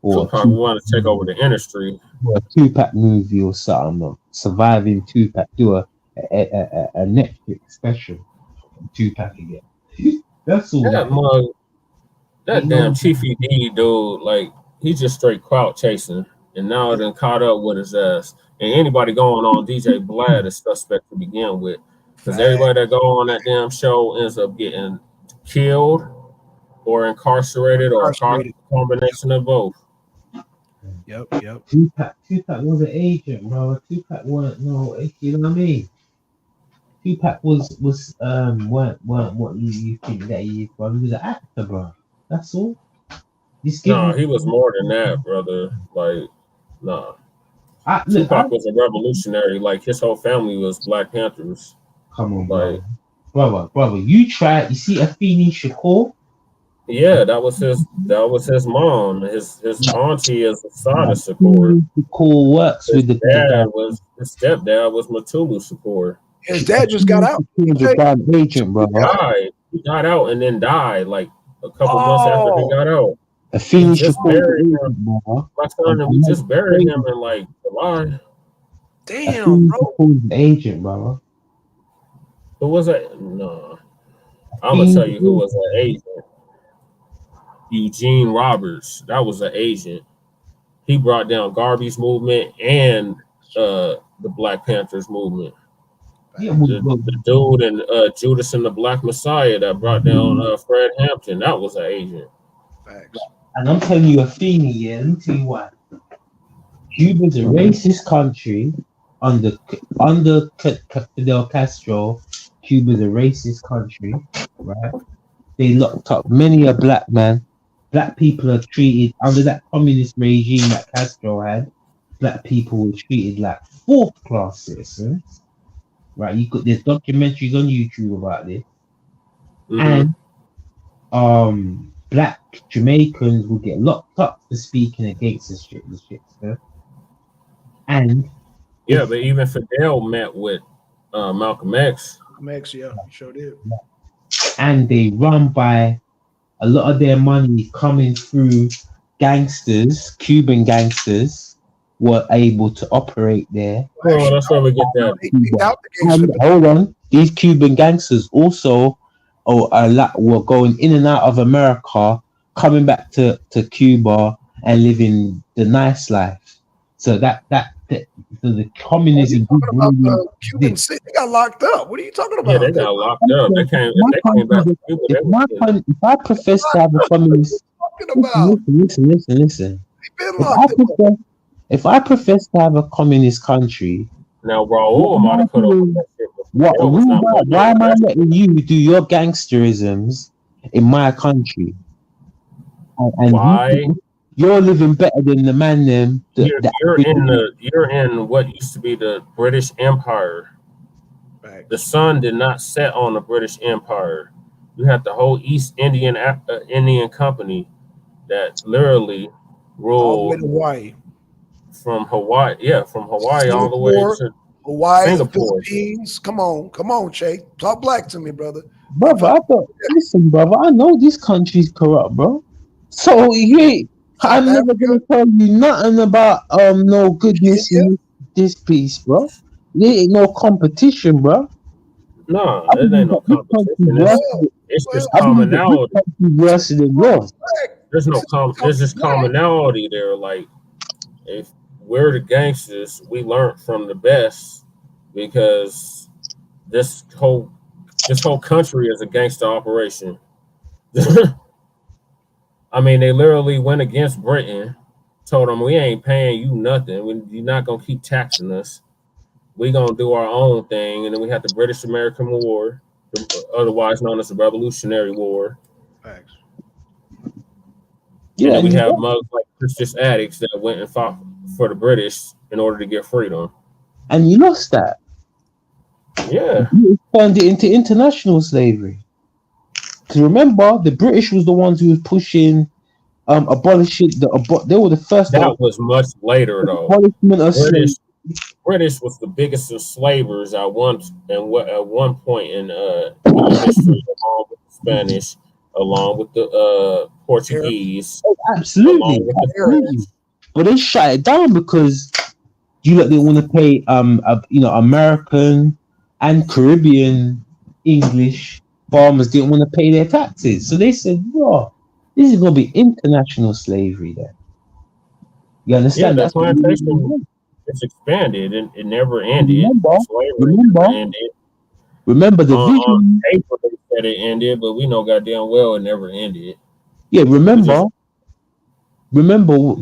Or Tupac wanted to take over the industry. Or a Tupac movie or something. Or surviving Tupac, do a Netflix special on Tupac again. That's all. That mug, that damn Chief D dude, like he's just straight crowd chasing, and now it done caught up with his ass. And anybody going on DJ Vlad is suspect to begin with, because everybody that go on that damn show ends up getting killed or incarcerated or a combination of both. Yep. Tupac was an agent, bro. Tupac wasn't you know what I mean? Tupac was weren't what you think that he is, bro. He was an actor, bro. That's all. No, he was more than that, brother. Like, nah. Tupac was a revolutionary. Like his whole family was Black Panthers. Come on, like, brother. You see Afeni Shakur? Yeah, that was his mom. His auntie is Asada Shakur. Shakur works with the dad. His stepdad was Matulu Shakur. His dad just got out. He was a bad agent, bro. He got out and then died like a couple months after he got out. Afeni Shakur. My son, we just buried him in like July. Damn, bro. Who's the agent, brother? Who was that? No, I'm gonna tell you who was an agent. Eugene Roberts. That was an agent. He brought down Garvey's movement and the Black Panthers movement. The dude and Judas and the Black Messiah that brought down Fred Hampton. That was an agent. Facts. And I'm telling you, Afeni, yeah, let me tell you what. Cuba's a racist country under Fidel Castro. Cuba's a racist country, right? They locked up many a black man. Black people are treated under that communist regime that Castro had. Black people were treated like fourth-class citizens, right? There's documentaries on YouTube about this, and black Jamaicans will get locked up for speaking against the shit, and but even Fidel met with Malcolm X. Yeah, he sure did. And they run by a lot of their money coming through gangsters, Cuban gangsters were able to operate there. Oh, that's where we get that. Hold on. These Cuban gangsters also were going in and out of America, coming back to Cuba and living the nice life. So the communism. Cuban City, they got locked up. What are you talking about? Yeah, they got locked up. They came back to Cuba. If I profess to have a communist, listen. If I profess to have a communist country, now Raul might have put over that shit. Why am I letting you do your gangsterisms in my country? And why? You're living better than the man them. You're in what used to be the British Empire. Right. The sun did not set on the British Empire. You had the whole East Indian Company that literally ruled from Hawaii all the way to Hawaii, Singapore. Philippines. Come on, Che. Talk black to me, brother. Brother, listen, brother. I know this country's corrupt, bro. So I'm never gonna tell you nothing about no goodness in this piece, bro. There ain't no competition, bro. No, there ain't no competition. it's just I believe that this commonality. country is worse than yours. There's just commonality there. Like if we're the gangsters, we learned from the best because this whole country is a gangster operation. I mean, they literally went against Britain, told them we ain't paying you nothing. You're not gonna keep taxing us. We gonna do our own thing, and then we had the British American War, otherwise known as the Revolutionary War. Facts. And Yeah, then we and have mugs like Christian addicts that went and fought for the British in order to get freedom. you lost that. Yeah. You turned it into international slavery. Because remember, the British was the ones who was pushing abolishing they were the first That was much later though. abolishment of slavery. British was the biggest enslavers at one point in human history, along with the Spanish, along with the Portuguese, Absolutely, along with the absolutely. French. But they shut it down because you lot didn't want to pay American and Caribbean English farmers didn't want to pay their taxes. So they said, "Bro, this is gonna be international slavery then." You understand? Yeah, the That's what plantation it's expanded and it never ended. Slavery never ended. Remember the On vision. paper they said it ended, but we know goddamn well it never ended. Yeah, remember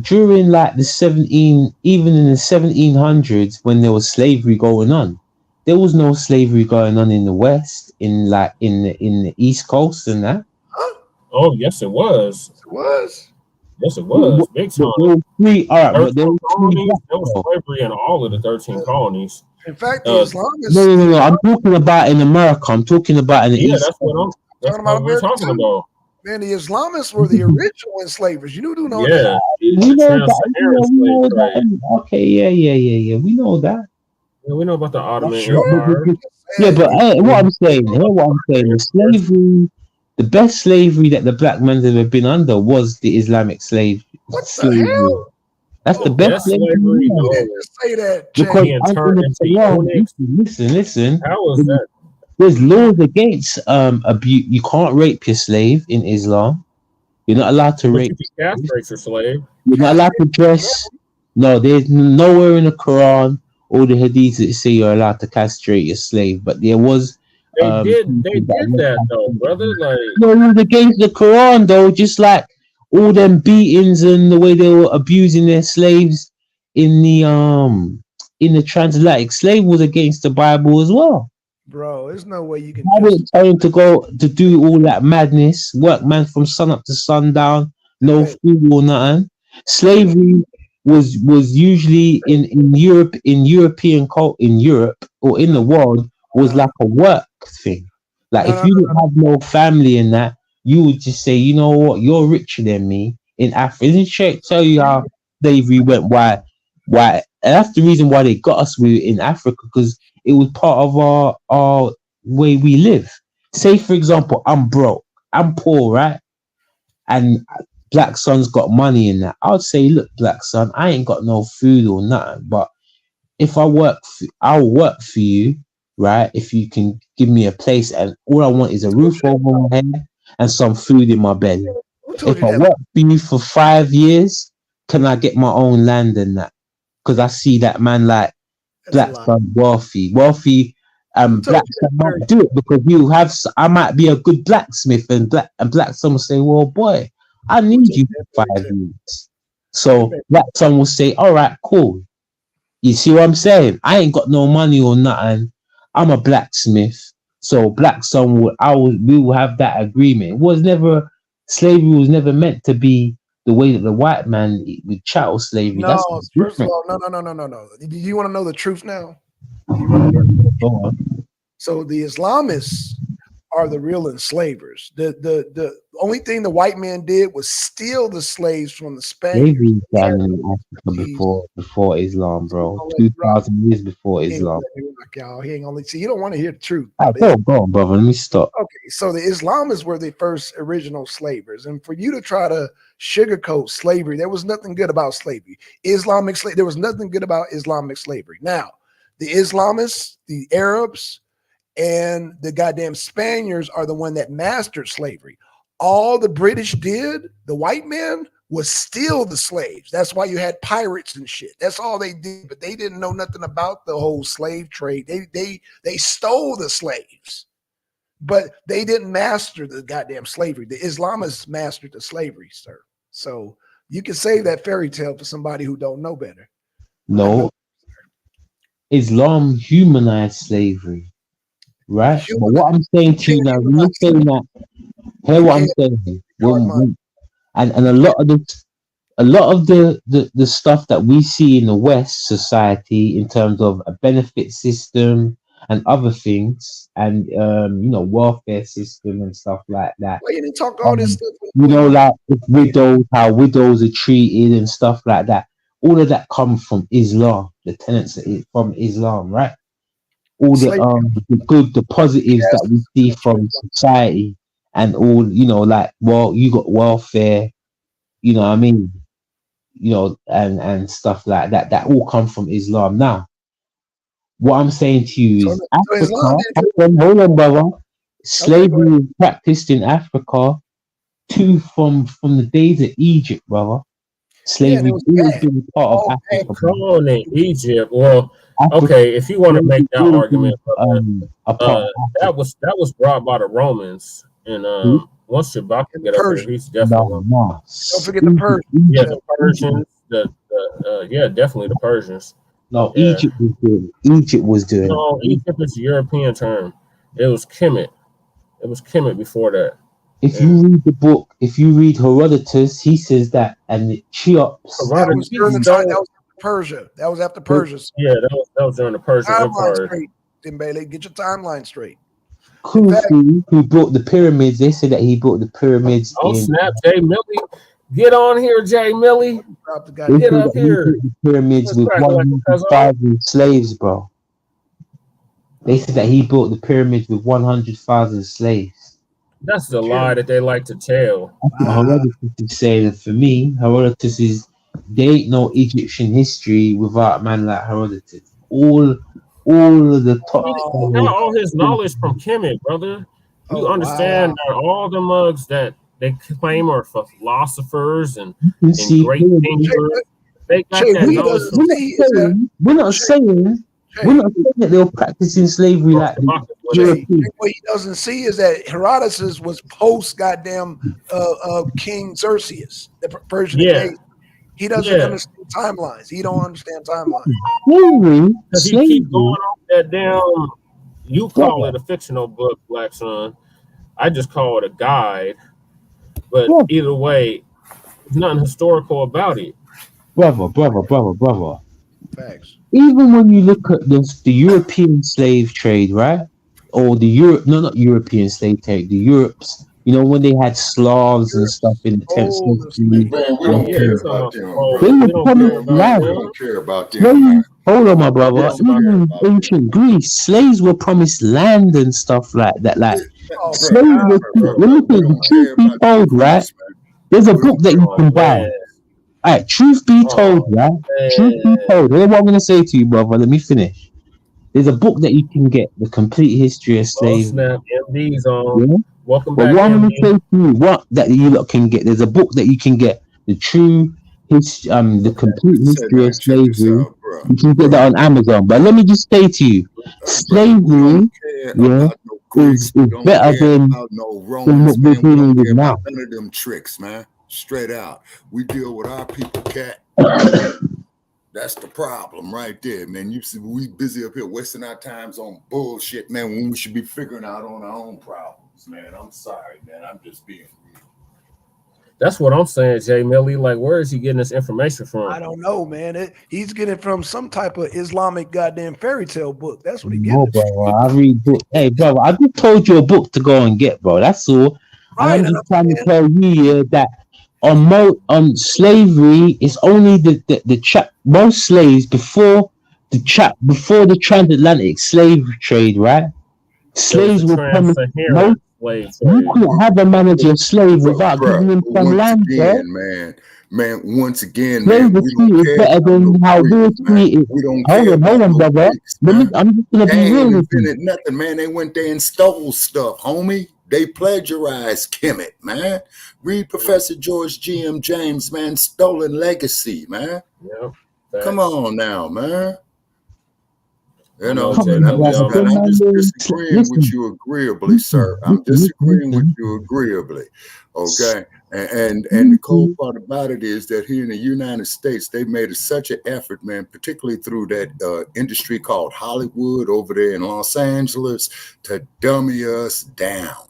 during like even in the 1700s when there was slavery going on, there was no slavery going on in the West, in the East Coast and that. Oh yes, it was. It was. Yes, it was. Big time. There were colonies. There was slavery in all of the 13 colonies. In fact, the Islamists. No. I'm talking about in America. I'm talking about in the East. That's what we're talking about. Man, the Islamists were the original enslavers. You do know that. We know that. Okay, yeah. We know that. Yeah, we know about the Ottoman Empire. Yeah, but what I'm saying, the slavery, the best slavery that the black man has ever been under was the Islamic slavery. That's the best slavery. Say that. Because listen. How was that? There's laws against abuse. You can't rape your slave in Islam. You're not allowed to rape. You can castrate your slave. You're not allowed to dress. No, there's nowhere in the Quran or the Hadith that say you're allowed to castrate your slave. But there was. They did that though, brother. Like no, it was against the Quran though. Just like all them beatings and the way they were abusing their slaves in the transatlantic slave was against the Bible as well. Bro, there's no way you can. I didn't tell him to go to do all that madness, work man from sun up to sundown, no food or nothing. Slavery was usually in Europe, in Europe or in the world was like a work thing. Like if you didn't have no family in that, you would just say, you know what, you're richer than me in Africa. Didn't tell you how slavery went? Why? And that's the reason why they got us in Africa, because it was part of our way we live. Say, for example, I'm broke, I'm poor, right? And Black Son's got money in that. I would say, look, Black Son, I ain't got no food or nothing, but if I'll work for you, right? If you can give me a place, and all I want is a roof over my head and some food in my belly. If I work for you for 5 years, can I get my own land and that? Because I see that man like Black Son wealthy. Black Son might do it because I might be a good blacksmith, and Black Son will say, well, boy, I need you for 5 years. So Black Son will say, all right, cool. You see what I'm saying? I ain't got no money or nothing. I'm a blacksmith. So Black Son we will have that agreement. Slavery was never meant to be the way that the white man with chattel slavery. No, That's first of all, no. Do you want to know the truth now? So the Islamists are the real enslavers. The only thing the white man did was steal the slaves from the Spaniards. Slavery began in Africa before Islam, bro. 2,000 years before Islam. He ain't only see. You don't want to hear the truth. Go on, brother. Let me stop. Okay, so the Islamists were the first original slavers, and for you to try to sugarcoat slavery, there was nothing good about slavery. There was nothing good about Islamic slavery. Now, the Islamists, the Arabs, and the goddamn Spaniards are the one that mastered slavery. All the British did, the white men, was steal the slaves. That's why you had pirates and shit. That's all they did. But they didn't know nothing about the whole slave trade. They stole the slaves, but they didn't master the goddamn slavery. The Islamists mastered the slavery, sir. So you can save that fairy tale for somebody who don't know better. No, Islam humanized slavery, right? But what I'm saying to you now, when you're saying that, hear what I'm saying. And a lot of the stuff that we see in the West society in terms of a benefit system and other things, and welfare system and stuff like that. Why you didn't talk all this stuff? Like widows, how widows are treated and stuff like that. All of that comes from Islam. The tenets from Islam, right? All the positives that we see from society, and all you got welfare, you know what I mean, and stuff like that. That all come from Islam. Now, what I'm saying to you is Africa. Hold on, brother. Slavery was practiced in Africa too from the days of Egypt, brother. Slavery always been part of Africa. Come on in Egypt. Well, okay, if you want to make that argument, that was brought by the Romans, and once you're about to get up there, he's definitely don't forget the Persians. Yeah, the Persians. Definitely the Persians. No, yeah. Egypt was doing. No, Egypt is a European term. It was Kemet. It was Kemet before that. If you read the book, if you read Herodotus, he says that, and Cheops. That was during the time. That was Persia. That was after Persia. Yeah, that was during the Persian Empire. Straight, Dembele. Get your timeline straight. Khufu, who built the pyramids, they said that he built the pyramids. Oh, snap, Jay Millie. Get on here, Jay Millie. Get up here. The pyramids with 100,000 slaves, bro. They said that he built the pyramids with 100,000 slaves. That's the lie that they like to tell. That's what Herodotus is saying. For me, Herodotus is, there ain't no Egyptian history without a man like Herodotus. All of the top. He got all his knowledge from Kemet, brother. You understand that all the mugs that they claim are philosophers and great thinkers, they got that knowledge. We're not saying that they were practicing slavery like Europeans. What he doesn't see is that Herodotus was post goddamn King Xerxes, the Persian king. He doesn't understand timelines. He don't understand timelines. Because he keeps going off that damn. You call it a fictional book, Black Son. I just call it a guide. But either way, there's nothing historical about it. Brother. Facts. Even when you look at the European slave trade, right? Or not European slave trade, the Europe's, when they had Slavs and stuff in the 10th century. Hold on, my brother. Even in ancient Greece, slaves were promised land and stuff like that. Like, slaves were, let me tell you, the truth be told, right? There's a book that you can buy. All right, truth be told, right? Truth be told, here's what I'm going to say to you, brother. Let me finish. There's a book that you can get, The Complete History of Slavery. Snap, MD's on. Yeah? Welcome but back, what I'm going to say to you, what that you lot can get, there's a book that you can get, The Complete History of Slavery. You can get that on Amazon. But let me just say to you, slavery, is better than what we're dealing with now. None of them tricks, man. Straight out. We deal with our people, cat. That's the problem right there, man. You see, we busy up here wasting our times on bullshit, man, when we should be figuring out on our own problems, man. I'm sorry, man. I'm just being real. That's what I'm saying, Jay Millie. Like, where is he getting this information from? I don't know, man. He's getting it from some type of Islamic goddamn fairy tale book. That's what he gets. No, bro. I read book. Hey, brother, I just told you a book to go and get, bro. That's all. Right, and I'm just trying to tell you that on slavery, it's only the most slaves before the transatlantic slave trade, right? Slaves were promised. You couldn't have a manager slave without giving him some land, man. man, once again, man, Slavery we don't is care better about no than how we're Greeks, man. treated. We don't Hold care on, about no brother. Greeks, man. I'm just gonna They be real ain't with you. invented nothing, man. They went there and stole stuff, homie. They plagiarized Kemet, man. Read Professor George G.M. James, man. Stolen legacy, man. Yeah. Come on now, man. You know, Come and on, brother. I'm just disagreeing with Listen, you agreeably, sir. I'm disagreeing with you agreeably. Okay. And the cold part about it is that here in the United States, they made such an effort, man, particularly through that industry called Hollywood over there in Los Angeles, to dummy us down.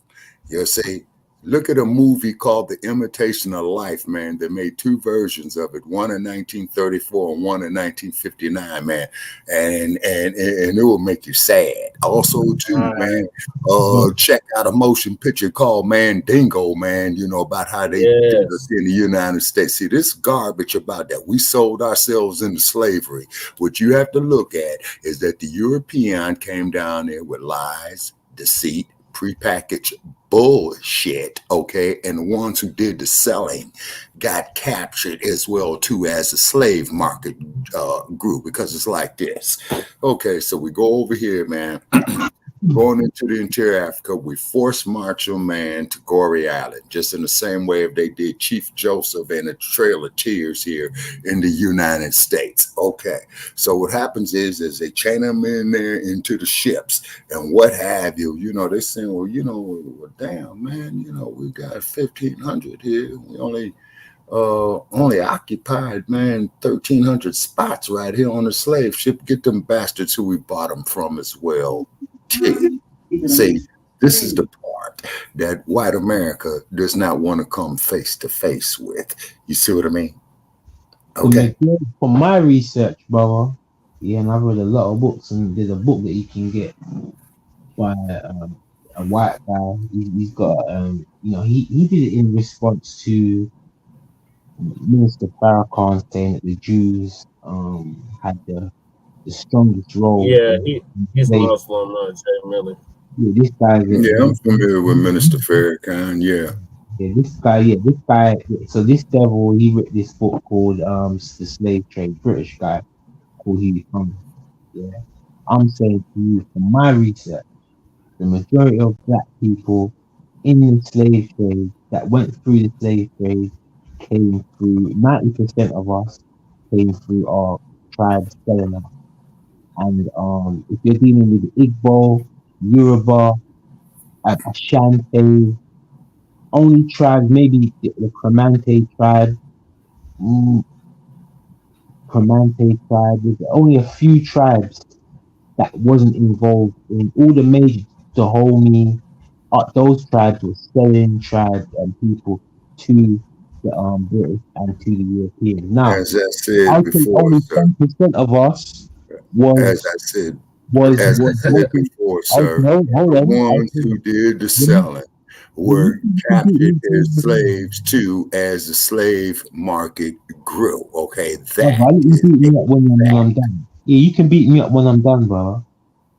You see, look at a movie called The Imitation of Life, man. They made two versions of it, one in 1934 and one in 1959, man. And it will make you sad. Also, too, man, check out a motion picture called Mandingo, man, you know, about how they did us in the United States. See, this garbage about that. We sold ourselves into slavery. What you have to look at is that the European came down there with lies, deceit, prepackaged bullshit, okay? And the ones who did the selling got captured as well, too, as a slave market group, because it's like this. Okay, so we go over here, man. Going into the interior Africa, we force march a man to Goree Island, just in the same way if they did Chief Joseph and the Trail of Tears here in the United States. Okay, so what happens is they chain them in there into the ships and what have you. You know, they saying, well, you know, well, damn, man, you know, we got 1,500 here. We only occupied, man, 1,300 spots right here on the slave ship. Get them bastards who we bought them from as well. See, this is the part that white America does not want to come face to face with. You see what I mean? Okay. From my research, brother, yeah, and I've read a lot of books, and there's a book that you can get by a white guy. He's got, you know, he did it in response to Minister Farrakhan saying that the Jews had the strongest role. Yeah, he's Muslim, Jay Miller. Yeah, this guy. Yeah, I'm familiar with Minister Farrakhan. Yeah. Yeah, this guy. So this devil, he wrote this book called The Slave Trade. British guy called Huey Thomas. Yeah, I'm saying to you from my research, the majority of black people in the slave trade that went through the slave trade came through 90% of us came through our tribes selling us. And if you're dealing with the Igbo, Yoruba, Ashanti, only tribes, maybe the Comanche tribe, there's only a few tribes that wasn't involved in all the major Dahomey. Those tribes were selling tribes and people to the British and to the Europeans. Now, as I said I think before, only sir. 10% of us As I said before, sir, the ones who did the selling were captured as slaves too, as the slave market grew. Okay, Brother, you can beat me up when I'm done. Yeah, you can beat me up when I'm done, brother.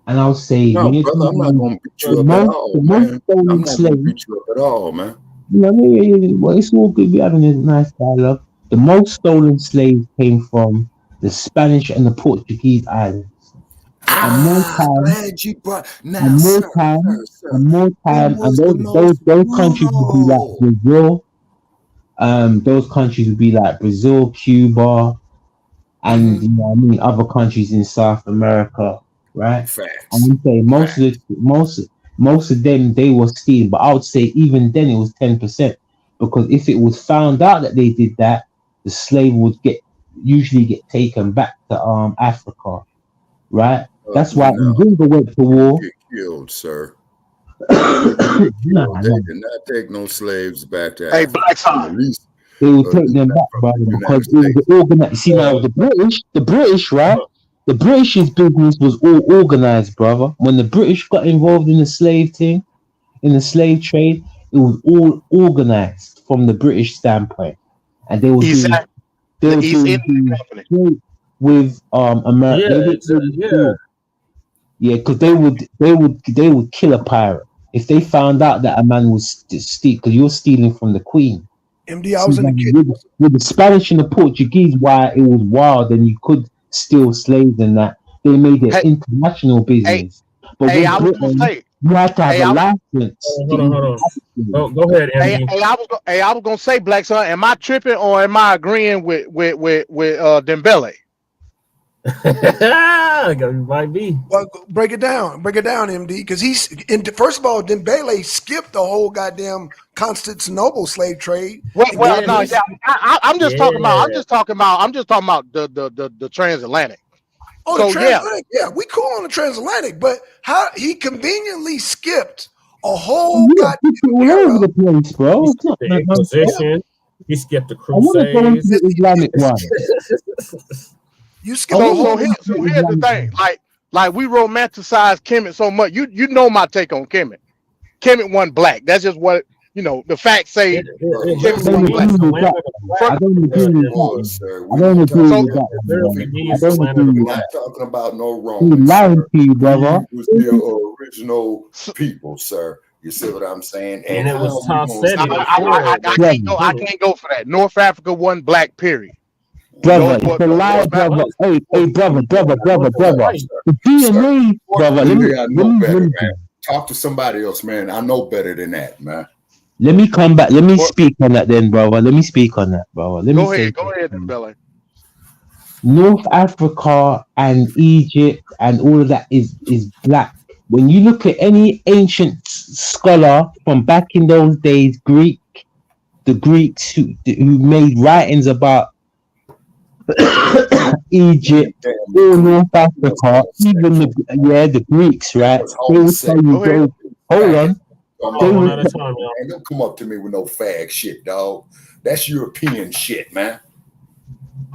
And I'll say, no, brother, I'm not gonna beat you up at all, man. I'm not gonna beat you up at all, man. Yeah, well, it's all good. We're having a nice dialogue. The most stolen slaves came from the Spanish and the Portuguese islands. And more time, glad you brought now, and more sir, time, sir. and more time, Who was and the most those countries would be like Brazil. Those countries would be like Brazil, Cuba, and you know what I mean, other countries in South America, right? Facts. And I'm saying most of them they were stealing, but I would say even then it was 10%, because if it was found out that they did that, the slave would usually get taken back to Africa, right? That's why No, Invinga went to war. get killed, sir. Nah, they did not take no slaves back to Hey, Africa. Black Son. At least they would take them back, brother, because it was organized. See now, the British, right? The British's business was all organized, brother. When the British got involved in the slave thing, in the slave trade, it was all organized from the British standpoint, and they were doing trade with America. They didn't really steal. Yeah, because they would kill a pirate if they found out that a man was stealing, because you're stealing from the Queen. MD, I See, was in the man, kitchen. with the Spanish and the Portuguese, why it was wild and you could steal slaves and that, they made it Hey, international hey, business. But hey, with I was gonna Britain, say, you had to have hey, a I, license to Hold even on. have a slave. Go ahead, MD. hey, I was gonna say, Black Son, am I tripping or am I agreeing with Dembele? You might be. Well, break it down, MD, because first of all, Dembele skipped the whole goddamn Constantinople slave trade and Well, got no, his. yeah, I'm just talking about, Yeah. the transatlantic. Oh, the So yeah, transatlantic, yeah, we cool on the transatlantic, but how he conveniently skipped a whole Yeah, goddamn it's all over era. the place, He bro. It's skipped not the no, no, no. Inquisition. He skipped the I want to go into Crusades. the Islamic one. You I skipped the want to whole. go into so the here's the Islamic thing, one. like we romanticize Kemet so much. You know my take on Kemet. Kemet wasn't black. That's just what the facts say. It I Kemet literally don't wasn't black. means agree the with land that. of the First, I black. don't agree with that Lord, one. sir, I we're don't not agree talking so with about that It one, literally man. Roman I means the don't land history. of agree the We're with not black. that. talking about no He's Romans, lying sir. to you, We brother. was the original people, sir. You see what I'm saying? And And it how was are we gonna Taseti say that? before they Brother, I Kemet. can't go for that. North Africa wasn't black. Period. brother, North it's what a lie, North Africa. brother. What? Hey, brother, Sir, brother. Right. sir, The sir. DNA, brother. Fortunately, I know better, Let me man. Talk to somebody else, man. I know better than that, man. let me come back. Let me Well, speak on that then, brother. Let me speak on that, brother. Let me go say ahead, Dembele. North Africa and Egypt and all of that is black. When you look at any ancient scholar from back in those days, the Greeks who made writings about Egypt, Damn all Greek. North Was Africa, even homosexual. the Greeks, They right? was They would tell homosexual. you, Go ahead. hold Faggot. on, Hold they on, one would, at a time, y'all. Man, don't come up to me with no fag shit, dog. That's European shit, man.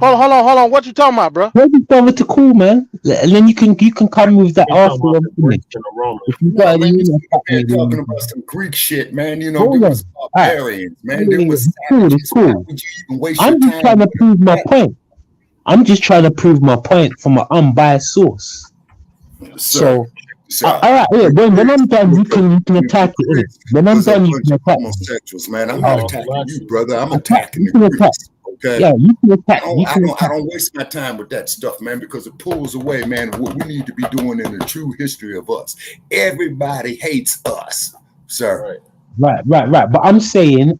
Hold on. What you talking about, bro? where you bother to call, man? And then you can come with that He's talking after about I'm the Greeks finished. and the Romans. If you No, got man, any this more nigga fuck me, man then talking you about can. some Greek shit, man. You know, Hold them on. was All right. barbarians, man. Them Yeah, was cool, it's savages. Why cool. would you even waste your I'm just time trying to with prove my that? point. I'm just trying to prove my point from an unbiased source. Sir, So, check this out. all right, yeah. The When Greeks I'm done, you can the attack it. Innit? Greeks When I'm was a done, you bunch can of attack me. homosexuals, man. I'm They not Oh, all attacking blacks. you, brother. I'm attack. attacking You the can attack. Greeks. Okay. Yeah, you can I attack. don't, You I can don't, I attack. don't waste my time with that stuff, man, because it pulls away, man, what we need to be doing in the true history of us. Everybody hates us, sir. Right. Right. But I'm saying,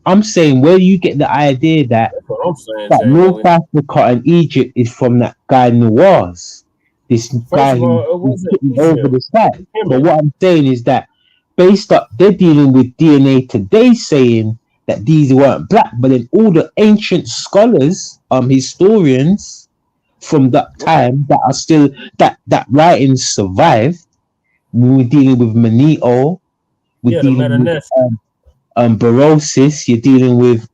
where you get the idea that That's what I'm saying, North genuinely. Africa and Egypt is from that guy Nawaz, this First guy of all, it who's wasn't putting over Egypt. the side. But Kemet. what I'm saying is that based up, they're dealing with DNA today, saying that these weren't black, but then all the ancient scholars, historians from that Okay. time that are still that writings survive. We were dealing with Manito. We're Yeah, the dealing with Metanesca. Berosus. You're dealing with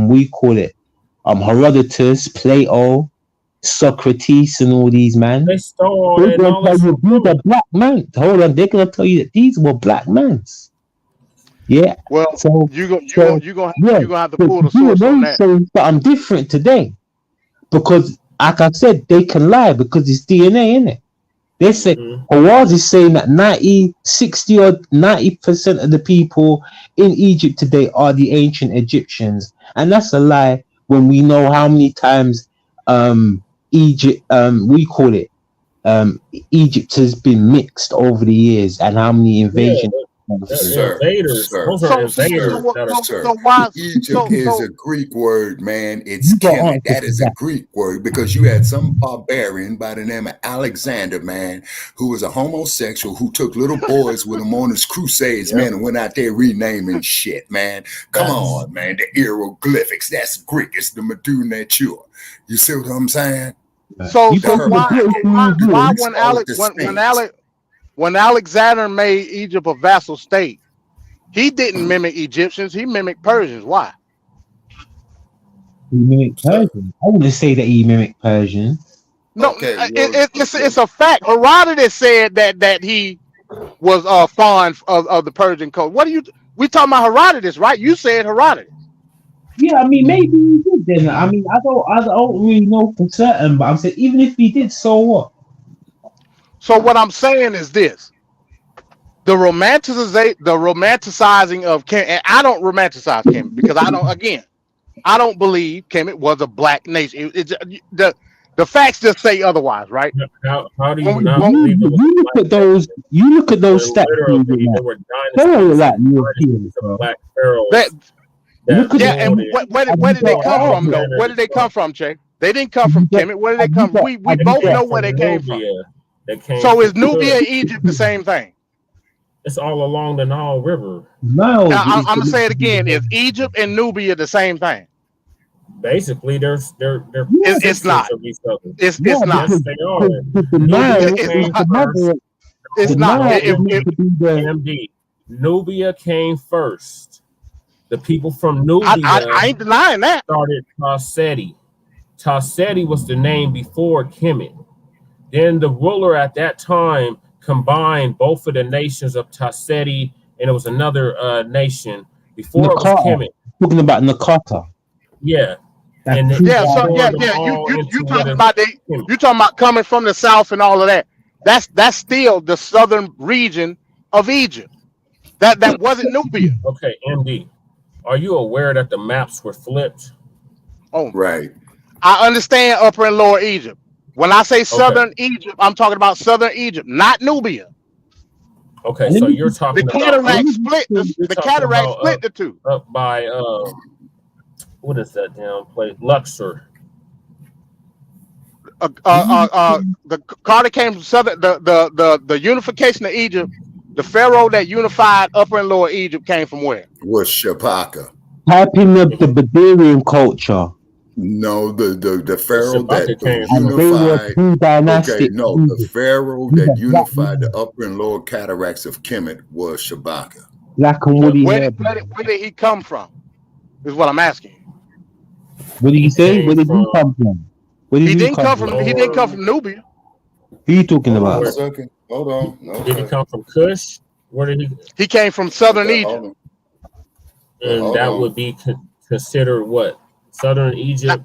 we call it Herodotus, Plato, Socrates, and all these man. They stole all They're that gonna tell knowledge you from these are Kemet. black men. Hold on, they're gonna tell you that these were black men. Yeah. Well, So yeah, you gonna have to the pull the source on DNA that. saying something different today because, like I said, they can lie because it's DNA in it. They say Mm-hmm. Hawaz is saying that 90, 60 or 90% of the people in Egypt today are the ancient Egyptians. And that's a lie when we know how many times Egypt we call it Egypt has been mixed over the years and how many Yeah, invasions. they're Sir, invaders. sir, Those are So invaders sir, that are. sir. why Egypt is a Greek word, man. It's You got Kemet. answer That for is a that. Greek word because you had some barbarian by the name of Alexander, man, who was a homosexual who took little boys with him on his crusades, Yep. man, and went out there renaming shit, man. Come Facts. on, man. The hieroglyphics, that's Greek. It's the Medu Nature. You see what I'm saying? You The go to the British The why Museum. Greeks call it the Sphinx. when Alexander made Egypt a vassal state, he didn't mimic Egyptians, he mimicked Persians. Why? He mimicked Sir. Persian. I wouldn't say that he mimicked Persian. No, Okay, well, it's a fact. Herodotus said that he was fond of the Persian code. What are you? We talking about Herodotus, right? You said Herodotus. Yeah, I mean, maybe he did then. I mean, I don't really know for certain, but I'm saying even if he did, so what? So what I'm saying is this: the romanticizing of Kim, and I don't romanticize Kim because I don't. Again, I don't believe Kemet was a black nation. The facts just say otherwise, right? How do When you we, not when, believe it was You a look black at those. nation You look at those when statues literally and there that. were They don't look dynasties like and Europeans, dynasties of bro. black that, pharaohs that Look at yeah, the. and ruled it Have where you did they got before come art, from, though? bro? Where Alexander did the they come Great. from, Jay? They didn't come Have from you got? Kemet. Where did they Have you come? got? We Have They you both got? came know where from they came from. Nubia. They came So from is Nubia, Cush. Egypt the same thing? It's all along the Nile River. Niles I'm is gonna the. say it again. Is Egypt and Nubia the same thing? Basically, they're Yeah, It's sisters not. of each other. yeah, It's not. Yes, because they because are. the Nubia Nile It's is came not. the first. mother. The It's not. Nile is MD, meant to be the. MD. Nubia came first. The people from I Nubia ain't denying that. started Tasseti. Tasseti was the name before Kemet. Then the ruler at that time combined both of the nations of Tasseti, and it was another nation. Before it was Nakata. Kemet. Talking about Nakata. Yeah. That's And Yeah. it So formed them yeah. all You into what talking is about Kemet. you talking about coming from the south and all of that. That's still the southern region of Egypt. That wasn't Nubia. Okay, MD. Are you aware that the maps were flipped? Oh, Right. I understand Upper and Lower Egypt. When I say Okay. southern Egypt, I'm talking about southern Egypt, not Nubia. Okay, And let so me you're The talking about let cataract me split. you're The talking cataract about split the two. up by what is that damn place? Luxor. The Carter came from southern. The unification of Egypt. The pharaoh that unified Upper and Lower Egypt came from where? Was Shabaka. type in the Mm-hmm. Badarian culture, No, the The pharaoh Shabaka that came and from they were unified. two Okay, dynastic no, the kingdoms. pharaoh These that are black unified the men, upper and lower cataracts of Kemet was Shabaka. black and yep. woolly Where hair. did he come from? Is what I'm asking you. What did you He say? came Where did he from come from? Where did he come from? He didn't come lower. from Nubia. Who you talking Hold on a about? Where second. Hold on. No did he second. come from? Kush. Where did he? He came from southern Okay, Egypt. hold on. Okay, And hold that on. would be considered what? Southern Not, Egypt.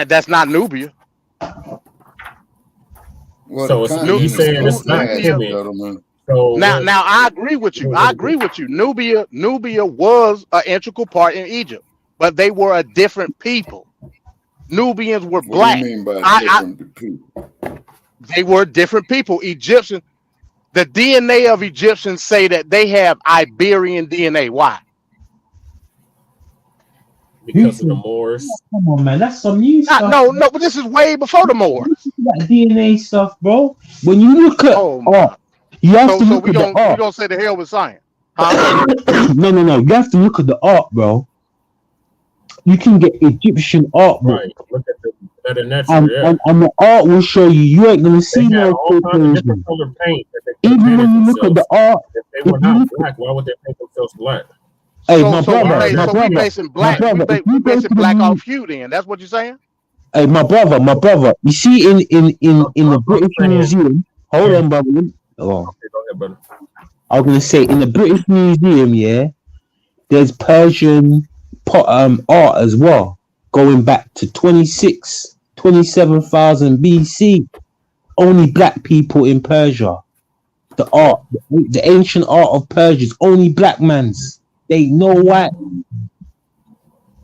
that's not Nubia. Well, the So it's you continent is saying still it's not ladies and Nubia. Kemet. gentlemen. So Now, what? I agree with you. I agree with you. Nubia was an integral part in Egypt, but they were a different people. Nubians were What do you black. mean by I different people? They were different people. Egyptian. The DNA of Egyptians say that they have Iberian DNA. Why? Who Because of the said? Moors. Come on, man, that's some new stuff. No, but this is way before the Moors. That DNA stuff, bro. When you look at Oh my. art, you have to So look we at the we art. gonna say the hell with science, huh? No. You have to look at the art, bro. You can get Egyptian art book, Right. Look at the Meta Nature, and, yeah. and the art will show you. You ain't gonna They see had no all kinds of different Caucasian. color paint that they could have Even painted when you look at the themselves. art, If they if were you not look, black, why would they paint themselves black? hey, Why are they? So we basing my black brother, if we you go to basing the black movie, off hue. Then that's what you're saying. hey, my brother, you see in the I'm British saying, Museum. Hold yeah. on, brother. Oh, Okay, go ahead, brother. I was gonna say in the British Museum, yeah, there's Persian art as well, going back to 27,000 BC. Only black people in Persia. The art, the ancient art of Persia is only black man's. They no white.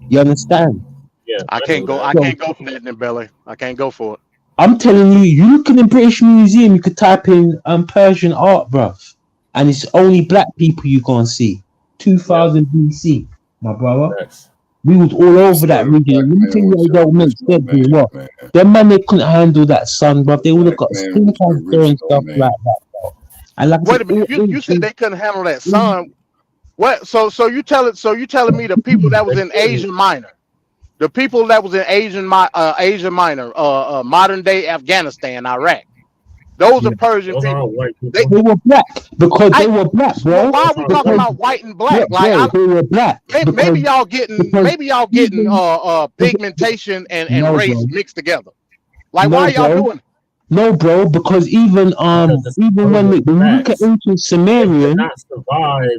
You understand? Yeah, I I knew can't go. I that. So can't go for that in Belly. I can't go for it. I'm telling you, you look in the British Museum, you could type in Persian art, bruv, and it's only black people you gonna see. 2000 BC, my brother. Next. We was all over that Said a region. black Let me tell man you what was it the don't make original sense as man, well. man. Them man, they couldn't handle that sun, bruv. They would have Black got man skin was the cancer and original stuff man. like that, bro. And like I Wait said, a minute. all You said ancient. they couldn't handle that sun. What? So you telling me the people that was They in couldn't. Asia Minor, the people that was in Asia Minor, modern day Afghanistan, Iraq, those Yeah. are Persian Those people. aren't white They, people. They were black because they I, were black, well, bro. why are Those we aren't talking Because white about people. white and black? Like bro, they were black maybe because maybe y'all getting even pigmentation and no, race bro, mixed together. Like why no, y'all bro, doing it? no, bro, because Because it's even opposing when you look at facts. ancient They could Sumerian, not survive.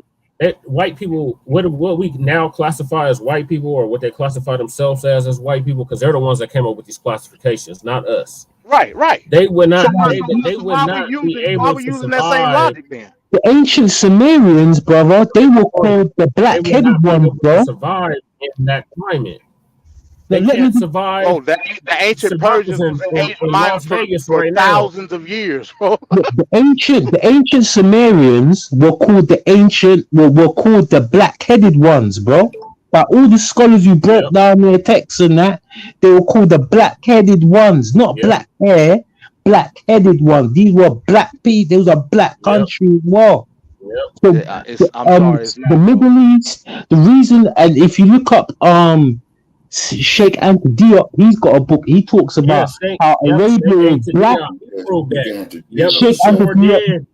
White people, what we now classify as white people, or what they classify themselves as white people, because they're the ones that came up with these classifications, not us. Right. They would So not. They would why we not be why able we to using that same survive. logic then? the ancient Sumerians, brother, they were called the They would black-headed not be ones, able to bro. survive in that climate. They Let me can't survive. Oh, the ancient Survivors Persians was in in ancient Maya Las Vegas for right now. thousands of years, bro. the ancient Sumerians were called were called the black-headed ones, bro. By all the scholars who broke Yep. down their texts and that, they were called the black-headed ones, not Yep. black hair, black-headed ones. These were black people. There was a black Yep. country as well. Yep. So I'm sorry, it's the not, bro. Middle East, the reason, and if you look up Sheikh Anta Diop, he's got a book. He talks Yeah, about Sheikh. how Yep. Arabia is Sheikh black. Diop, he proved that. Anta Yep, Diop, he Sheikh Anta sure Diop, did.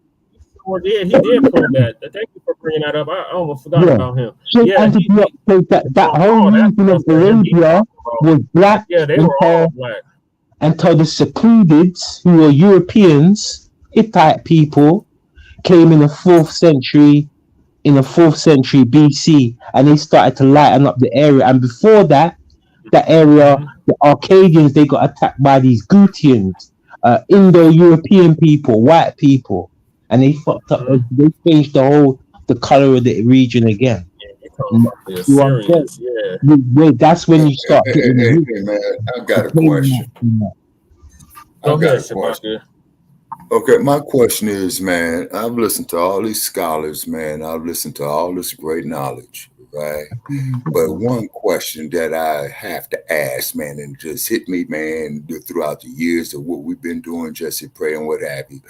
He did prove that. Thank you for bringing that up. I almost forgot yeah. about him. Sheikh Yeah, Anta Diop said that whole oh, that's region of what MD Arabia talking about. was black Yeah, they were all black. until the Safavids, who were Europeans, Hittite people, came in the 4th century BC, and they started to lighten up the area. And before that area, the Arcadians, they got attacked by these Gutians, Indo-European people, white people, and they fucked up. They changed the color of the region again. You're talking about the Assyrians, yeah. That's when you start getting the Hey, man, I got a question. Go ahead, Shabaka. Okay, my question is, man, I've listened to all these scholars, man. I've listened to all this great knowledge, right? But one question that I have to ask, man, and just hit me, man, throughout the years of what we've been doing, Jesse Pray and what have you.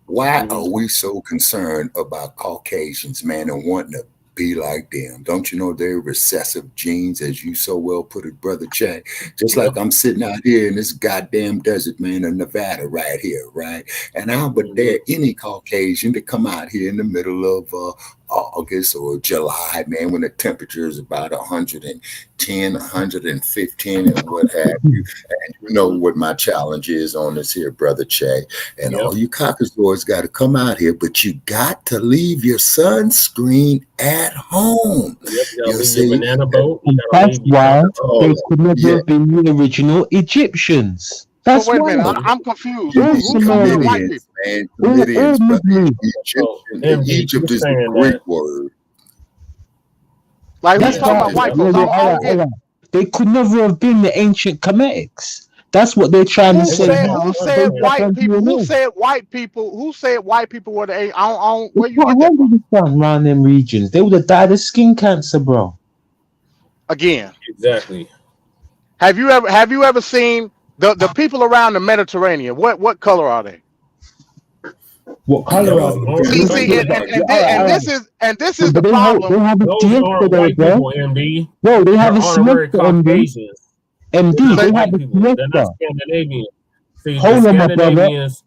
Why are we so concerned about Caucasians, man, and wanting to be like them? Don't you know they're recessive genes, as you so well put it, Brother Chad? Just like I'm sitting out here in this goddamn desert, man, in Nevada right here, right? And how would dare any Caucasian to come out here in the middle of August or July, man, when the temperature is about 110, 115 and what have you. And you know what my challenge is on this here, Brother Che. And all you caucasoids got to come out here, but you got to leave your sunscreen at home. You see? Your banana boat. That's why they could never have been the original Egyptians. That's So wait a why. minute, I'm confused. All Who called them white people? Man, Comedians, but Egypt is the Greek that. word. Like, That's who's talking about white folks? I don't get it. They could never have been the ancient Cometics. That's what they're trying to say now. Who said white people? Who said white people? Who said white people were the? I don't. Where you get that from? Around them regions, they would have died of skin cancer, bro. Again, exactly. Have you ever seen the people around the Mediterranean? What color are they? What color are they? See, and this is the They problem. have a Those aren't white people, MD. No, they have They're a honorary siesta, MD. Caucasians. MD, they white have people. a They're not siesta. Scandinavian. See, Hold the on, my brother. Scandinavians,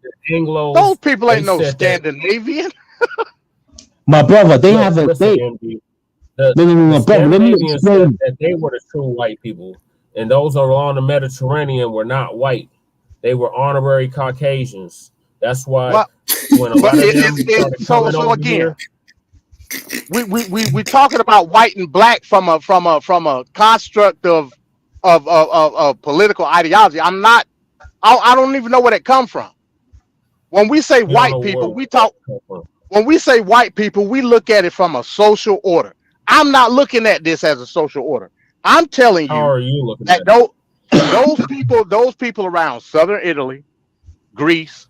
the Anglos. Those people ain't they no said that- Scandinavian. My brother, they Look, have a listen, they. MD. The No, brother, let me Scandinavians explain. said that they were the true white people, and those along the Mediterranean were not white. They were honorary Caucasians. That's why when a lot of them started coming over again, here, we talking about white and black from a construct of political ideology. I don't even know where that come from. When we say white people, when we say white people, we look at it from a social order. I'm not looking at this as a social order. I'm telling you, how are you looking that at those people around southern Italy, Greece,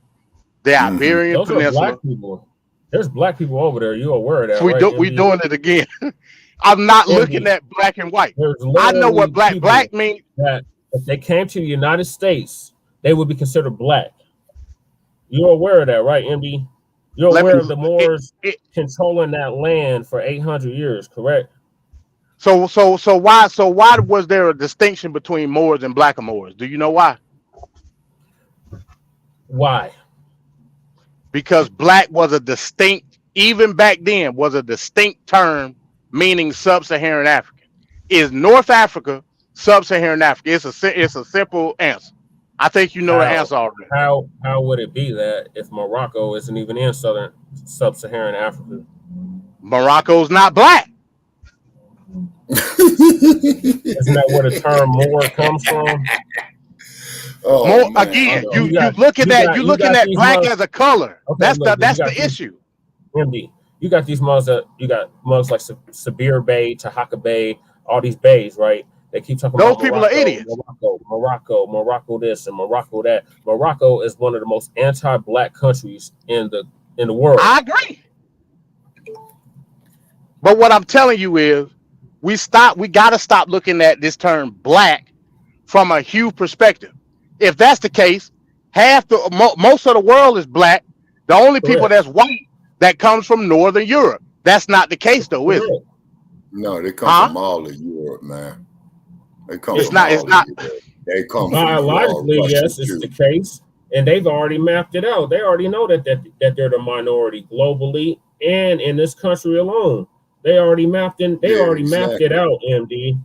the Iberian those Peninsula. are black people. There's black people over there. You aware of that, right? We doing it again. I'm not looking at black and white. I know what black means. That if they came to the United States, they would be considered black. You're aware of that, right, MD? You're aware of the Moors controlling that land for 800 years, correct? So why was there a distinction between Moors and black Moors? Do you know why? Why? Because black was a distinct, even back then, was a distinct term meaning sub-Saharan African. Is North Africa sub-Saharan Africa? It's a simple answer. I think you know the answer already. How would it be that if Morocco isn't even in sub-Saharan Africa? Morocco's not black. Isn't that where the term Moor comes from? Again, you looking at black as a color. Okay, that's the issue. MD, you got these mugs like Sabir Bay, Tahaka Bay, all these bays, right? They keep talking Those about people Morocco, are idiots. Morocco this, and Morocco that. Morocco is one of the most anti-black countries in the world. I agree. But what I'm telling you is, we got to stop looking at this term black from a hue perspective. If that's the case, most of the world is black. The only people that's white that comes from Northern Europe. That's not the case, though, is it? No, they come from all of Europe, man. They come from all of Europe. They come biologically, from yes, it's the case, and they've already mapped it out. They already know that they're the minority globally and in this country alone. They already mapped mapped it out, MD.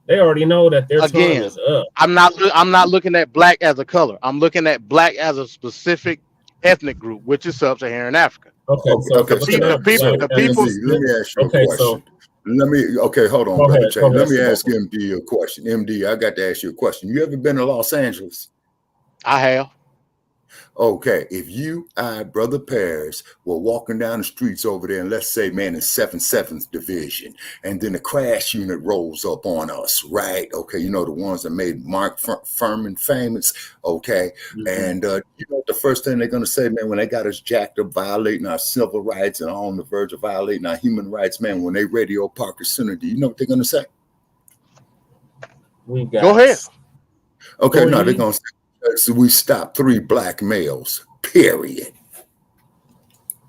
They already know that their time is up. I'm not looking at black as a color. I'm looking at black as a specific ethnic group, which is sub-Saharan Africa. Okay. Let me ask you a question. Hold on, Brother Che. Let me ask MD a question. MD, I got to ask you a question. You ever been to Los Angeles? I have. Okay, if you, Brother Paris, were walking down the streets over there, and let's say, man, in 7th Division, and then the crash unit rolls up on us, right? Okay, you know, the ones that made Mark Furman famous, okay? And you know, the first thing they're going to say, man, when they got us jacked up, violating our civil rights and on the verge of violating our human rights, man, when they radio Parker Center, do you know what they're going to say? Go ahead. Okay, no, they're going to say, so we stopped 3 black males, period.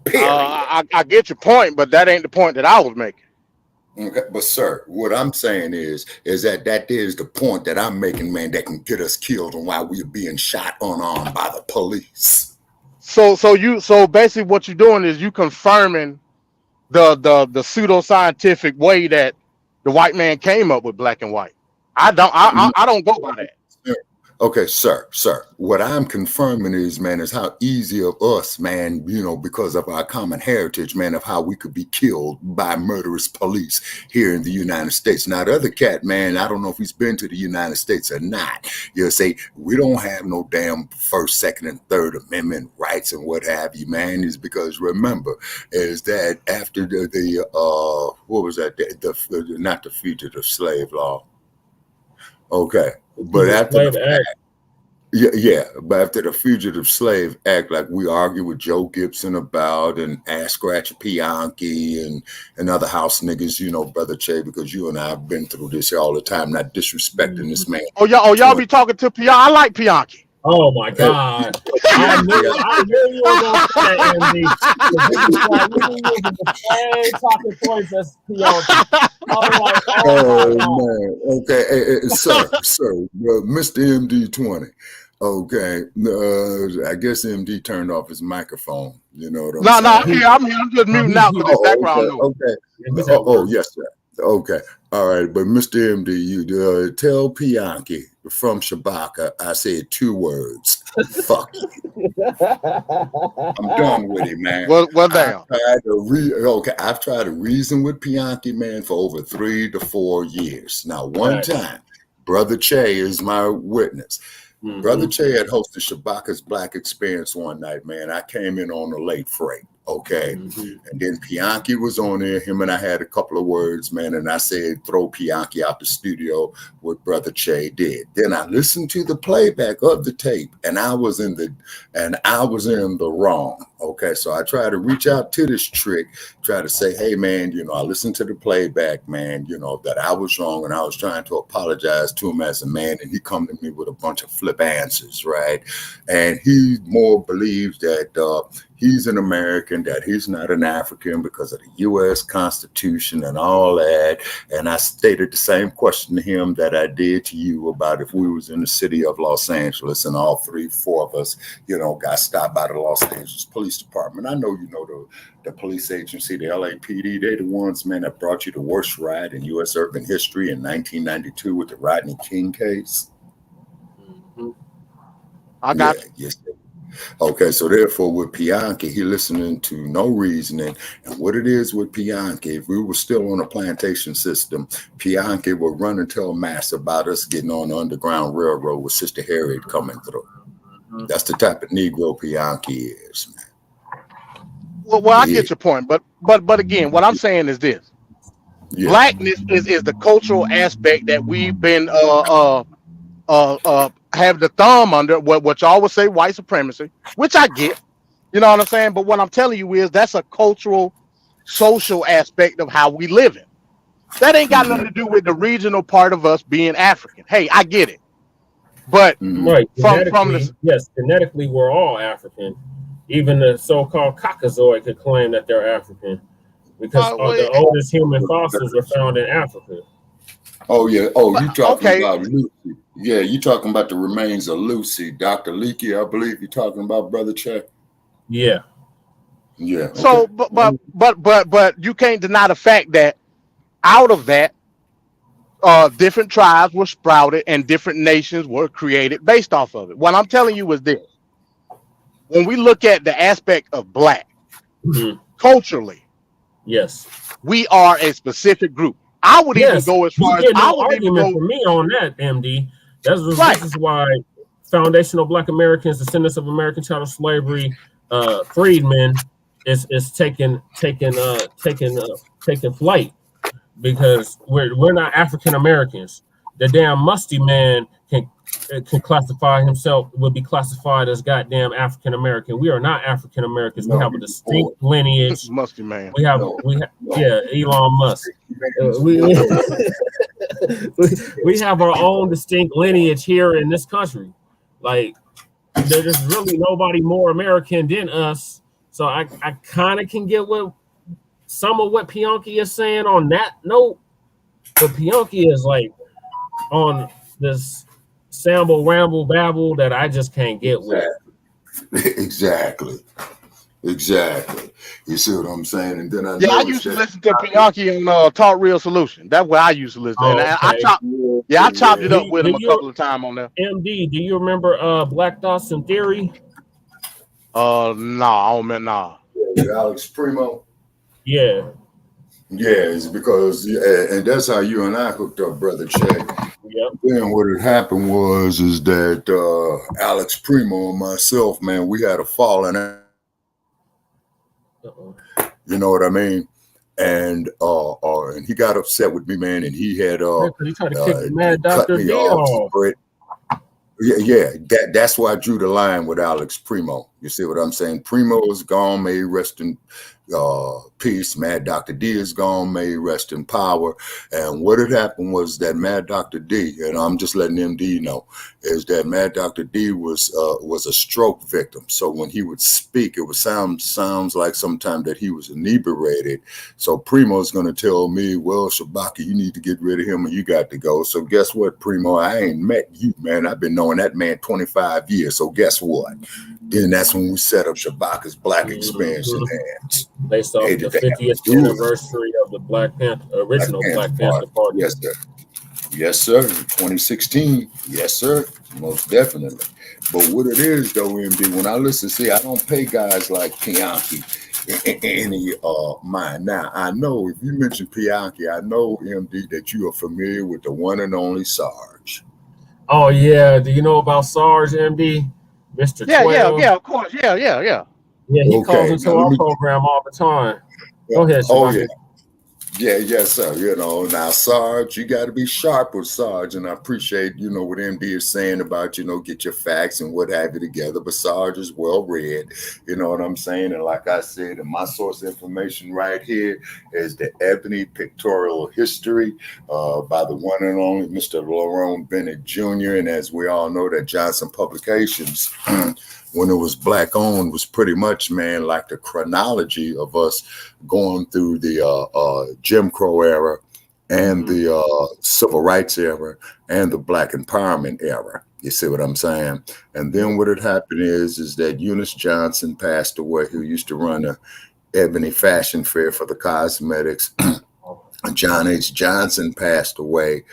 I get your point, but that ain't the point that I was making. Okay, but sir, what I'm saying is that is the point that I'm making, man, that can get us killed and why we're being shot unarmed by the police. So basically what you're doing is you confirming the pseudoscientific way that the white man came up with black and white. I don't go by that. Okay, sir. What I'm confirming is how easy of us, man, you know, because of our common heritage, man, of how we could be killed by murderous police here in the United States. Now, the other cat, man, I don't know if he's been to the United States or not. You'll say, we don't have no damn First, Second, and Third Amendment rights and what have you, man, is because remember, is that after what was that? Not the fugitive slave law. Okay. But after but after the Fugitive Slave Act, like we argue with Joe Gibson about and Ash Scratch Pianki and other house niggas, you know, Brother Che, because you and I have been through this here all the time, not disrespecting this man. Y'all be talking to Pianki. I like Pianki. Oh my God! I knew you were going to say that, MD. You using the same talking points as Pianki. Man, okay, sir, Mr. MD20. Okay, I guess MD turned off his microphone. You know what I'm saying? I'm here. I'm just muting out because the background noise. Okay. Yes, sir. Okay. All right. But Mr. MD, you tell Pianki from Shabaka, I said 2 words. Fuck you. I'm done with it, man. Well, damn. I've tried to reason with Pianki, man, for over 3 to 4 years. Now, one time, Brother Che is my witness. Brother Che had hosted Shabaka's Black Experience one night, man. I came in on a late freight. Okay. And then Pianki was on there. Him and I had a couple of words, man. And I said, throw Pianki out the studio, what Brother Che did. Then I listened to the playback of the tape and I was in the wrong. Okay. So I tried to reach out to this trick, try to say, hey man, you know, I listened to the playback, man, you know, that I was wrong. And I was trying to apologize to him as a man. And he come to me with a bunch of flip answers. Right. And he more believes that, he's an American, that he's not an African because of the U.S. Constitution and all that. And I stated the same question to him that I did to you about if we was in the city of Los Angeles and all 3, 4 of us, you know, got stopped by the Los Angeles Police Department. I know you know the police agency, the LAPD, they're the ones, man, that brought you the worst riot in U.S. urban history in 1992 with the Rodney King case. I got you. Yes. Okay, so therefore with Pianki, he listening to no reasoning. And what it is with Pianki, if we were still on a plantation system, Pianki would run and tell Mass about us getting on the Underground Railroad with Sister Harriet coming through. That's the type of Negro Pianki is, man. Well, I get your point, but again, what I'm saying is this. Yeah. Blackness is the cultural aspect that we've been have the thumb under, what y'all would say white supremacy, which I get, you know what I'm saying? But what I'm telling you is that's a cultural, social aspect of how we live in. That ain't got nothing to do with the regional part of us being African. Hey, I get it. But Right. from the Genetically, we're all African. Even the so-called Caucasoid could claim that they're African because the oldest human fossils are found in Africa. Oh yeah. Oh, you talking okay. about Lucy? Yeah, you talking about the remains of Lucy, Dr. Leakey, I believe you're talking about, Brother Chet. Yeah. Yeah. So, Okay. but you can't deny the fact that out of that, different tribes were sprouted and different nations were created based off of it. What I'm telling you is this: when we look at the aspect of black culturally, yes, we are a specific group. I would even go as you far as get I no would even argument go. from me on that, MD. Right. This is why foundational Black Americans, descendants of American chattel slavery, freedmen, is taking flight because we're not African Americans. The damn musty man can classify himself, would be classified as goddamn African American. We are not African Americans. We have a distinct lineage. Musty man. Yeah, Elon Musk. We have our own distinct lineage here in this country. Like there's really nobody more American than us. So I kind of can get what some of what Pianki is saying on that note, but Pianki is like on this samble ramble babble that I just can't get with. Exactly. You see what I'm saying? And then I used to listen to Pianki on Talk Real Solution. That's where I used to listen. And I chopped it up with him a couple of times on there. MD, do you remember Black Thoughts and Theory? No, I don't remember. Nah. Alex Primo. Yeah. Yeah, it's because, and that's how you and I hooked up, Brother Che. Yep. Then what had happened is that Alex Primo and myself, man, we had a falling out. You know what I mean? And he got upset with me, man, and he had he tried to kick the Mad Dr. D off. Yeah, that's why I drew the line with Alex Primo. You see what I'm saying? Primo is gone, may he rest in peace. Mad Dr. D is gone, may he rest in power. And what had happened was that Mad Dr. D, and I'm just letting MD know, is that Mad Dr. D was a stroke victim. So when he would speak, it would sounds like sometimes that he was inebriated. So Primo's going to tell me, well, Shabaka, you need to get rid of him and you got to go. So guess what, Primo? I ain't met you, man. I've been knowing that man 25 years. So guess what? Then that's when we set up Shabaka's Black Expansion Hands. Based off the 50th anniversary of the original Black Panther Party. Yes, sir. Yes, sir. 2016. Yes, sir. Most definitely. But what it is, though, MD, when I listen, see, I don't pay guys like Pianki any mind. Now, I know if you mention Pianki, I know, MD, that you are familiar with the one and only Sarge. Oh, yeah. Do you know about Sarge, MD? Mr. 12? Yeah, of course. Yeah. Yeah, he calls into our program all the time. Go ahead, Shabaka. Yes, sir. You know, now Sarge, you got to be sharp with Sarge, and I appreciate, what MD is saying about, get your facts and what have you together. But Sarge is well read, you know what I'm saying? And like I said, and my source information right here is the Ebony Pictorial History by the one and only Mr. Lerone Bennett Jr. And as we all know, that Johnson Publications, when it was Black owned, was pretty much, man, like the chronology of us going through the Jim Crow era and the Civil Rights era and the Black Empowerment era. You see what I'm saying? And then what had happened is that Eunice Johnson passed away, who used to run a Ebony Fashion Fair for the cosmetics. John H. Johnson passed away,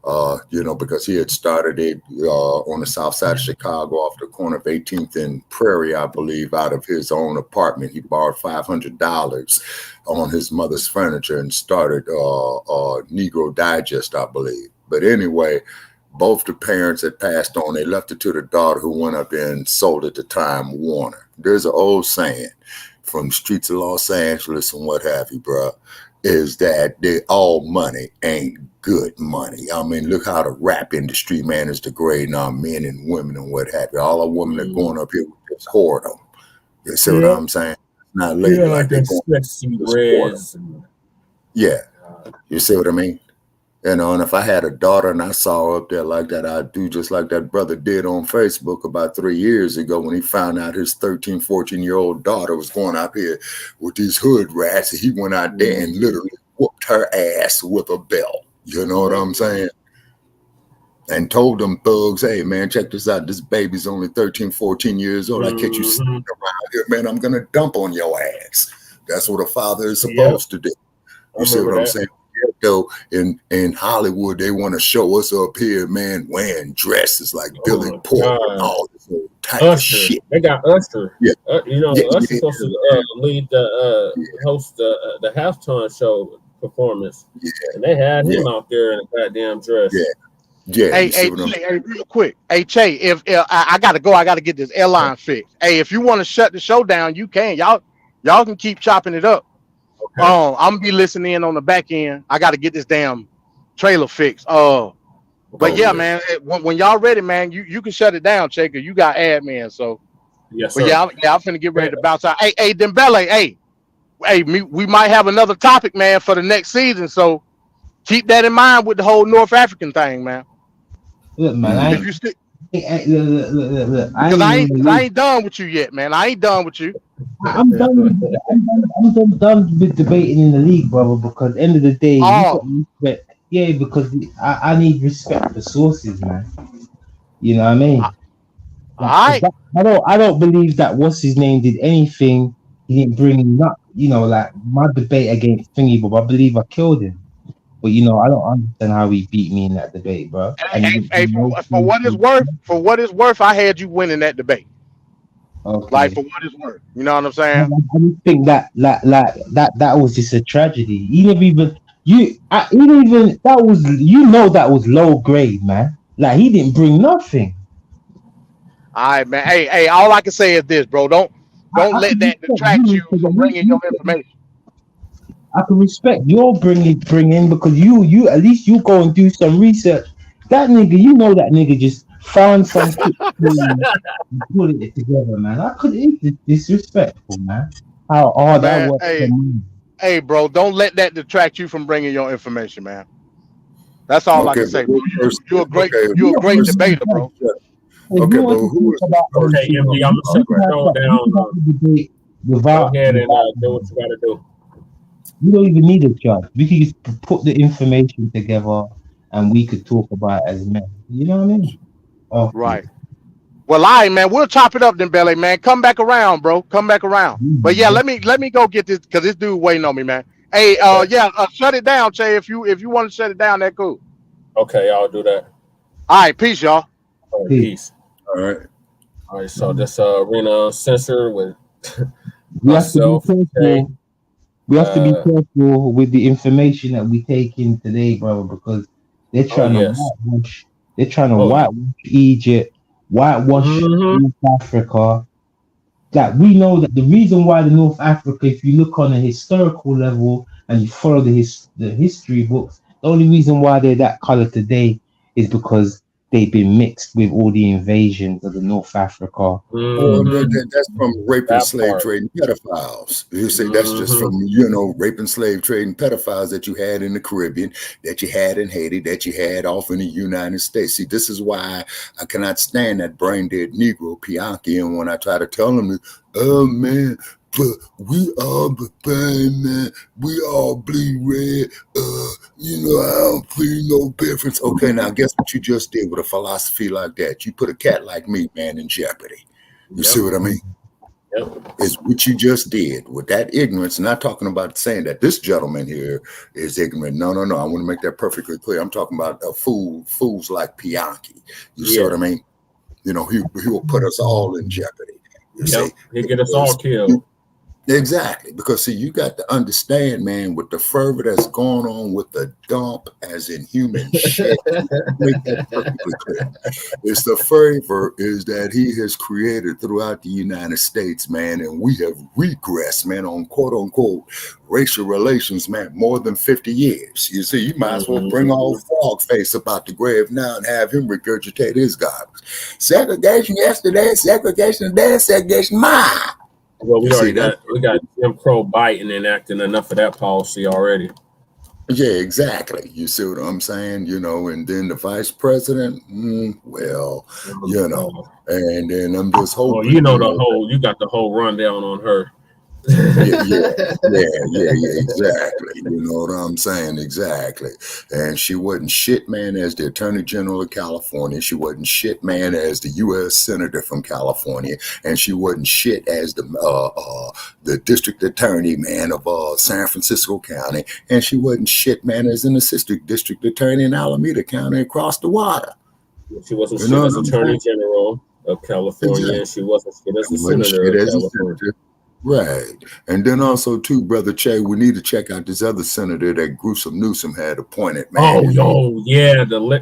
because he had started it on the south side of Chicago off the corner of 18th and Prairie, I believe, out of his own apartment. He borrowed $500 on his mother's furniture and started Negro Digest, I believe. But anyway, both the parents had passed on. They left it to the daughter, who went up and sold it to Time Warner. There's an old saying from the streets of Los Angeles and what have you, bro. is that all money ain't good money. I mean, look how the rap industry, man, is degrading our men and women and what have you. All the women that going up here with this whoredom. You see what I'm saying? Not lady like they're going sexy reds. Yeah. You see what I mean? You know, and if I had a daughter and I saw her up there like that, I'd do just like that brother did on Facebook about 3 years ago when he found out his 13, 14-year-old daughter was going out here with these hood rats. And he went out there and literally whooped her ass with a belt. You know what I'm saying? And told them thugs, hey, man, check this out. This baby's only 13, 14 years old. I catch you sitting around here, man, I'm going to dump on your ass. That's what a father is supposed to do. You see what I'm saying? Though in Hollywood, they want to show us up here, man, wearing dresses like Billy Porter and all this old type of shit. They got Usher. Yeah. Usher's supposed to lead host the halftime show performance. Yeah. And they had him out there in a goddamn dress. Yeah. Hey, real quick. Hey, Che, if I gotta go, I gotta get this airline fixed. Hey, if you want to shut the show down, you can. Y'all can keep chopping it up. Okay. I'm gonna be listening in on the back end. I got to get this damn trailer fixed. But yeah, man, when y'all ready, man, you can shut it down, Che, because you got admin. So yes, sir. But I'm finna get ready to bounce out. Hey, Dembele, we might have another topic, man, for the next season. So keep that in mind with the whole North African thing, man. Look, man, if you stick, look, I ain't done with you yet, man. I ain't done with you. I'm done with debating in the league, brother, because at the end of the day, you got respect. Yeah, because I need respect for sources, man. You know what I mean? I don't believe that what's his name did anything. He didn't bring up, like my debate against Thingy, but I believe I killed him. But I don't understand how he beat me in that debate, bro. Hey, for what it's worth, I had you winning that debate. Okay. Like for what it's worth, you know what I'm saying? I just think that was just a tragedy. He never even that was low grade, man. Like he didn't bring nothing. All right, man. Hey, all I can say is this, bro. Don't let that detract you from bringing your information. I can respect your bringing because you at least you go and do some research. That nigga, that nigga just found some shit and put it together, man. It's disrespectful, man. How hard that was. Hey, bro, don't let that detract you from bringing your information, man. That's all I can say, bro. You're a great debater, bro. Okay, bro. Who is okay, MD, I'm gonna shut the show down. Go ahead and do what you gotta do. You don't even need a judge. We could just put the information together and we could talk about it as men. You know what I mean? Okay. Right. Well, all right, man. We'll chop it up then, Belly, man. Come back around, bro. Come back around. But yeah, let me go get this because this dude waiting on me, man. Hey, shut it down, Che. If you want to shut it down, that cool. Okay, I'll do that. All right, peace, y'all. All right, peace. All right. So this Arena Censor with myself. We have to be careful with the information that we take in today, brother, because they're trying to whitewash. They're trying to whitewash Egypt, whitewash North Africa. Like we know that the reason why the North Africa, if you look on a historical level and you follow the history books, the only reason why they're that color today is because they've been mixed with all the invasions of the North Africa. That's from rape and slave trade and pedophiles. You say that's just from rape and slave trade and pedophiles that you had in the Caribbean, that you had in Haiti, that you had off in the United States. See, this is why I cannot stand that brain dead Negro Pianki. And when I try to tell him, oh man, but we all bang, man. We all bleed red. I don't feel no difference. Okay, now guess what you just did with a philosophy like that? You put a cat like me, man, in jeopardy. You see what I mean? Yep. It's what you just did with that ignorance. Not talking about saying that this gentleman here is ignorant. No. I want to make that perfectly clear. I'm talking about fools like Pianki. You see what I mean? He will put us all in jeopardy. You see? He'll get us all killed. Exactly, because see, you got to understand, man, with the fervor that's going on with the dump, as in human shit. Make that perfectly clear. It's the fervor is that he has created throughout the United States, man, and we have regressed, man, on quote unquote racial relations, man, more than 50 years. You see, you might as well bring all frog face about the grave now and have him regurgitate his garbage. Segregation yesterday, segregation today, segregation tomorrow. Well, we got Jim Crow Biden enacting enough of that policy already. Yeah, exactly. You see what I'm saying? You know, and then the vice president, well, you know, and then I'm just hoping. Well, you know the whole, you got the whole rundown on her. Yeah, exactly. You know what I'm saying? Exactly. And she wasn't shit, man, as the Attorney General of California. She wasn't shit, man, as the U.S. Senator from California, and she wasn't shit as the District Attorney, man, of San Francisco County, and she wasn't shit, man, as an Assistant District Attorney in Alameda County across the water. She wasn't shit as Attorney General of California, and she wasn't shit as the Senator of California. Right. And then also, too, Brother Che, we need to check out this other senator that Gruesome Newsom had appointed, man. Yeah, the We're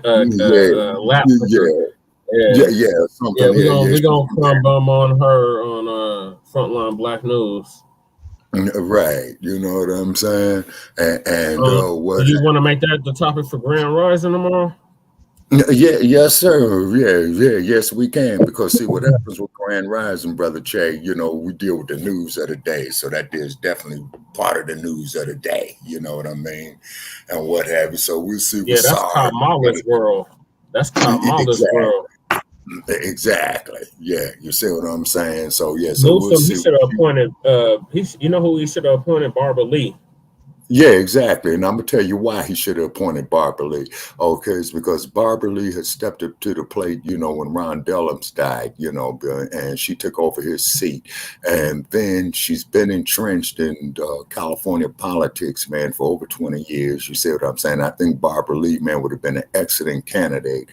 gonna come bum on her on Frontline Black News. Right. You know what I'm saying? And what do you want to make that the topic for Grand Rising tomorrow? Yeah, yes, sir. Yes, we can. Because see what happens with Grand Rising, Brother Che, you know, we deal with the news of the day. So that is definitely part of the news of the day. You know what I mean? And what have you. So we'll see. Yeah, that's Kamala's world. That's Kamala's world. Exactly. Yeah, you see what I'm saying? So yeah, so Newsom, he should have appointed you know who he should have appointed? Barbara Lee. Yeah, exactly. And I'm going to tell you why he should have appointed Barbara Lee. Okay, it's because Barbara Lee had stepped up to the plate, you know, when Ron Dellums died, you know, and she took over his seat. And then she's been entrenched in California politics, man, for over 20 years. You see what I'm saying? I think Barbara Lee, man, would have been an excellent candidate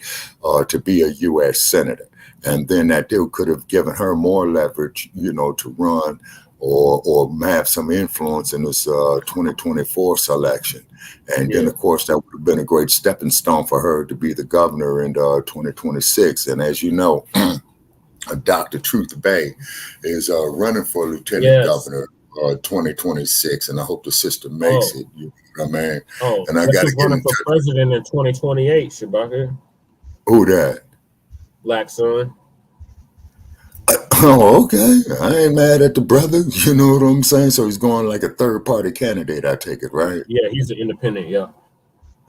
to be a U.S. Senator. And then that deal could have given her more leverage, you know, to run or have some influence in this 2024 selection. And then, of course, that would have been a great stepping stone for her to be the governor in 2026. And as you know, Dr. Truth Bay is running for lieutenant governor 2026. And I hope the sister makes it. You know what I mean? And I got to get running for president in 2028, Shabaka. Who that? Black Son. Oh, okay. I ain't mad at the brother. You know what I'm saying? So he's going like a third-party candidate, I take it, right? Yeah, he's an independent, yeah.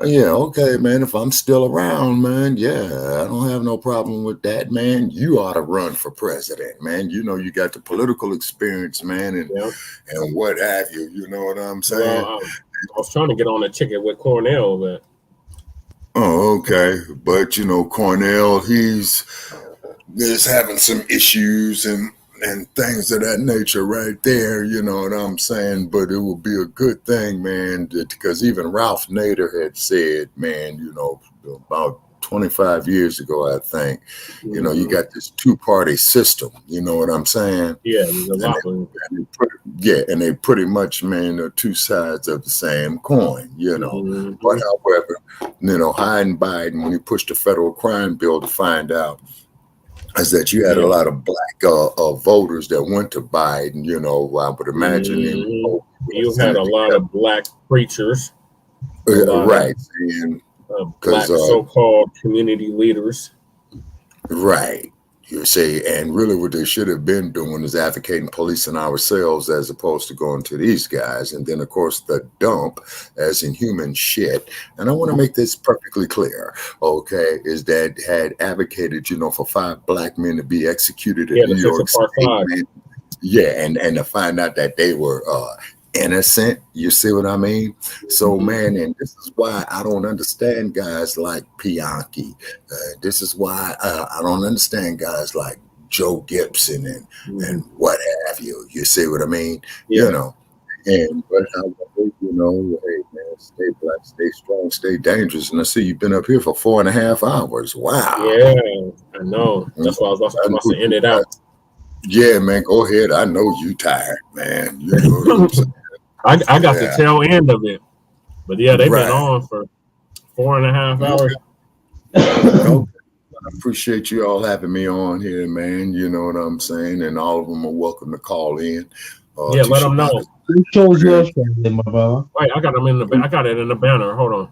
Yeah, okay, man. If I'm still around, man, yeah, I don't have no problem with that, man. You ought to run for president, man. You know, you got the political experience, man, and what have you. You know what I'm saying? Well, I was trying to get on a ticket with Cornell, but... Oh, okay. But, you know, Cornell, he's having some issues and things of that nature right there, you know what I'm saying? But it would be a good thing, man, because even Ralph Nader had said, man, you know, about 25 years ago, I think, you know, you got this two-party system, you know what I'm saying? Yeah, there's a lot of and they pretty much, man, are two sides of the same coin, you know. But however, you know, Biden, when he pushed the federal crime bill to find out, is that you had a lot of black voters that went to Biden, you know, I would imagine. You had a lot of black preachers. Right. Black so-called community leaders. Right. You see, and really what they should have been doing is advocating policing ourselves as opposed to going to these guys. And then, of course, the dump, as in human shit. And I want to make this perfectly clear, okay, is that had advocated, you know, for 5 black men to be executed in New York State. Man. Yeah, and to find out that they were innocent. You see what I mean? So, man, and this is why I don't understand guys like Bianchi. This is why I don't understand guys like Joe Gibson and what have you. You see what I mean? Yeah. You know, but however, you know, hey, man, stay black, stay strong, stay dangerous. And I see you've been up here for 4.5 hours. Wow. Yeah, I know. That's why I was about to end it out. Yeah, man, go ahead. I know you tired, man. You know what I'm saying? I got the tail end of it, but yeah, they've been Right. on for 4.5 hours. Okay. I appreciate you all having me on here, man. You know what I'm saying? And all of them are welcome to call in. Yeah, let them know. Who shows your show, then, my brother? Wait, I got them in the. I got it in the banner. Hold on.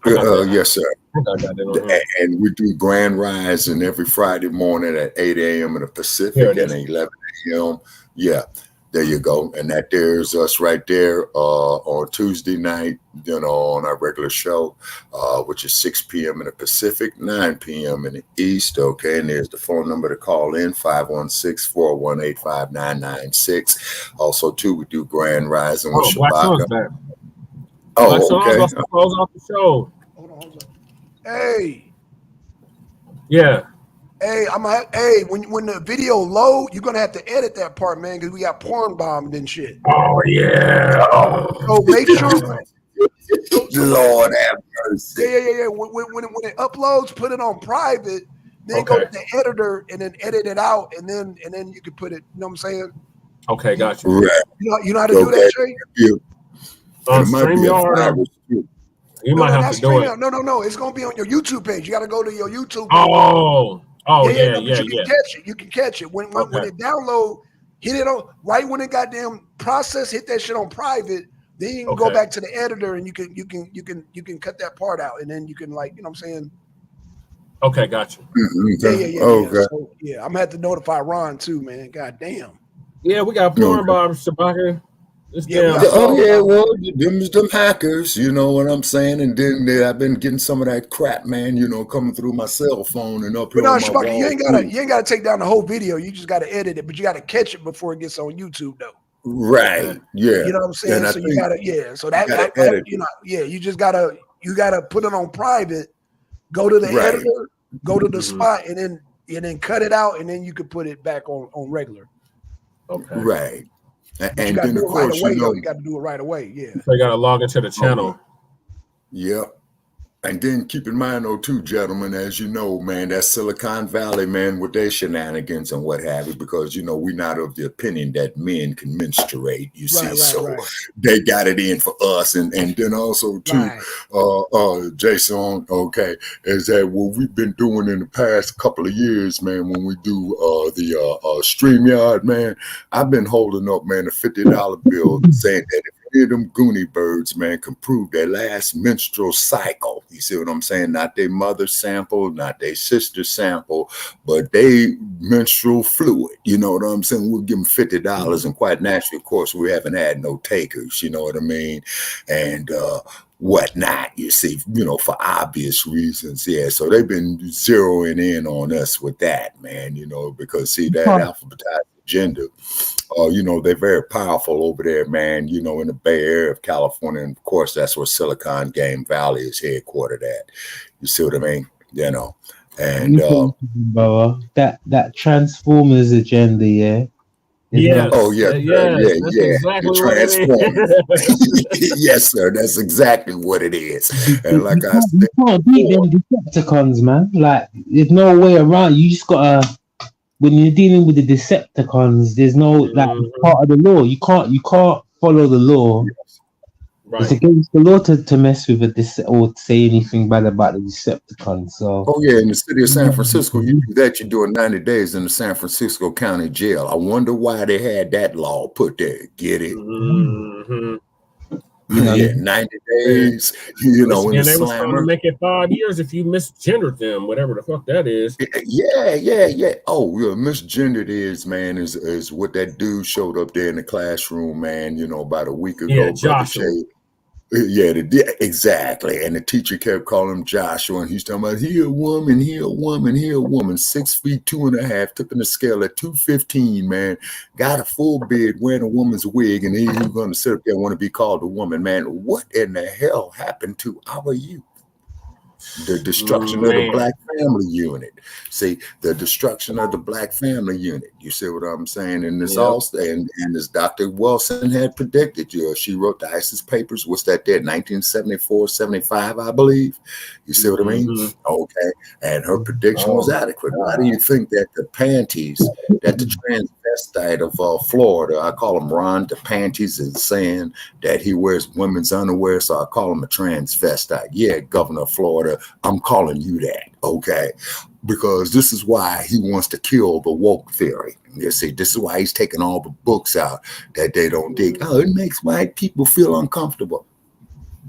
I got that. Yes, sir. I got that on here. And we do Grand Rising every Friday morning at 8 a.m. in the Here Pacific it and is. 11 a.m. Yeah, there you go. And that there's us right there on Tuesday night, you know, on our regular show, which is 6 p.m. in the Pacific, 9 p.m. in the East. Okay, and there's the phone number to call in, 516-418-5996. Also, too, we do Grand Rising with Oh, Black Sun's Shabaka. back. Oh, Black Sun's okay. about to close off the show. Hold on. Hey, Yeah. hey, when the video load, you're gonna have to edit that part, man, because we got porn bombed and shit. Oh yeah. So make sure. Lord have mercy. Yeah. When it uploads, put it on private. Then go to the editor and then edit it out, and then you can put it. You know what I'm saying? Okay, got you. Right. You know how to do that, Jay? On It might be a StreamYard, virus, too. you might have not to do it. No. It's gonna be on your YouTube page. You got to go to your YouTube page. Oh, yeah. But you can catch it. You can catch it when it download. Hit it on right when it goddamn process. Hit that shit on private. Then you can go back to the editor and you can cut that part out, and then you can, like, you know what I'm saying? Okay, got you. Yeah. Okay. So, yeah, I'm gonna have to notify Ron too, man. God damn. Yeah, we got porn Bob Shabaka. Well, them hackers, you know what I'm saying? And then I've been getting some of that crap, man, you know, coming through my cell phone and up here on my Shabaka, wall. you ain't gotta take down the whole video. You just gotta edit it, but you gotta catch it before it gets on YouTube, though. Right. Yeah. You know what I'm saying? And So you gotta, so that you know, you just gotta put it on private, go to the editor, go to the spot, and then cut it out, and then you could put it back on regular. Okay. Right. But and you gotta then do of it right course, away, you know, you gotta do it right away. Yeah. So you gotta log into the channel. Yep. And then keep in mind, though, too, gentlemen, as you know, man, that Silicon Valley, man, with their shenanigans and what have you, because, you know, we're not of the opinion that men can menstruate, you see. So they got it in for us. And then also, too, Jason, okay, is that what we've been doing in the past couple of years, man, when we do the StreamYard, man, I've been holding up, man, a $50 bill saying that if any of them Goonie birds, man, can prove their last menstrual cycle. You see what I'm saying? Not their mother sample, not their sister sample, but they menstrual fluid. You know what I'm saying? We'll give them $50, and quite naturally, of course, we haven't had no takers. You know what I mean? And whatnot, you see, you know, for obvious reasons. Yeah, so they've been zeroing in on us with that, man, you know, because see, that alphabetized agenda, you know, they're very powerful over there, man, you know, in the Bay Area of California. And of course, that's where Silicon Game Valley is headquartered at. You see what I mean? You know, and that Transformers agenda, yeah. Yes. That's exactly what it is. Yes, sir. That's exactly what it is. And like I said, you can't beat them Decepticons, man. Like, there's no way around. You just gotta. When you're dealing with the Decepticons, there's no like part of the law. You can't follow the law. Right. It's against the law to mess with or say anything bad about the Decepticons. So. Oh yeah, in the city of San Francisco, you do that, you're doing 90 days in the San Francisco County Jail. I wonder why they had that law put there. Get it? Yeah, 90 days. You know, in the they was trying to make it 5 years if you misgendered them, whatever the fuck that is. Yeah. Oh, yeah, misgendered is what that dude showed up there in the classroom, man. You know, about a week ago. Yeah, Joshua. Yeah, exactly. And the teacher kept calling him Joshua, and he's talking about he a woman, 6 feet 2.5, took in the scale at 215, man. Got a full beard, wearing a woman's wig, and he's going to sit up there and want to be called a woman, man. What in the hell happened to our youth? The destruction of the Black family unit. See, the destruction of the Black family unit. You see what I'm saying? And this also, and as Dr. Wilson had predicted, she wrote the ISIS papers. What's that there? 1974, 75, I believe. You see what I mean? Okay. And her prediction was adequate. Why do you think that the panties, that the transvestite of Florida, I call him Ron DePanties, is saying that he wears women's underwear, so I call him a transvestite. Yeah, Governor of Florida, I'm calling you that, okay? Because this is why he wants to kill the woke theory. You see, this is why he's taking all the books out that they don't dig. Oh, it makes white people feel uncomfortable.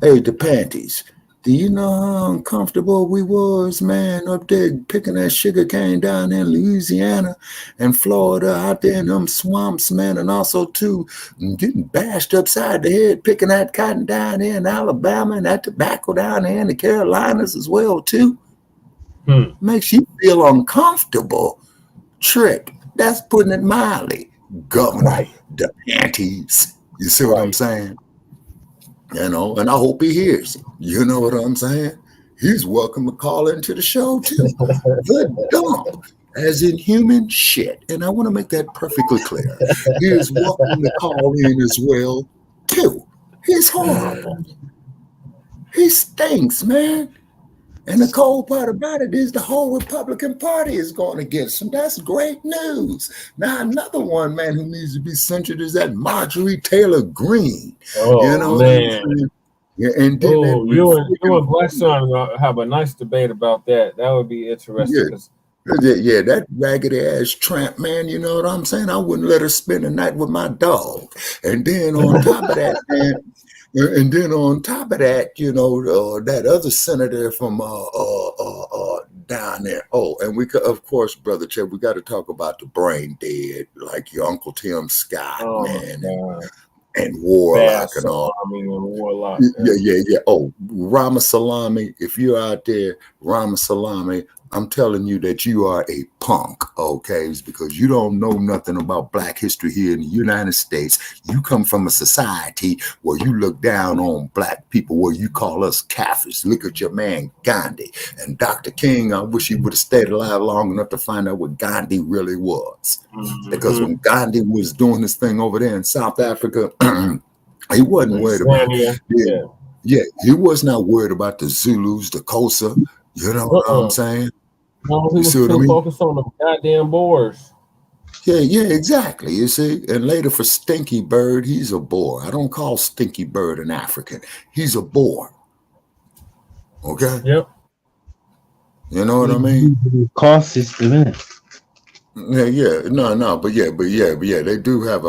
Hey, the panties, do you know how uncomfortable we was, man, up there picking that sugar cane down in Louisiana and Florida, out there in them swamps, man, and also, too, getting bashed upside the head, picking that cotton down there in Alabama and that tobacco down there in the Carolinas as well, too? Makes you feel uncomfortable. Trick. That's putting it mildly. Governor, the panties. You see what I'm saying? You know, and I hope he hears it. You know what I'm saying? He's welcome to call into the show, too. The dump, as in human shit. And I want to make that perfectly clear. He is welcome to call in as well, too. He's horrible. He stinks, man. And the cold part about it is the whole Republican Party is going against him. That's great news. Now, another one, man, who needs to be censured is that Marjorie Taylor Greene. Oh, you know, man. Yeah, and then you and Black Son have a nice debate about that. That would be interesting. Yeah, that raggedy ass tramp, man, you know what I'm saying? I wouldn't let her spend the night with my dog. And then on top of that, man, you know, that other senator from down there. Oh, and we could, of course, Brother Chet, we got to talk about the brain dead, like your Uncle Tim Scott, man, and Warlock and all. Warlock. Yeah. Oh, Ramaswamy, if you're out there, Ramaswamy, I'm telling you that you are a punk, okay? It's because you don't know nothing about Black history here in the United States. You come from a society where you look down on Black people, where you call us Kafirs. Look at your man Gandhi. And Dr. King, I wish he would have stayed alive long enough to find out what Gandhi really was. Because when Gandhi was doing his thing over there in South Africa, he wasn't worried about it. Yeah, he was not worried about the Zulus, the Xhosa. You know what I'm saying? No, he was too focused on the goddamn Boers. Yeah, exactly. You see, and later for Stinky Bird, he's a Boer. I don't call Stinky Bird an African. He's a Boer. Okay. Yep. You know what I mean? Caste system, innit? Yeah, they do have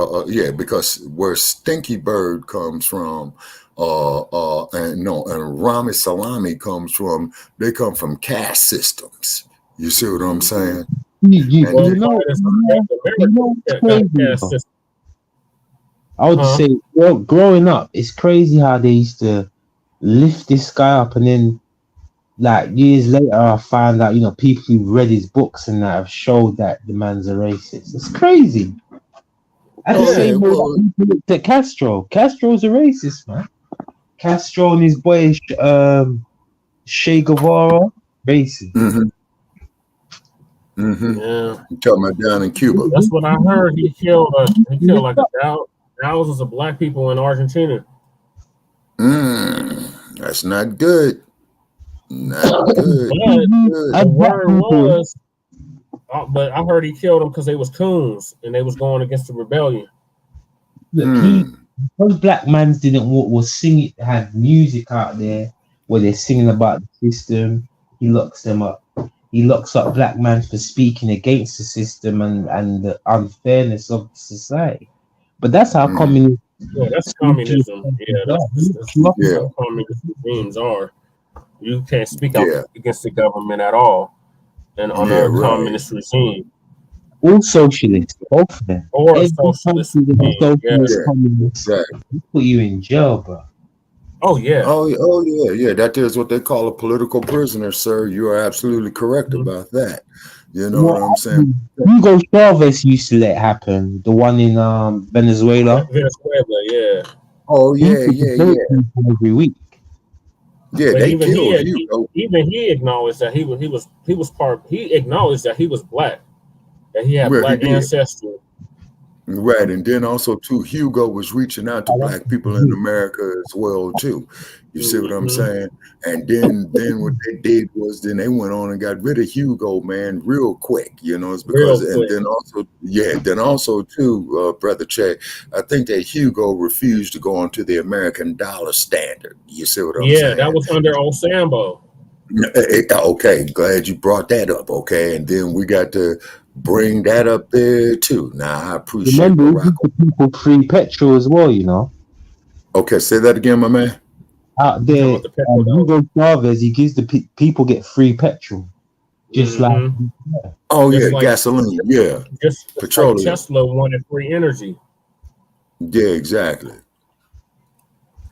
because where Stinky Bird comes from, and Ramaswamy comes from, they come from caste systems. You see what I'm saying? I would say, well, growing up, it's crazy how they used to lift this guy up, and then, like, years later, I found out, you know, people who've read his books and that have showed that the man's a racist. It's crazy. At the same way, people looked at Castro. Castro's a racist, man. Castro and his boy Che Guevara, racist. Yeah, you talking about down in Cuba? That's what I heard. He killed like thousands of Black people in Argentina. That's not good. Not good. The word was, but I heard he killed them because they was coons and they was going against the rebellion. Look, those black mans didn't was singing, had music out there where they're singing about the system. He locks them up. He locks up black men for speaking against the system and the unfairness of society. But that's how communism. Yeah, that's communism. Yeah, that's how communist regimes are. You can't speak out against the government at all, and on a communist regime. All socialists, both of them. Or a socialist. Communist. They put you in jail, bro. Oh yeah. Yeah. That is what they call a political prisoner, sir. You are absolutely correct about that. You know what I'm saying? Hugo Chavez used to let happen. The one in Venezuela. Venezuela, yeah. Oh yeah. Every week. Yeah, But they even killed Hugo. even he acknowledged that he was part. He acknowledged that he was black, that he had Well, he black did. ancestry. Right, and then also too, Hugo was reaching out to black people in America as well too. You see what I'm Mm-hmm. saying? And then what they did was then they went on and got rid of Hugo, man, real quick. You know, it's because Real quick. then also too, brother Che, I think that Hugo refused to go onto the American dollar standard. You see what I'm Yeah, saying? that was under Osambo. Okay, glad you brought that up. Okay, and then we got to bring that up there too. Now I appreciate Remember, he Barack. gives the people free petrol as well, you know. Okay, say that again, my man. Out You talking there, about the petrol Hugo Chavez, he gives the people get free petrol, just like Mm-hmm. Oh yeah, Just like gasoline. Yeah, just like petroleum. Tesla wanted free energy. Yeah, exactly.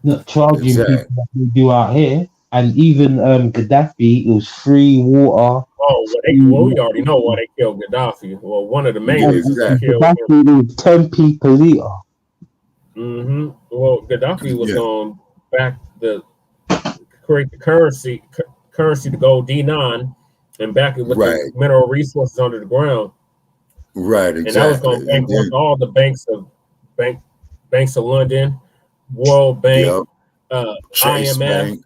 not charging people Exactly. like we do out here. And even Gaddafi, it was free water. Oh, Free we already know why they killed Gaddafi. Well, one of the main Yeah, reasons they and exactly. killed him. Gaddafi, it was 10p per liter. Mm-hmm. Well, Gaddafi was Yeah. going back the create the currency to go D9 and back it with the Right. mineral resources under the ground. Right. And that was going Exactly. to And bankrupt then all the banks of London, World Bank, Chase IMF, Bank.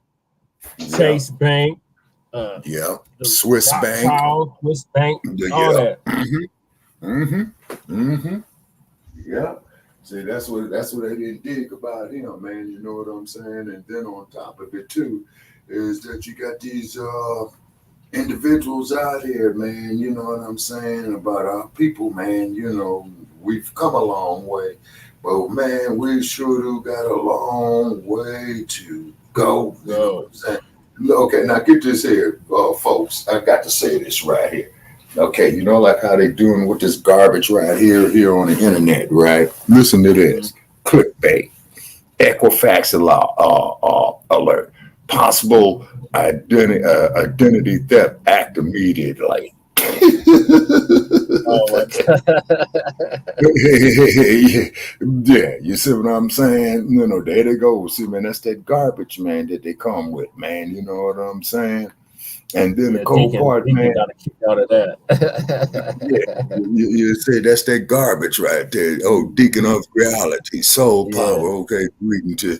Chase Bank, Yeah. the Swiss Bank. Rothschild, Swiss Bank, all Yeah. that. Yeah. See, that's what they didn't dig about him, man. You know what I'm saying? And then on top of it too, is that you got these individuals out here, man, you know what I'm saying, about our people, man. You know, we've come a long way, but man, we sure do got a long way to go. You know what I'm saying? Okay, now get this here, folks. I got to say this right here. Okay, you know, like how they doing with this garbage right here on the internet, right? Listen to this. Clickbait. Equifax alert. Possible identity theft act immediately. Oh my God. Yeah, you see what I'm saying? You know, there they go. See, man, that's that garbage, man, that they come with, man. You know what I'm saying? And then the cold part, man. Got to kick out of that. Yeah, you say that's that garbage right there. Oh, Deacon of reality, soul power. Okay, reading to